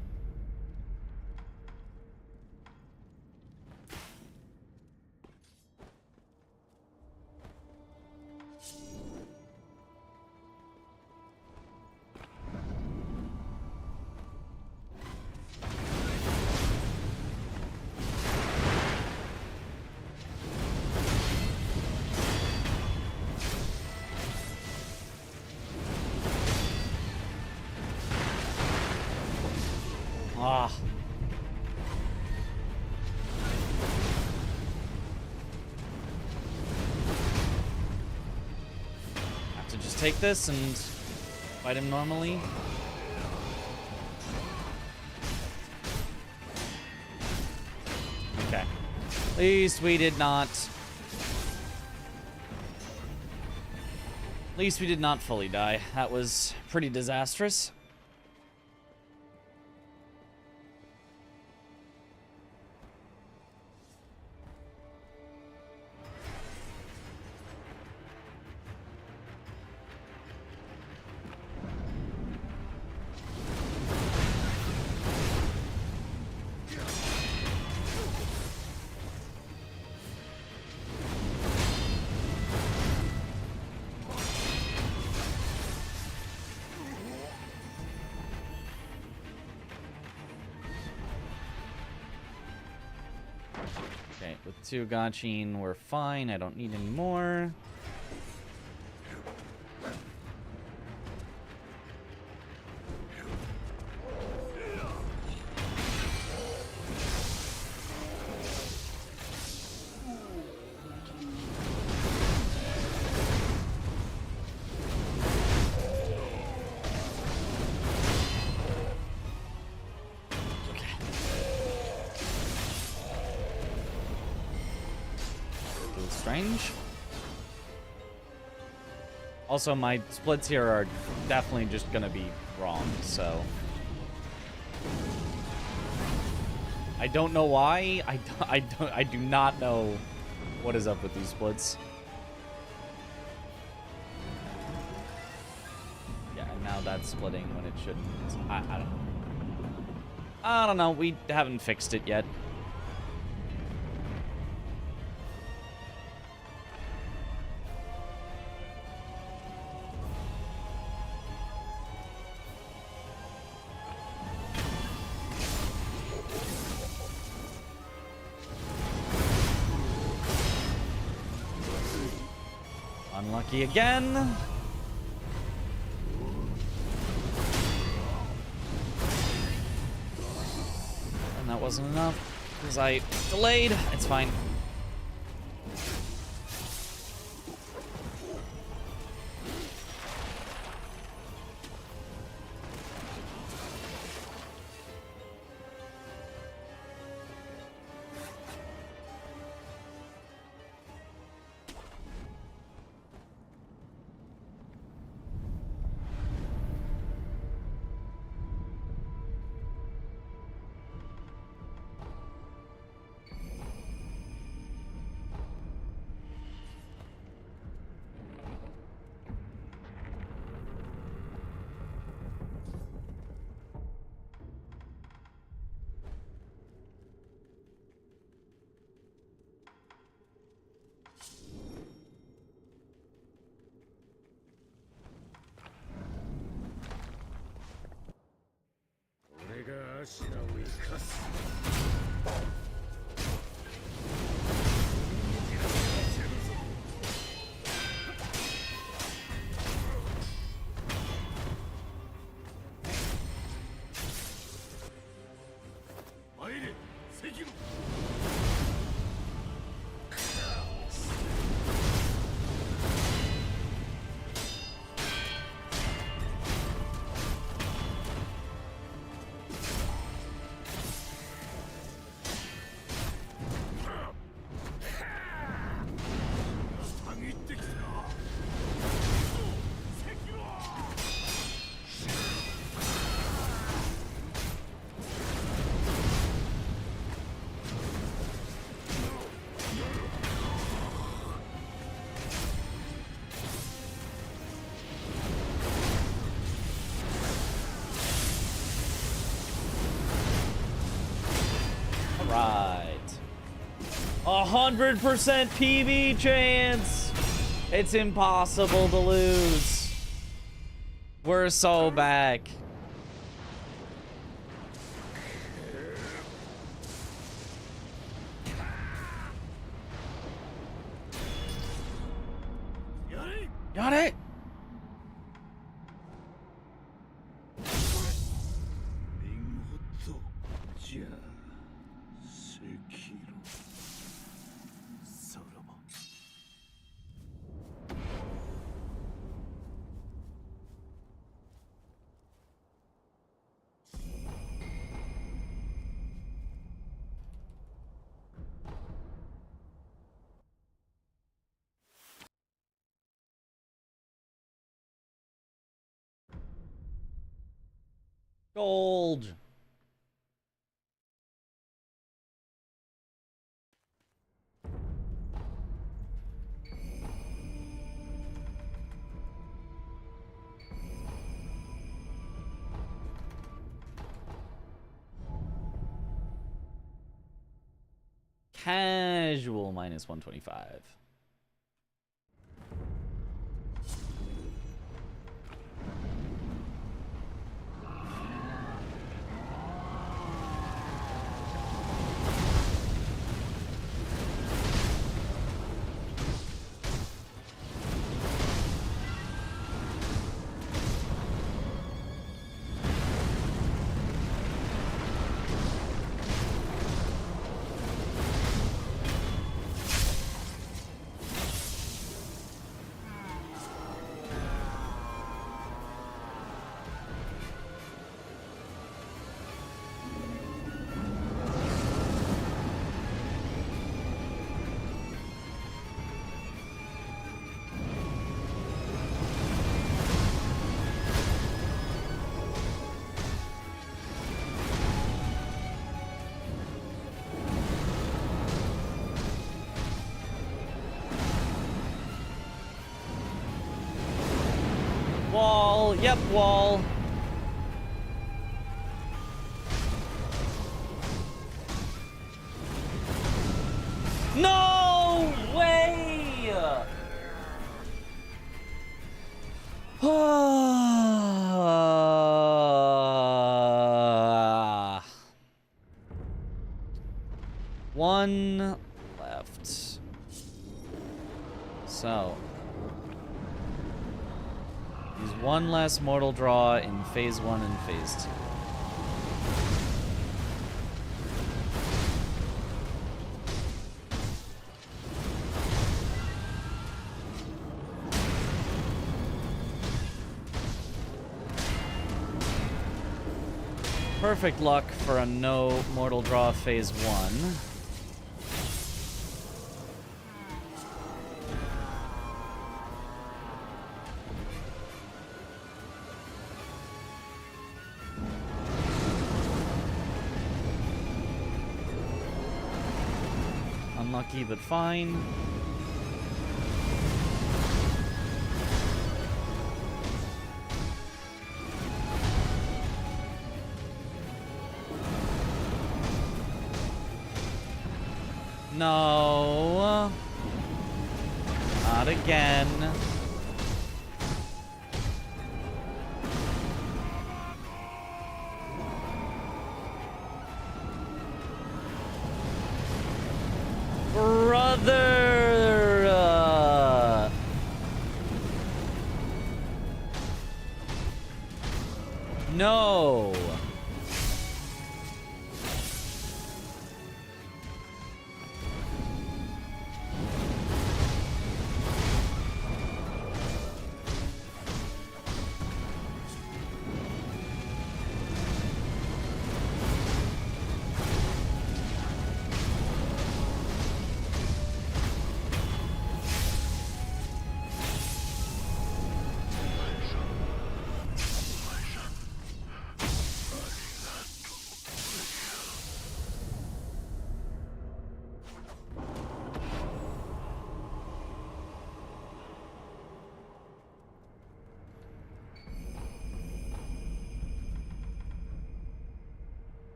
Ah. Have to just take this and fight him normally. Okay. At least we did not... At least we did not fully die. That was pretty disastrous. Okay, with 2 Gachin, we're fine. I don't need any more. Strange. Also, my splits here are definitely just gonna be wrong, so... I don't know why. I do not know what is up with these splits. Yeah, and now that's splitting when it shouldn't. I don't know. I don't know. We haven't fixed it yet. Unlucky again. And that wasn't enough because I delayed. It's fine. Right. 100% PB chance. It's impossible to lose. We're so back. Got it. Gold. Casual minus 125. Wall. Yep, wall. No way! One left. So use one less mortal draw in phase 1 and phase 2. Perfect luck for a no mortal draw phase 1. Unlucky, but fine. No. Not again. Brother! No!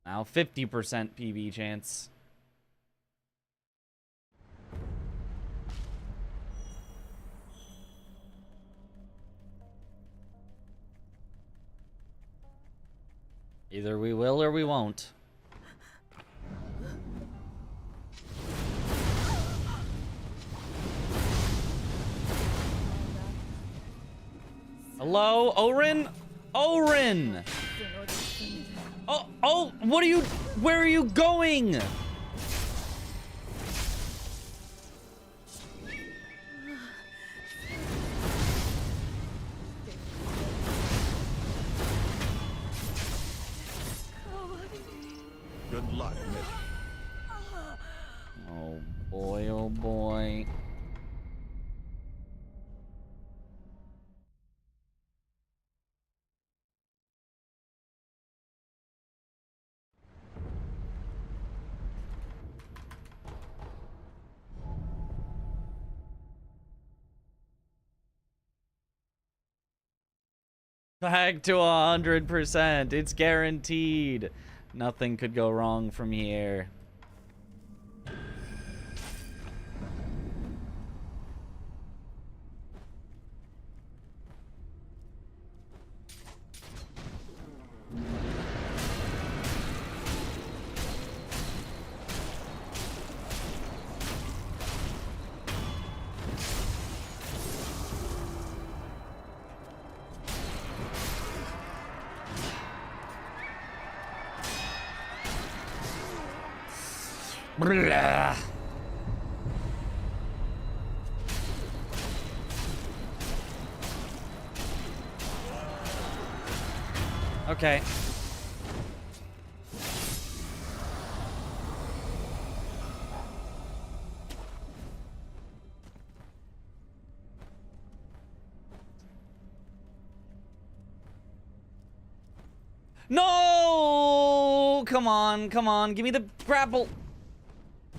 Now 50% PB chance. Either we will or we won't. Hello, Orin? Orin! Oh, what are you, where are you going?
Good luck, Nick.
Oh boy, oh boy. Back to 100%. It's guaranteed. Nothing could go wrong from here. Blah. Okay. No! Come on, come on. Give me the grapple.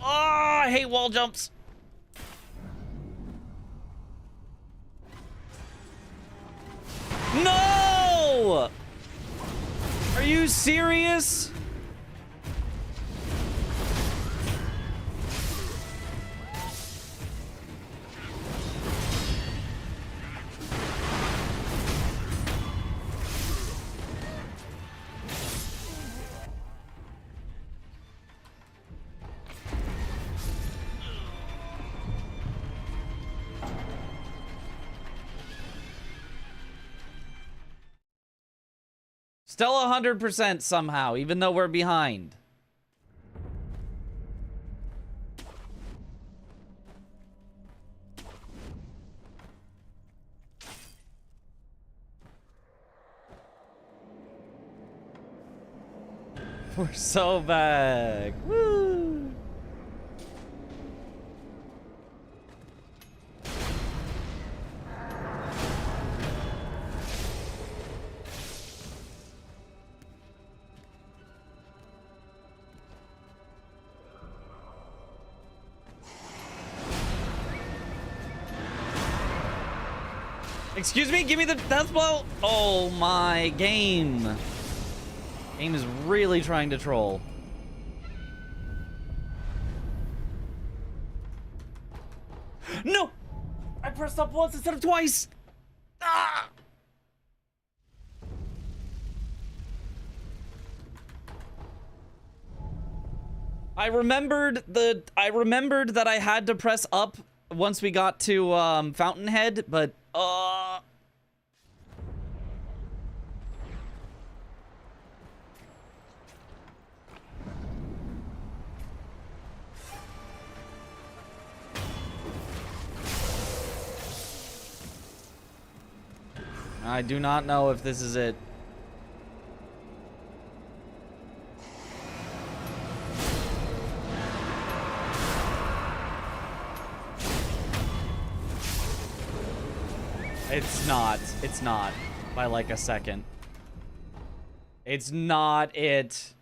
Oh, I hate wall jumps. No! Are you serious? Still 100% somehow, even though we're behind. We're so back. Woo! Excuse me, give me the death blow. Oh my game. Game is really trying to troll. No! I pressed up once instead of twice. Ah! I remembered that I had to press up once we got to Fountainhead, but I do not know if this is it. It's not. It's not. By like a second. It's not it.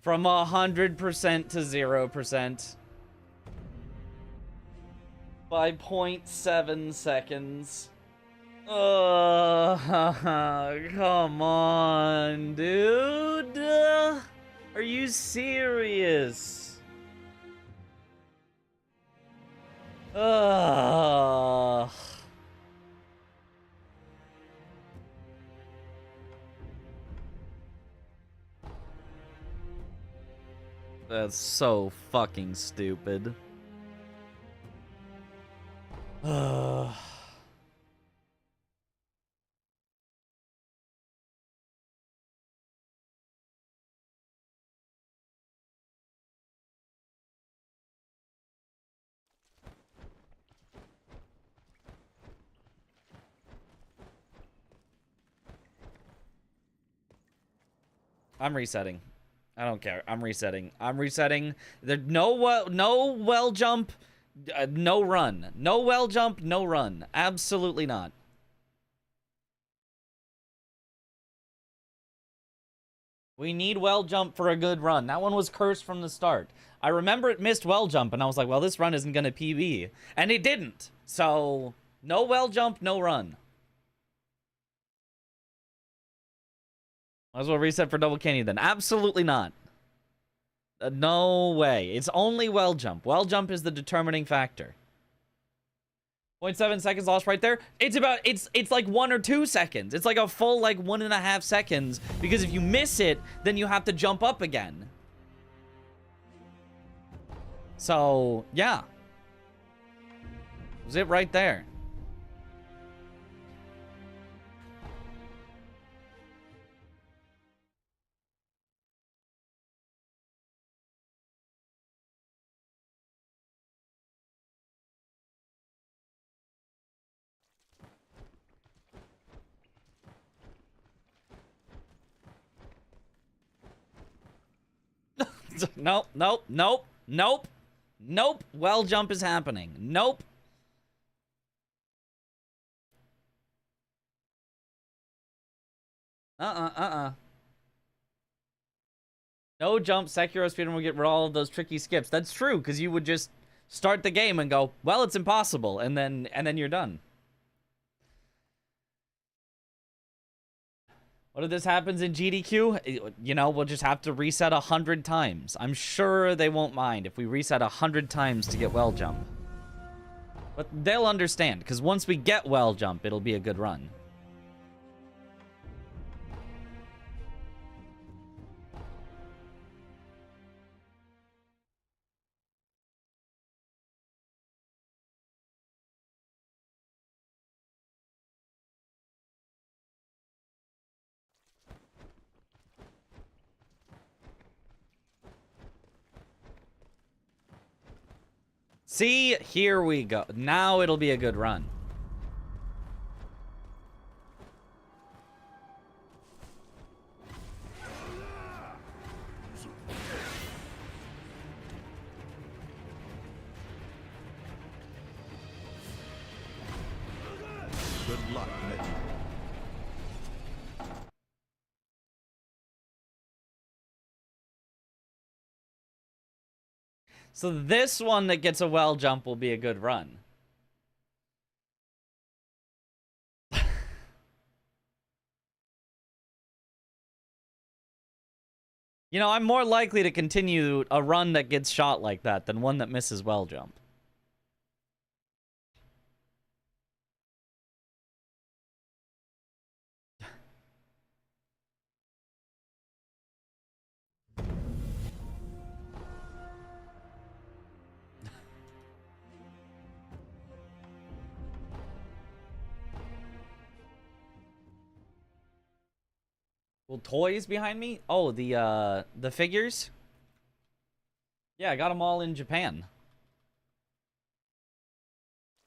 From 100% to 0%. By 0.7 seconds. Come on, dude. Are you serious? That's so fucking stupid. I'm resetting. I don't care. I'm resetting. I'm resetting. There no well jump, no run. No well jump, no run. Absolutely not. We need well jump for a good run. That one was cursed from the start. I remember it missed well jump, and I was like, well, this run isn't going to PB. And it didn't. So, no well jump, no run. Might as well reset for double canyon then. Absolutely not. No way. It's only well jump. Well jump is the determining factor. 0.7 seconds lost right there. It's like 1 or 2 seconds. It's like a full like 1.5 seconds, because if you miss it, then you have to jump up again. So, yeah. Was it right there? Nope, nope, nope, nope, nope. Well jump is happening. Nope. No jump, Sekiro speedrun will get rid of all of those tricky skips. That's true, because you would just start the game and go, well, it's impossible, and then you're done. What if this happens in GDQ? You know, we'll just have to reset 100 times. I'm sure they won't mind if we reset 100 times to get well jump. But they'll understand, because once we get well jump, it'll be a good run. See, here we go. Now it'll be a good run.
Good luck, Nick.
So this one that gets a well jump will be a good run. You know, I'm more likely to continue a run that gets shot like that than one that misses well jump. Well, toys behind me? Oh, the figures? Yeah, I got them all in Japan.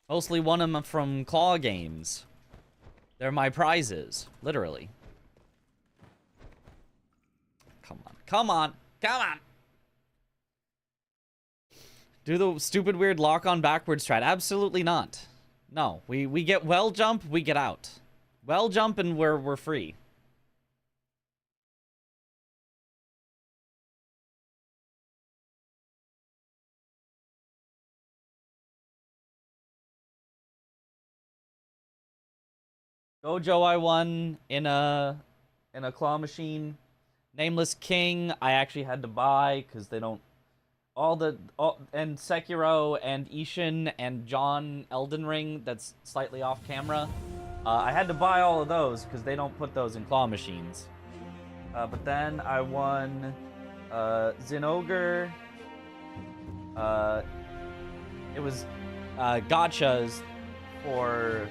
Mostly won them from Claw Games. They're my prizes, literally. Come on, come on, come on! Do the stupid weird lock on backwards strat. Absolutely not. No, we get well jump, we get out. Well jump and we're free. Gojo I won in a claw machine. Nameless King I actually had to buy because they don't and Sekiro and Ishin and John Elden Ring that's slightly off camera. I had to buy all of those because they don't put those in claw machines. But then I won Zinogre. It was gotchas for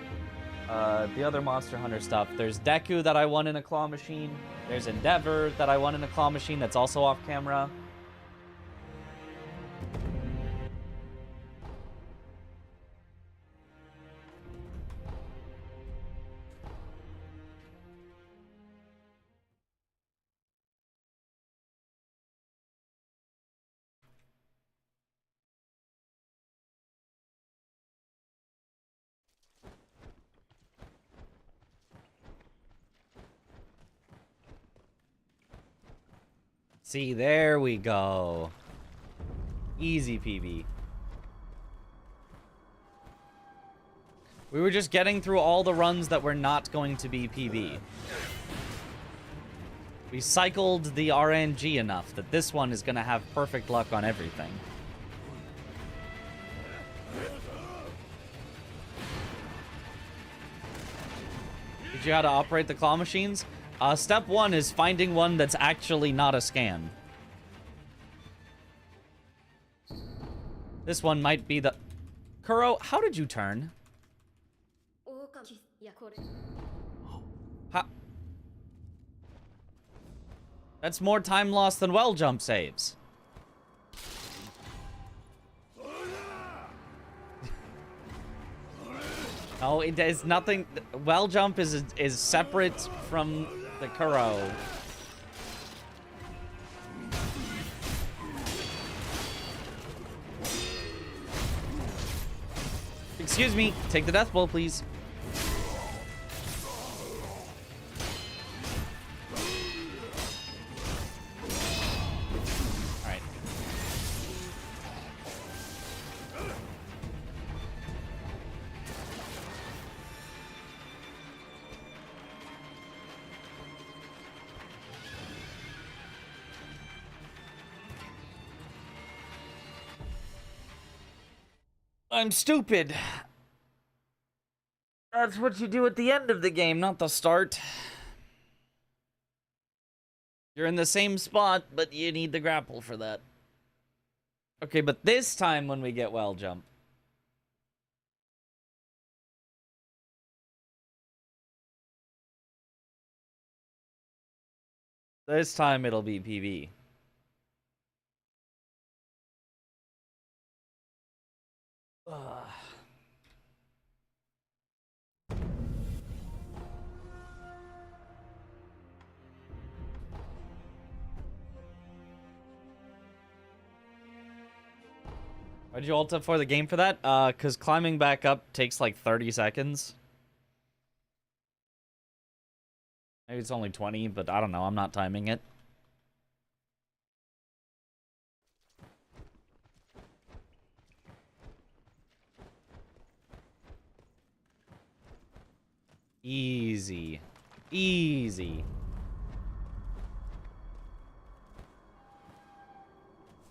the other Monster Hunter stuff. There's Deku that I won in a claw machine. There's Endeavor that I won in a claw machine that's also off camera. See, there we go. Easy PB. We were just getting through all the runs that were not going to be PB. We cycled the RNG enough that this one is going to have perfect luck on everything. Did you know how to operate the claw machines? Step 1 is finding one that's actually not a scam. This one might be the... Kuro, how did you turn? How... That's more time lost than well jump saves. No, it is nothing. Well jump is separate from the Kuro. Excuse me. Take the death blow, please. All right. I'm stupid. That's what you do at the end of the game, not the start. You're in the same spot, but you need the grapple for that. Okay, but this time when we get well jump. This time it'll be PB. Ugh. Why'd you ult up for the game for that? Because climbing back up takes like 30 seconds. Maybe it's only 20, but I don't know. I'm not timing it. Easy. Easy.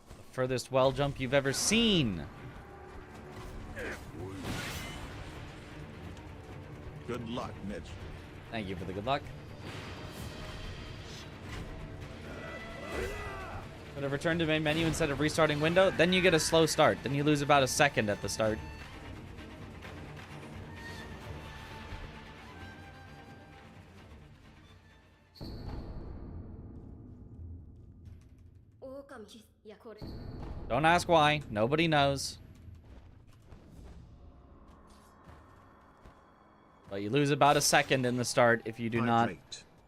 The furthest well jump you've ever seen.
Good luck, Mitch.
Thank you for the good luck. Could have returned to main menu instead of restarting window. Then you get a slow start. Then you lose about a second at the start. Don't ask why. Nobody knows. But you lose about a second in the start if you do not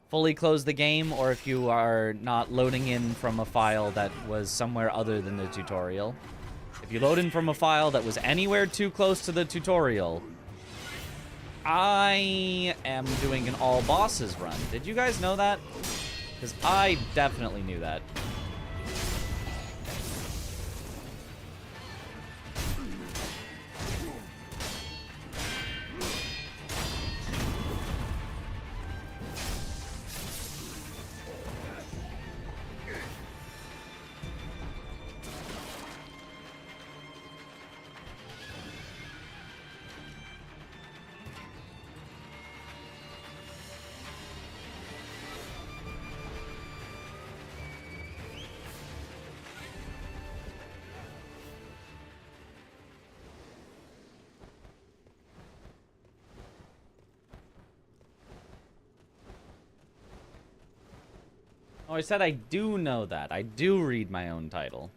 fully close the game, or if you are not loading in from a file that was somewhere other than the tutorial. If you load in from a file that was anywhere too close to the tutorial, I am doing an all bosses run. Did you guys know that? Because I definitely knew that. Oh, I said I do know that. I do read my own title.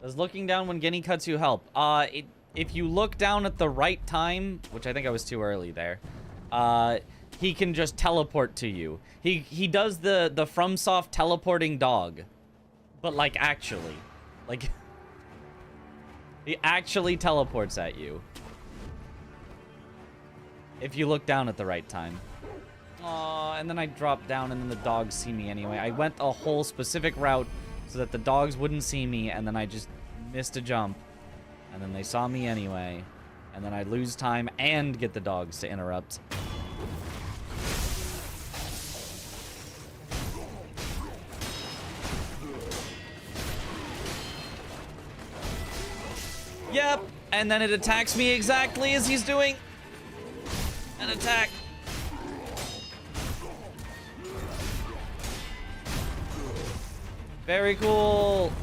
Does looking down when Genny cuts you help? If you look down at the right time, which I think I was too early there, he can just teleport to you. He does the FromSoft teleporting dog, but like actually, like he actually teleports at you if you look down at the right time. Aw, and then I dropped down and then the dogs see me anyway. I went a whole specific route so that the dogs wouldn't see me, and then I just missed a jump, and then they saw me anyway, and then I lose time and get the dogs to interrupt. Yep, and then it attacks me exactly as he's doing an attack. Very cool.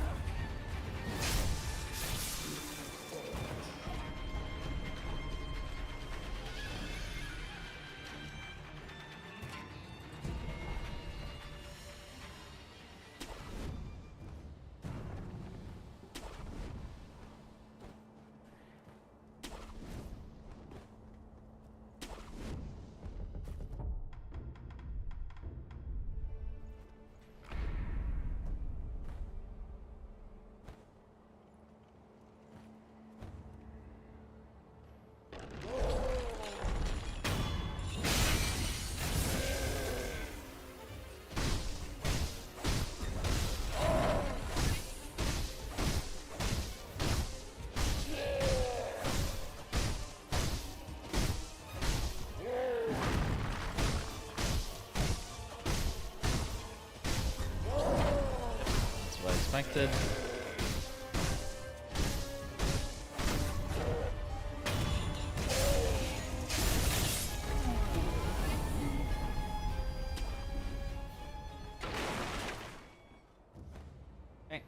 Expected. Okay.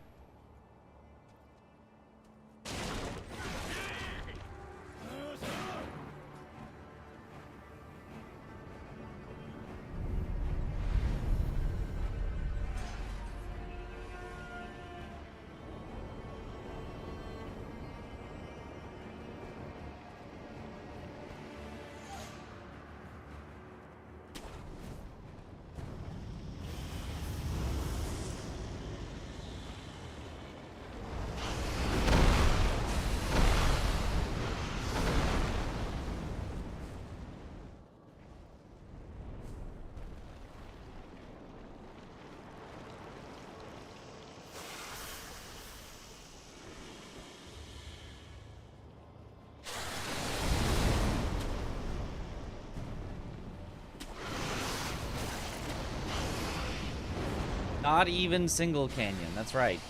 Not even single canyon, that's right.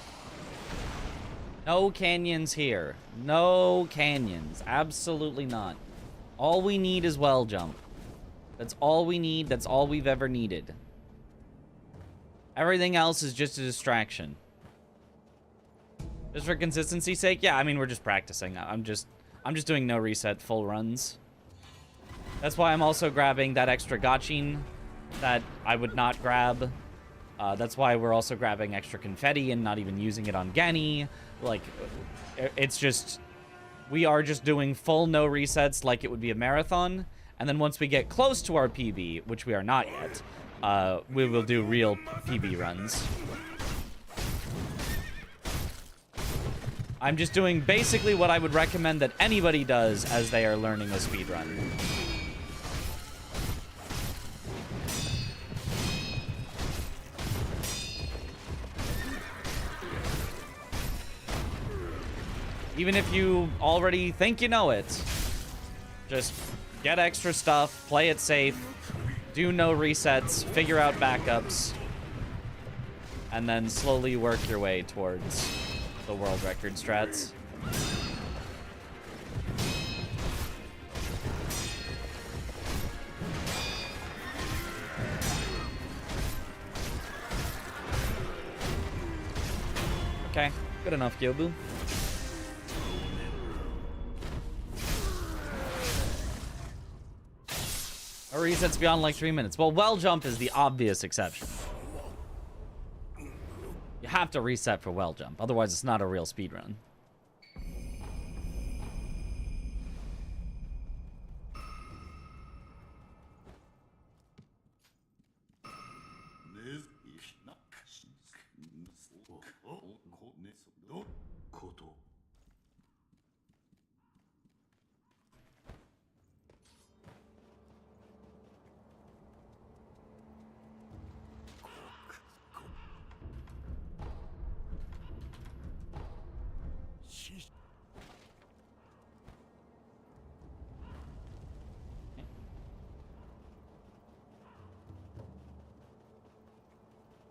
No canyons here. No canyons. Absolutely not. All we need is well jump. That's all we need. That's all we've ever needed. Everything else is just a distraction. Just for consistency's sake? Yeah, I mean, we're just practicing. I'm just doing no reset full runs. That's why I'm also grabbing that extra gotchin that I would not grab. That's why we're also grabbing extra confetti and not even using it on Genny. Like, it's just... We are just doing full no resets like it would be a marathon. And then once we get close to our PB, which we are not yet, we will do real PB runs. I'm just doing basically what I would recommend that anybody does as they are learning a speedrun. Even if you already think you know it, just get extra stuff, play it safe, do no resets, figure out backups, and then slowly work your way towards the world record strats. Okay, good enough, Gyobu. Or resets beyond like 3 minutes. Well jump is the obvious exception. You have to reset for well jump, otherwise it's not a real speedrun.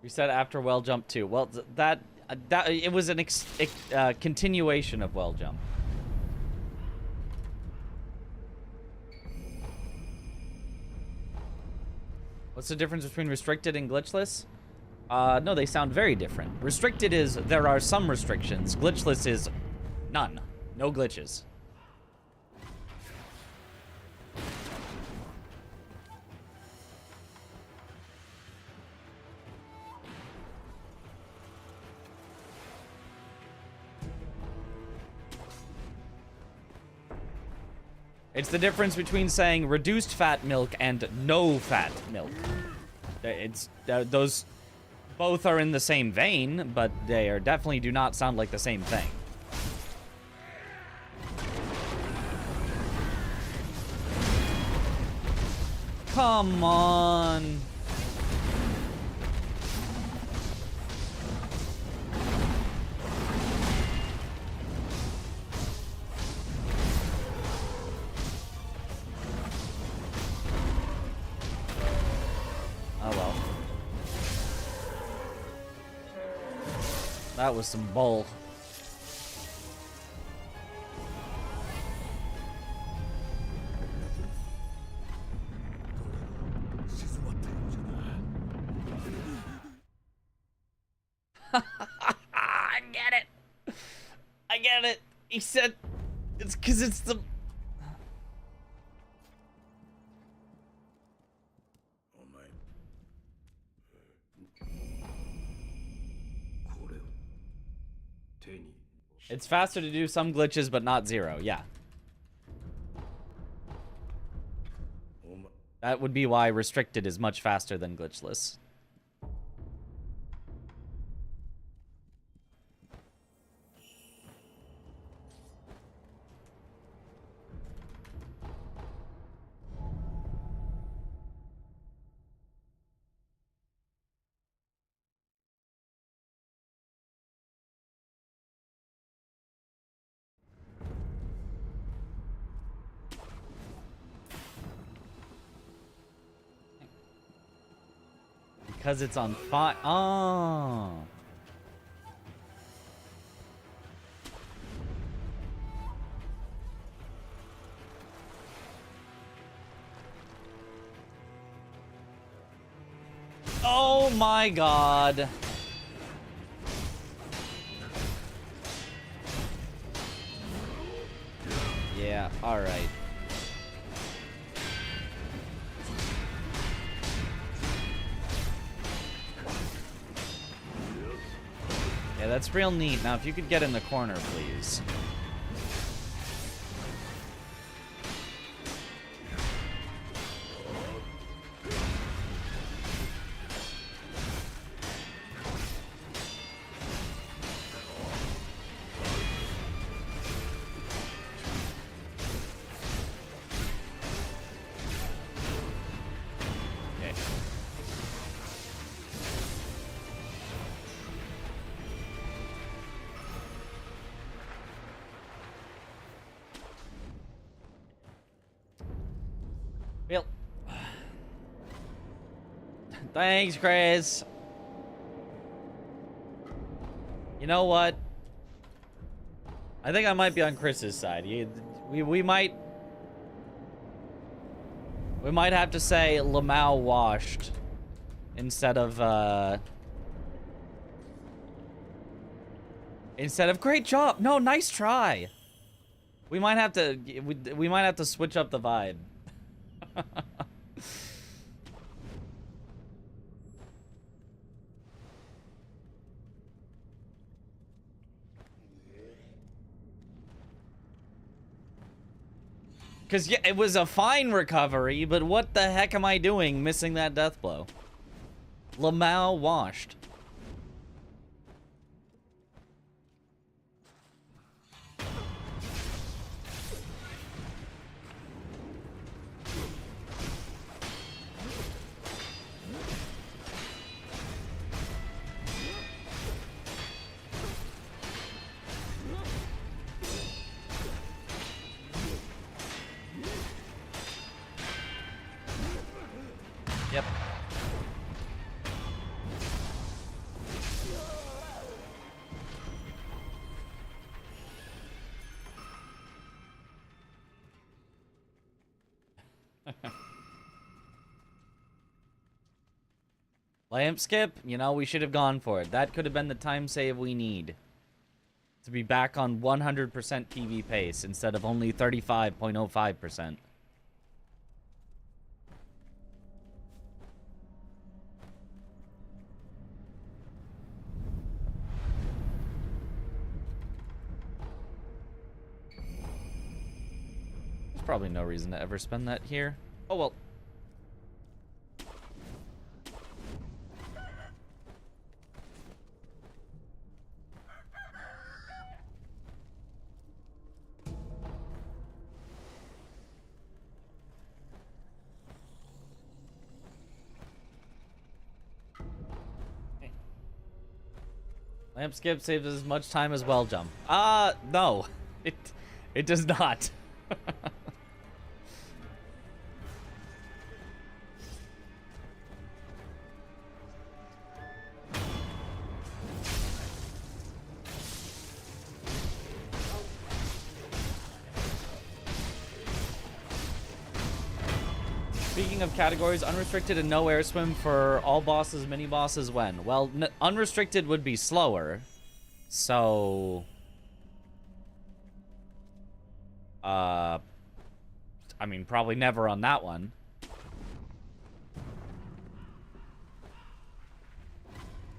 Reset after well jump too. Well, that it was an continuation of well jump. What's the difference between restricted and glitchless? No, they sound very different. Restricted is there are some restrictions. Glitchless is none. No glitches. It's the difference between saying reduced fat milk and no fat milk. It's those both are in the same vein, but they are definitely do not sound like the same thing. Come on. Oh well. That was some bull. I get it. I get it. He said it's because it's the... It's faster to do some glitches, but not zero. Yeah. That would be why restricted is much faster than glitchless. Because it's on fire. Oh. Oh my god. Yeah, alright. Yeah, that's real neat. Now, if you could get in the corner, please. Well, thanks, Chris. You know what? I think I might be on Chris's side. We might have to say Lamau washed instead of great job. No, nice try. We might have to switch up the vibe. Because, yeah, it was a fine recovery, but what the heck am I doing missing that death blow? Lamau washed. Yep. Lamp skip? You know, we should have gone for it. That could have been the time save we need. To be back on 100% PV pace instead of only 35.05%. There's probably no reason to ever spend that here. Oh well. Lamp skip saves as much time as well jump. No. It does not. Speaking of categories, unrestricted and no air swim for all bosses, mini bosses when? Well, unrestricted would be slower. So... I mean, probably never on that one.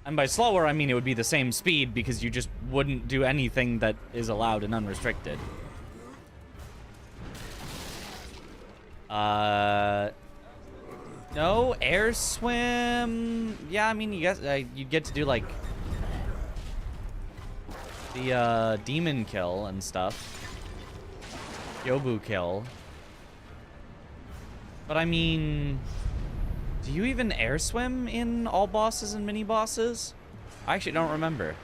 And by slower, I mean it would be the same speed because you just wouldn't do anything that is allowed in unrestricted. No, air swim. Yeah, I mean, you guys, you get to do like the demon kill and stuff. Yobu kill. But I mean, do you even air swim in all bosses and mini bosses? I actually don't remember.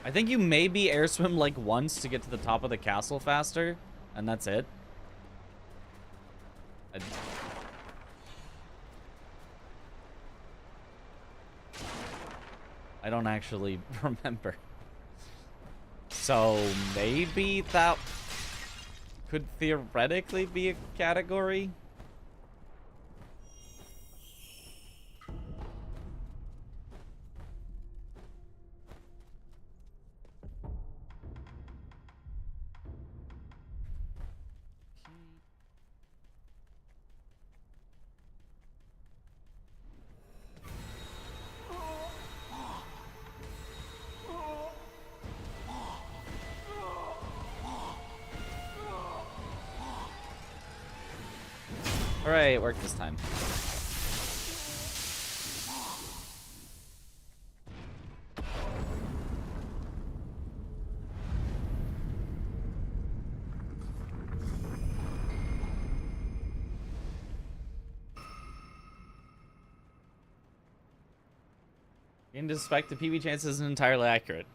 I think you maybe air swim like once to get to the top of the castle faster, and that's it. I don't actually remember. So maybe that... could theoretically be a category. Alright, it worked this time. You can suspect the PB chance isn't entirely accurate.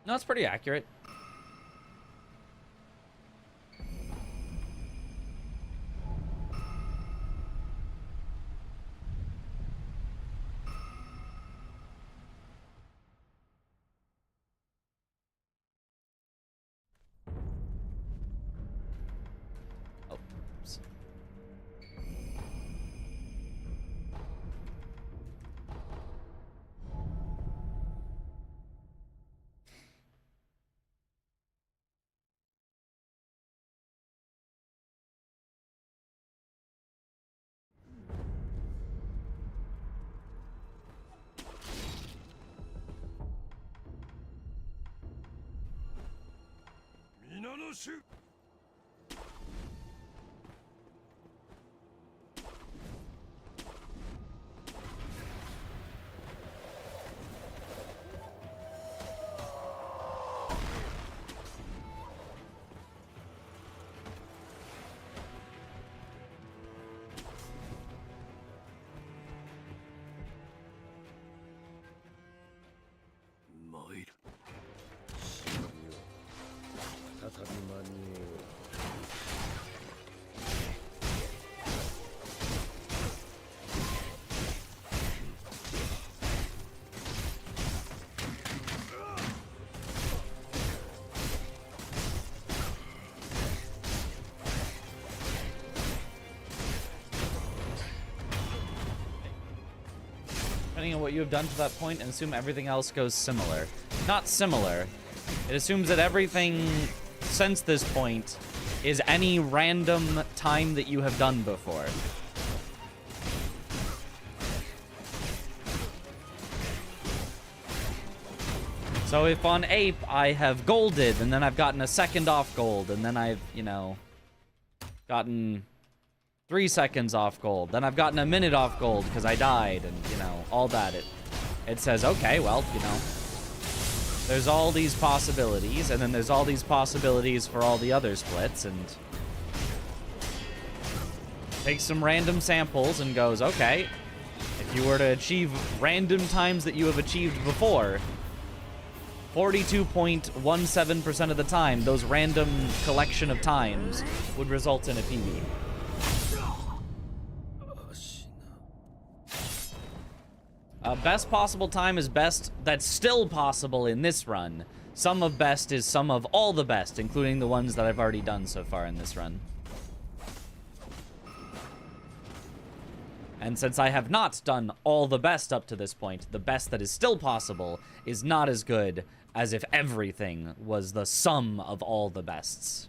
No, it's pretty accurate. Depending on what you have done to that point, and assume everything else goes similar. Not similar. It assumes that everything since this point is any random time that you have done before. So if on Ape I have golded, and then I've gotten a second off gold, and then I've, you know, gotten 3 seconds off gold, then I've gotten a minute off gold because I died, and, you know, all that. It says, okay, well, you know, there's all these possibilities, and then there's all these possibilities for all the other splits, and takes some random samples and goes, okay, if you were to achieve random times that you have achieved before, 42.17% of the time, those random collection of times would result in a PB. Best possible time is best that's still possible in this run. Sum of best is sum of all the best, including the ones that I've already done so far in this run. And since I have not done all the best up to this point, the best that is still possible is not as good as if everything was the sum of all the bests.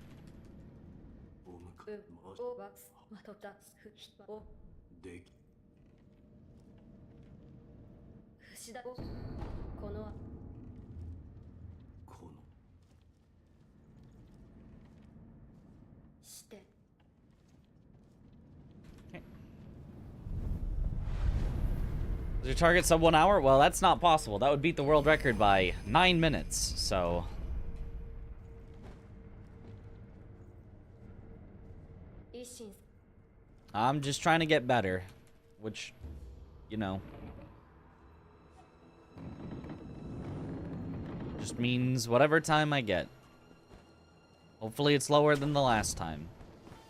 Does your target sub 1 hour? Well, that's not possible. That would beat the world record by 9 minutes, so... I'm just trying to get better, which, you know, just means whatever time I get. Hopefully it's lower than the last time,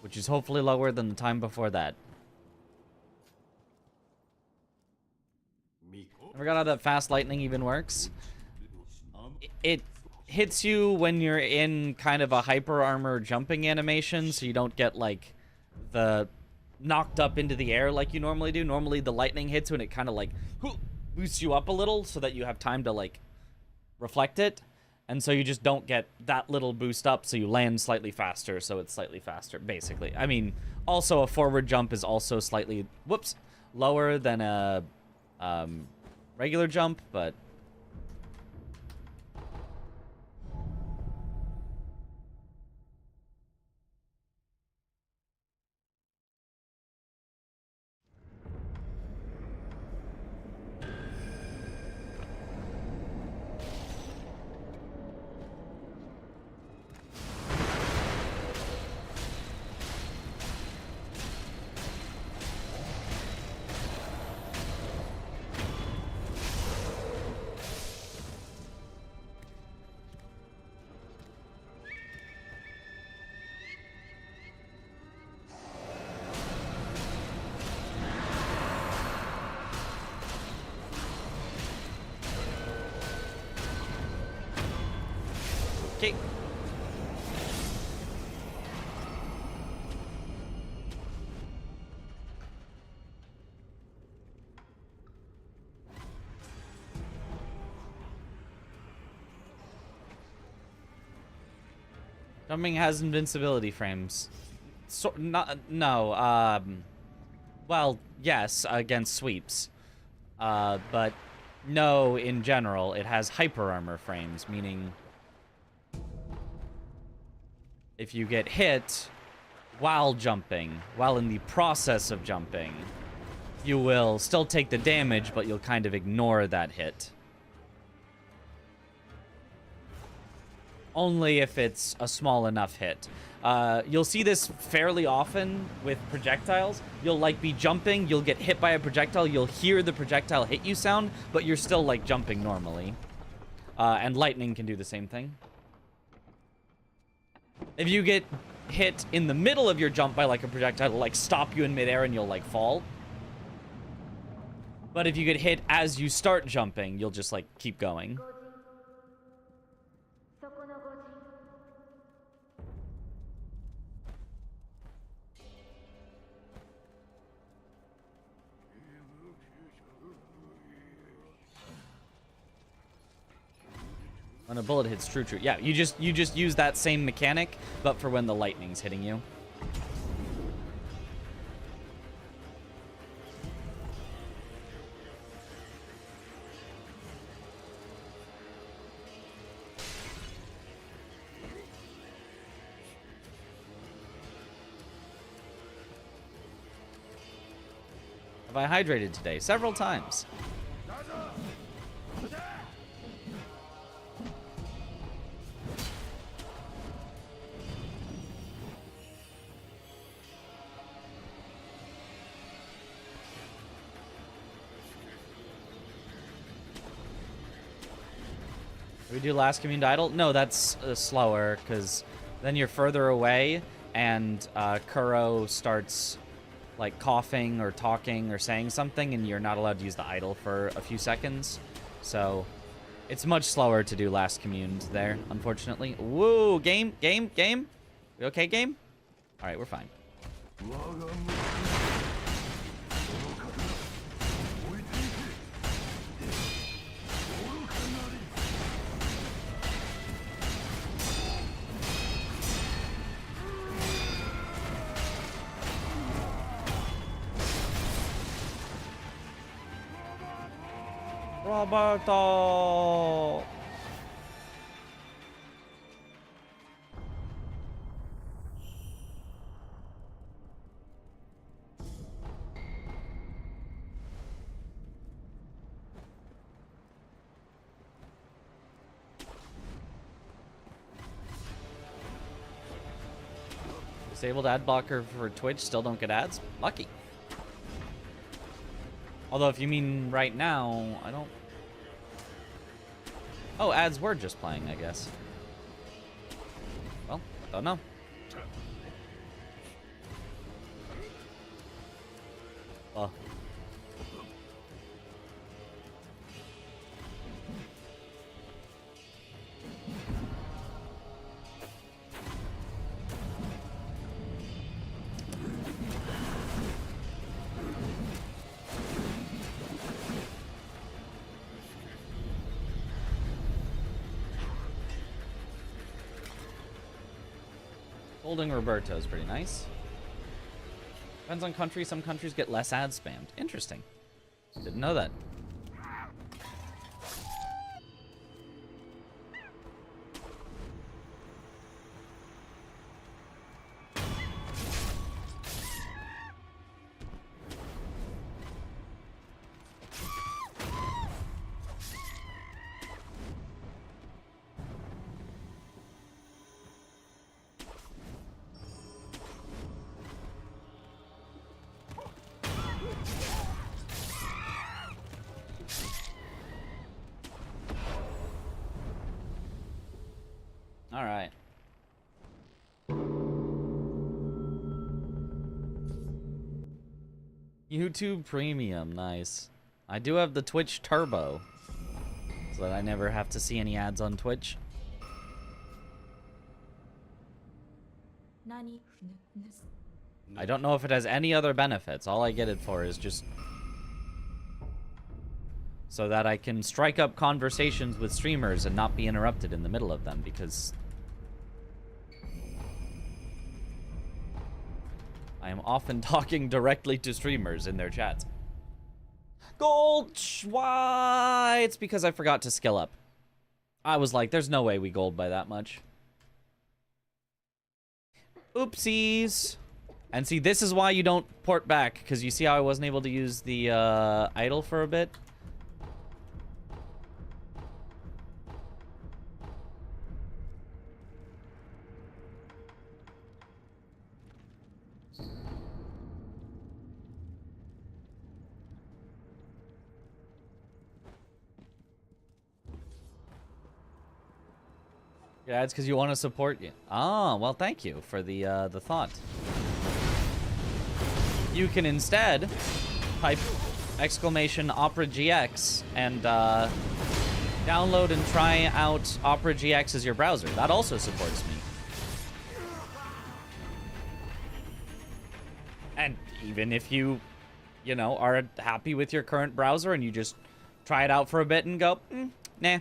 which is hopefully lower than the time before that. I forgot how that fast lightning even works. It hits you when you're in kind of a hyper armor jumping animation, so you don't get like the knocked up into the air like you normally do. Normally the lightning hits you and it kind of like boosts you up a little so that you have time to like reflect it, and so you just don't get that little boost up, so you land slightly faster, so it's slightly faster basically. I mean, also a forward jump is also slightly lower than a regular jump, but okay. Jumping has invincibility frames. So, no, well, yes, against sweeps. But no, in general, it has hyper armor frames, meaning if you get hit while jumping, while in the process of jumping, you will still take the damage, but you'll kind of ignore that hit. Only if it's a small enough hit. You'll see this fairly often with projectiles. You'll like be jumping, you'll get hit by a projectile, you'll hear the projectile hit you sound, but you're still like jumping normally. And lightning can do the same thing. If you get hit in the middle of your jump by like a projectile, it'll like stop you in midair and you'll like fall. But if you get hit as you start jumping, you'll just like keep going. When a bullet hits true. Yeah, you just use that same mechanic, but for when the lightning's hitting you. Have I hydrated today? Several times. We do last commune to idle? No, that's slower, because then you're further away, and Kuro starts like coughing or talking or saying something, and you're not allowed to use the idle for a few seconds. So it's much slower to do last commune there, unfortunately. Woo! Game? We okay, game? Alright, we're fine. Roberto! Disabled ad blocker for Twitch, still don't get ads? Lucky. Although if you mean right now, I don't... Oh, ads were just playing, I guess. Well, don't know. Well. Holding Roberto is pretty nice. Depends on country. Some countries get less ads spammed. Interesting. Didn't know that. All right. YouTube Premium, nice. I do have the Twitch Turbo, so that I never have to see any ads on Twitch. I don't know if it has any other benefits. All I get it for is just so that I can strike up conversations with streamers and not be interrupted in the middle of them, because I am often talking directly to streamers in their chats. Gold! Why? It's because I forgot to skill up. I was like, there's no way we gold by that much. Oopsies. And see, this is why you don't port back, because you see how I wasn't able to use the idle for a bit? Yeah, it's because you want to support you. Oh, well, thank you for the thought. You can instead type exclamation Opera GX and download and try out Opera GX as your browser. That also supports me. And even if you know, are happy with your current browser and you just try it out for a bit and go, nah.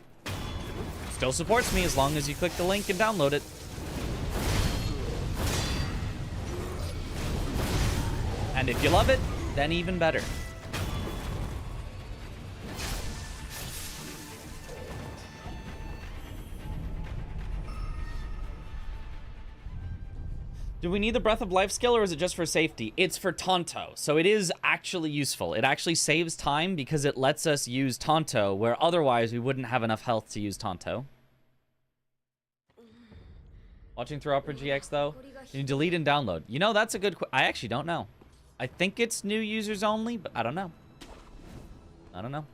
Still supports me as long as you click the link and download it. And if you love it, then even better. Do we need the Breath of Life skill, or is it just for safety? It's for Tonto, so it is actually useful. It actually saves time because it lets us use Tonto, where otherwise we wouldn't have enough health to use Tonto. Watching through Opera GX, though? Can you delete and download? You know, that's a good I actually don't know. I think it's new users only, but I don't know. I don't know.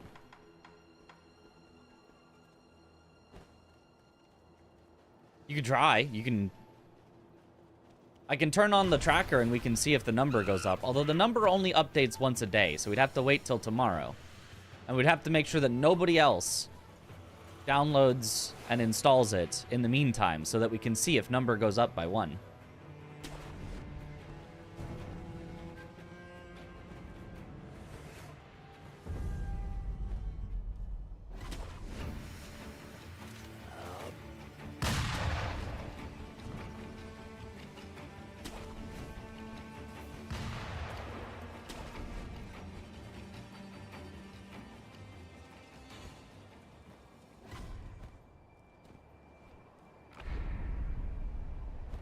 You could try. You can... I can turn on the tracker and we can see if the number goes up. Although the number only updates once a day, so we'd have to wait till tomorrow. And we'd have to make sure that nobody else downloads and installs it in the meantime, so that we can see if number goes up by 1.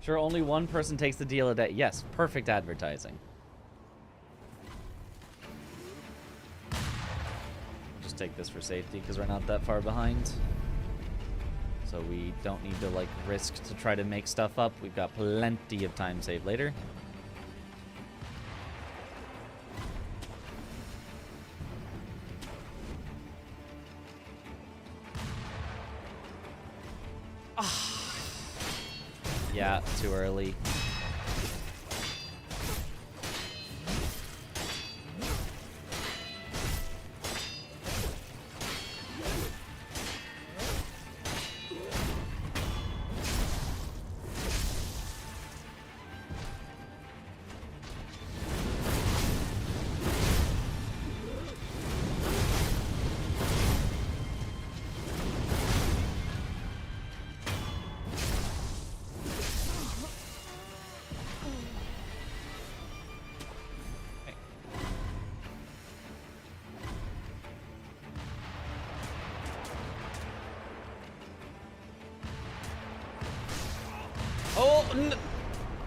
Sure, only one person takes the deal a day. Yes, perfect advertising. Just take this for safety because we're not that far behind. So we don't need to, like, risk to try to make stuff up. We've got plenty of time saved later. Yeah, too early.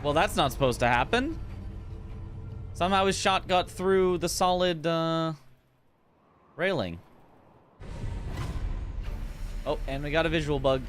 Well, that's not supposed to happen. Somehow his shot got through the solid railing. Oh, and we got a visual bug.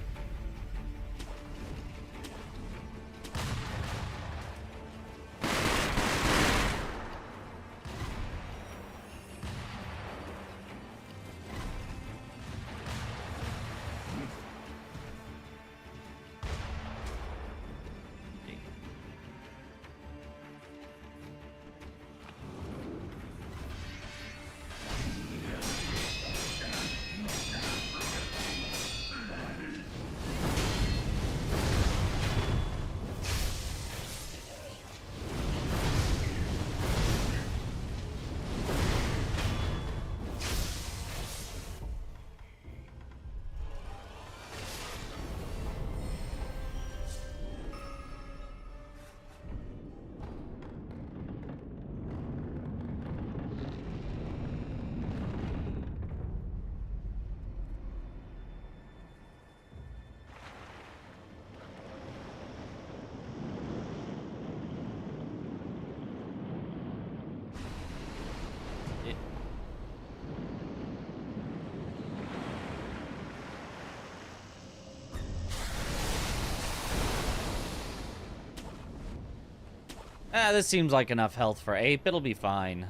This seems like enough health for Ape. It'll be fine.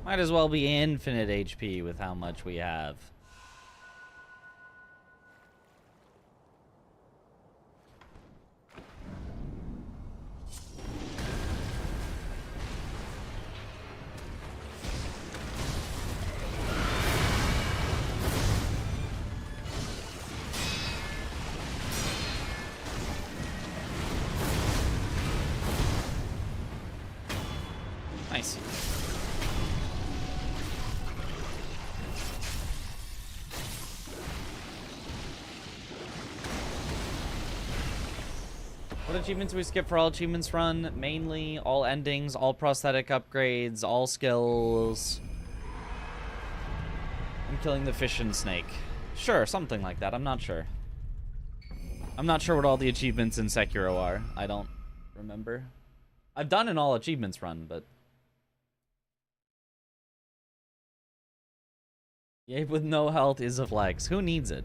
Might as well be infinite HP with how much we have. Nice. What achievements do we skip for all achievements run? Mainly all endings, all prosthetic upgrades, all skills. I'm killing the fish and snake. Sure, something like that. I'm not sure. I'm not sure what all the achievements in Sekiro are. I don't remember. I've done an all achievements run, but... Ape with no health is a flex. Who needs it?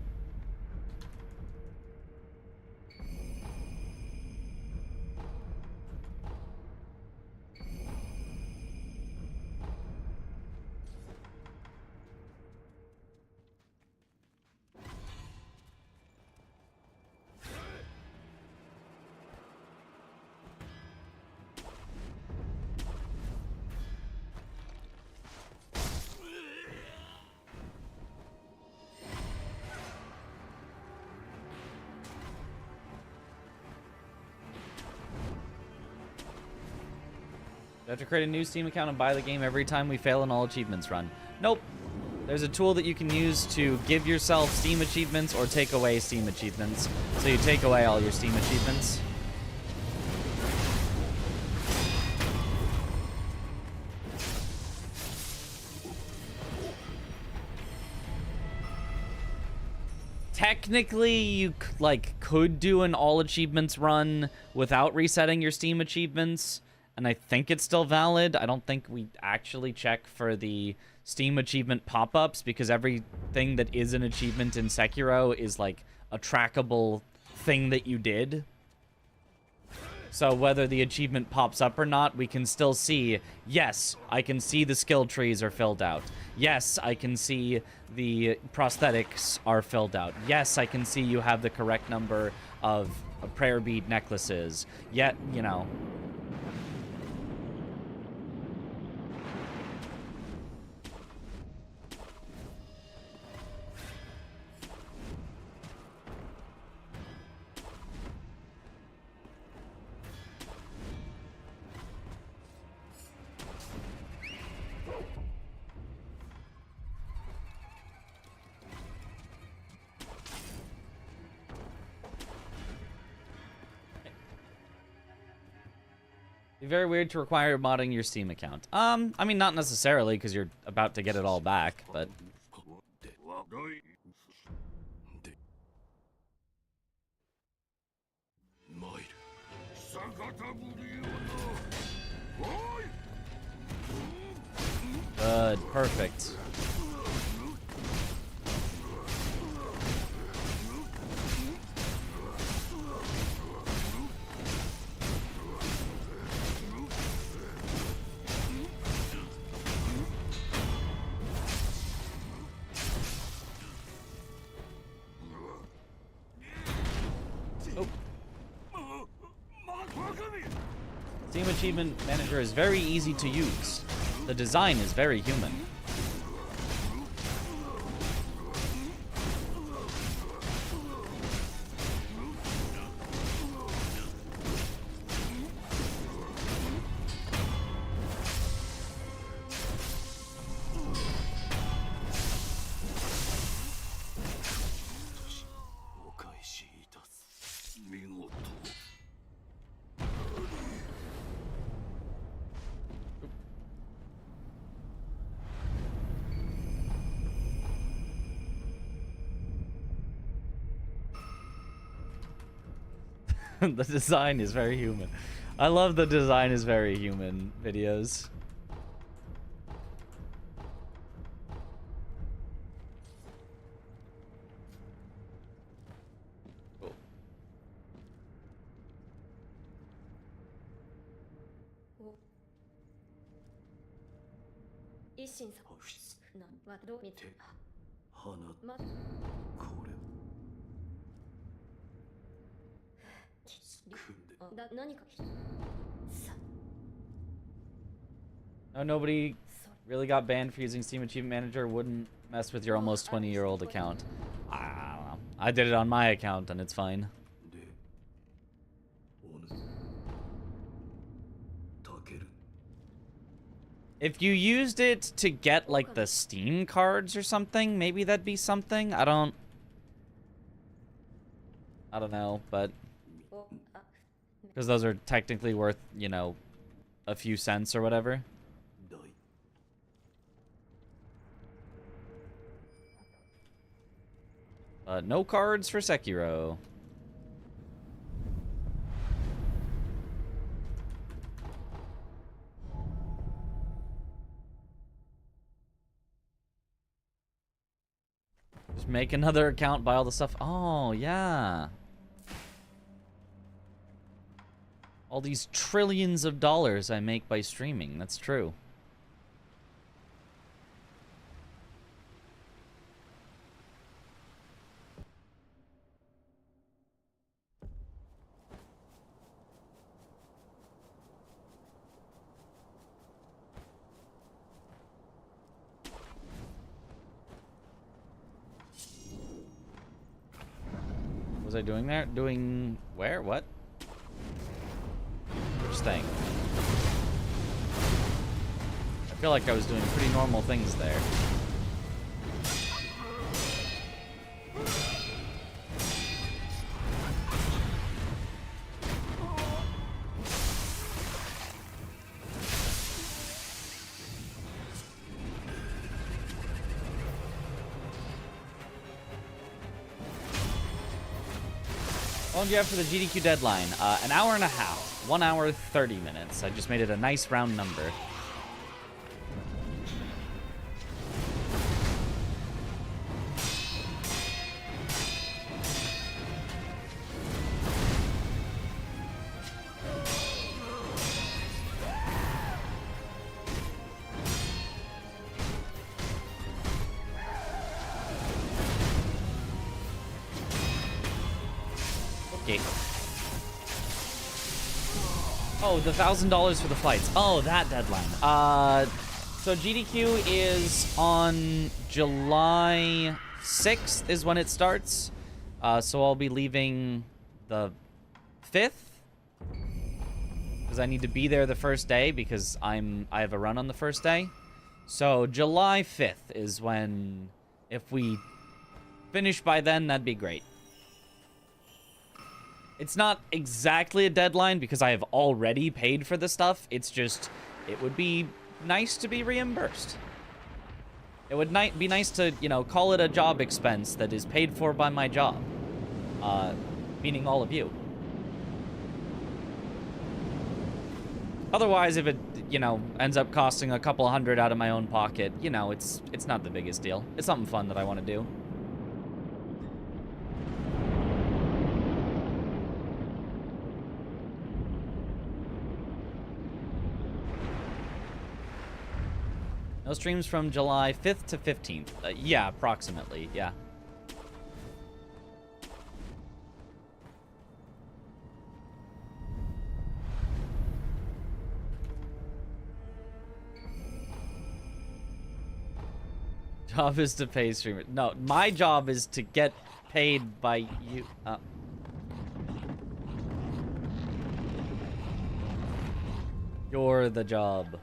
You have to create a new Steam account and buy the game every time we fail an all achievements run. Nope. There's a tool that you can use to give yourself Steam achievements or take away Steam achievements. So you take away all your Steam achievements. Technically, you could do an all achievements run without resetting your Steam achievements. And I think it's still valid. I don't think we actually check for the Steam achievement pop-ups because everything that is an achievement in Sekiro is like a trackable thing that you did. So whether the achievement pops up or not, we can still see, yes, I can see the skill trees are filled out. Yes, I can see the prosthetics are filled out. Yes, I can see you have the correct number of prayer bead necklaces. Yet, you know. Very weird to require modding your Steam account. I mean, not necessarily, because you're about to get it all back, but... Good, perfect. Steam Achievement Manager is very easy to use. The design is very human. The design is very human. I love the design is very human videos. Cool. Oh, nobody really got banned for using Steam Achievement Manager. Wouldn't mess with your almost 20-year-old account. I don't know. I did it on my account and it's fine. If you used it to get like the Steam cards or something, maybe that'd be something. I don't know, but because those are technically worth, you know, a few cents or whatever. No cards for Sekiro. Just make another account, buy all the stuff. Oh, yeah. All these trillions of dollars I make by streaming. That's true. What was I doing there? Doing where? What? Which thing? I feel like I was doing pretty normal things there. How long do you have for the GDQ deadline? An hour and a half. 1 hour, 30 minutes. I just made it a nice round number. Lucky. Oh, the $1,000 for the flights. Oh, that deadline. So GDQ is on July 6th is when it starts. So I'll be leaving the 5th. Because I need to be there the first day because I have a run on the first day. So July 5th is when, if we finish by then, that'd be great. It's not exactly a deadline because I have already paid for the stuff. It's just, it would be nice to be reimbursed. It would be nice to, you know, call it a job expense that is paid for by my job. Meaning all of you. Otherwise, if it, you know, ends up costing a couple $100 out of my own pocket, you know, it's not the biggest deal. It's something fun that I want to do. No streams from July 5th to 15th. Yeah, approximately, yeah. Job is to pay streamers. No, my job is to get paid by you. You're the job.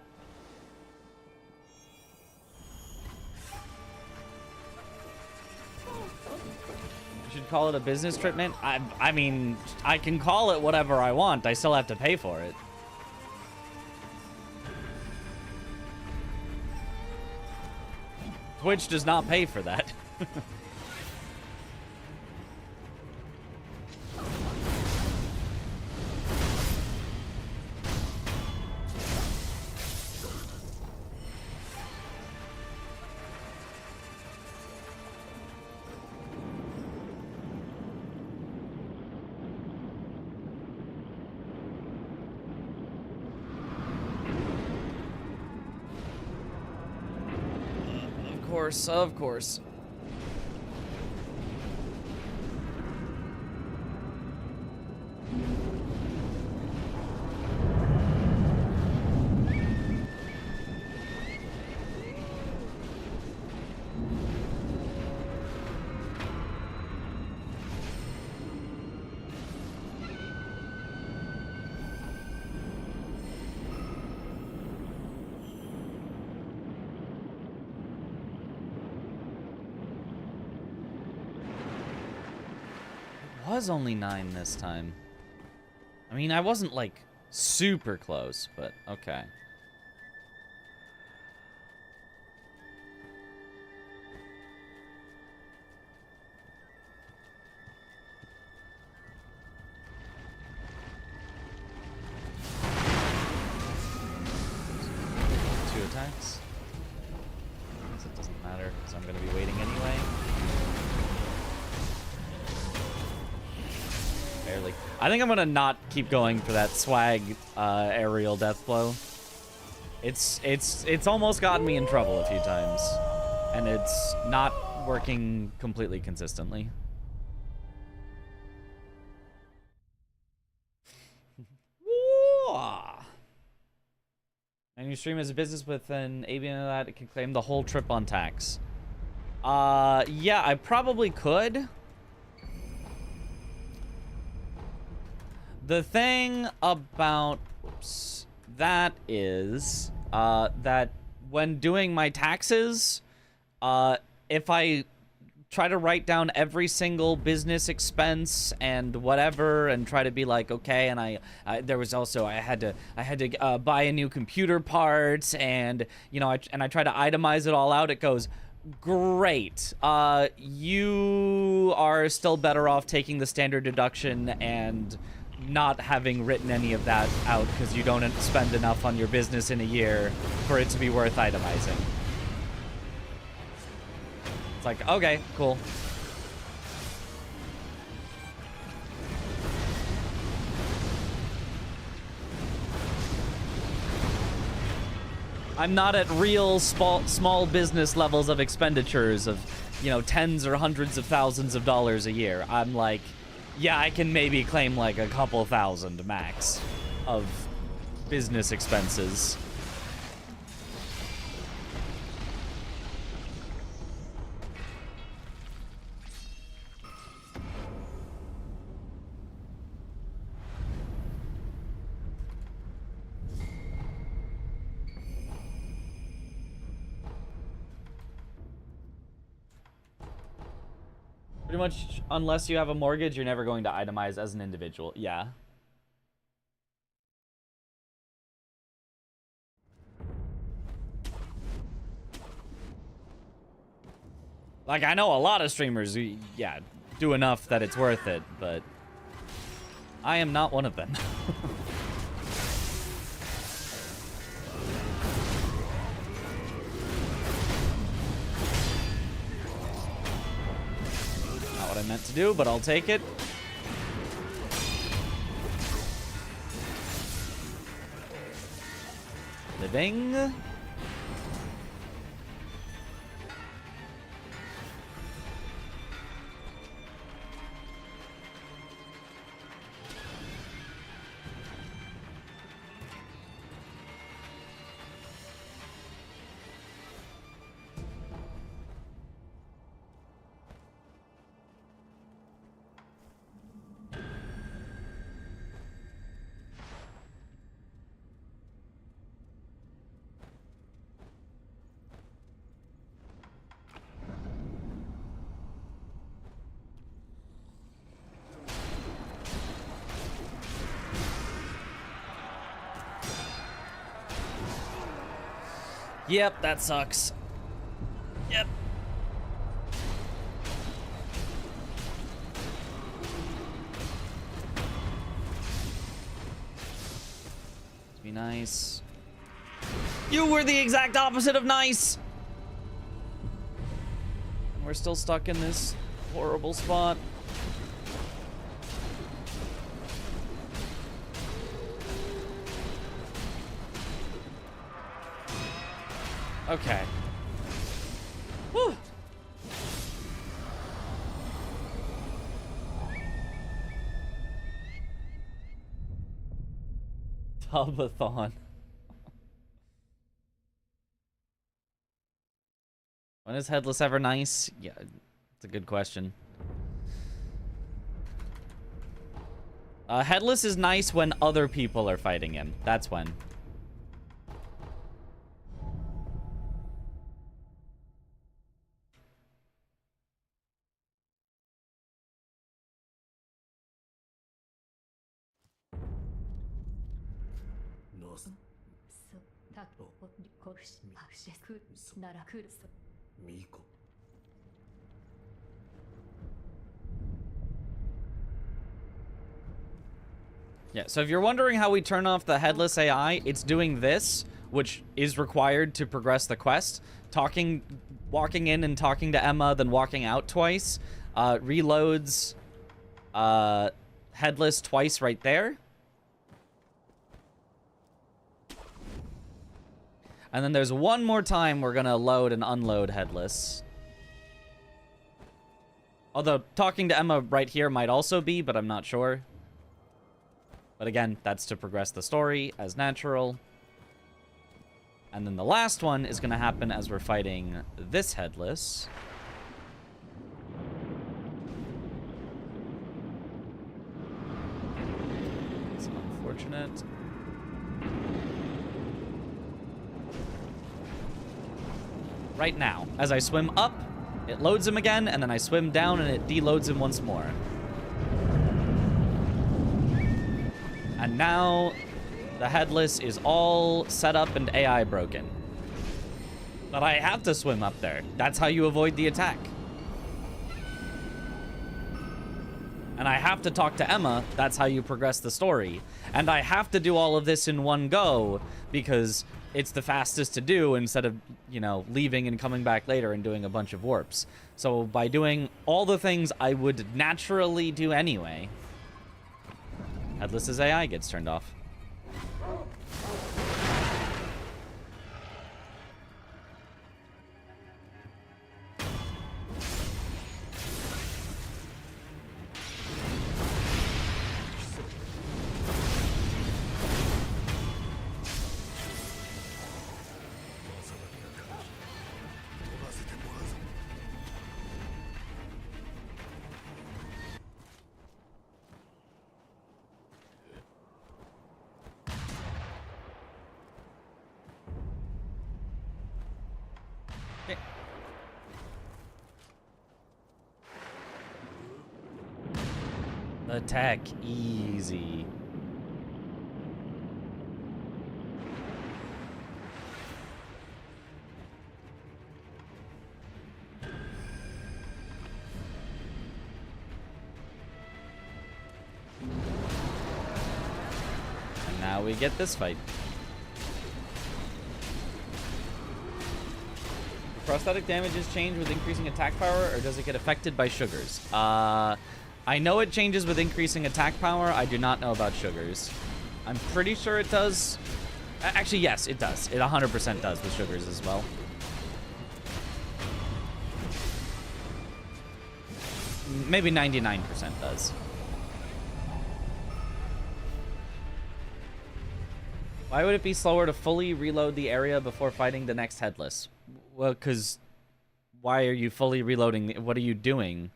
You should call it a business trip, man. I mean, I can call it whatever I want. I still have to pay for it. Twitch does not pay for that. Of course. Was only 9 this time. I mean, I wasn't like super close, but okay. Two attacks. I guess it doesn't matter because I'm going to be waiting anyway. Barely. I think I'm gonna not keep going for that swag aerial death blow. It's almost gotten me in trouble a few times, and it's not working completely consistently. And you stream as a business with an avian that can claim the whole trip on tax. Yeah, I probably could. The thing about that is that when doing my taxes, if I try to write down every single business expense and whatever, and try to be like, okay, and there was also I had to buy a new computer part, and you know, I try to itemize it all out. It goes, great. You are still better off taking the standard deduction and not having written any of that out because you don't spend enough on your business in a year for it to be worth itemizing. It's like, okay, cool. I'm not at real small business levels of expenditures of, you know, tens or hundreds of thousands of dollars a year. I'm like Yeah, I can maybe claim like a couple thousand max of business expenses. Pretty much, unless you have a mortgage, you're never going to itemize as an individual. Yeah. Like, I know a lot of streamers who, yeah, do enough that it's worth it, but I am not one of them. Not what I meant to do, but I'll take it. Living. Yep, that sucks. Yep. Be nice. You were the exact opposite of nice. We're still stuck in this horrible spot. Okay. Whew. Tubathon. When is Headless ever nice? Yeah, it's a good question. Headless is nice when other people are fighting him. That's when. Yeah, so if you're wondering how we turn off the headless AI, it's doing this, which is required to progress the quest. Walking in and talking to Emma, then walking out twice. Reloads headless twice right there. And then there's one more time we're gonna load and unload headless. Although talking to Emma right here might also be, but I'm not sure. But again, that's to progress the story as natural. And then the last one is gonna happen as we're fighting this headless. It's unfortunate. Right now, as I swim up, it loads him again, and then I swim down and it deloads him once more. And now the headless is all set up and AI broken. But I have to swim up there. That's how you avoid the attack. And I have to talk to Emma. That's how you progress the story. And I have to do all of this in one go because it's the fastest to do instead of, you know, leaving and coming back later and doing a bunch of warps. So by doing all the things I would naturally do anyway, Headless's AI gets turned off. Okay. Attack easy. And now we get this fight. Prosthetic damages change with increasing attack power, or does it get affected by sugars? I know it changes with increasing attack power. I do not know about sugars. I'm pretty sure it does. Actually, yes, it does. It 100% does with sugars as well. Maybe 99% does. Why would it be slower to fully reload the area before fighting the next headless? Well, because why are you fully reloading? What are you doing?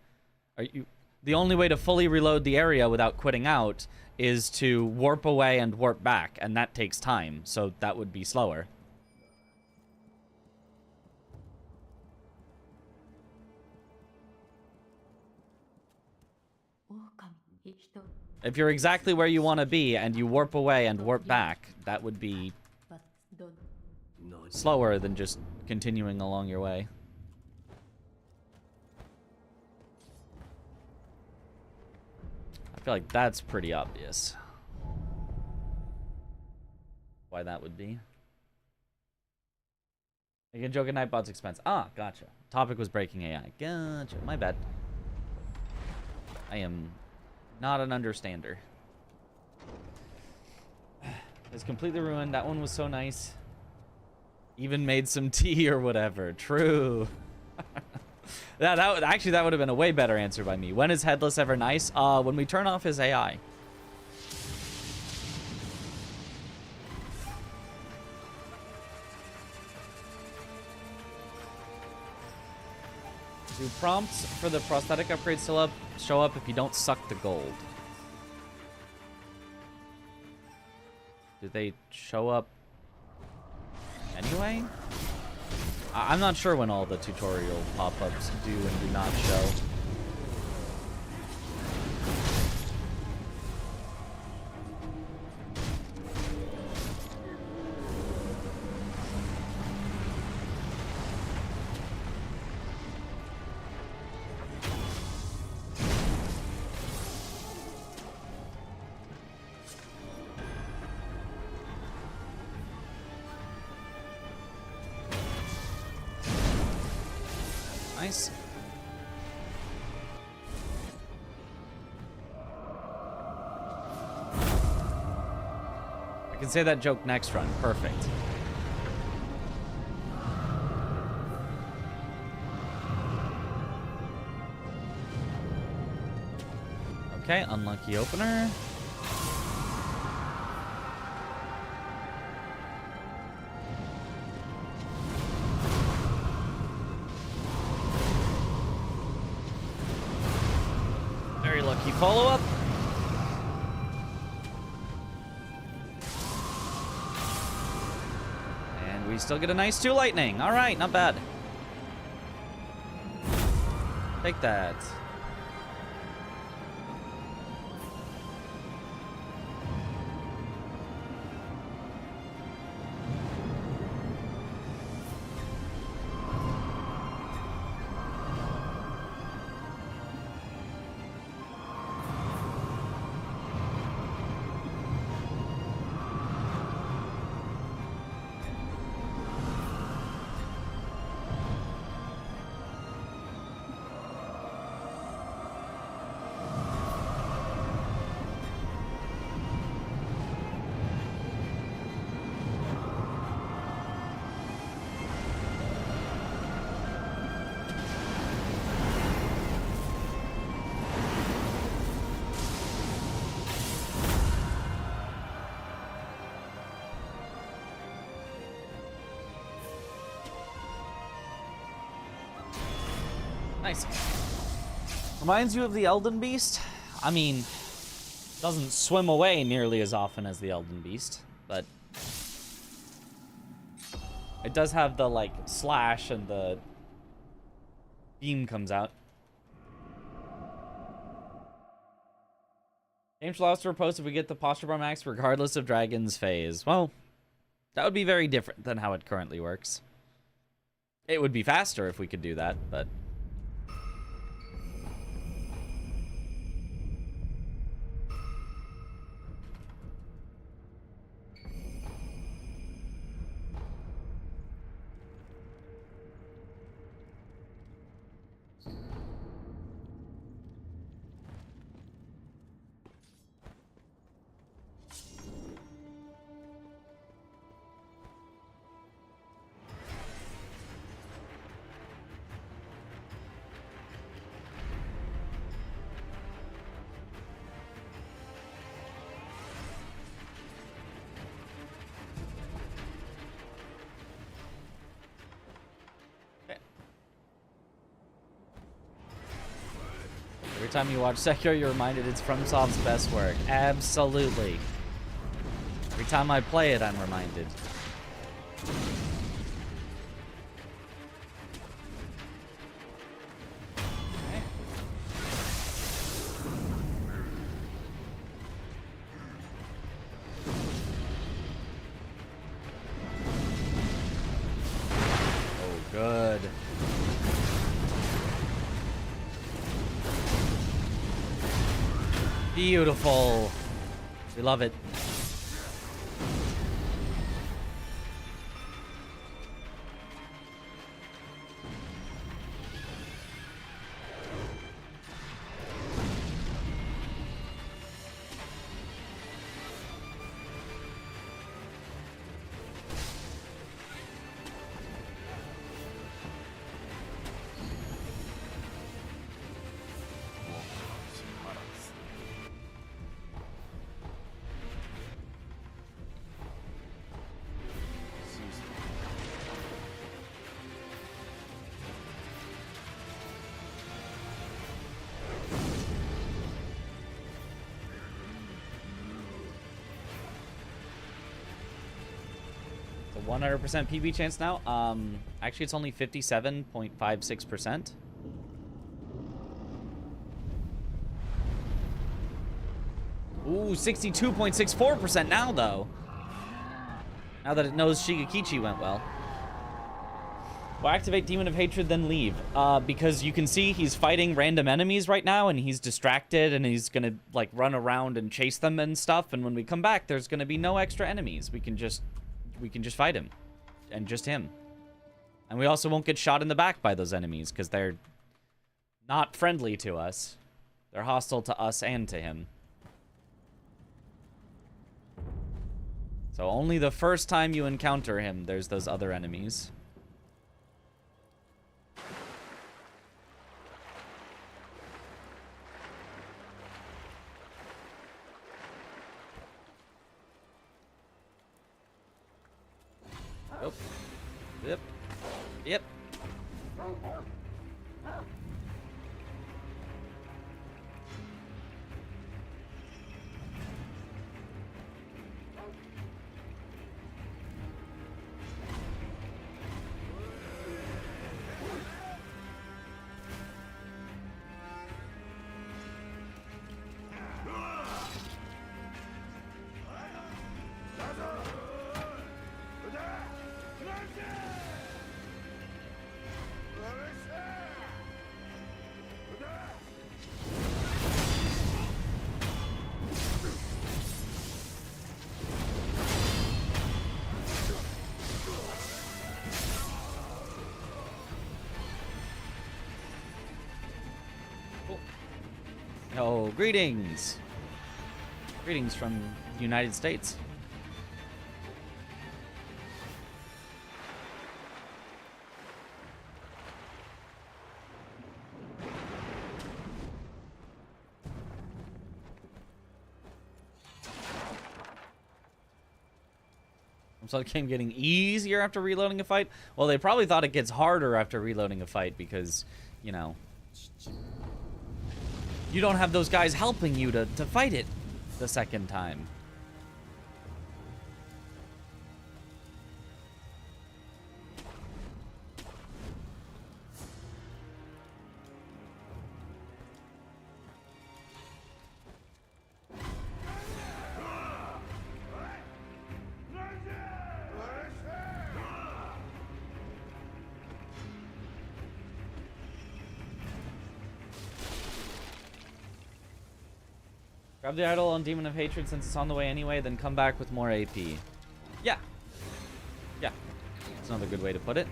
Are you... The only way to fully reload the area without quitting out is to warp away and warp back, and that takes time, so that would be slower. If you're exactly where you want to be and you warp away and warp back, that would be slower than just continuing along your way. I feel like that's pretty obvious why that would be. You can joke at Nightbot's expense. Ah, gotcha. Topic was breaking AI. Gotcha. My bad. I am not an understander. It's completely ruined. That one was so nice. Even made some tea or whatever. True. Actually, that would have been a way better answer by me. When is Headless ever nice? When we turn off his AI. Do prompts for the prosthetic upgrades still show up if you don't suck the gold? Do they show up anyway? I'm not sure when all the tutorial pop-ups do and do not show. Nice. I can say that joke next run. Perfect. Okay, unlucky opener. Very lucky follow-up. And we still get a nice 2 lightning. All right, not bad. Take that. Nice. Reminds you of the Elden Beast? I mean, doesn't swim away nearly as often as the Elden Beast, but It does have the, like, slash and the beam comes out. Game should allow us to repose if we get the posture bar max regardless of Dragon's phase. Well, that would be very different than how it currently works. It would be faster if we could do that, but... Every time you watch Sekiro, you're reminded it's FromSoft's best work. Absolutely. Every time I play it, I'm reminded. Oh, good. Beautiful. We love it. The 100% PB chance now. Actually, it's only 57.56%. Ooh, 62.64% now, though. Now that it knows Shigekichi went well. Well, activate Demon of Hatred, then leave. Because you can see he's fighting random enemies right now, and he's distracted, and he's gonna, like, run around and chase them and stuff, and when we come back, there's gonna be no extra enemies. We can just fight him. And just him. And we also won't get shot in the back by those enemies, because they're not friendly to us. They're hostile to us and to him. So only the first time you encounter him, there's those other enemies. Oh. Yep. Yep. Oh, greetings! Greetings from the United States. So the game getting easier after reloading a fight? Well, they probably thought it gets harder after reloading a fight because, you know, you don't have those guys helping you to fight it the second time. Grab the idol on Demon of Hatred since it's on the way anyway, then come back with more AP. Yeah. Yeah. That's another good way to put it.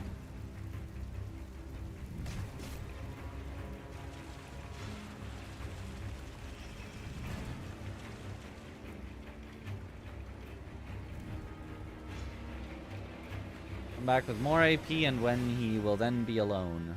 Come back with more AP and when he will then be alone.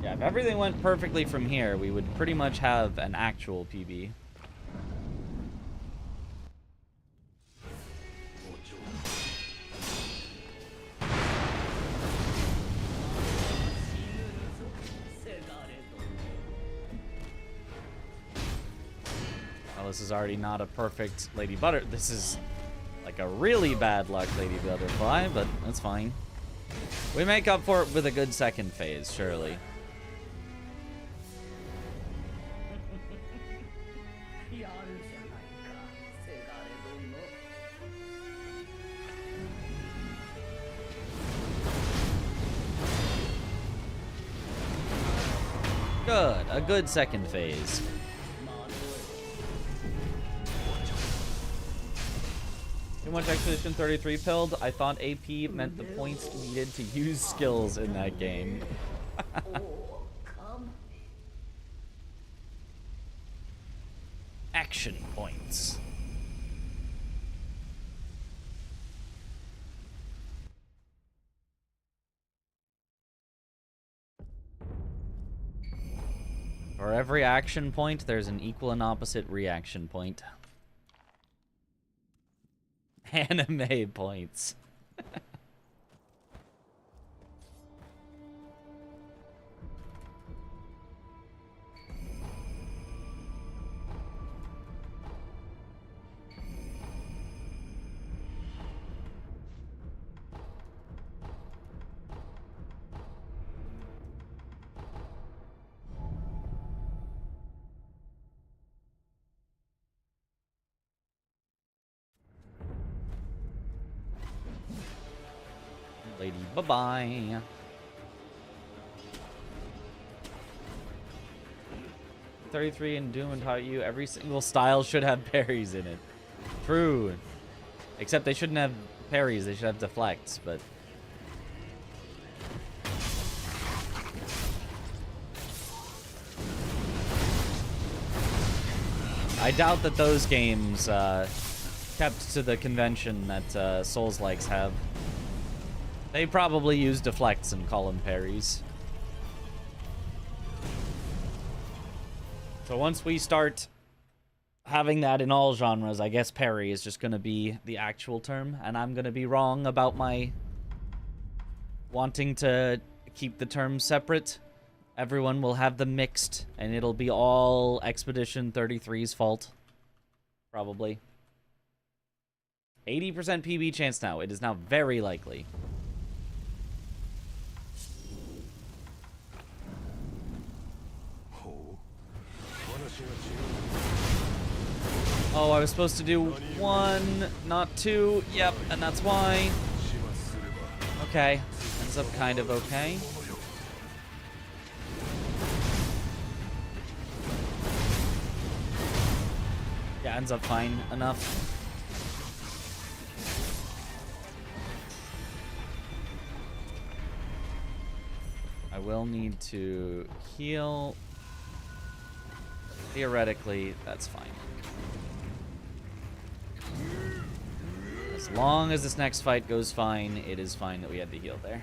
Yeah, if everything went perfectly from here, we would pretty much have an actual PB. Well, this is already not a perfect Lady Butter. This is like a really bad luck Lady Butterfly, but that's fine. We make up for it with a good second phase, surely. Good, a good second phase. Too much Expedition 33 pilled. I thought AP meant the points needed to use skills in that game. Action points. For every action point, there's an equal and opposite reaction point. Anime points. Lady, bye-bye. 33 and Doom taught you every single style should have parries in it. True. Except they shouldn't have parries, they should have deflects, but... I doubt that those games kept to the convention that Souls-likes have. They probably use deflects and call them parries. So once we start having that in all genres, I guess parry is just going to be the actual term, and I'm going to be wrong about my wanting to keep the terms separate. Everyone will have them mixed, and it'll be all Expedition 33's fault. Probably. 80% PB chance now. It is now very likely. Oh, I was supposed to do 1, not 2. Yep, and that's why. Okay. Ends up kind of okay. Yeah, ends up fine enough. I will need to heal. Theoretically, that's fine. As long as this next fight goes fine, it is fine that we had to heal there.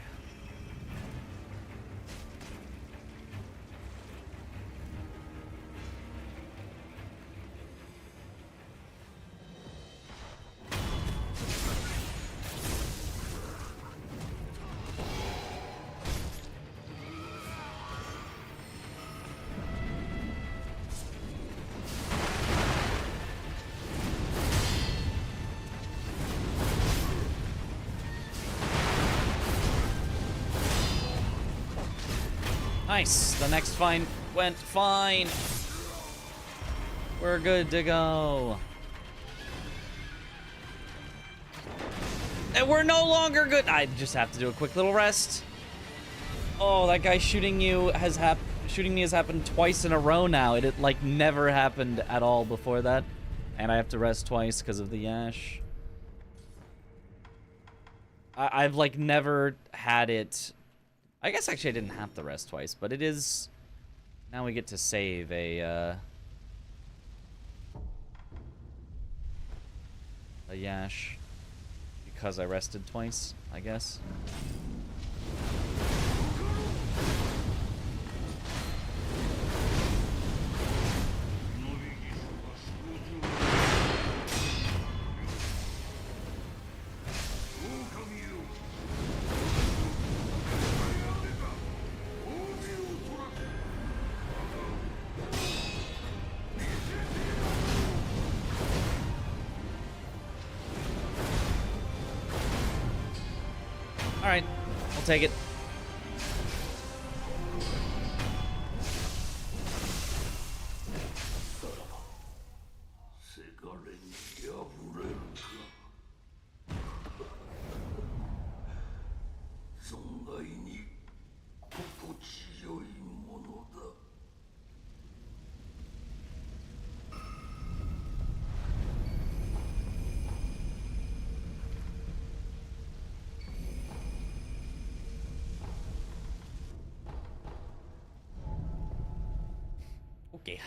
Nice. The next fight went fine. We're good to go. And we're no longer good. I just have to do a quick little rest. Oh, that guy shooting me has happened twice in a row now. It like never happened at all before that. And I have to rest twice because of the yash. I've like never had it. I guess actually I didn't have to rest twice, but it is. Now we get to save a yash because I rested twice, I guess. Alright, I'll take it. Okay.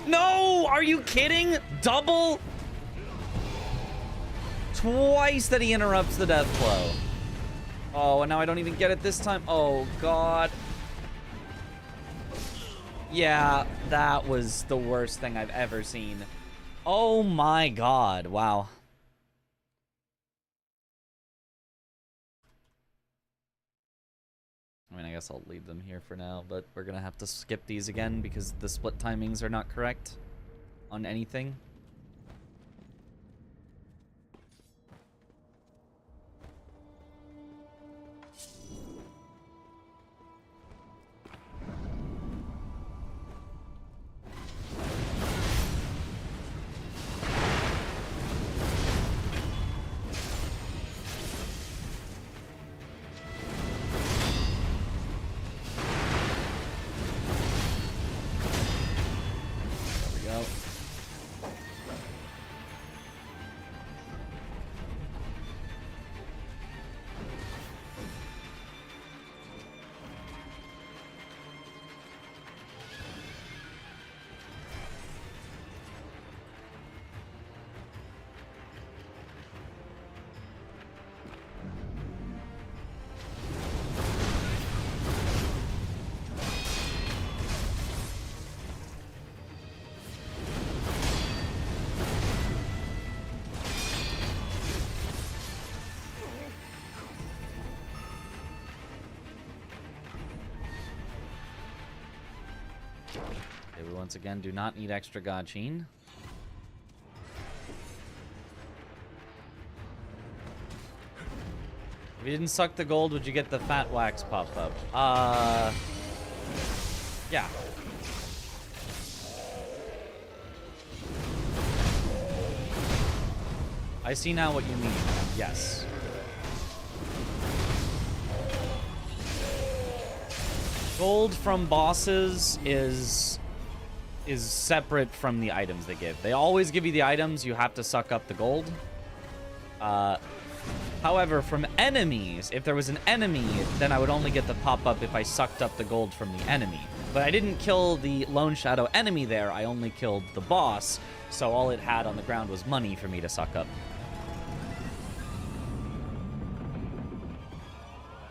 No! Are you kidding? Double? Twice that he interrupts the death blow. Oh, and now I don't even get it this time. Oh, God. Yeah, that was the worst thing I've ever seen. Oh, my God. Wow. I mean, I guess I'll leave them here for now, but we're gonna have to skip these again because the split timings are not correct on anything. Okay, we once again do not need extra Gachine. If you didn't suck the gold, would you get the fat wax pop-up? Yeah. I see now what you mean. Yes. Gold from bosses is separate from the items they give. They always give you the items, you have to suck up the gold. However, from enemies, if there was an enemy, then I would only get the pop-up if I sucked up the gold from the enemy. But I didn't kill the Lone Shadow enemy there, I only killed the boss, so all it had on the ground was money for me to suck up.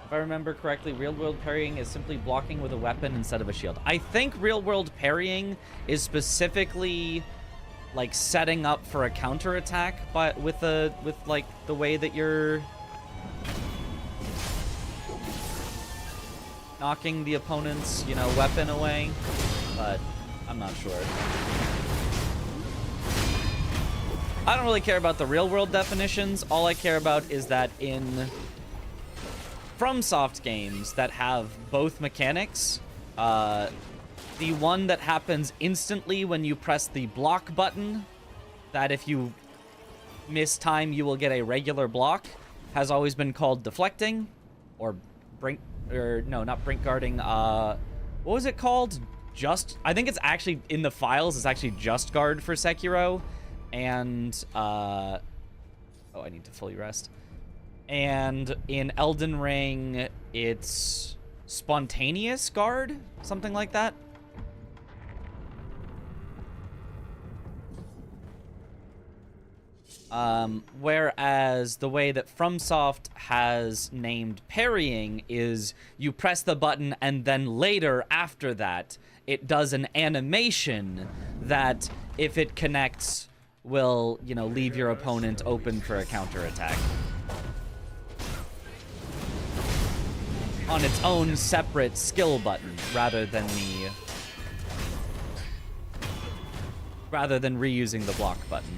If I remember correctly, real-world parrying is simply blocking with a weapon instead of a shield. I think real-world parrying is specifically like setting up for a counterattack, but with like the way that you're knocking the opponent's, you know, weapon away, but I'm not sure. I don't really care about the real-world definitions. All I care about is that in FromSoft games that have both mechanics, the one that happens instantly when you press the block button, that if you miss time you will get a regular block, has always been called deflecting, or brink, or no, not brink guarding. What was it called? I think it's actually in the files. It's actually just guard for Sekiro, and oh, I need to fully rest. And in Elden Ring, it's spontaneous guard, something like that. Whereas the way that FromSoft has named parrying is you press the button and then later after that it does an animation that, if it connects, will, you know, leave your opponent open for a counterattack on its own separate skill button, rather than reusing the block button.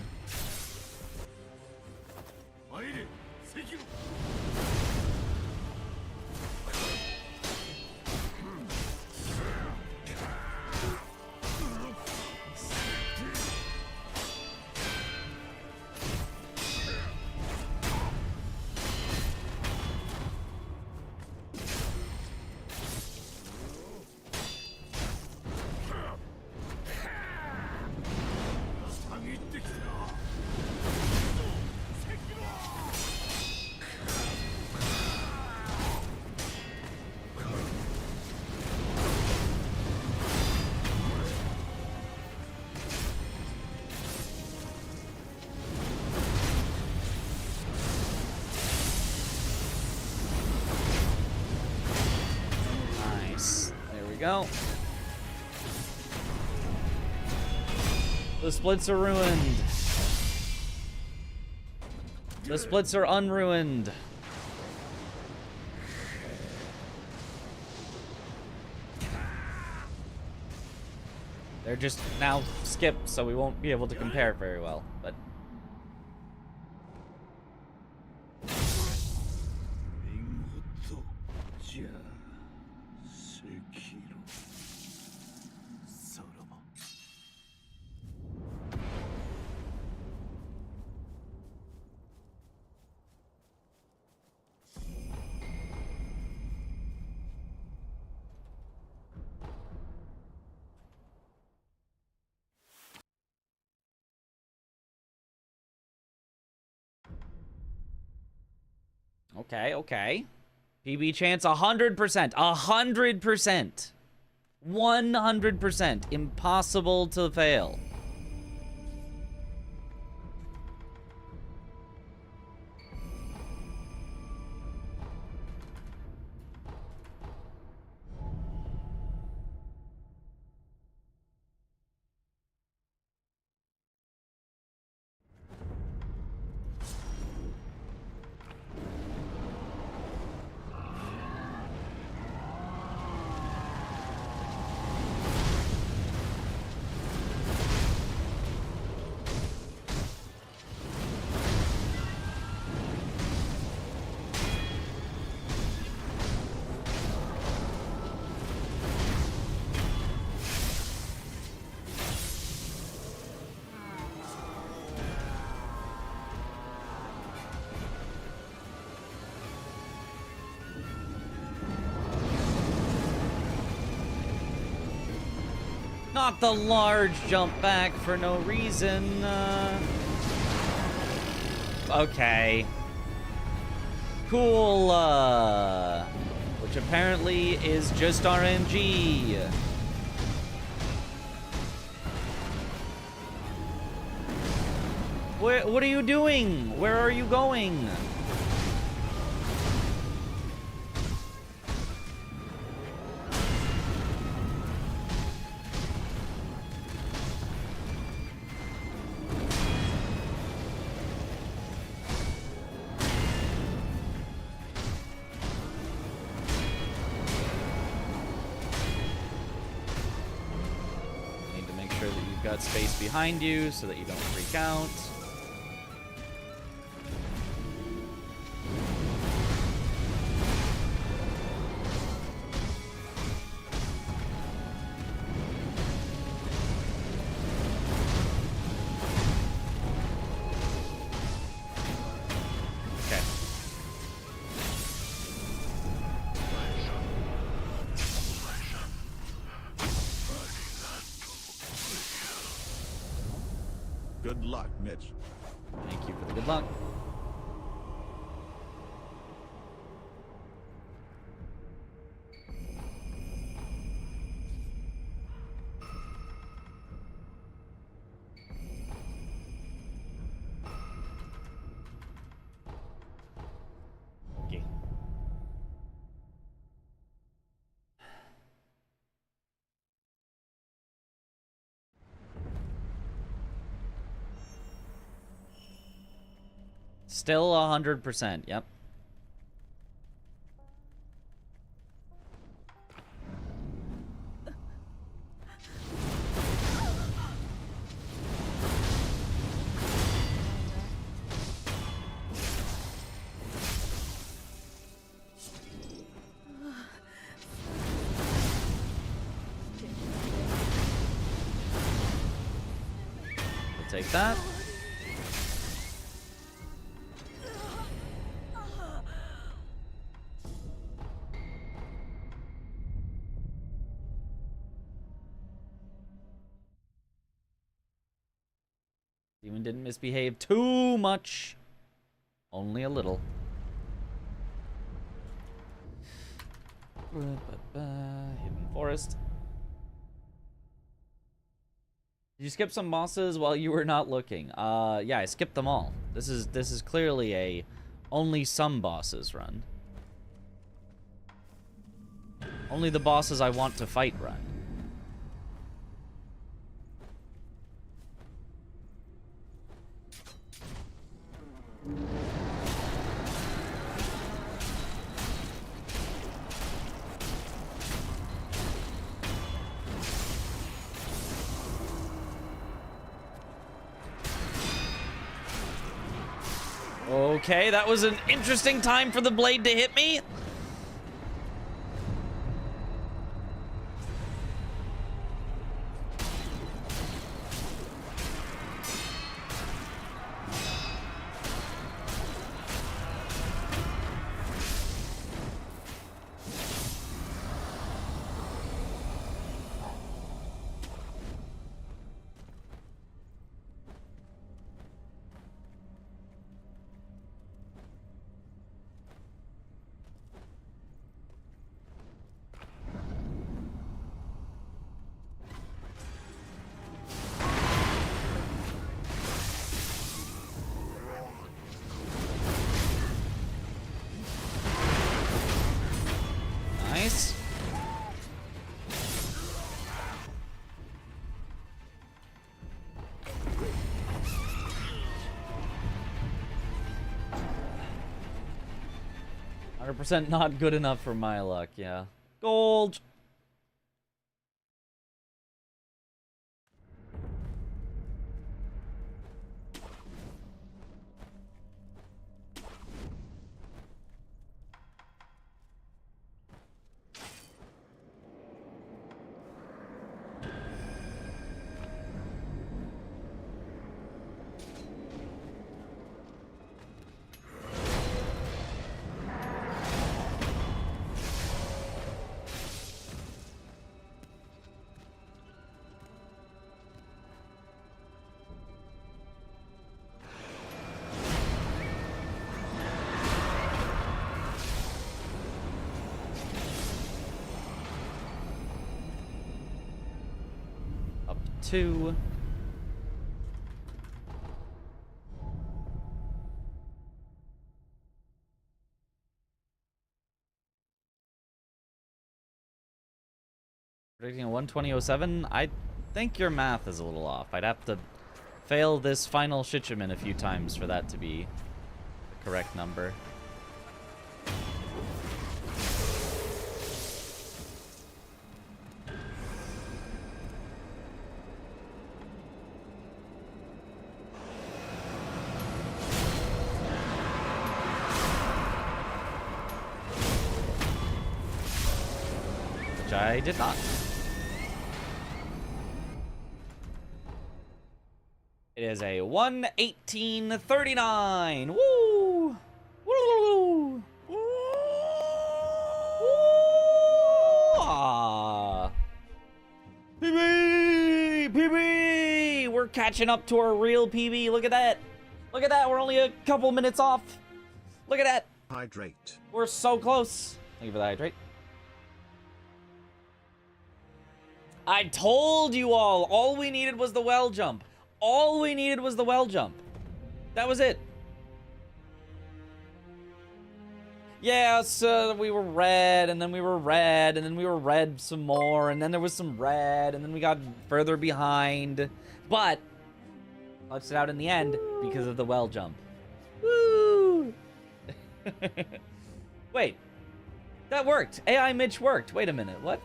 Go. The splits are ruined. The splits are unruined. They're just now skipped, so we won't be able to compare very well, but okay. PB chance 100%. 100%. 100%. Impossible to fail. Not the large jump back for no reason. Okay. Cool. Which apparently is just RNG. What are you doing? Where are you going? got space behind you so that you don't freak out.
Good luck, Mitch.
Thank you for the good luck. Okay. Still 100%, yep. We'll take that. Demon didn't misbehave too much. Only a little. Hidden forest. Did you skip some bosses while you were not looking? Yeah, I skipped them all. This is clearly a only some bosses run. Only the bosses I want to fight run. Okay, that was an interesting time for the blade to hit me. Nice. %, not good enough for my luck, yeah. Gold! Up to 2. Predicting a 120.07? I think your math is a little off. I'd have to fail this final Shichiman a few times for that to be the correct number. which I did not. It is a 1:18:39. Woo! Woo! Woo! Ah. PB! PB! We're catching up to our real PB. Look at that. Look at that. We're only a couple minutes off. Look at that.
Hydrate.
We're so close. Thank you for the hydrate. I told you all we needed was the well jump. All we needed was the well jump. That was it. Yeah, so we were red, and then we were red, and then we were red some more, and then there was some red, and then we got further behind. But, clutched it out in the end because of the well jump. Woo! Wait. That worked. AI Mitch worked. Wait a minute. What?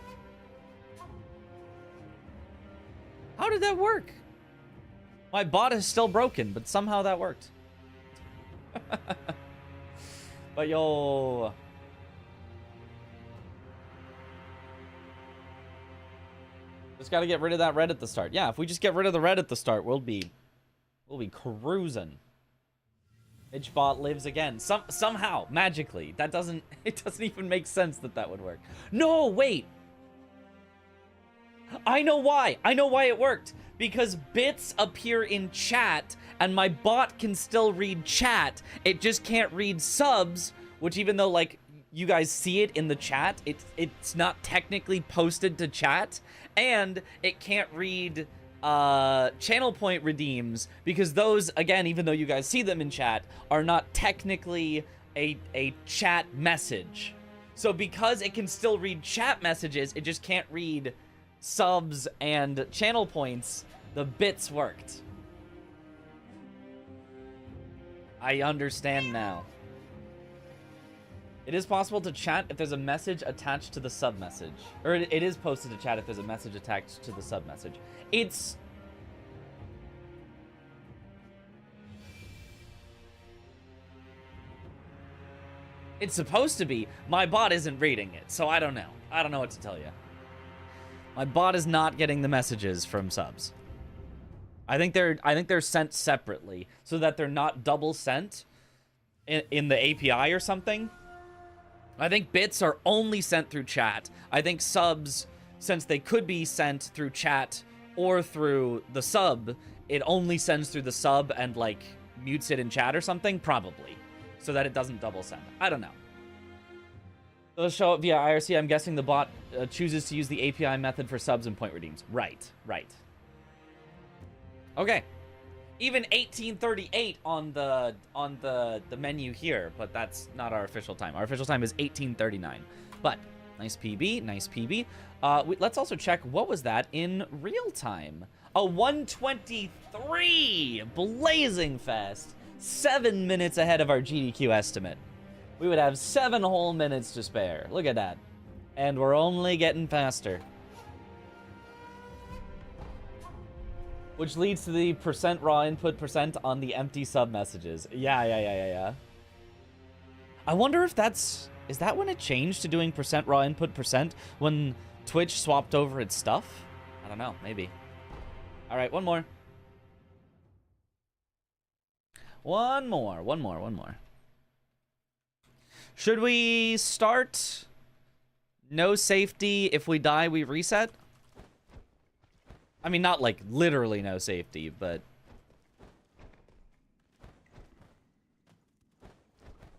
How did that work? My bot is still broken, but somehow that worked. But yo... Just gotta get rid of that red at the start. Yeah, if we just get rid of the red at the start, we'll be cruising. Bot lives again. Somehow, magically. That doesn't... It doesn't even make sense that that would work. No, wait! I know why. I know why it worked. Because bits appear in chat, and my bot can still read chat. It just can't read subs, which even though, like, you guys see it in the chat, it's not technically posted to chat, and it can't read channel point redeems, because those, again, even though you guys see them in chat, are not technically a chat message. So because it can still read chat messages, it just can't read subs and channel points. The bits worked. I understand now. It is possible to chat if there's a message attached to the sub message. Or it is posted to chat if there's a message attached to the sub message. It's... It's supposed to be. My bot isn't reading it, so I don't know. I don't know what to tell you. My bot is not getting the messages from subs. I think they're sent separately so that they're not double sent in the API or something. I think bits are only sent through chat. I think subs, since they could be sent through chat or through the sub, it only sends through the sub and, like, mutes it in chat or something, probably, so that it doesn't double send. I don't know. It'll show up via IRC. I'm guessing the bot chooses to use the API method for subs and point redeems. Right, right. Okay. Even 1838 on the menu here, but that's not our official time. Our official time is 1839. But nice PB, nice PB. Let's also check what was that in real time. A 123, blazing fast. 7 minutes ahead of our GDQ estimate. We would have 7 whole minutes to spare. Look at that. And we're only getting faster. Which leads to the % raw input % on the empty sub messages. Yeah. I wonder if that's... Is that when it changed to doing % raw input % when Twitch swapped over its stuff? I don't know. Maybe. All right, one more. One more. Should we start no safety? If we die, we reset? I mean, not like literally no safety, but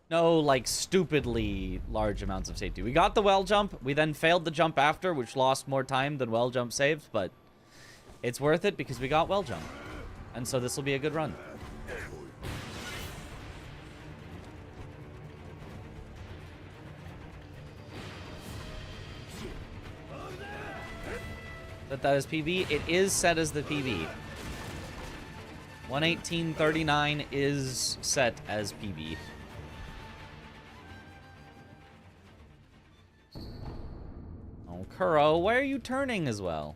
no like stupidly large amounts of safety. We got the well jump. We then failed the jump after, which lost more time than well jump saved, but it's worth it because we got well jump. And so this will be a good run. That is PB. It is set as the PB. 118.39 is set as PB. Oh, Kuro, why are you turning as well?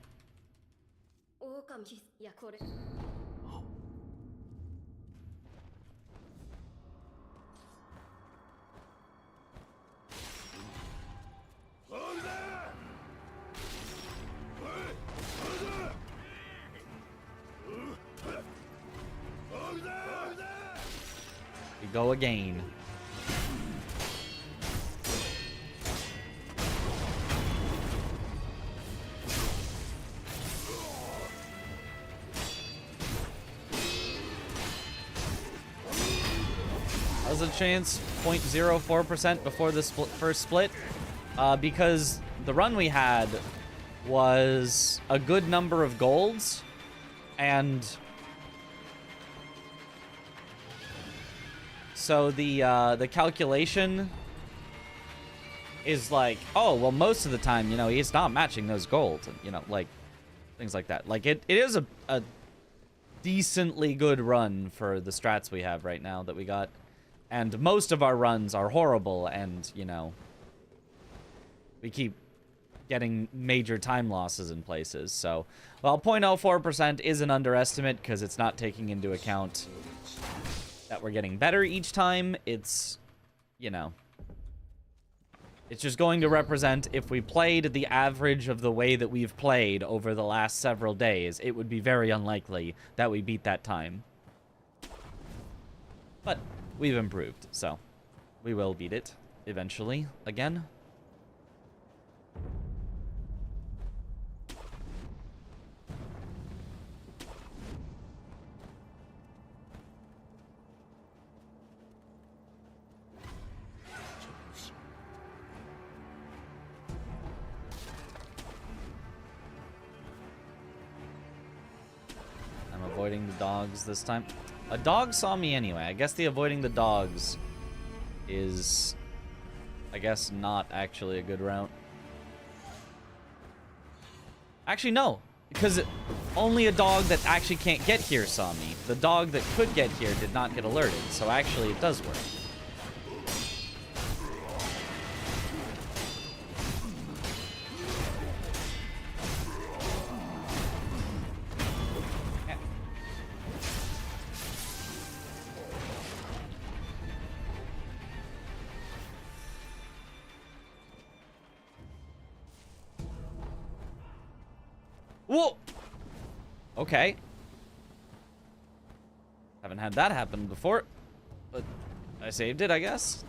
go again. There's a chance 0.04% before the first split, because the run we had was a good number of golds, and so the calculation is like, oh, well, most of the time, you know, he's not matching those golds, and, you know, like, things like that. Like, it is a decently good run for the strats we have right now that we got. And most of our runs are horrible, and, you know, we keep getting major time losses in places. So, well, 0.04% is an underestimate because it's not taking into account that we're getting better each time. It's, you know, it's just going to represent if we played the average of the way that we've played over the last several days, it would be very unlikely that we beat that time. But we've improved, so we will beat it eventually again. I'm avoiding the dogs this time. A dog saw me anyway. I guess the avoiding the dogs is, I guess, not actually a good route. Actually, no. Because only a dog that actually can't get here saw me. The dog that could get here did not get alerted. So actually, it does work. Whoa! Okay. Haven't had that happen before, but I saved it, I guess.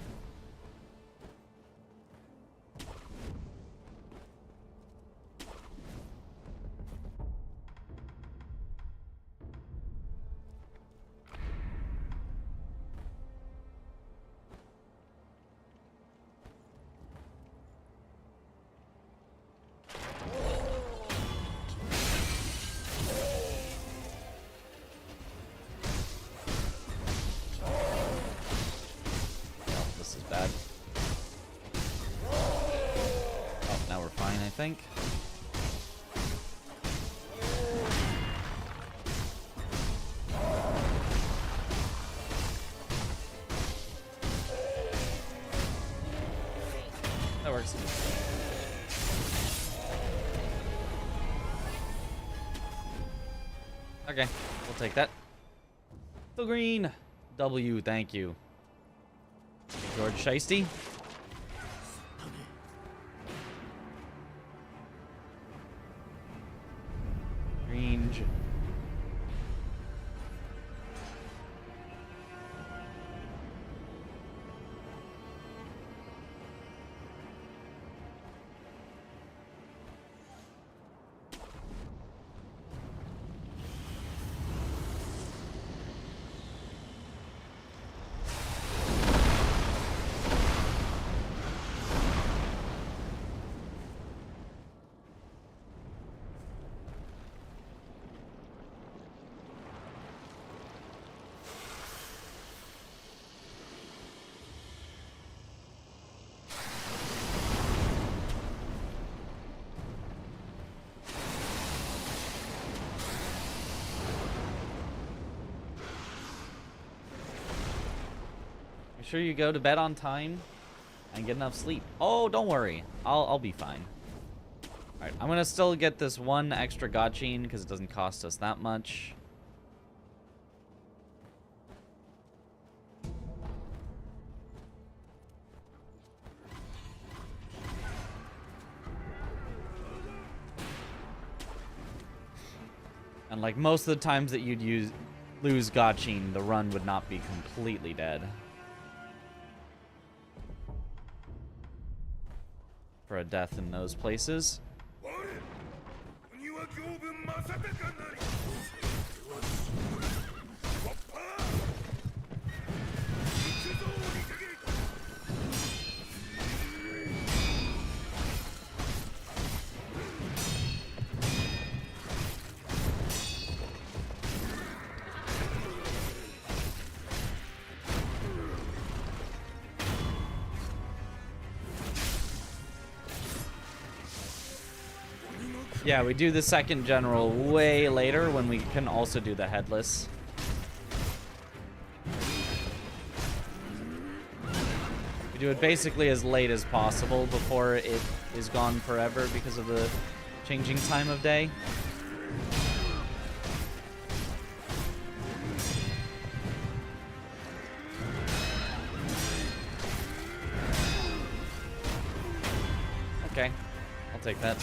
I think. That works. Okay, we'll take that. Still green. W, thank you. George Shiesty. Range. Make sure you go to bed on time and get enough sleep. Oh, don't worry. I'll be fine. Alright, I'm gonna still get this one extra gotchine because it doesn't cost us that much. And like most of the times that you'd lose gotchine, the run would not be completely dead. for a death in those places. Yeah, we do the second general way later when we can also do the headless. We do it basically as late as possible before it is gone forever because of the changing time of day. Okay, I'll take that.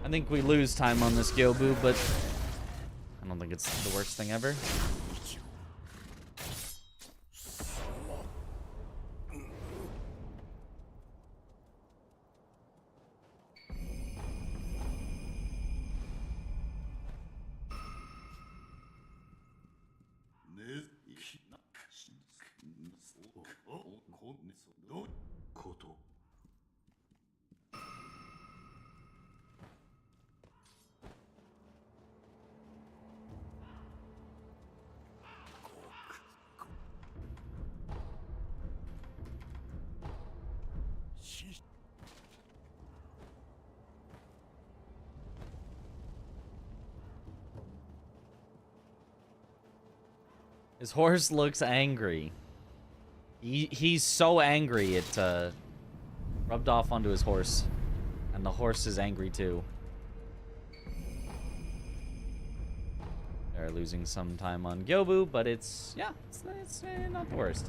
I think we lose time on this Gyobu, but I don't think it's the worst thing ever. His horse looks angry. He's so angry it rubbed off onto his horse. And the horse is angry too. They're losing some time on Gyobu, but it's not the worst.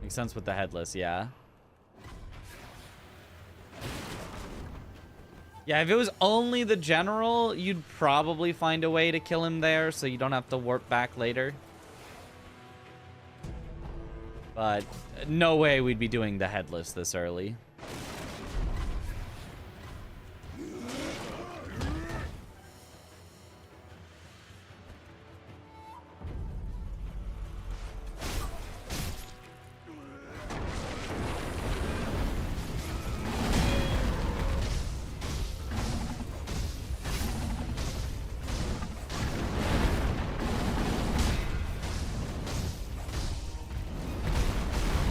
Makes sense with the headless, yeah. Yeah, if it was only the general, you'd probably find a way to kill him there so you don't have to warp back later. But no way we'd be doing the headless this early.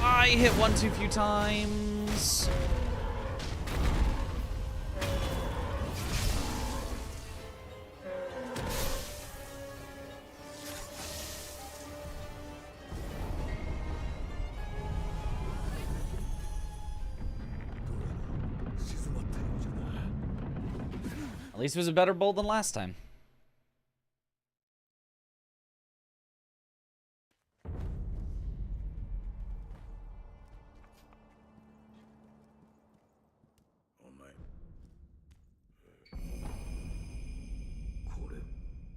I hit one too few times. At least it was a better bowl than last time.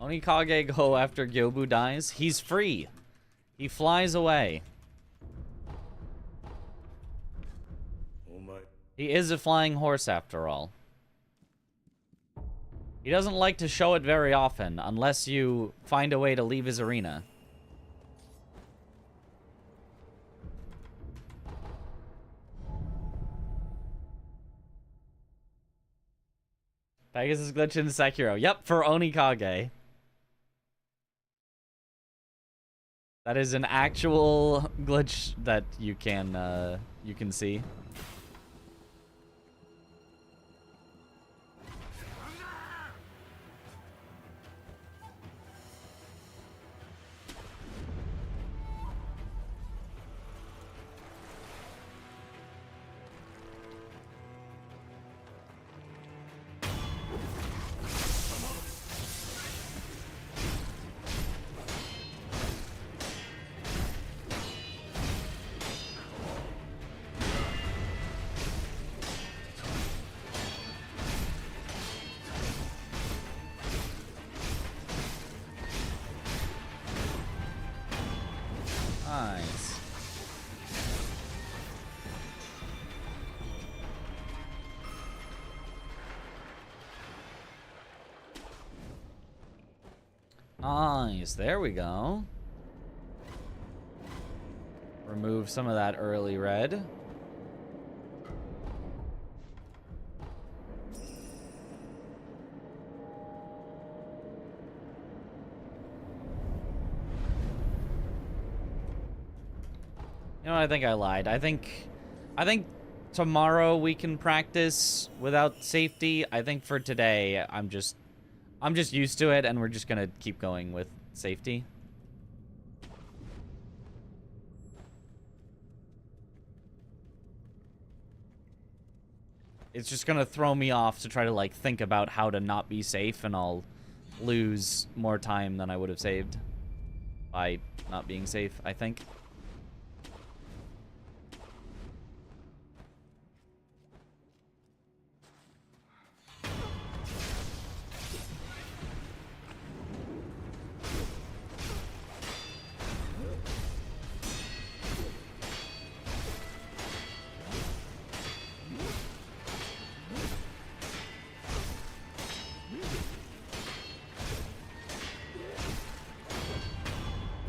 Onikage go after Gyobu dies. He's free. He flies away. He is a flying horse after all. He doesn't like to show it very often unless you find a way to leave his arena. Pegasus glitch in Sekiro. Yep, for Onikage. That is an actual glitch that you can see. Nice. Nice. There we go. Remove some of that early red. You know, I think I lied. I think tomorrow we can practice without safety. I think for today, I'm just used to it, and we're just gonna keep going with safety. It's just gonna throw me off to try to like think about how to not be safe, and I'll lose more time than I would have saved by not being safe, I think.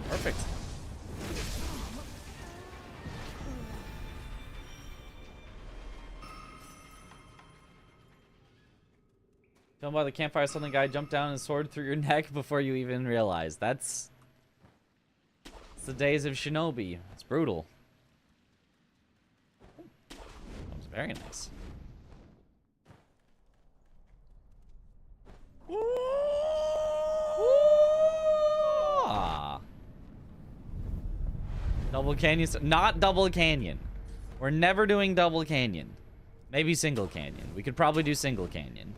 Perfect. Down by the campfire, something guy jumped down and sword through your neck before you even realized. It's the days of Shinobi. It's brutal. That was very nice. Ah. Double canyon, not double canyon. We're never doing double canyon. Maybe single canyon. We could probably do single canyon.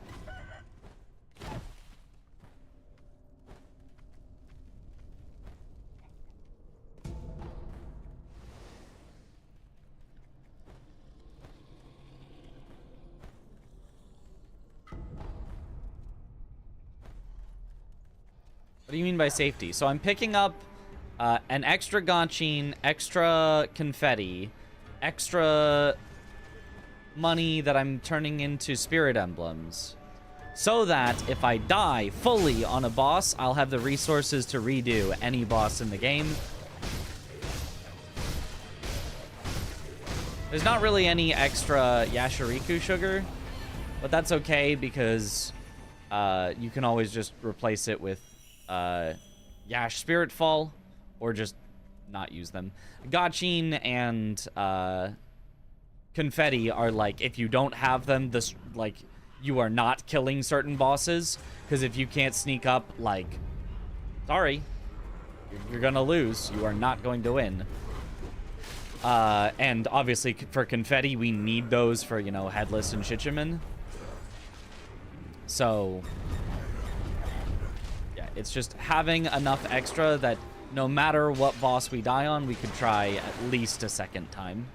What do you mean by safety? So I'm picking up an extra gaching, extra confetti, extra money that I'm turning into spirit emblems, so that if I die fully on a boss, I'll have the resources to redo any boss in the game. There's not really any extra Yashiriku sugar, but that's okay because you can always just replace it with Yash Spirit Fall, or just not use them. Gachin and confetti are like, if you don't have them, this like you are not killing certain bosses, because if you can't sneak up, like, sorry, you're gonna lose. You are not going to win. And obviously for confetti, we need those for, you know, Headless and Shichiman. So yeah, it's just having enough extra that no matter what boss we die on, we could try at least a second time.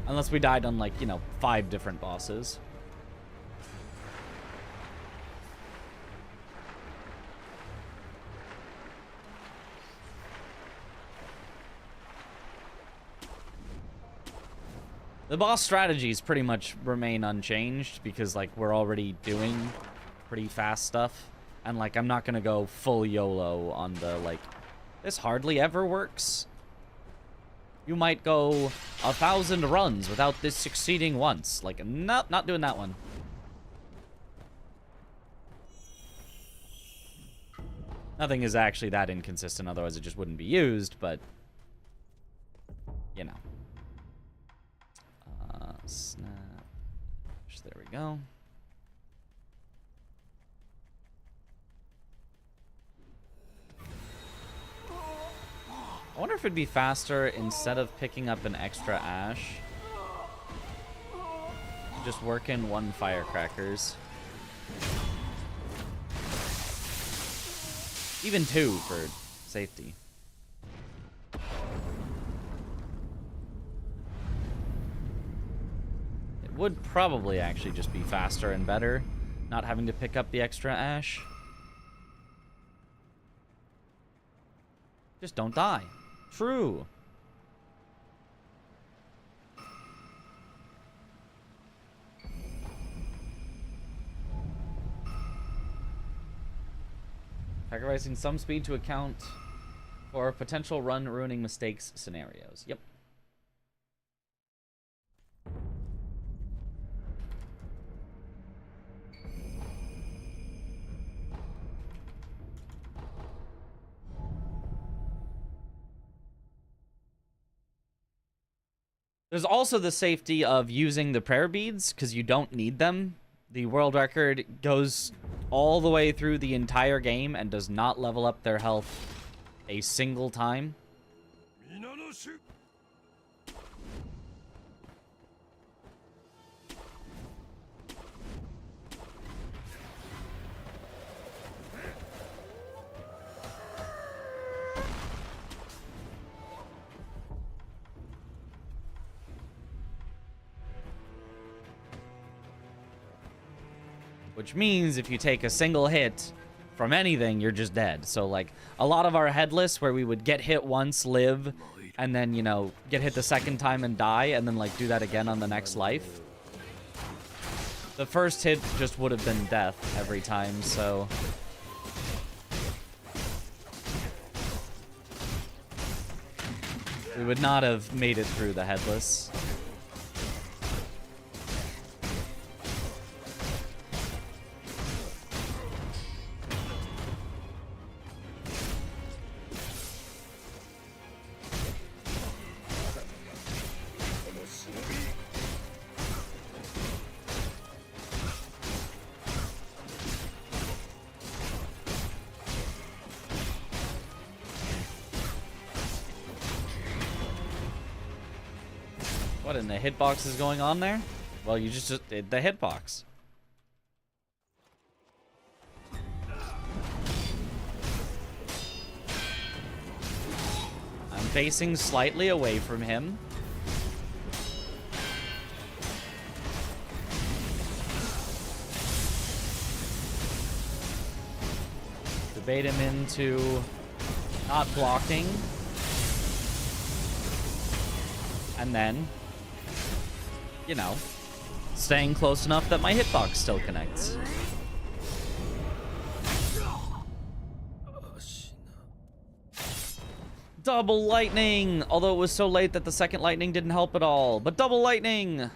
Unless we died on, like, you know, 5 different bosses. The boss strategies pretty much remain unchanged because, like, we're already doing pretty fast stuff. And, like, I'm not gonna go full YOLO on the, like, this hardly ever works. You might go 1,000 runs without this succeeding once. Like, not doing that one. Nothing is actually that inconsistent, otherwise it just wouldn't be used, but, you know. Snap. There we go. I wonder if it'd be faster instead of picking up an extra ash. Just work in 1 firecrackers. Even 2 for safety. It would probably actually just be faster and better, not having to pick up the extra ash. Just don't die. True. Sacrificing some speed to account for potential run ruining mistakes scenarios. Yep. There's also the safety of using the prayer beads, because you don't need them. The world record goes all the way through the entire game and does not level up their health a single time. Which means if you take a single hit from anything, you're just dead. So, like, a lot of our headless, where we would get hit once, live, and then, you know, get hit the second time and die, and then, like, do that again on the next life. The first hit just would have been death every time, so... we would not have made it through the headless. What in the hitbox is going on there? Well, you just did the hitbox. I'm facing slightly away from him. Debate him into not blocking. And then, you know, staying close enough that my hitbox still connects. Double lightning! Although it was so late that the second lightning didn't help at all. But double lightning!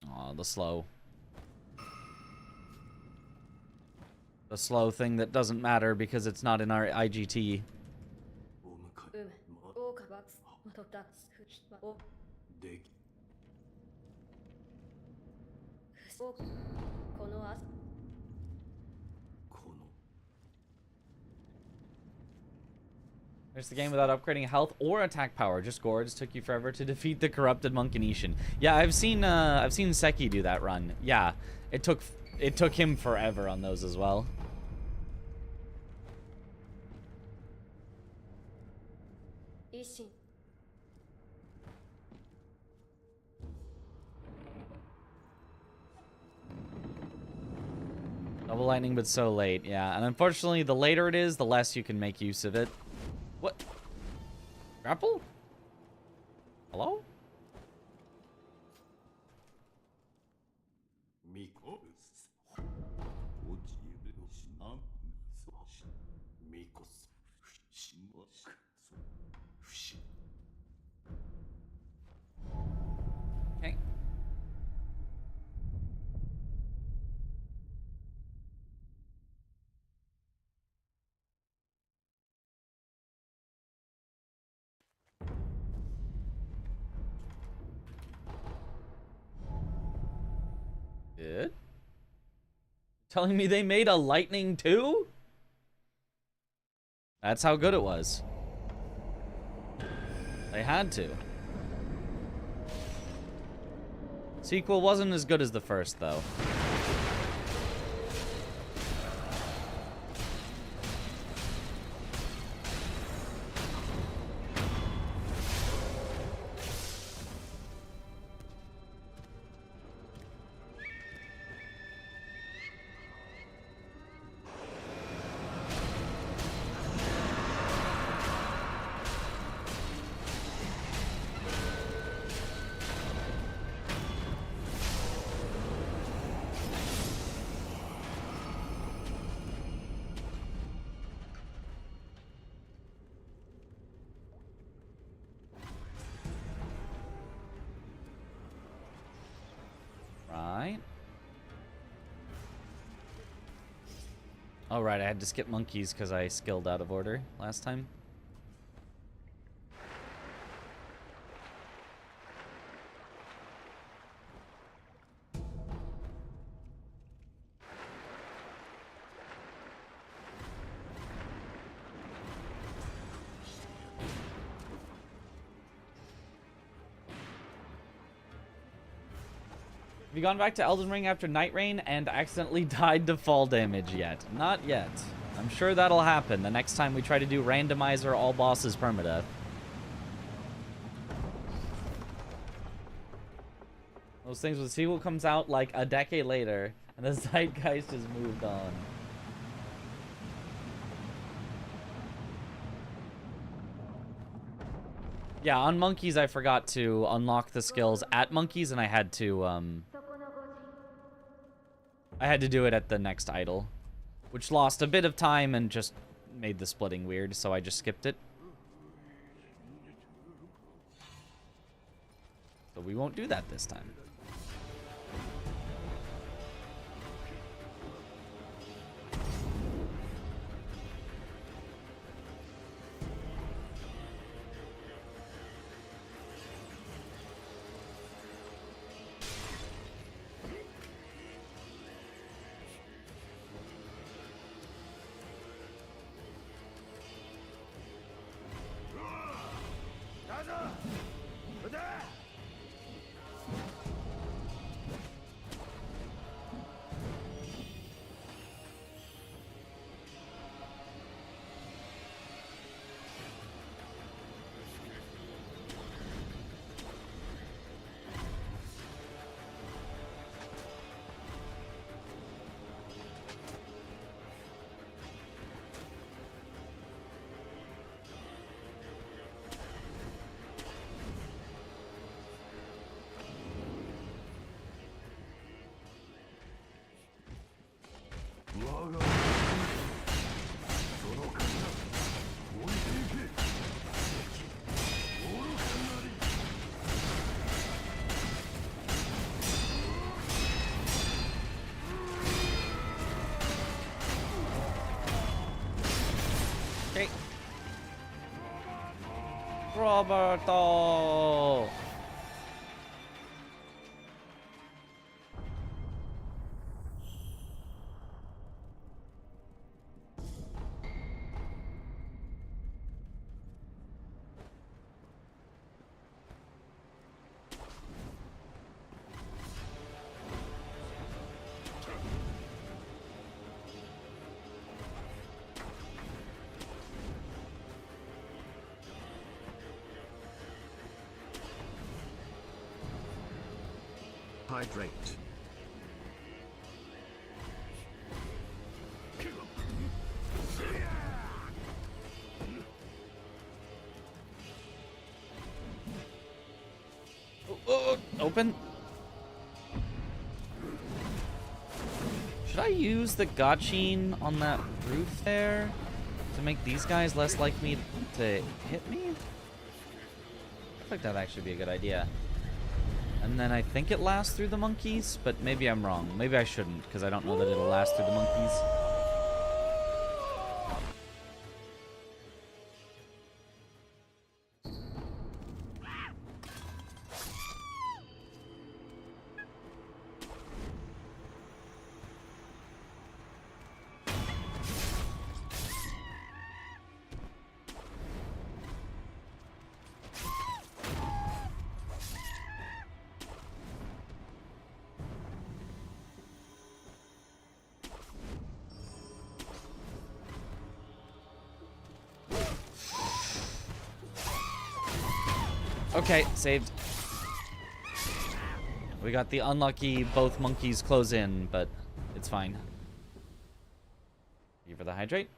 Aw, the slow. The slow thing that doesn't matter because it's not in our IGT. There's the game without upgrading health or attack power. Just gourds. Took you forever to defeat the corrupted monk in Ishin. Yeah, I've seen Seki do that run. Yeah, it took him forever on those as well. Double lightning, but so late. Yeah, and unfortunately, the later it is, the less you can make use of it. What? Grapple? Hello? Okay. Good. Telling me they made a lightning too? That's how good it was. They had to. Sequel wasn't as good as the first, though. Right. Oh, right, I had to skip monkeys because I skilled out of order last time. Have you gone back to Elden Ring after Night Rain and accidentally died to fall damage yet? Not yet. I'm sure that'll happen the next time we try to do randomizer all bosses permadeath. Those things with the sequel comes out like a decade later and the zeitgeist has moved on. Yeah, on monkeys I forgot to unlock the skills at monkeys and I had to do it at the next idol, which lost a bit of time and just made the splitting weird, so I just skipped it. So we won't do that this time. Okay. Roberto!
Hydrate.
Open. Should I use the gotchine on that roof there to make these guys less likely to hit me? I feel like that'd actually be a good idea. And then I think it lasts through the monkeys, but maybe I'm wrong. Maybe I shouldn't, because I don't know that it'll last through the monkeys. Okay, saved. We got the unlucky both monkeys close in, but it's fine. Thank you for the hydrate.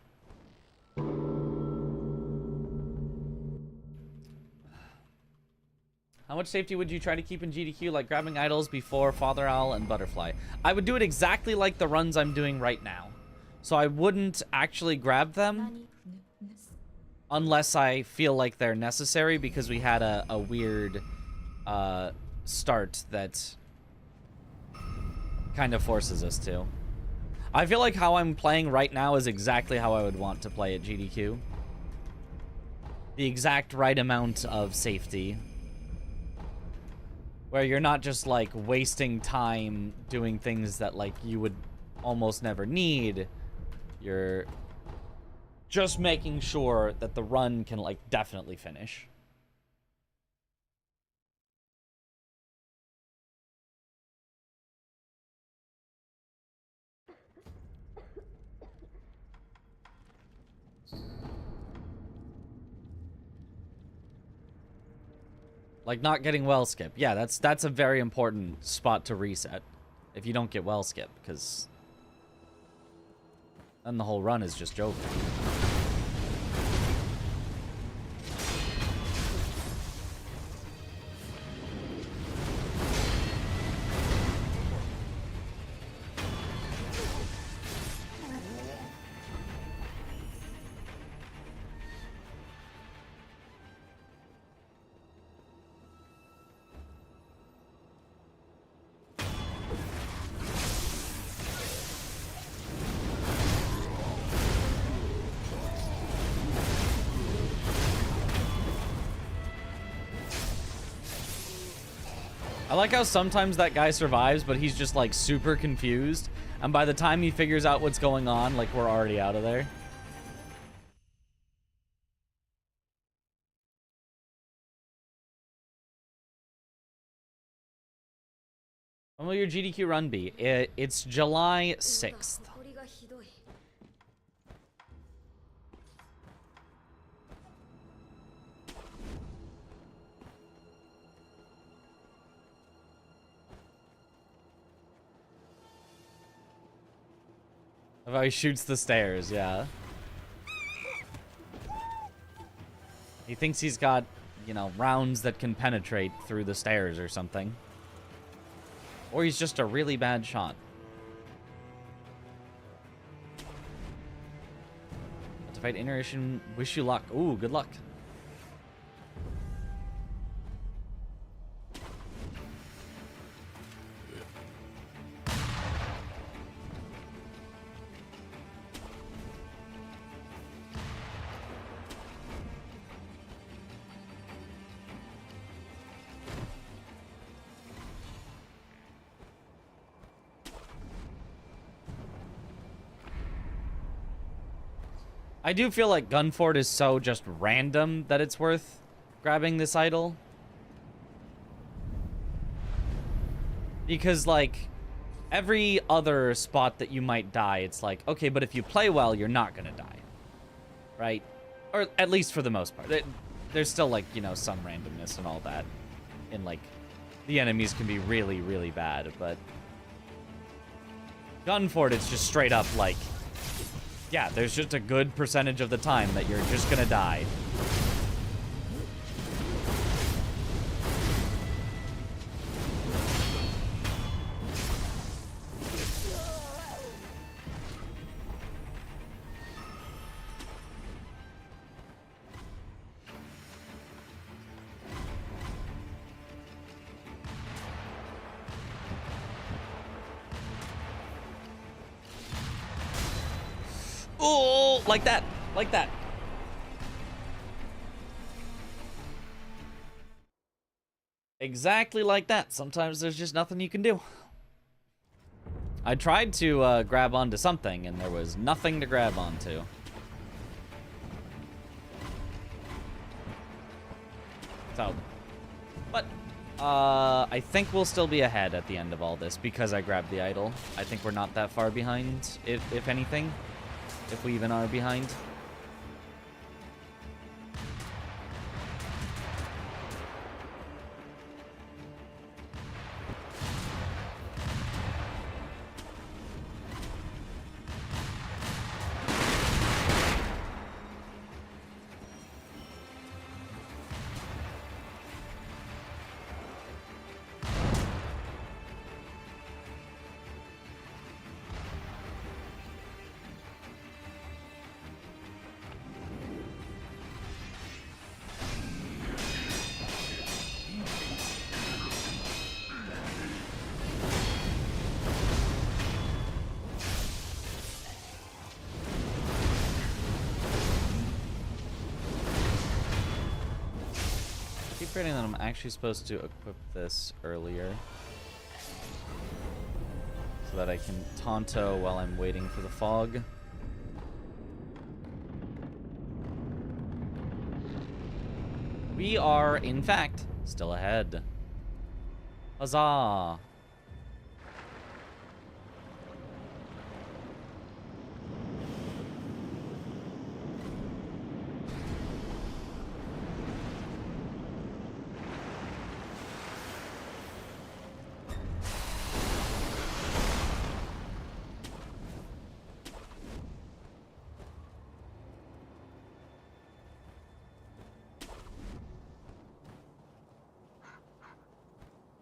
How much safety would you try to keep in GDQ, like grabbing idols before Father Owl and Butterfly? I would do it exactly like the runs I'm doing right now. So I wouldn't actually grab them unless I feel like they're necessary, because we had a weird start that kind of forces us to. I feel like how I'm playing right now is exactly how I would want to play at GDQ. The exact right amount of safety. Where you're not just, like, wasting time doing things that, like, you would almost never need. You're just making sure that the run can, like, definitely finish. Like, not getting well skip. Yeah, that's a very important spot to reset. If you don't get well skip, because then the whole run is just over. I like how sometimes that guy survives, but he's just, like, super confused. And by the time he figures out what's going on, like, we're already out of there. When will your GDQ run be? It's July 6th. Of how he shoots the stairs, yeah. He thinks he's got, you know, rounds that can penetrate through the stairs or something. Or he's just a really bad shot. To fight iteration, wish you luck. Ooh, good luck. I do feel like Gunfort is so just random that it's worth grabbing this idol. Because, like, every other spot that you might die, it's like, okay, but if you play well, you're not gonna die. Right? Or at least for the most part. There's still, like, you know, some randomness and all that. And, like, the enemies can be really, really bad, but Gunfort, it's just straight up, like, yeah, there's just a good percentage of the time that you're just gonna die. Oh, like that, like that. Exactly like that. Sometimes there's just nothing you can do. I tried to grab onto something, and there was nothing to grab onto. So, but I think we'll still be ahead at the end of all this because I grabbed the idol. I think we're not that far behind, if anything. If we even are behind. forgetting that I'm actually supposed to equip this earlier. So that I can Tonto while I'm waiting for the fog. We are, in fact, still ahead. Huzzah!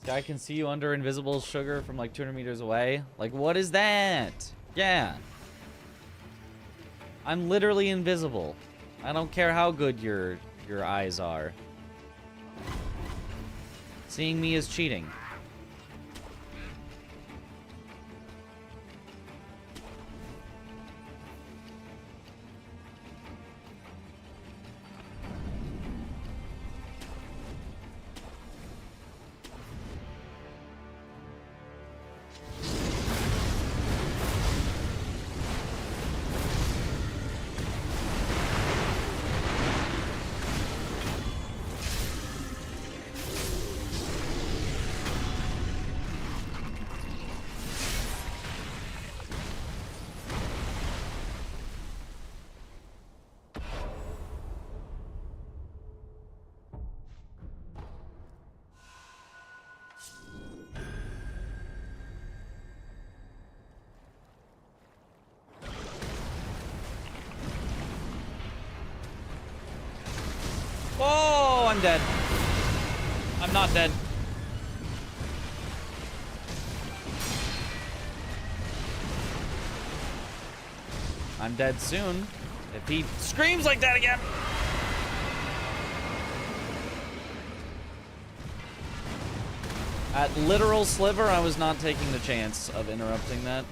Guy can see you under invisible sugar from like 200 meters away. Like, what is that? Yeah. I'm literally invisible. I don't care how good your eyes are. Seeing me is cheating. Oh, I'm dead. I'm not dead. I'm dead soon. If he screams like that again. At literal sliver, I was not taking the chance of interrupting that.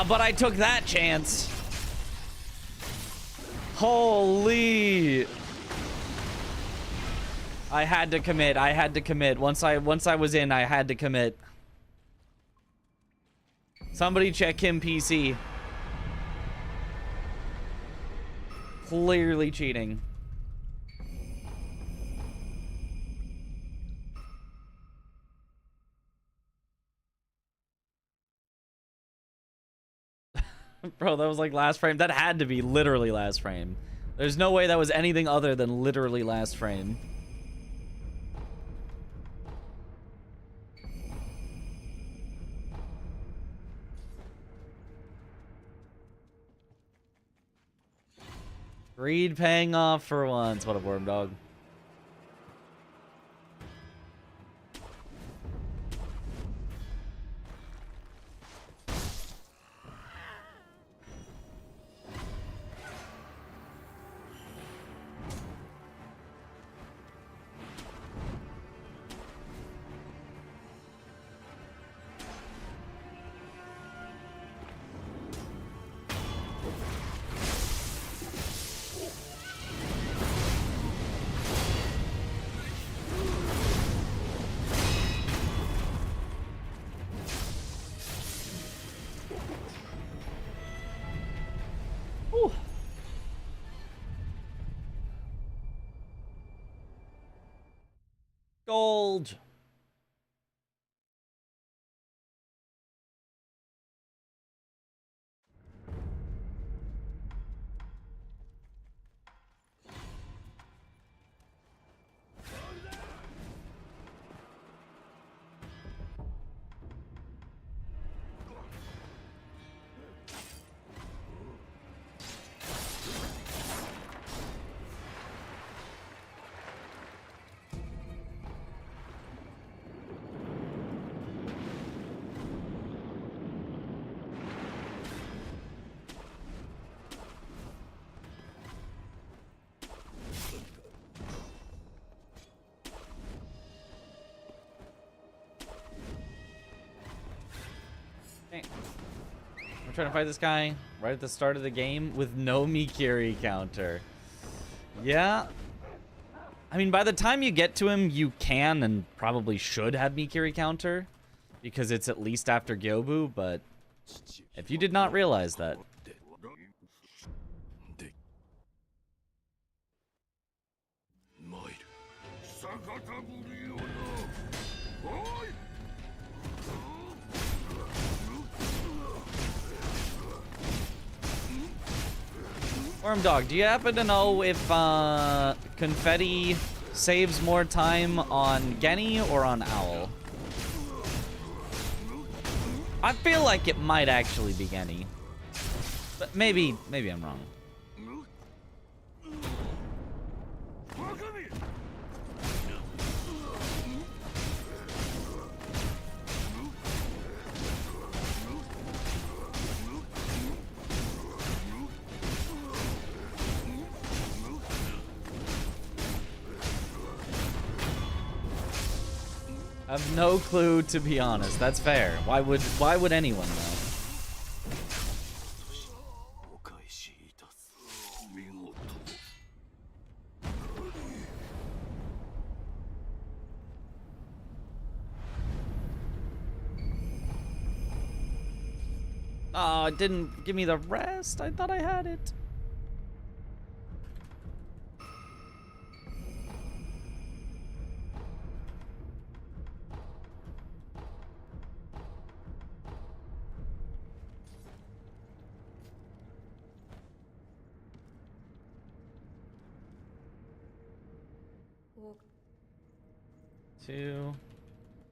But I took that chance. Holy. I had to commit. I had to commit. Once I was in, I had to commit. Somebody check him PC. Clearly cheating. Bro, that was like last frame. That had to be literally last frame. There's no way that was anything other than literally last frame. Greed paying off for once. What a worm dog. Gold. I'm trying to fight this guy right at the start of the game with no Mikiri counter. Yeah. I mean, by the time you get to him, you can and probably should have Mikiri counter, because it's at least after Gyobu, but if you did not realize that. Worm Dog, do you happen to know if confetti saves more time on Genny or on Owl? I feel like it might actually be Genny, but maybe I'm wrong. I have no clue, to be honest. That's fair. Why would anyone know? Oh, it didn't give me the rest. I thought I had it. Two.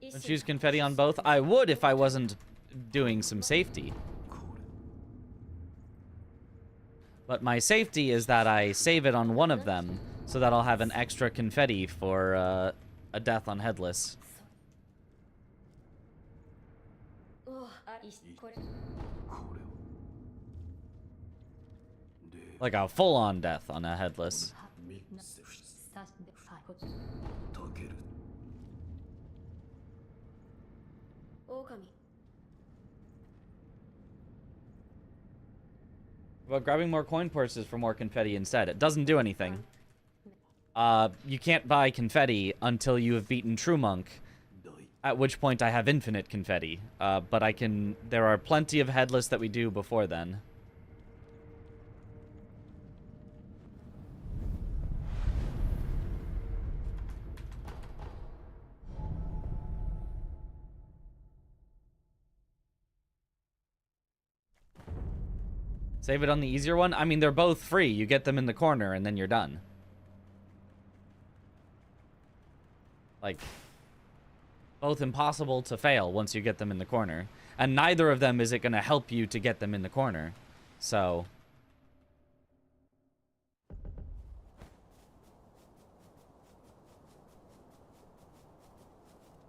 Would choose confetti on both? I would if I wasn't doing some safety. But my safety is that I save it on one of them, so that I'll have an extra confetti for a death on Headless. Like a full-on death on a Headless. About grabbing more coin purses for more confetti instead. It doesn't do anything. You can't buy confetti until you have beaten True Monk, at which point I have infinite confetti. But I can... There are plenty of Headless that we do before then. Save it on the easier one? I mean, they're both free. You get them in the corner, and then you're done. Like, both impossible to fail once you get them in the corner. And neither of them is it going to help you to get them in the corner. So...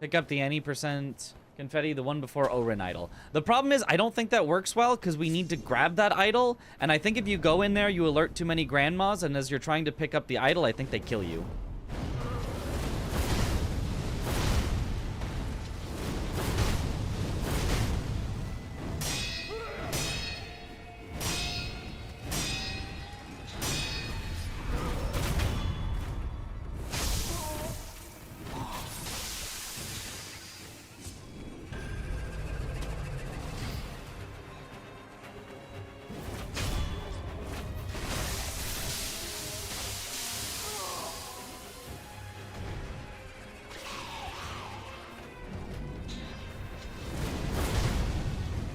Pick up the any percent... confetti, the one before Orin Idol. The problem is, I don't think that works well, because we need to grab that idol, and I think if you go in there, you alert too many grandmas, and as you're trying to pick up the idol, I think they kill you.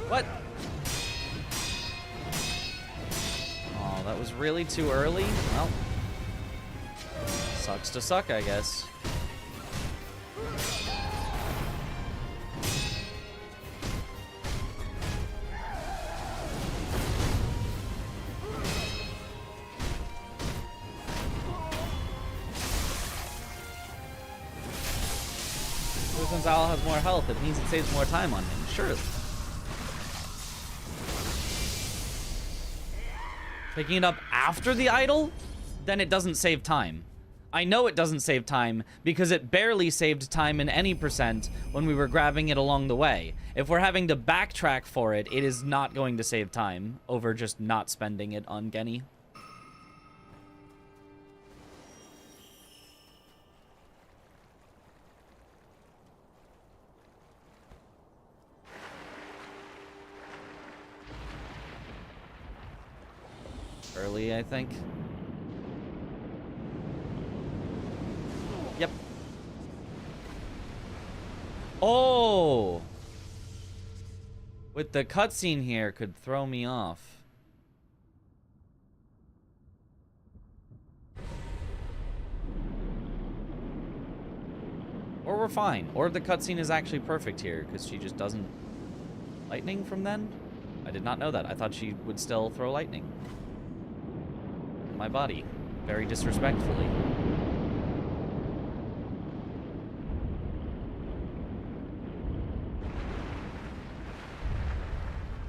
What? Oh, that was really too early? Well, sucks to suck, I guess. Since Owl has more health, it means it saves more time on him, surely. Picking it up after the idol, then it doesn't save time. I know it doesn't save time because it barely saved time in any percent when we were grabbing it along the way. If we're having to backtrack for it, it is not going to save time over just not spending it on Genny. Early, I think. Yep. Oh! With the cutscene here could throw me off. Or we're fine. Or the cutscene is actually perfect here, because she just doesn't... Lightning from then? I did not know that. I thought she would still throw lightning. My body. Very disrespectfully.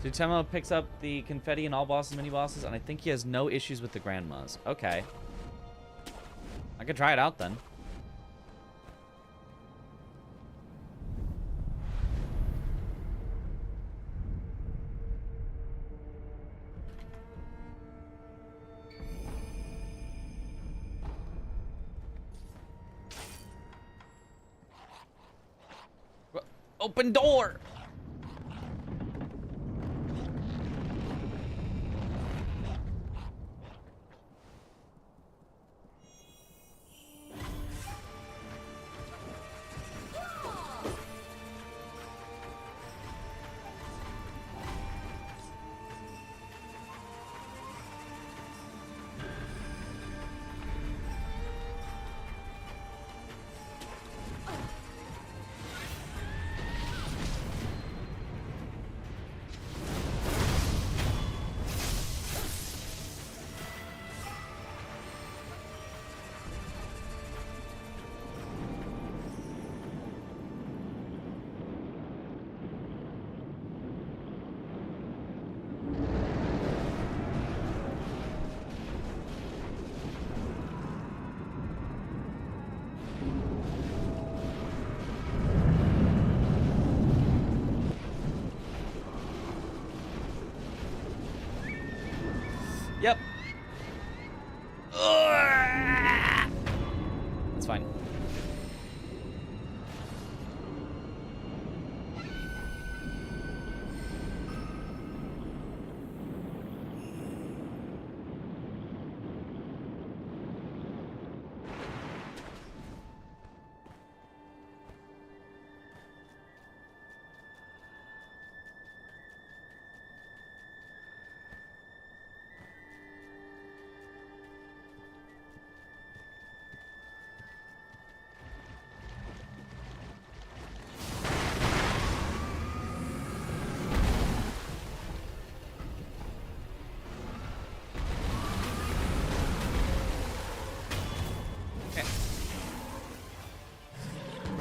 Sutemo picks up the confetti in all bosses, mini-bosses, and I think he has no issues with the grandmas. Okay. I could try it out then. Open door! Yep. It's fine.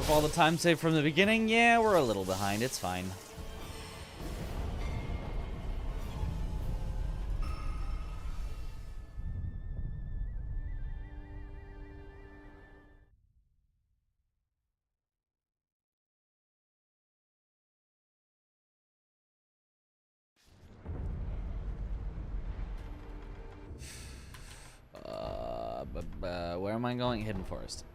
All the time saved from the beginning? Yeah, we're a little behind. It's fine. Where am I going? Hidden Forest.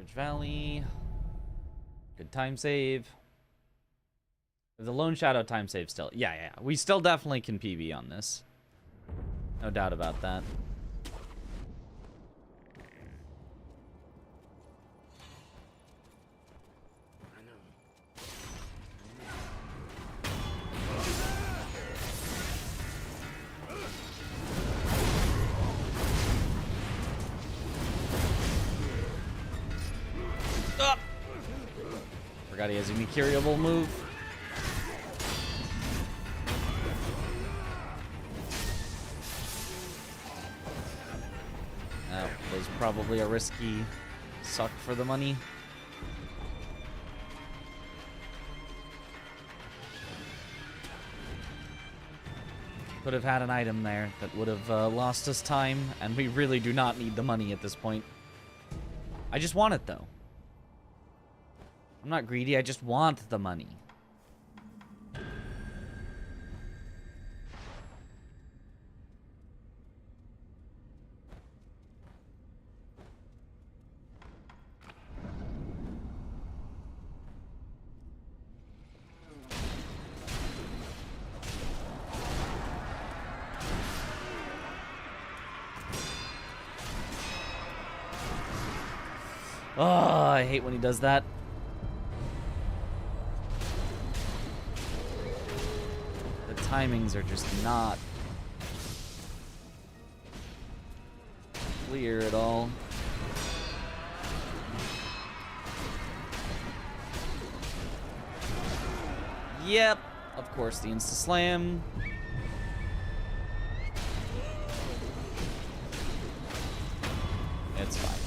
Ridge Valley. Good time save. The Lone Shadow time save still. Yeah. We still definitely can PB on this. No doubt about that. Forgot he has a Mercurial move. That was probably a risky suck for the money. Could have had an item there that would have lost us time, and we really do not need the money at this point. I just want it, though. I'm not greedy, I just want the money. Oh, I hate when he does that. The timings are just not clear at all. Yep, of course, the insta-slam. It's fine.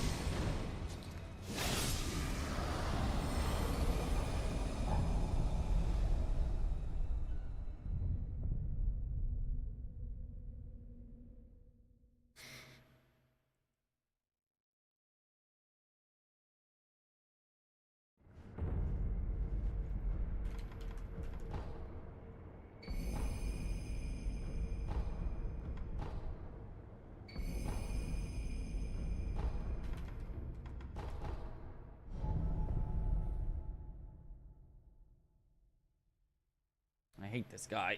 I hate this guy.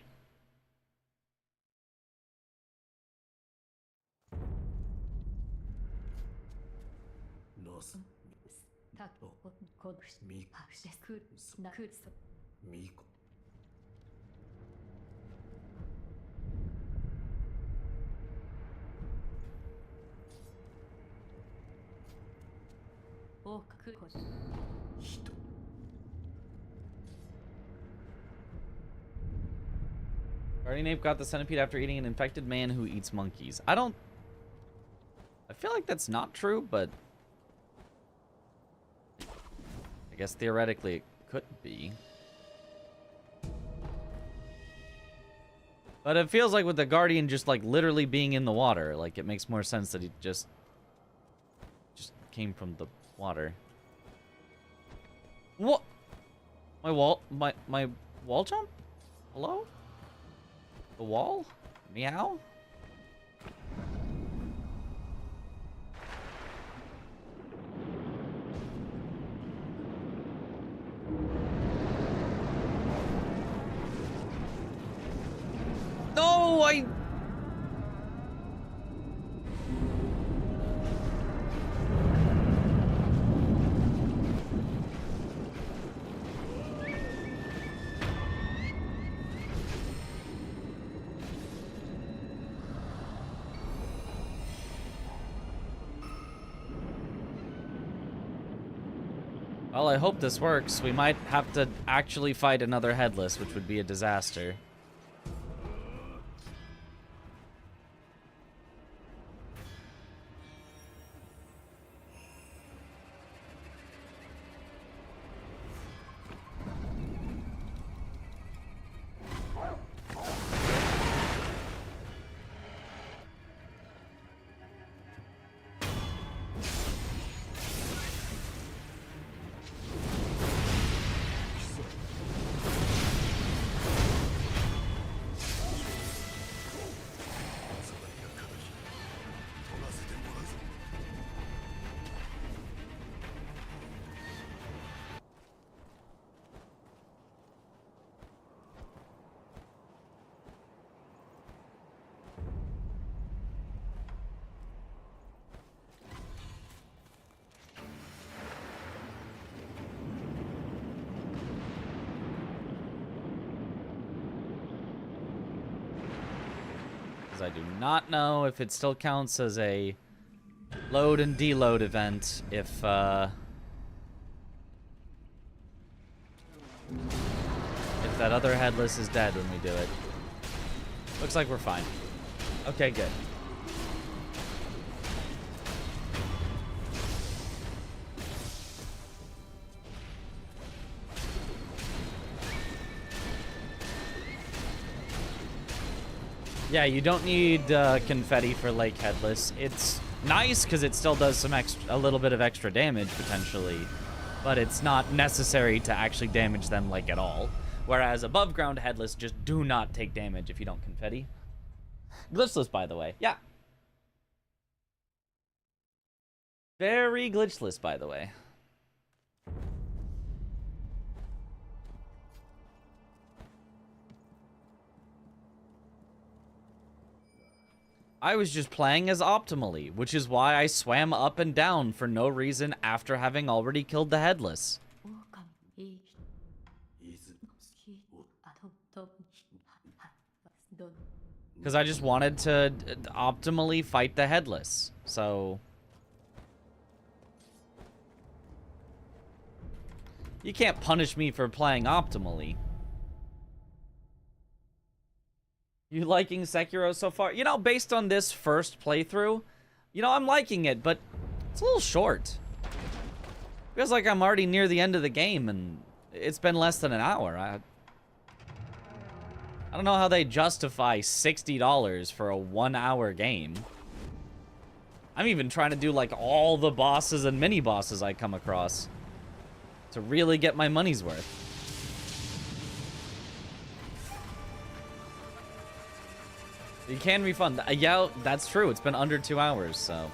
Guardian Ape got the centipede after eating an infected man who eats monkeys. I feel like that's not true, but I guess theoretically it could be. But it feels like with the Guardian just like literally being in the water, like it makes more sense that he just came from the water. What? My wall jump? Hello? The wall? Meow? No, Well, I hope this works. We might have to actually fight another headless, which would be a disaster. Because I do not know if it still counts as a load and deload event if that other headless is dead when we do it. Looks like we're fine. Okay, good. Yeah, you don't need confetti for Lake Headless. It's nice because it still does a little bit of extra damage potentially, but it's not necessary to actually damage them like at all. Whereas above ground Headless just do not take damage if you don't confetti. Glitchless, by the way. Yeah. Very glitchless, by the way. I was just playing as optimally, which is why I swam up and down for no reason after having already killed the Headless. Because I just wanted to optimally fight the Headless, so... You can't punish me for playing optimally. You liking Sekiro so far? You know, based on this first playthrough, you know, I'm liking it, but it's a little short. Feels like I'm already near the end of the game, and it's been less than an hour. I don't know how they justify $60 for a 1-hour game. I'm even trying to do, like, all the bosses and mini-bosses I come across to really get my money's worth. You can refund. Yeah, that's true. It's been under 2 hours, so...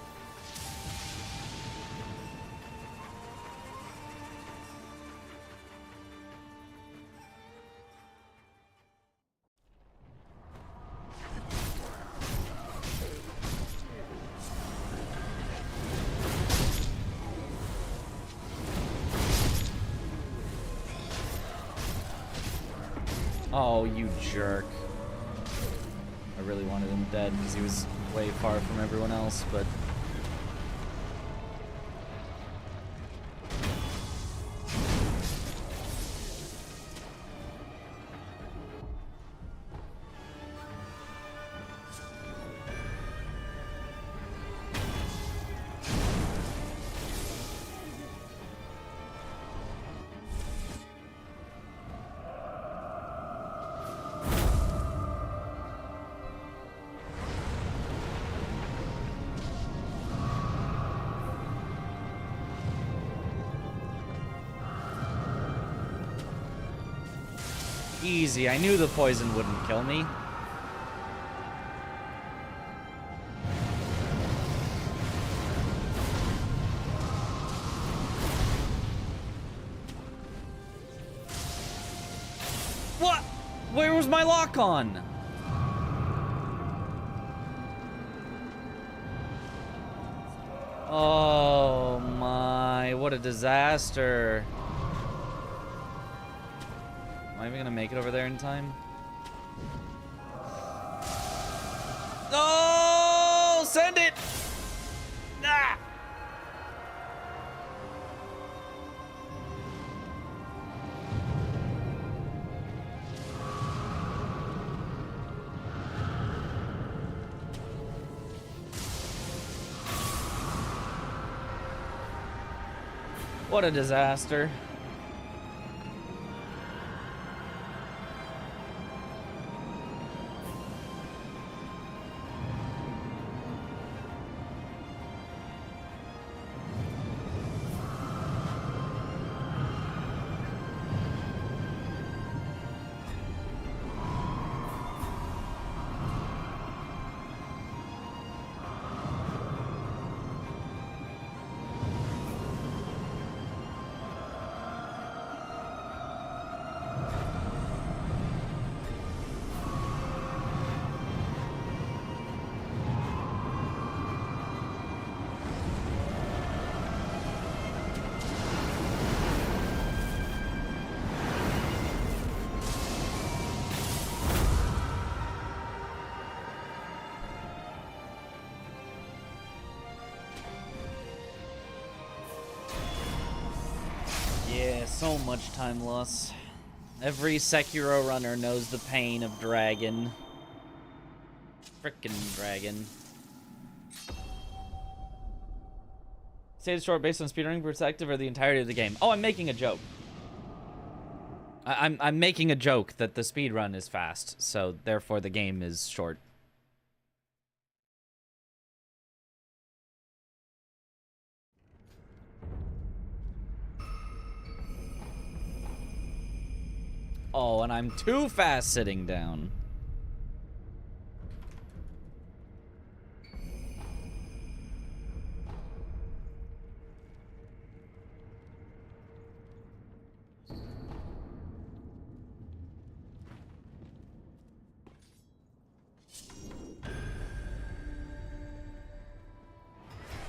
Oh, you jerk. I really wanted him dead because he was way far from everyone else, but... Easy. I knew the poison wouldn't kill me. What? Where was my lock on? Oh my, what a disaster. Am I even gonna make it over there in time? No! Send it! Ah! What a disaster. So much time loss. Every Sekiro runner knows the pain of dragon. Frickin' dragon. Say it's short based on speedrunning perspective or the entirety of the game. Oh, I'm making a joke. I'm making a joke that the speedrun is fast, so therefore the game is short. Oh, and I'm too fast sitting down.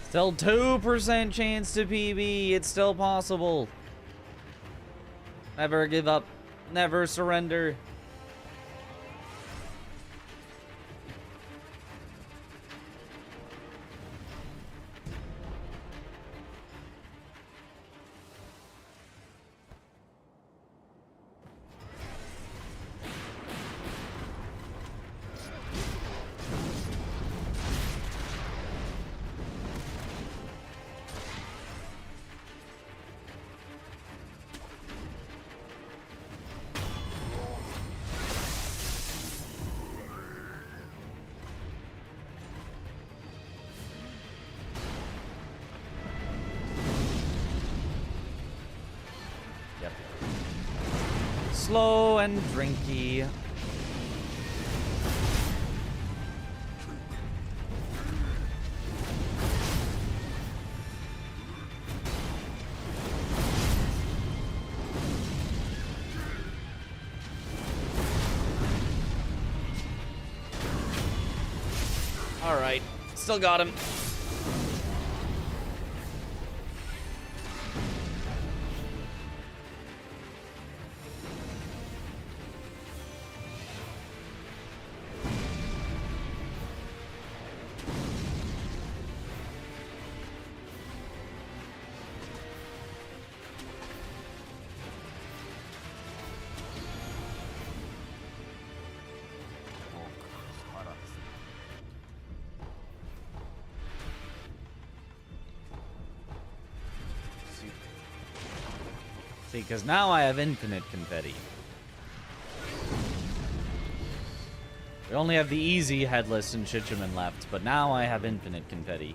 Still 2% chance to PB. It's still possible. Never give up. Never surrender. Slow and drinky. All right, still got him. See, because now I have infinite confetti. We only have the easy headless and Shichiman left, but now I have infinite confetti.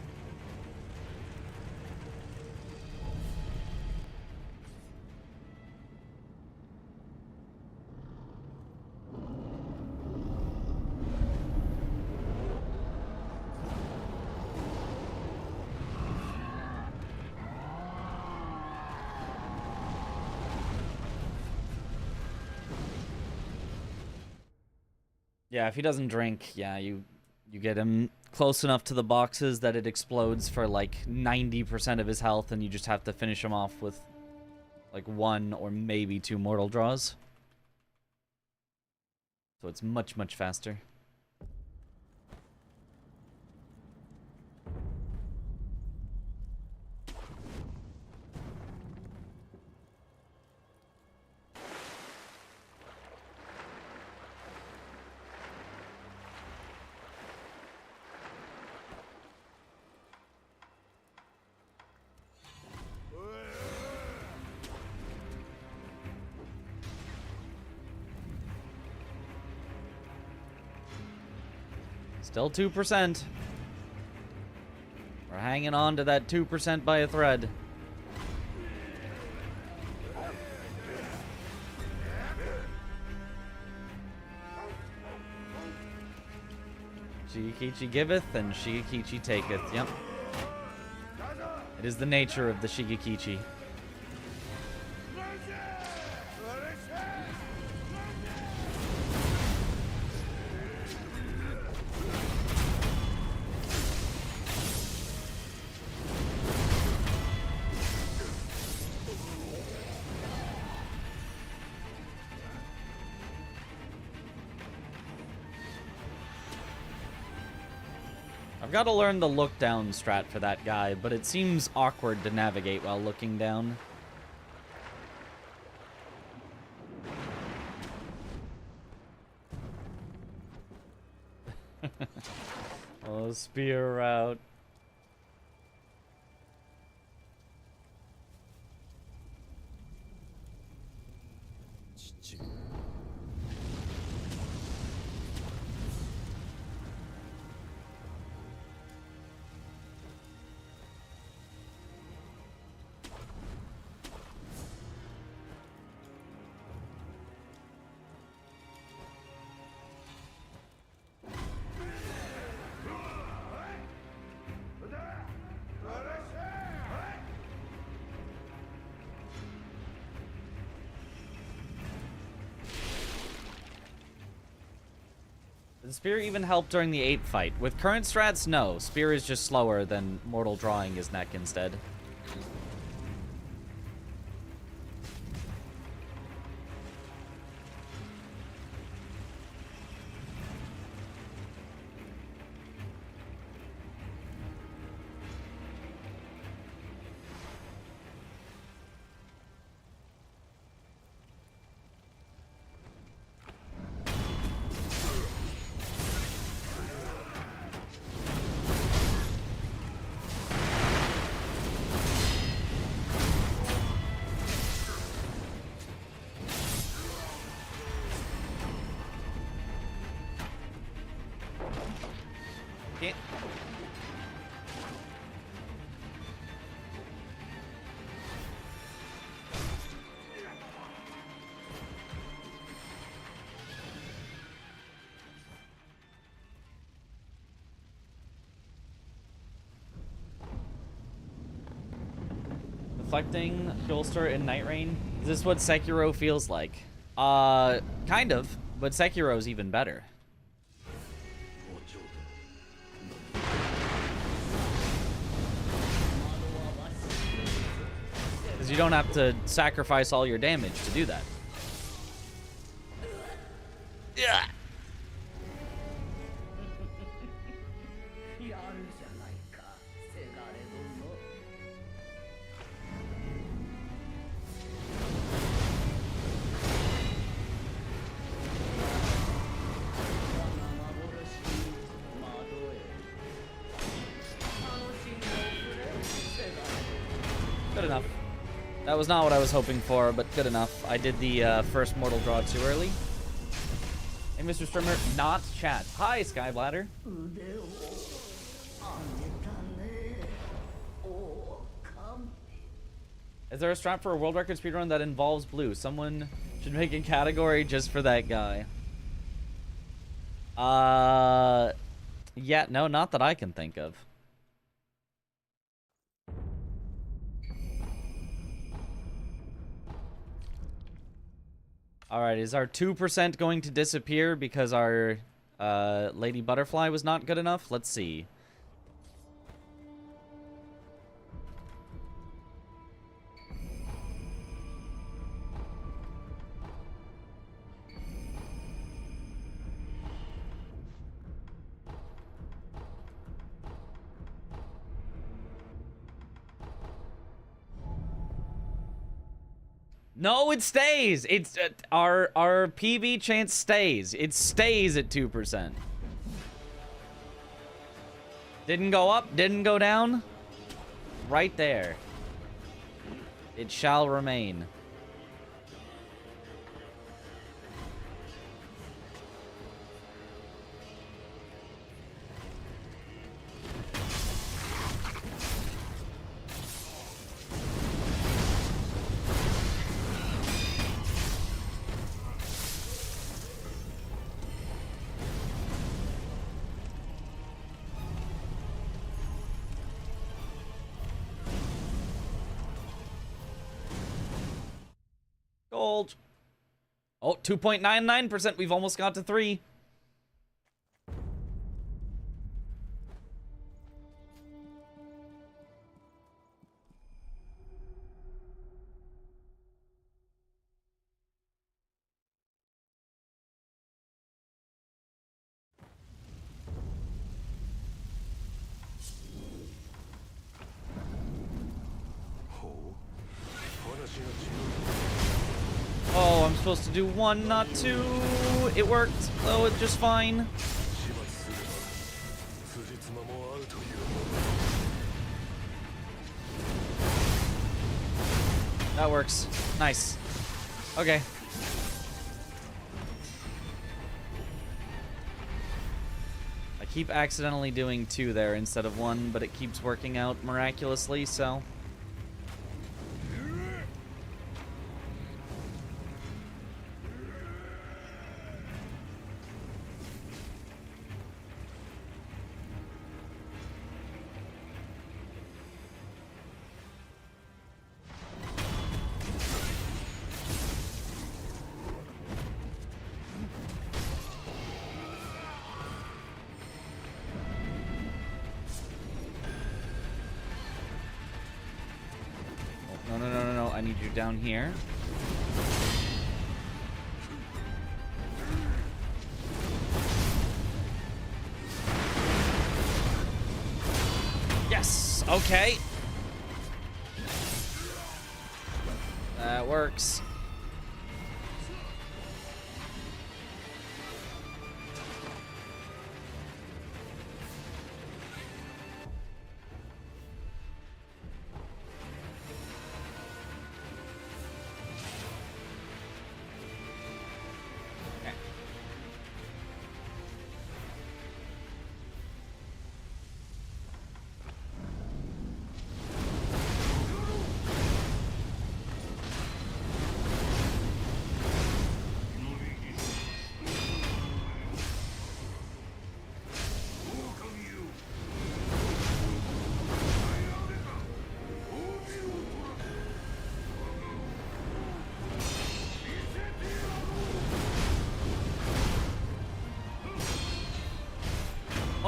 Yeah, if he doesn't drink, yeah, you get him close enough to the boxes that it explodes for like 90% of his health, and you just have to finish him off with like 1 or maybe 2 mortal draws. So it's much, much faster. Still 2%. We're hanging on to that 2% by a thread. Shigekichi giveth and Shigekichi taketh. Yep. It is the nature of the Shigekichi. I've got to learn the look down strat for that guy, but it seems awkward to navigate while looking down. Oh, spear route. Does Spear even help during the 8 fight? With current strats, no. Spear is just slower than Mortal drawing his neck instead. Okay. Reflecting, Gulster, and Night Rain. Is this what Sekiro feels like? Kind of, but Sekiro's even better. Because you don't have to sacrifice all your damage to do that. Yeah. Good enough. That was not what I was hoping for, but good enough. I did the first mortal draw too early. Hey, Mr. Strimmer, not chat. Hi, Skybladder. Is there a strap for a world record speedrun that involves blue? Someone should make a category just for that guy. Yeah, no, not that I can think of. Alright, is our 2% going to disappear because our Lady Butterfly was not good enough? Let's see. No, it stays. It's our PB chance stays. It stays at 2%. Didn't go up, didn't go down. Right there. It shall remain. Gold. Oh, 2.99%. We've almost got to 3. Oh, I'm supposed to do 1, not 2. It worked, though, it's just fine. That works. Nice. Okay. I keep accidentally doing 2 there instead of 1, but it keeps working out miraculously, so... No, I need you down here. Yes! Okay. That works.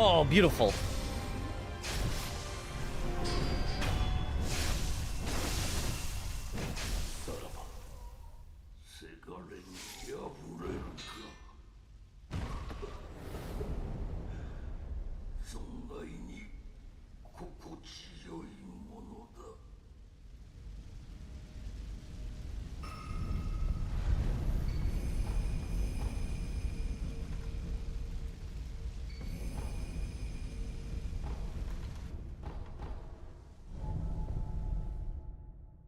Oh, beautiful.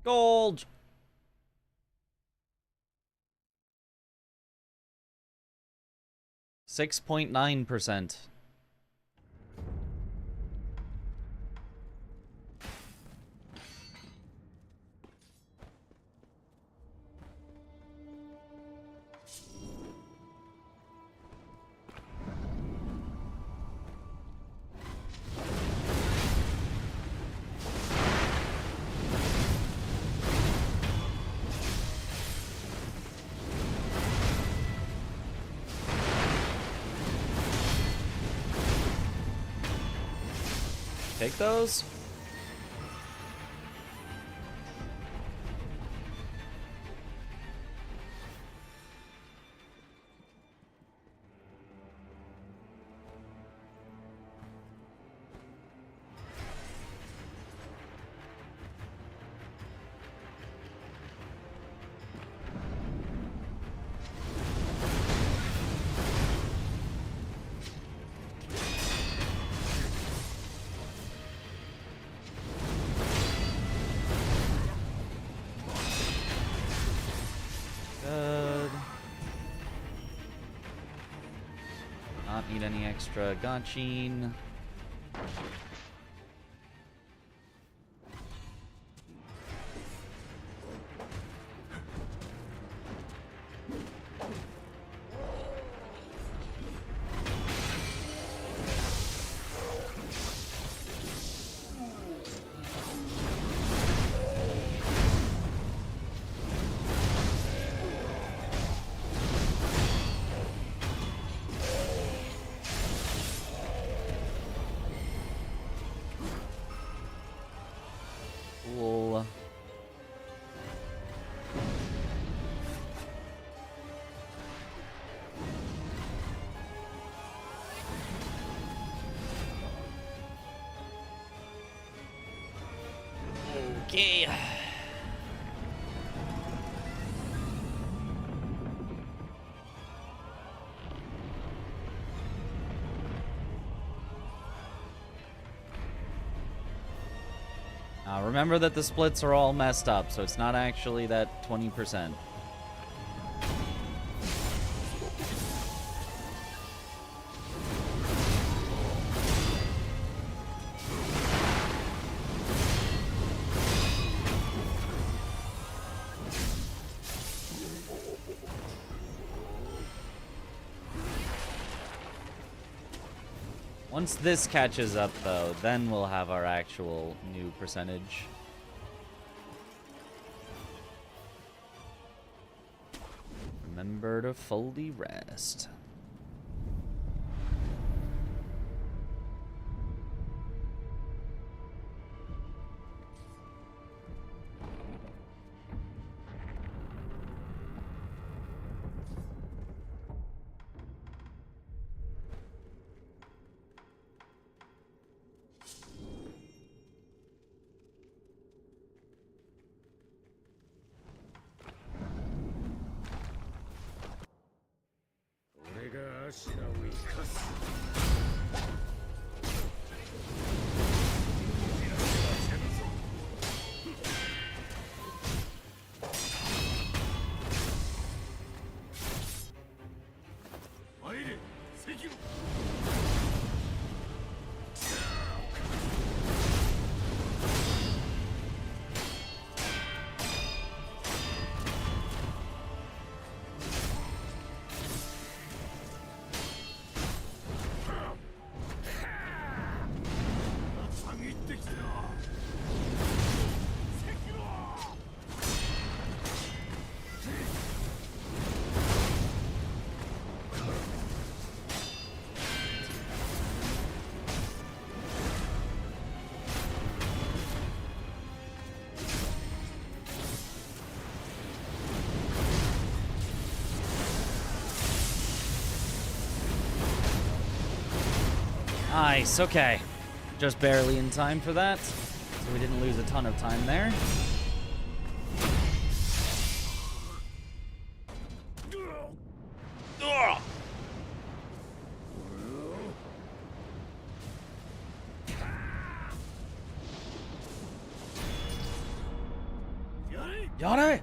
Gold! 6.9%. Take those. Not need any extra gaching. Remember that the splits are all messed up, so it's not actually that 20%. Once this catches up, though, then we'll have our actual new percentage. Remember to fully rest. Nice, okay. Just barely in time for that, so we didn't lose a ton of time there. Yare!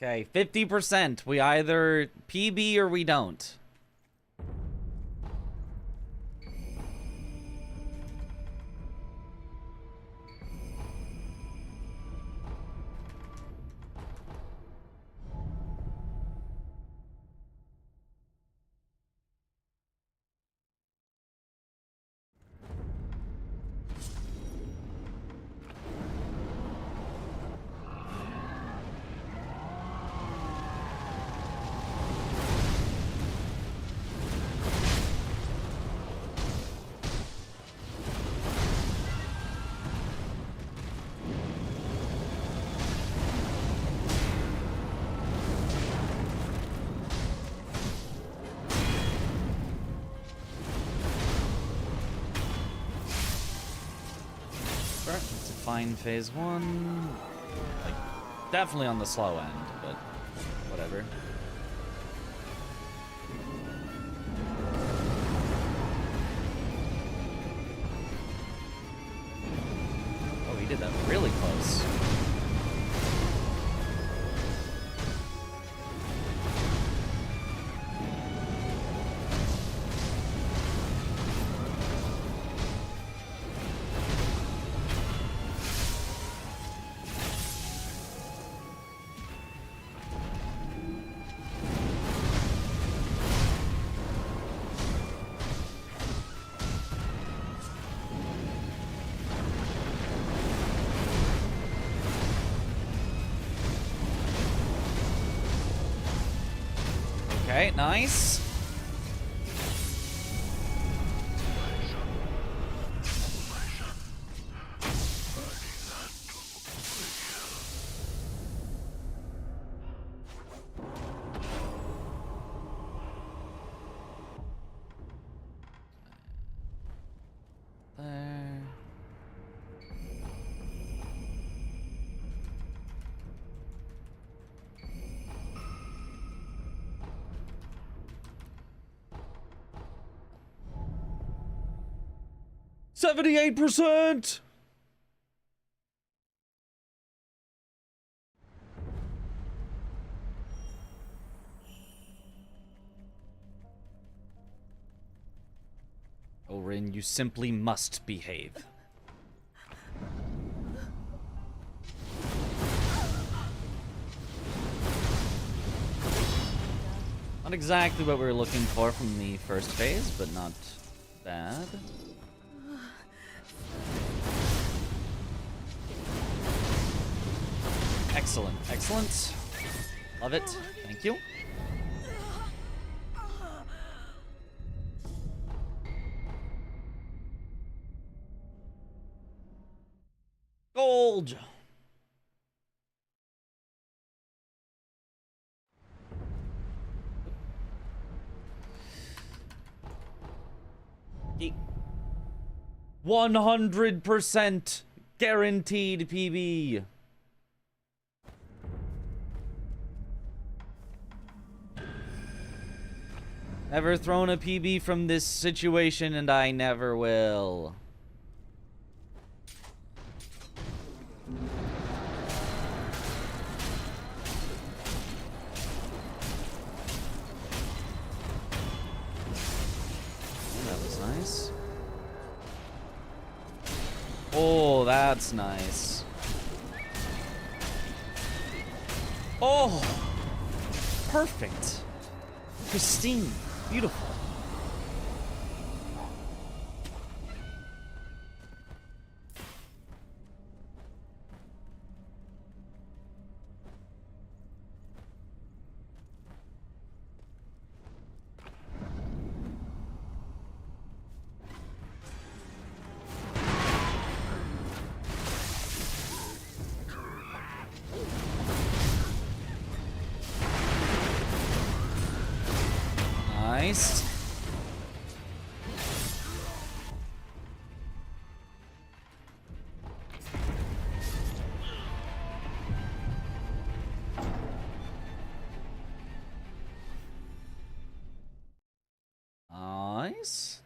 Okay, 50%. We either PB or we don't. It's a fine phase one. Like, definitely on the slow end, but whatever. Oh, he did that really close. Okay, nice. 78%! Orin, you simply must behave. Not exactly what we were looking for from the first phase, but not bad. Excellent, excellent. Love it. Thank you. Gold! Yeet. 100% guaranteed PB. Never thrown a PB from this situation, and I never will. That was nice. Oh, that's nice. Oh, perfect. Pristine. Beautiful. Nice. Nice.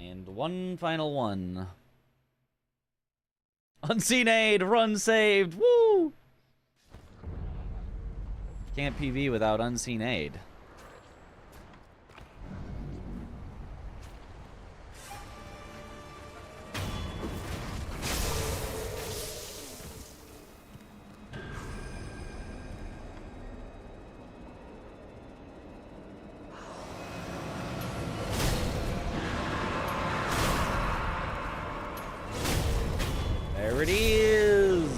And one final one. Unseen aid, run saved, woo! Can't PB without unseen aid. There it is.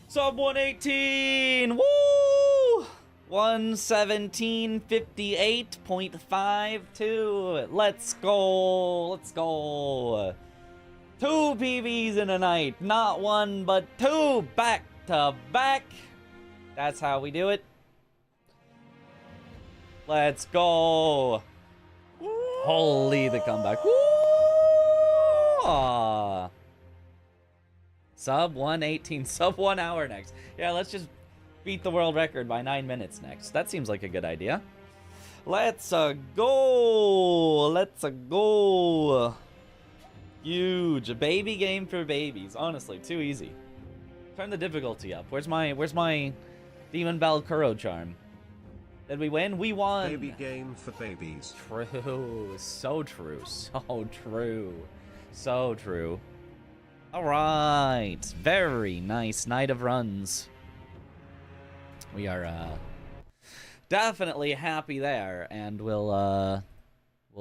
Sub 118. Woo! 117.58.52. Let's go. Let's go. 2 PBs in a night. Not one, but 2 back to back. That's how we do it. Let's go. Holy the comeback. Woo! Aw. Sub 118, sub 1 hour next. Yeah, let's just beat the world record by 9 minutes next. That seems like a good idea. Let's go. Let's go. Huge. A baby game for babies. Honestly, too easy. Turn the difficulty up. Where's my Demon Bell Kuro charm? Did we win? We won!
Baby game for babies.
True. So true. So true. So true. All right. Very nice night of runs. We are definitely happy there, and we'll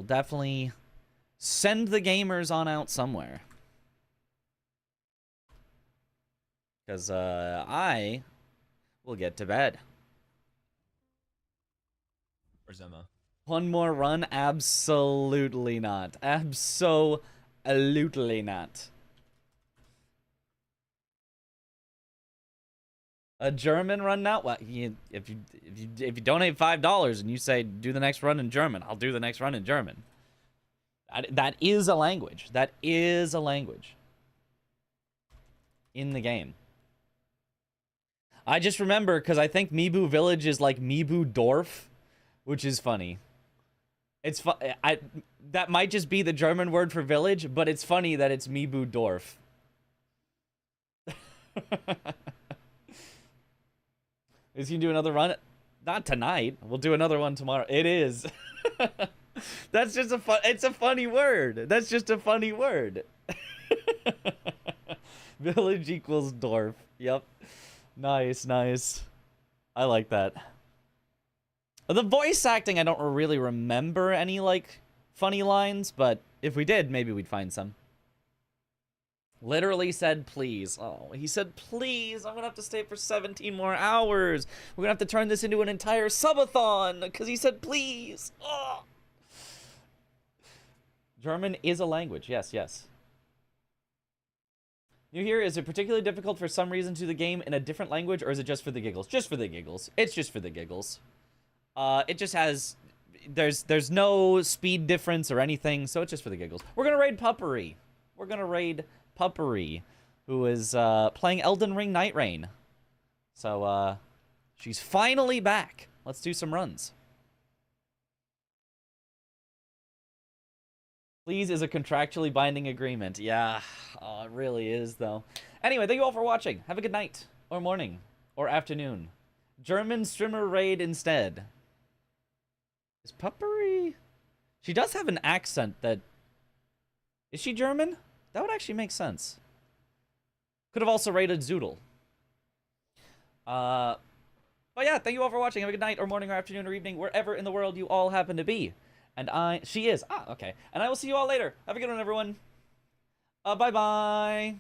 definitely send the gamers on out somewhere. Because I will get to bed.
Where's Emma?
One more run? Absolutely not. Absolutely not. A German run now? Well, if you donate $5 and you say do the next run in German, I'll do the next run in German. That is a language. That is a language in the game. I just remember because I think Mibu Village is like Mibu Dorf, which is funny. It's that might just be the German word for village, but it's funny that it's Mibu Dorf. Is he do another run? Not tonight. We'll do another one tomorrow. It is. That's just it's a funny word. That's just a funny word. Village equals Dorf. Yep. Nice, nice. I like that. The voice acting, I don't really remember any, like, funny lines, but if we did, maybe we'd find some. Literally said, please. Oh, he said, please, I'm gonna have to stay for 17 more hours. We're gonna have to turn this into an entire subathon, because he said, please. Oh. German is a language, yes, yes. New here, is it particularly difficult for some reason to the game in a different language, or is it just for the giggles? Just for the giggles. It's just for the giggles. It just has, there's no speed difference or anything, so it's just for the giggles. We're gonna raid Puppery. We're gonna raid Puppery, who is playing Elden Ring Night Rain. So she's finally back. Let's do some runs. Please is a contractually binding agreement. Yeah, oh, it really is though. Anyway, thank you all for watching. Have a good night, or morning, or afternoon. German streamer raid instead. Is Puppery? She does have an accent that... Is she German? That would actually make sense. Could have also raided Zoodle. But yeah, thank you all for watching. Have a good night, or morning, or afternoon, or evening, wherever in the world you all happen to be. And she is. Ah, okay. And I will see you all later. Have a good one, everyone. Bye-bye.